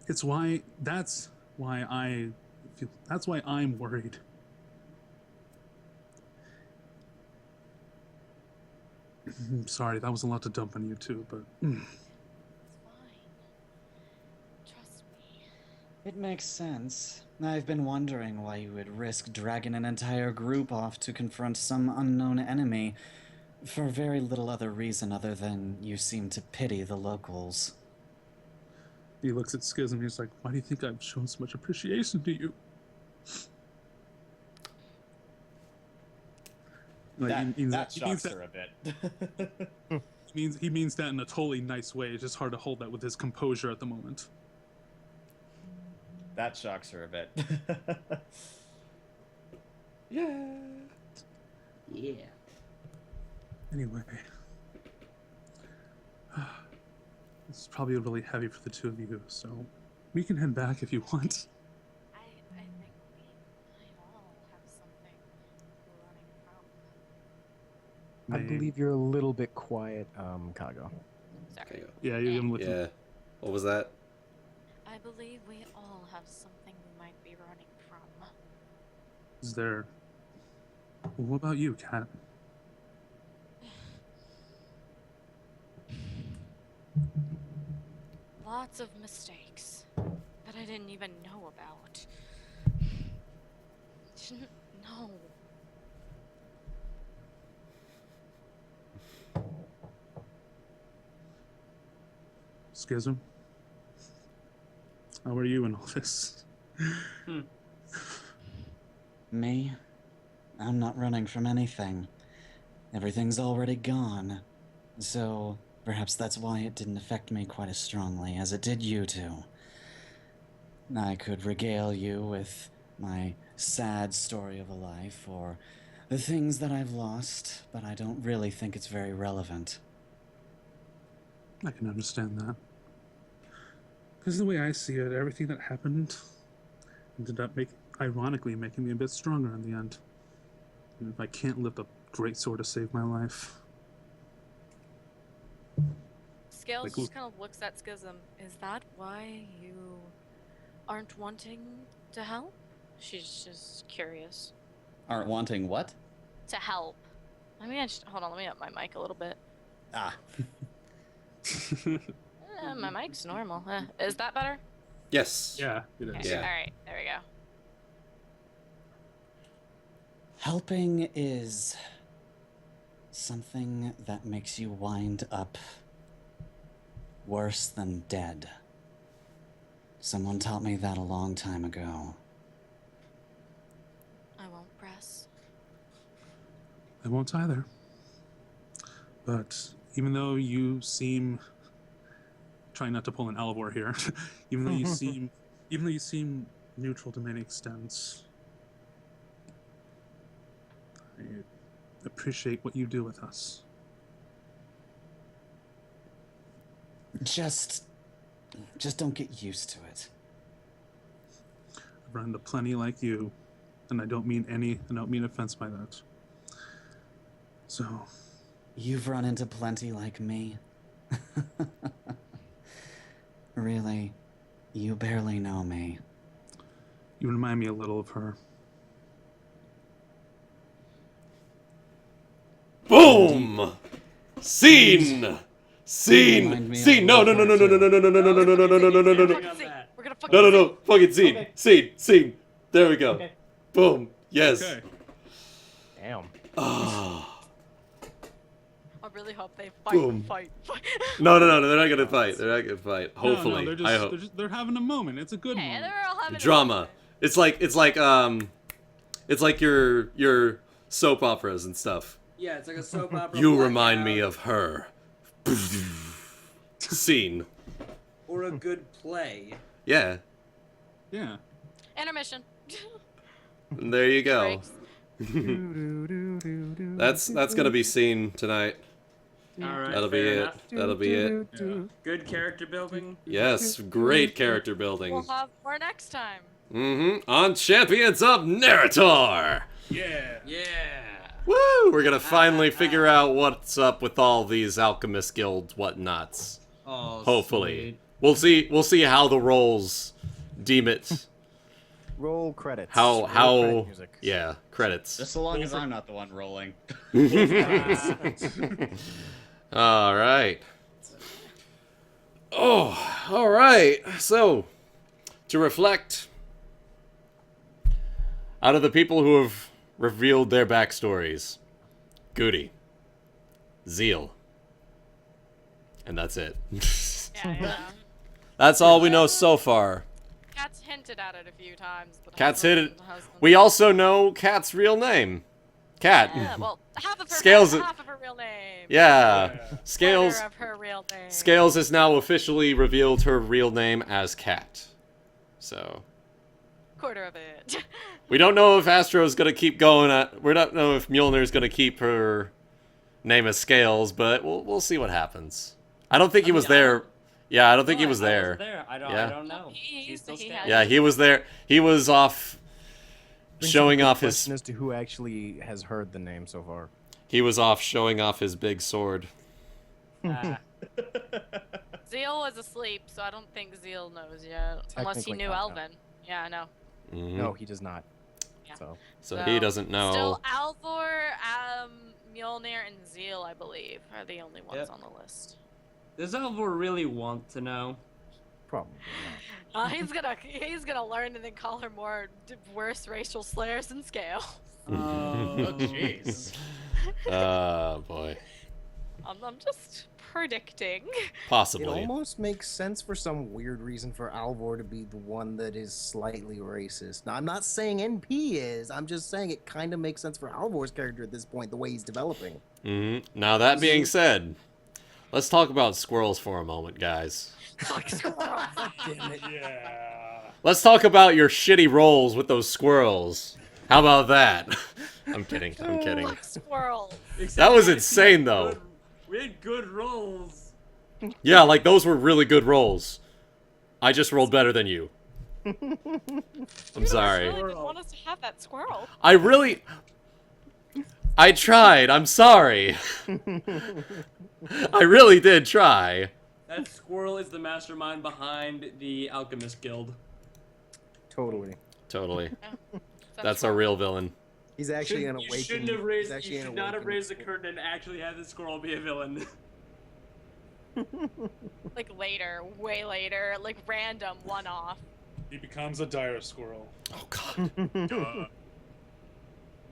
S11: That's why I'm worried. I'm sorry, that was a lot to dump on you too, but
S3: It's fine. Trust me.
S6: It makes sense. I've been wondering why you would risk dragging an entire group off to confront some unknown enemy for very little other reason other than you seem to pity the locals.
S11: He looks at Schism. He's like, "Why do you think I've shown so much appreciation to you?" Like,
S9: That shocks her a bit.
S11: he means that in a totally nice way. It's just hard to hold that with his composure at the moment.
S9: That shocks her a bit.
S1: Yeah.
S5: Yeah.
S11: Anyway, this is probably really heavy for the two of you, so we can head back if you want.
S3: I think we all have something we're running from.
S2: I believe you're a little bit quiet, Kago.
S3: Sorry.
S11: Yeah, I'm with you.
S1: Yeah. What was that?
S3: I believe we all have something we might be running from.
S11: Is there? Well, what about you, Kat?
S3: Lots of mistakes that I didn't even know about. Didn't know.
S11: Schism? How are you in all this?
S6: Me? I'm not running from anything. Everything's already gone. So, perhaps that's why it didn't affect me quite as strongly as it did you two. I could regale you with my sad story of a life or the things that I've lost, but I don't really think it's very relevant.
S11: I can understand that. Because the way I see it, everything that happened ended up ironically making me a bit stronger in the end. And if I can't lift a great sword to save my life.
S3: Scales
S11: Like,
S3: just kind of looks at Schism. Is that why you aren't wanting to help? She's just curious.
S9: Aren't wanting what?
S3: To help. Hold on, let me up my mic a little bit.
S9: Ah.
S3: My mic's normal. Is that better?
S1: Yes.
S11: Yeah, it is.
S3: Okay,
S1: Yeah.
S3: Alright, there we go.
S6: Helping is something that makes you wind up worse than dead. Someone taught me that a long time ago.
S3: I won't press.
S11: I won't either. But even though you seem, trying not to pull an Alvor here, even though you seem neutral to many extents, I appreciate what you do with us.
S6: Just don't get used to it.
S11: I've run into plenty like you, and I don't mean offense by that. So,
S6: You've run into plenty like me. Really, you barely know me.
S11: you remind me a little of her.
S1: Boom! Scene! Scene! Scene! No, no, no, no, no, no, no, no, no, no, no, no, no, no, no, no, no, no, no.
S3: We're gonna fucking
S1: No, no, no. Fucking scene.
S9: Okay.
S1: Scene. Scene. There we go.
S9: Okay.
S1: Boom. Yes.
S11: Okay.
S2: Damn.
S1: Ah.
S3: I really hope they
S1: Boom.
S3: fight.
S1: No, no, no, no. They're not gonna fight. They're not gonna fight.
S11: No,
S1: Hopefully.
S11: they're
S1: I hope.
S11: they're having a moment. It's a good
S3: Hey,
S11: moment.
S3: they're all having
S1: Drama. It's like your soap operas and stuff.
S12: Yeah, it's like a soap opera.
S1: You remind me of her. Scene.
S12: Or a good play.
S1: Yeah.
S11: Yeah.
S3: Intermission.
S1: And there you go.
S3: Breaks.
S1: That's gonna be scene tonight.
S12: Alright,
S1: That'll be
S12: fair
S1: it.
S12: enough.
S1: That'll be it.
S11: Yeah.
S12: Good character building.
S1: Yes, great character
S3: We'll
S1: building.
S3: have more next time.
S1: On Champions of Narr'tor.
S11: Yeah.
S12: Yeah.
S1: Woo! We're gonna finally figure out what's up with all these alchemist guild whatnots.
S12: Oh,
S1: Hopefully, we'll see how the rolls deem it.
S2: Roll credits.
S1: How
S2: Roll credit music.
S1: yeah, credits.
S9: Just so long as I'm not the one rolling.
S1: All right. Oh, all right. So, to reflect, out of the people who have revealed their backstories, Goody, Zeal, and that's it.
S3: Yeah.
S1: That's all we know so far.
S3: Cat's hinted at it a few times. But
S1: Cat's hit it. We also know Cat's real name. Cat.
S3: Yeah, well, half of her
S1: Scales.
S3: half of her real name.
S1: Yeah. Scales.
S3: Quarter of her real name.
S1: Scales has now officially revealed her real name as Cat. So.
S3: Quarter of it.
S1: We don't know if Astro's gonna keep going at. We don't know if Mjolnir's gonna keep her name as Scales, but we'll see what happens. I don't think he was there. Yeah, I don't think he was there.
S14: I don't know. He's still standing.
S1: Yeah, he was there. He was off showing off his.
S2: Question as to who actually has heard the name so far.
S1: He was off showing off his big sword.
S3: Zeal was asleep, so I don't think Zeal knows yet, unless he
S2: Technically
S3: knew
S2: not, no.
S3: Elven. Yeah, I know.
S2: No, he does not.
S3: Yeah.
S2: So
S1: he doesn't know.
S3: Still, Alvor, Mjolnir, and Zeal, I believe, are the only ones on the list.
S14: Does Alvor really want to know?
S2: Probably
S3: He's gonna learn and then call her more worse racial slurs than Scale.
S9: Oh, jeez.
S1: Boy.
S3: I'm just predicting.
S1: Possibly.
S2: It almost makes sense for some weird reason for Alvor to be the one that is slightly racist. Now, I'm not saying NP is. I'm just saying it kind of makes sense for Alvor's character at this point, the way he's developing.
S1: Now, that being said, let's talk about squirrels for a moment, guys.
S2: Damn it.
S11: Yeah.
S1: Let's talk about your shitty rolls with those squirrels. How about that? I'm kidding. I'm kidding.
S3: Squirrel.
S1: That was insane, though.
S14: We had good rolls.
S1: Yeah, like those were really good rolls. I just rolled better than you. I'm sorry.
S3: I really did want us to have that squirrel.
S1: I tried. I'm sorry. I really did try.
S14: That squirrel is the mastermind behind the Alchemist Guild.
S2: Totally.
S1: That's a real villain.
S2: He's actually an
S14: You
S2: awakened.
S14: shouldn't have raised.
S2: he's
S14: You
S2: actually
S14: should
S2: an
S14: not have
S2: awakened-
S14: raised the curtain and actually had the squirrel be a villain.
S3: Like later, way later, like random one-off.
S11: He becomes a dire squirrel.
S1: Oh god.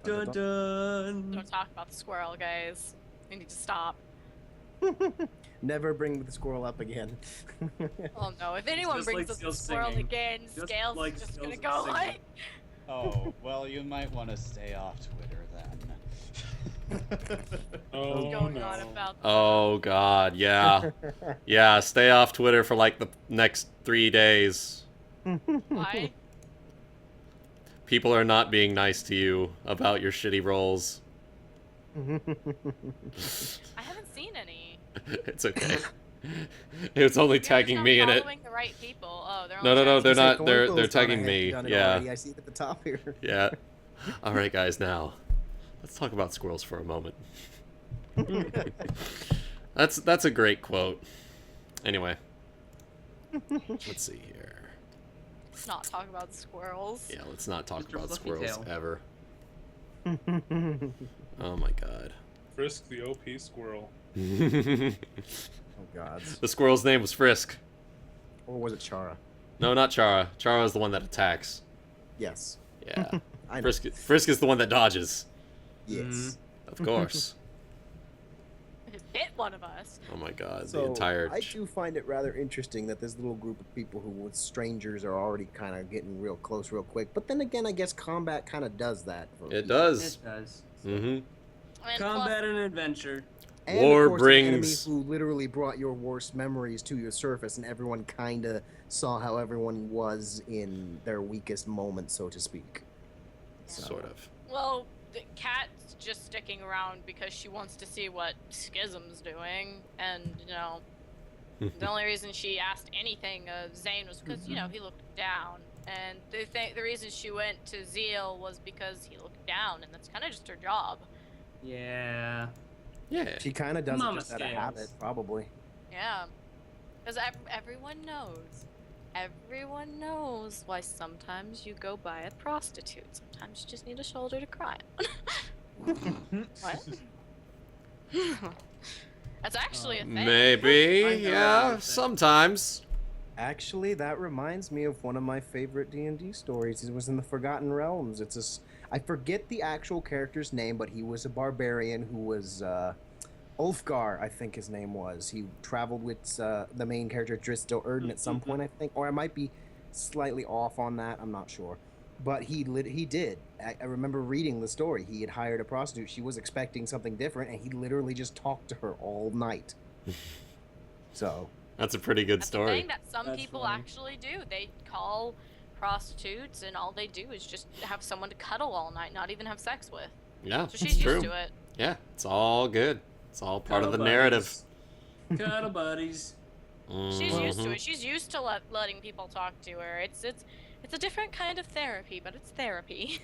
S14: Dun dun.
S3: Don't talk about the squirrel, guys. We need to stop.
S2: Never bring the squirrel up again.
S3: Oh no! If anyone
S14: just
S3: brings
S14: like
S3: up the
S14: Scales
S3: squirrel
S14: singing.
S3: again,
S14: Just
S3: Scales
S14: like
S3: is just
S14: Scales
S3: gonna go
S14: singing.
S3: like.
S9: Oh, well, you might want to stay off Twitter then.
S11: Oh
S3: Going on about
S1: Oh god, yeah. Yeah, stay off Twitter for like the next 3 days.
S3: Why?
S1: People are not being nice to you about your shitty rolls.
S3: I haven't seen any.
S1: It's okay. It's only tagging me in it.
S3: Following the right people. Oh, they're
S1: No,
S3: only
S1: they're not.
S2: Thornquill's
S1: They're
S2: gone
S1: tagging
S2: ahead and
S1: me.
S2: done it
S1: Yeah.
S2: already. I see it at the top here.
S1: Yeah. All right, guys. Now, let's talk about squirrels for a moment. That's a great quote. Anyway, let's see here.
S3: Let's not talk about squirrels.
S1: Yeah, let's not talk
S14: Mr.
S1: about
S14: Fluffy
S1: squirrels
S14: Tail.
S1: ever. Oh my god.
S11: Frisk the OP squirrel.
S2: Oh god.
S1: The squirrel's name was Frisk.
S2: Or was it Chara?
S1: No, not Chara. Chara is the one that attacks.
S2: Yes.
S1: Yeah.
S2: I know.
S1: Frisk is the one that dodges.
S2: Yes.
S1: Of course.
S3: It hit one of us.
S1: Oh my god,
S2: So
S1: the entire...
S2: I do find it rather interesting that this little group of people who with strangers are already kind of getting real close real quick. But then again, I guess combat kind of does that. For
S1: It
S2: people.
S1: does.
S14: It does.
S1: Mm-hmm.
S3: And
S14: Combat and adventure.
S2: And
S1: War
S2: of course, an enemy
S1: brings-
S2: who literally brought your worst memories to your surface, and everyone kind of saw how everyone was in their weakest moment, so to speak.
S1: Sort of.
S3: Well, the cat's just sticking around because she wants to see what Schism's doing, and you know, the only reason she asked anything of Zayne was because you know he looked down, and the reason she went to Zeal was because he looked down, and that's kind of just her job.
S14: Yeah.
S1: Yeah.
S2: She kind of does
S14: Mama
S2: it just out of
S14: Scales.
S2: habit, probably.
S3: Yeah, because everyone knows. Everyone knows why sometimes you go buy a prostitute. Sometimes you just need a shoulder to cry on. What? That's actually a thing.
S1: Maybe,
S14: I know
S1: yeah,
S14: that.
S1: sometimes.
S2: Actually, that reminds me of one of my favorite D&D stories. It was in the Forgotten Realms. I forget the actual character's name, but he was a barbarian who was Ulfgar, I think his name was. He traveled with the main character Dristo Erden at some point, I think, or I might be slightly off on that. I'm not sure, but he did. I remember reading the story. He had hired a prostitute. She was expecting something different, and he literally just talked to her all night. So
S1: that's a pretty good
S3: That's
S1: story.
S3: the thing that some people actually do. They call prostitutes, and all they do is just have someone to cuddle all night, not even have sex with.
S1: Yeah,
S3: so she's
S1: it's true.
S3: used to it.
S1: Yeah, it's all good. It's all part of the
S14: Cuddle
S1: narrative.
S14: Cuddle buddies.
S3: She's used to it. She's used to letting people talk to her. It's a different kind of therapy, but it's therapy.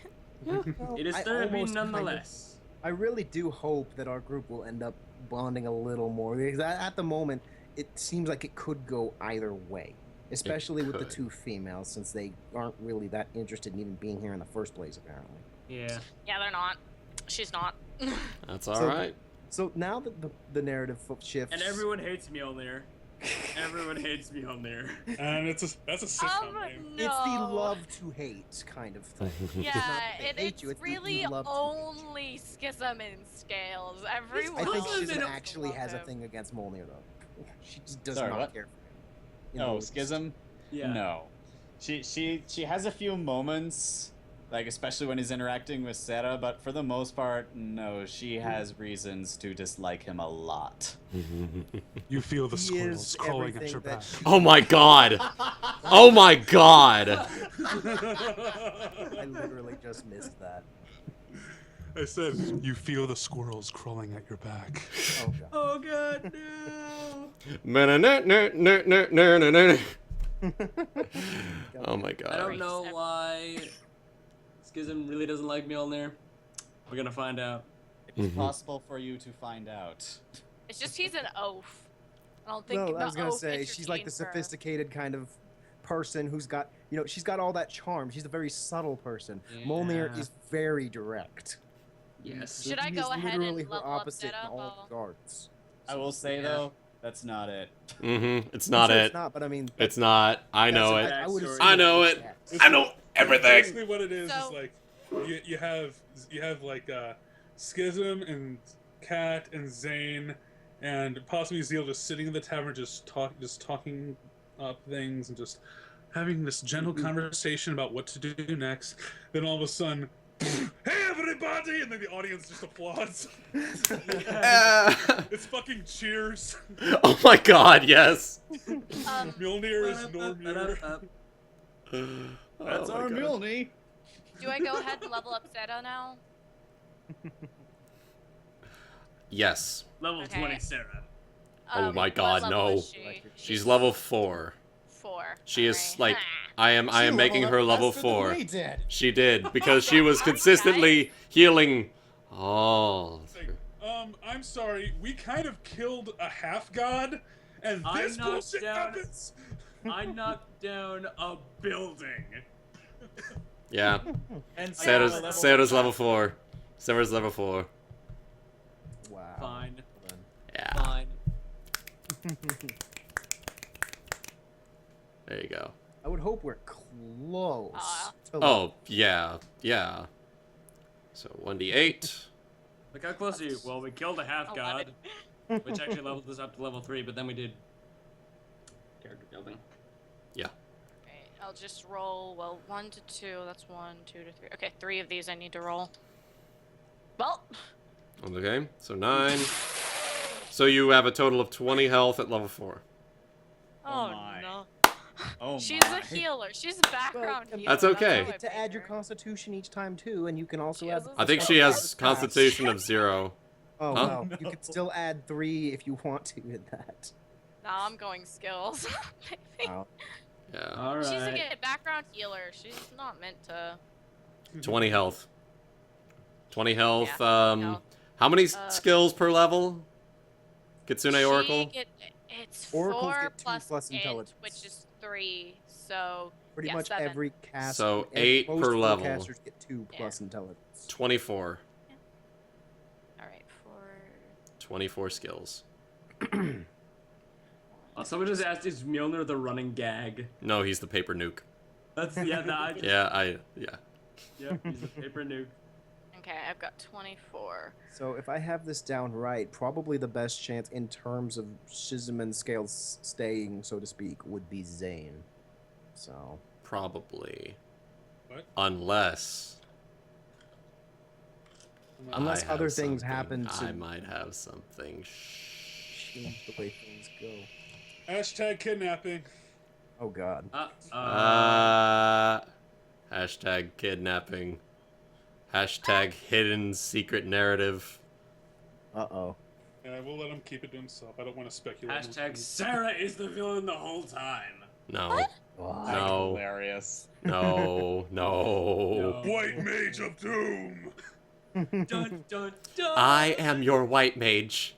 S14: It is therapy nonetheless.
S2: I really do hope that our group will end up bonding a little more, because at the moment it seems like it could go either way, especially with the two females, since they aren't really that interested in even being here in the first place, apparently.
S14: Yeah.
S3: Yeah, they're not. She's not.
S1: That's all right.
S2: So now that the narrative shifts,
S14: And everyone hates Mjolnir. Everyone hates Mjolnir.
S11: And that's a sitcom name.
S3: No.
S2: It's the love to hate kind of thing.
S3: Yeah, it's
S2: the
S3: really
S2: love to hate.
S3: only Schism in scales. Everyone.
S2: I think Schism actually has a thing against Mjolnir, though. She just does
S9: Sorry,
S2: not
S9: what?
S2: care for him.
S9: No, Schism?
S14: Yeah.
S9: No. She has a few moments, like especially when he's interacting with Sarah, but for the most part, no, she has reasons to dislike him a lot.
S11: You feel the squirrels crawling at your back.
S1: Oh my god! Oh my god!
S2: I literally just missed that.
S11: I said, you feel the squirrels crawling at your back.
S2: Oh god.
S14: Oh god,
S1: Oh my god.
S14: I don't know why Schism really doesn't like Mjolnir. We're gonna find out.
S9: It's possible for you to find out.
S3: It's just he's an oaf. I don't think.
S2: No, I was
S3: the
S2: gonna
S3: oaf
S2: say she's like the
S3: entertains her.
S2: sophisticated kind of person who's got, she's got all that charm. She's a very subtle person. Mjolnir is very direct.
S14: Yes.
S3: Should I
S2: He
S3: go
S2: is
S3: ahead
S2: literally
S3: and
S2: her
S3: level up
S2: opposite in
S3: setup?
S2: all regards.
S9: I will say though, that's not it.
S1: It's not
S2: I'm sure
S1: it.
S2: It's not, but I mean,
S1: It's not. I know it.
S2: I would assume
S1: I know it. I know everything.
S11: Basically, what it is like you have like Schism and Kat and Zayne and possibly Zeal just sitting in the tavern, just talking up things and just having this gentle conversation about what to do next. Then all of a sudden, hey everybody! And then the audience just applauds. It's fucking cheers.
S1: Oh my god, yes.
S11: Mjolnir is Normir.
S9: That's our Mjolnir.
S3: Do I go ahead and level up Zeta now?
S1: Yes.
S14: Level
S3: Okay.
S14: 20 Sarah.
S1: Oh my
S3: what
S1: god,
S3: level
S1: no.
S3: is she?
S1: She's level 4.
S3: 4.
S1: She is like I am
S9: She
S1: making her
S9: leveled up
S1: level
S9: faster than
S1: 4.
S9: we did.
S1: She did because she was consistently healing all through.
S11: I'm sorry, we kind of killed a half god, and
S14: I
S11: this
S14: knocked
S11: bullshit
S14: down-
S11: happens.
S14: I knocked down a building.
S1: Yeah.
S9: And
S1: Sarah's level 4. Sarah's level 4.
S2: Wow.
S14: Fine.
S1: Yeah.
S14: Fine.
S1: There you go.
S2: I would hope we're close. to
S1: Oh, yeah. Yeah. So 1d8.
S14: Look how close are you? Well, we killed a half god, which actually leveled us up to level 3, but then we did character building.
S1: Yeah.
S3: Okay, I'll just roll. Well, 1 to 2. That's 1, 2 to 3. Okay, 3 of these I need to roll. Well.
S1: Okay. So 9. So you have a total of 20 health at level 4.
S3: Oh,
S9: my.
S3: no.
S9: Oh
S3: She's
S9: my.
S3: a healer. She's a background healer.
S1: That's okay.
S2: You get to add your constitution each time too, and you can also add.
S1: I think she has constitution of 0.
S2: Oh
S1: Huh?
S2: well, you can still add 3 if you want to with that.
S3: No, I'm going skills.
S2: Wow.
S1: Yeah.
S14: All right.
S3: She's a good background healer. She's not meant to.
S1: 20 health. 20 health.
S3: Yeah,
S1: How many skills per level? Kitsune Oracle?
S3: It's
S2: Oracles
S3: 4
S2: get 2 plus
S3: int,
S2: intelligence.
S3: which is 3. So
S2: Pretty
S3: yeah,
S2: much
S3: 7.
S2: every cast.
S1: So
S2: and
S1: 8
S2: most
S1: per level.
S2: Casters get 2 plus intelligence.
S1: 24.
S3: All right, 4.
S1: 24 skills.
S14: Awesome. Someone just asked, is Mjolnir the running gag?
S1: No, he's the paper nuke.
S14: That's yeah.
S1: Yeah.
S14: Yep, he's the paper nuke.
S3: Okay, I've got 24.
S2: So if I have this down right, probably the best chance in terms of Schism and Scales staying, so to speak, would be Zayne. So
S1: Probably.
S11: What?
S1: Unless
S2: Unless
S1: I have
S2: other things
S1: something.
S2: happen to
S1: I might have something.
S2: change the way things go.
S11: Hashtag kidnapping.
S2: Oh God.
S1: Hashtag kidnapping. Hashtag hidden secret narrative.
S2: Uh-oh.
S11: Yeah, we'll let him keep it to himself. I don't want to speculate.
S14: Hashtag Sarah is the villain the whole time.
S1: No. No.
S9: Hilarious.
S1: No. No.
S11: White Mage of Doom.
S14: Dun, dun, dun.
S1: I am your white mage.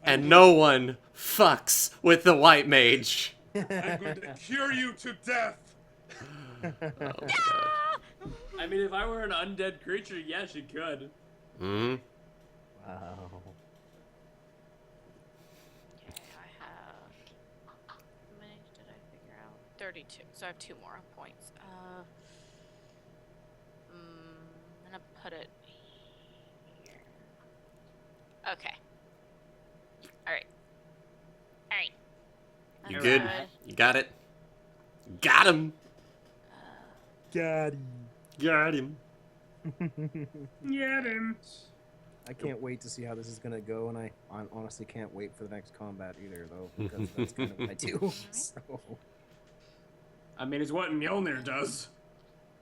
S1: And no one fucks with the white mage.
S11: I'm going to cure you to death.
S1: Oh my God.
S14: I mean, if I were an undead creature, yeah, she could.
S1: Hmm?
S2: Wow.
S3: Okay, I have. How many did I figure out? 32. So I have 2 more points. I'm gonna put it here. Okay. Alright. Alright.
S1: You
S3: That's
S1: good? You got it? Got him!
S2: Got him.
S1: Got him.
S14: Get him.
S2: I can't wait to see how this is gonna go, and I honestly can't wait for the next combat either, though, because that's kind of what I do. So.
S14: I mean, it's what Mjolnir does.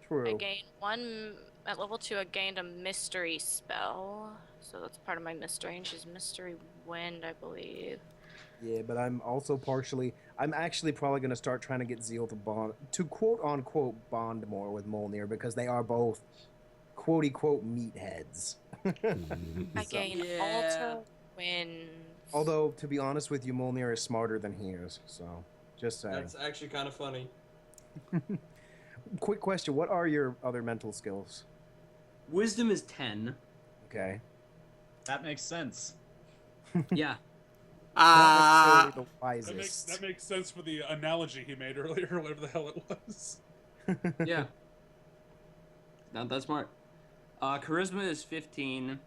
S2: True.
S3: I gained 1 at level 2. I gained a mystery spell, so that's part of my mystery. And she's mystery wind, I believe.
S2: Yeah, but I'm also I'm actually probably gonna start trying to get Zeal to quote unquote bond more with Mjolnir, because they are both quote unquote meatheads.
S3: I gain alter wind.
S2: Although, to be honest with you, Mjolnir is smarter than he is, so just saying.
S12: That's actually kind of funny.
S2: Quick question: what are your other mental skills?
S5: Wisdom is 10.
S2: Okay.
S9: That makes sense.
S5: Yeah.
S2: Not necessarily the
S11: That
S2: wisest.
S11: makes sense for the analogy he made earlier, whatever the hell it was.
S5: Yeah. Not that smart. Charisma is 15.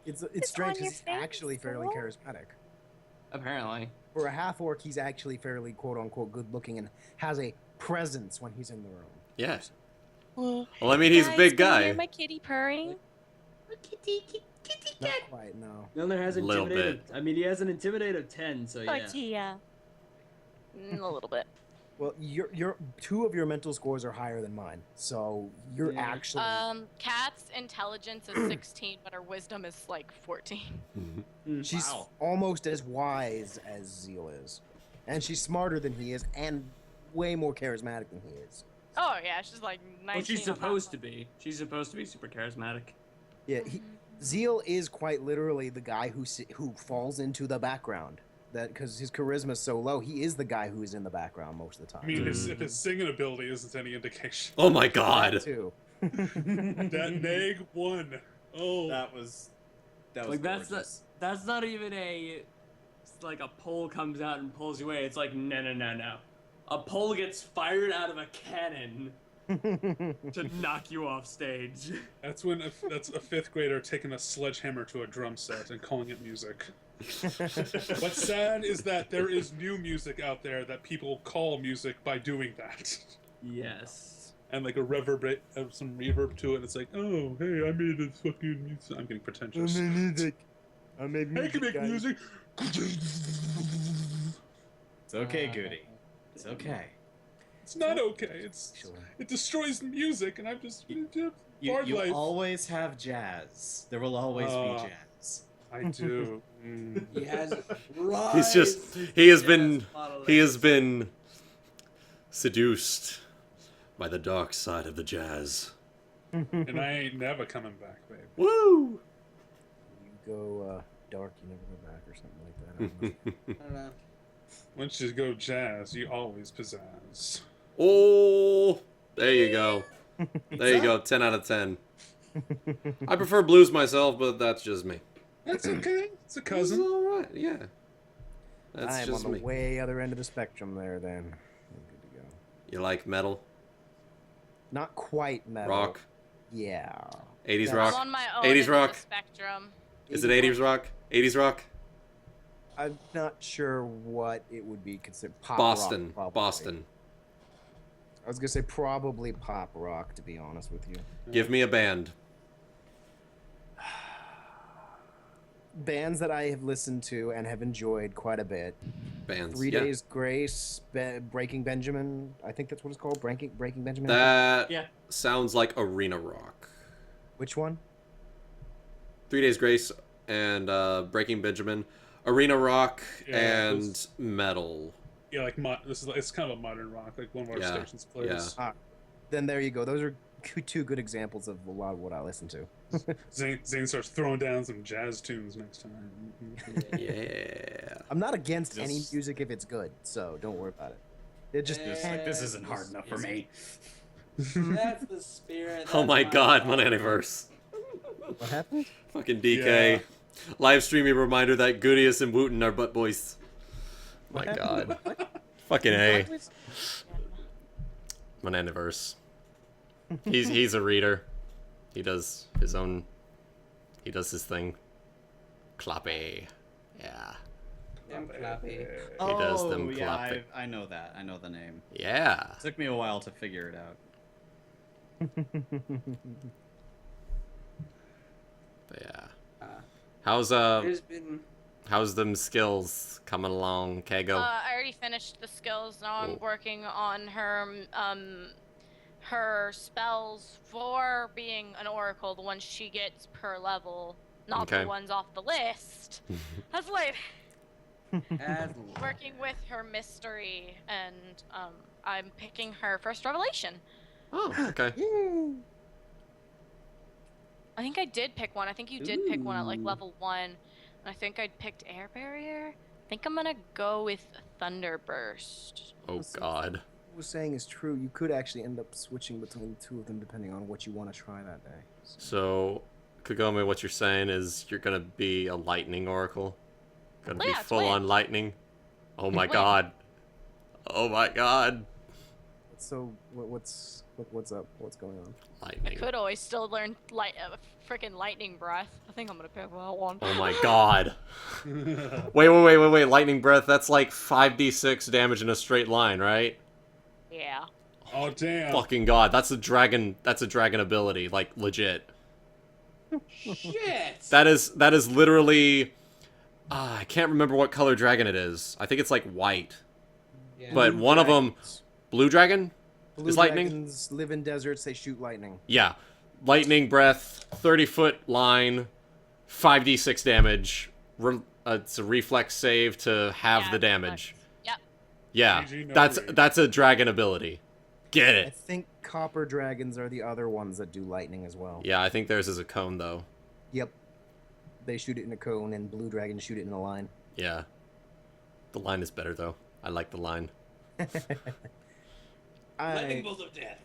S2: It's strange because he's actually fairly charismatic.
S5: Apparently.
S2: For a half-orc, he's actually fairly quote-unquote good-looking and has a presence when he's in the room.
S1: Yes.
S3: Well,
S1: I mean, he's a big
S3: can you
S1: guy.
S3: hear my kitty purring?
S2: Not quite, no.
S5: Mjolnir has
S1: Little
S5: intimidate. I mean, he has an intimidate of 10, so yeah.
S3: Tortilla. A little bit.
S2: Well, your 2 of your mental scores are higher than mine, so you're
S5: Yeah.
S2: actually.
S3: Cat's intelligence is 16, but her wisdom is like 14.
S2: She's almost as wise as Zeal is, and she's smarter than he is, and way more charismatic than he is.
S3: Oh yeah, she's like 19.
S5: Well, she's supposed to be. She's supposed to be super charismatic.
S2: Yeah, Zeal is quite literally the guy who falls into the background. That because his charisma is so low, he is the guy who is in the background most of the time.
S11: I mean, if his singing ability isn't any indication.
S1: Oh my God.
S2: That too.
S11: That neg won. Oh,
S9: That was
S14: Like
S9: gorgeous.
S14: that's not even a like a pole comes out and pulls you away. It's like no. A pole gets fired out of a cannon to knock you off stage.
S11: that's that's a 5th grader taking a sledgehammer to a drum set and calling it music. What's sad is that there is new music out there that people call music by doing that.
S14: Yes.
S11: And like a reverberate, some reverb to it. And it's like, oh, hey, I made a fucking music. I'm getting pretentious.
S2: I made music.
S11: I can make music.
S9: It's okay, Goody. It's okay.
S11: It's not okay. It destroys music, and I'm just hard
S9: You
S11: life.
S9: always have jazz. There will always be jazz.
S11: I do.
S12: He has
S1: He has been seduced by the dark side of the jazz.
S11: And I ain't never coming back, babe.
S1: Woo!
S2: You go dark, you never go back, or something like that. I don't know.
S11: Once you go jazz, you always pizzazz.
S1: Oh, there you go. There you go. 10 out of 10. I prefer blues myself, but that's just me.
S11: That's okay. It's a cousin.
S1: It's all right. Yeah. That's
S2: I am
S1: just
S2: on the
S1: me.
S2: way other end of the spectrum there. Then good to go.
S1: You like metal?
S2: Not quite metal.
S1: Rock?
S2: Yeah.
S1: 80s
S3: I'm
S1: rock?
S3: on my own
S1: 80s
S3: end of
S1: rock?
S3: the spectrum.
S1: Is it 80s rock? 80s rock?
S2: I'm not sure what it would be considered. Pop
S1: Boston.
S2: rock, probably.
S1: Boston.
S2: I was gonna say probably pop rock, to be honest with you.
S1: Give me a band.
S2: Bands that I have listened to and have enjoyed quite a bit.
S1: Bands.
S2: 3
S1: yeah.
S2: Days Grace, Breaking Benjamin. I think that's what it's called. Breaking Benjamin.
S1: That sounds like arena rock.
S2: Which one?
S1: 3 Days Grace and Breaking Benjamin. Arena rock
S11: Yeah,
S1: and metal.
S11: Yeah, like it's kind of a modern rock, like one of our stations plays.
S2: Then there you go. Those are two good examples of a lot of what I listen to.
S11: Zayne starts throwing down some jazz tunes next time.
S1: Yeah.
S2: I'm not against any music if it's good, so don't worry about it. It just
S9: this isn't hard enough for me.
S14: That's the spirit.
S1: Oh my god, Monaniverse.
S2: What happened?
S1: Fucking DK. Live streaming reminder that Gutius and Wuten are butt boys. My god. Fucking A. Monaniverse. He's a reader. He does his own. He does his thing. Clappy. Yeah.
S14: Clappy.
S1: He does them
S9: yeah,
S1: clappy.
S9: I know that. I know the name.
S1: Yeah.
S9: Took me a while to figure it out.
S1: But yeah. How's how's them skills coming along, Kago?
S3: I already finished the skills. Now I'm working on her spells for being an oracle, the ones she gets per level, not
S1: Okay.
S3: the ones off the list. That's late. Working with her mystery, and I'm picking her first revelation.
S1: Oh, okay.
S3: I think I did pick one. I think you did pick one at like level 1. I think I picked Air Barrier. I think I'm gonna go with Thunderburst.
S1: Oh god.
S2: What I was saying is true. You could actually end up switching between the two of them depending on what you want to try that day.
S1: So, Kagome, what you're saying is you're gonna be a lightning oracle? Gonna be full on lightning? Oh my god. Oh my god.
S2: So what's up? What's going on?
S3: I
S1: Lightning.
S3: could always still learn freaking lightning breath. I think I'm gonna pick that one.
S1: Oh my god. Wait. Lightning breath, that's like 5d6 damage in a straight line, right?
S3: Yeah.
S11: Oh damn.
S1: Fucking god, that's a dragon ability, like legit.
S14: Shit.
S1: That is literally I can't remember what color dragon it is. I think it's like white.
S14: Yeah.
S1: But one of them, blue dragon,
S2: Blue
S1: is lightning.
S2: dragons live in deserts. They shoot lightning.
S1: Yeah, lightning breath, 30-foot line, 5d6 damage. It's a reflex save to have the damage.
S3: Yep.
S1: Yeah,
S11: GG, no
S1: that's a dragon ability. Get
S2: I
S1: it?
S2: think copper dragons are the other ones that do lightning as well.
S1: Yeah, I think theirs is a cone though.
S2: Yep. They shoot it in a cone, and blue dragons shoot it in a line.
S1: Yeah, the line is better though. I like the line.
S14: Lightning bolt of death.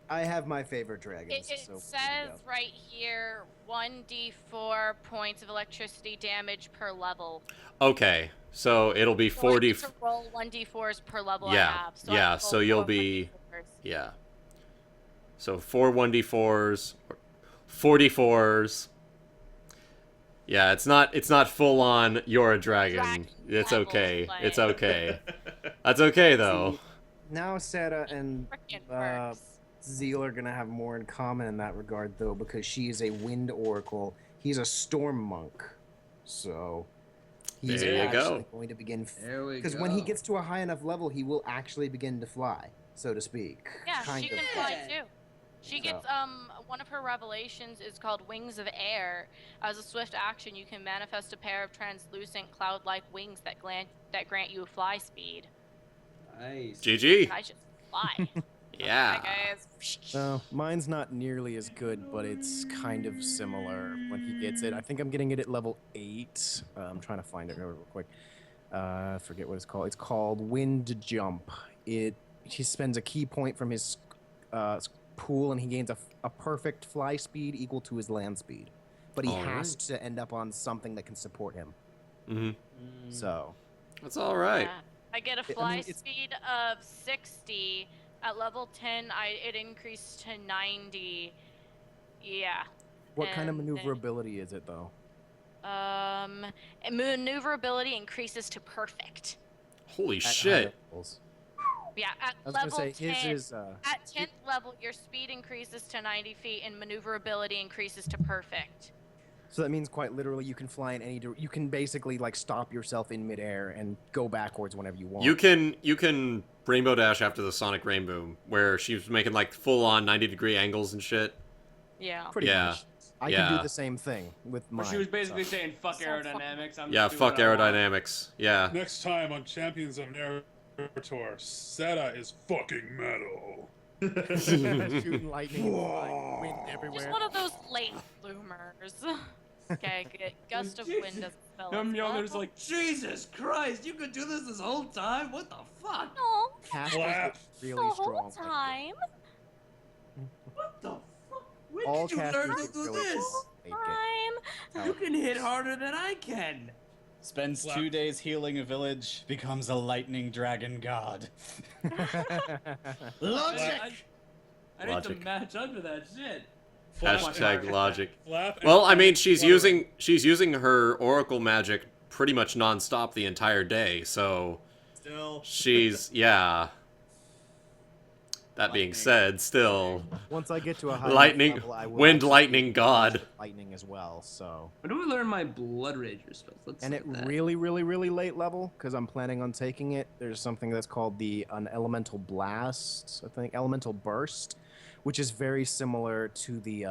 S2: I have my favorite dragons.
S3: It
S2: so
S3: says right here 1d4 points of electricity damage per level.
S1: Okay, so it'll be
S3: So I
S1: 40.
S3: get to roll 1d4s per level I
S1: Yeah,
S3: have. So
S1: yeah.
S3: I roll
S1: So you'll
S3: 4
S1: be
S3: 1d4s.
S1: yeah. So 4 1d4s, 44s. Yeah, it's not full on. You're a dragon. It's okay. It's okay. That's okay though.
S2: Now Sarah and Zeal are gonna have more in common in that regard, though, because she is a wind oracle. He's a storm monk, so he's
S1: There you
S2: actually
S1: go.
S2: going to begin.
S5: There we
S2: Because when he gets to a high enough level, he will actually begin to fly, so to speak.
S3: Yeah,
S2: Kind
S3: she
S2: of
S3: can fly too. She
S2: So.
S3: gets one of her revelations is called Wings of Air. As a swift action, you can manifest a pair of translucent cloud-like wings that grant you fly speed.
S14: Nice.
S1: GG.
S3: And I just fly.
S1: Yeah.
S3: Hi guys.
S2: So mine's not nearly as good, but it's kind of similar when he gets it. I think I'm getting it at level 8. I'm trying to find it real quick. I forget what it's called. It's called Wind Jump. He spends a key point from his pool, and he gains a perfect fly speed equal to his land speed. But he has to end up on something that can support him.
S1: Mm-hmm.
S2: So.
S1: That's all right.
S3: Yeah. I get a fly speed of 60. At level 10, it increased to 90. Yeah.
S2: What kind of
S3: And
S2: maneuverability is it, though?
S3: And maneuverability increases to perfect.
S1: Holy shit.
S3: Yeah, at
S2: I was
S3: level
S2: gonna say,
S3: 10,
S2: his is,
S3: at 10th level, your speed increases to 90 feet and maneuverability increases to perfect.
S2: So that means quite literally you can fly in any you can basically like stop yourself in midair and go backwards whenever you want.
S1: You can rainbow dash after the sonic rainbow, where she was making like full on 90-degree angles and shit.
S3: Yeah.
S2: Pretty much. I can do the same thing with mine.
S14: Where she was basically saying, fuck aerodynamics. I'm
S1: Yeah,
S14: just doing
S1: fuck
S14: what I want."
S1: aerodynamics. Yeah.
S11: Next time on Champions of Narr'tor, Seta is fucking metal.
S2: Shooting lightning, wind everywhere.
S3: Just one of those late bloomers. Okay, good. Gust of wind doesn't spell it.
S14: Mjolnir's like, Jesus Christ, you could do this whole time? What the fuck?
S3: No.
S2: Casters really
S3: the
S2: strong.
S3: whole time.
S14: What the fuck? When
S2: All
S14: did you
S2: casters
S14: learn to
S2: get
S14: do
S2: really
S14: this?
S3: Time.
S14: You can hit harder than I can.
S9: Spends 2 days healing a village, becomes a lightning dragon god.
S14: Logic! I need
S1: Logic.
S14: to match up to that shit.
S1: Hashtag logic.
S11: Flap and
S1: Well, I mean,
S11: fluttering.
S1: she's using her oracle magic pretty much nonstop the entire day, so
S9: Still.
S1: she's yeah. That being said, still
S2: Once I get to a high
S1: lightning,
S2: level, I will
S1: wind,
S2: actually
S1: lightning, god.
S2: lightning as well. So.
S5: When do we learn my Bloodrager spells? Let's
S2: And
S5: look
S2: at
S5: at that.
S2: really late level, because I'm planning on taking it, there's something that's called an elemental blast, I think, elemental burst, which is very similar to the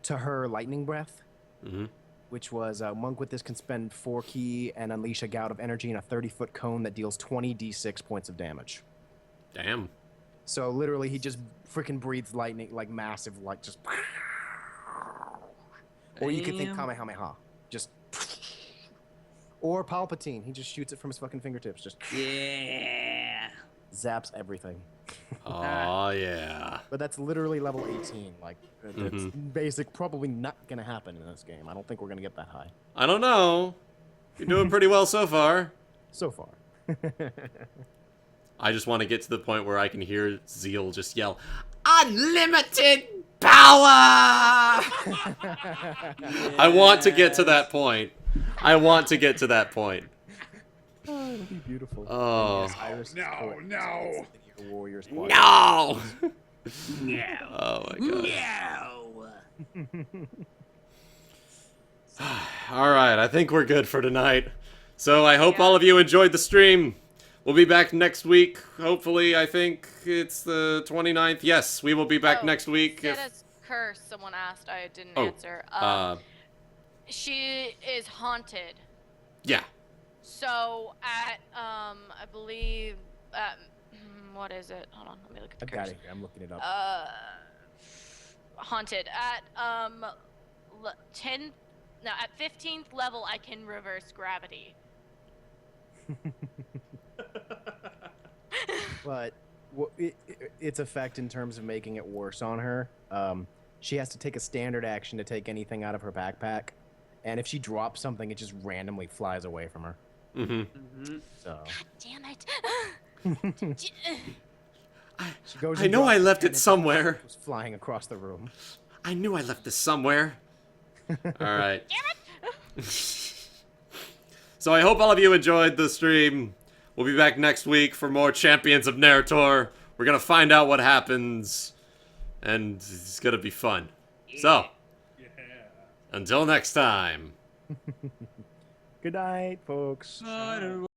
S2: to her lightning breath, which was a monk with this can spend 4 ki and unleash a gout of energy in a 30-foot cone that deals 20 d6 points of damage.
S1: Damn.
S2: So literally, he just freaking breathes lightning, like massive, like just. Or you could think
S5: Damn.
S2: Kamehameha, just. Or Palpatine, he just shoots it from his fucking fingertips, just.
S5: Yeah.
S2: Zaps everything.
S1: Oh yeah.
S2: But that's literally level 18. Like, that's basic. Probably not gonna happen in this game. I don't think we're gonna get that high.
S1: I don't know. You're doing pretty well so far.
S2: So far.
S1: I just want to get to the point where I can hear Zeal just yell, "Unlimited power!" I want to get to that point. I want to get to that point.
S2: Oh, it'll be beautiful.
S1: Oh.
S2: Yes, Iris
S11: No.
S2: Warriors.
S1: No!
S5: No.
S1: Oh my god.
S5: No.
S1: Alright, I think we're good for tonight. So I hope all of you enjoyed the stream. We'll be back next week. Hopefully, I think it's the 29th. Yes, we will be back next week.
S3: Seta's curse, someone asked. I didn't
S1: Oh,
S3: answer. She is haunted.
S1: Yeah.
S3: So at I believe what is it? Hold on, let me look at the
S2: I
S3: curse.
S2: got it here. I'm looking it up.
S3: Haunted at 15th level I can reverse gravity.
S2: But its effect in terms of making it worse on her, she has to take a standard action to take anything out of her backpack, and if she drops something, it just randomly flies away from her. So.
S3: Damn it!
S2: She goes
S1: I
S2: and
S1: know
S2: drops
S1: I
S2: it,
S1: left
S2: and
S1: it somewhere.
S2: Goes flying across the room.
S1: I knew I left this somewhere. Alright. So I hope all of you enjoyed the stream. We'll be back next week for more Champions of Narr'tor. We're gonna find out what happens, and it's gonna be fun. So, until next time.
S2: Good night, folks.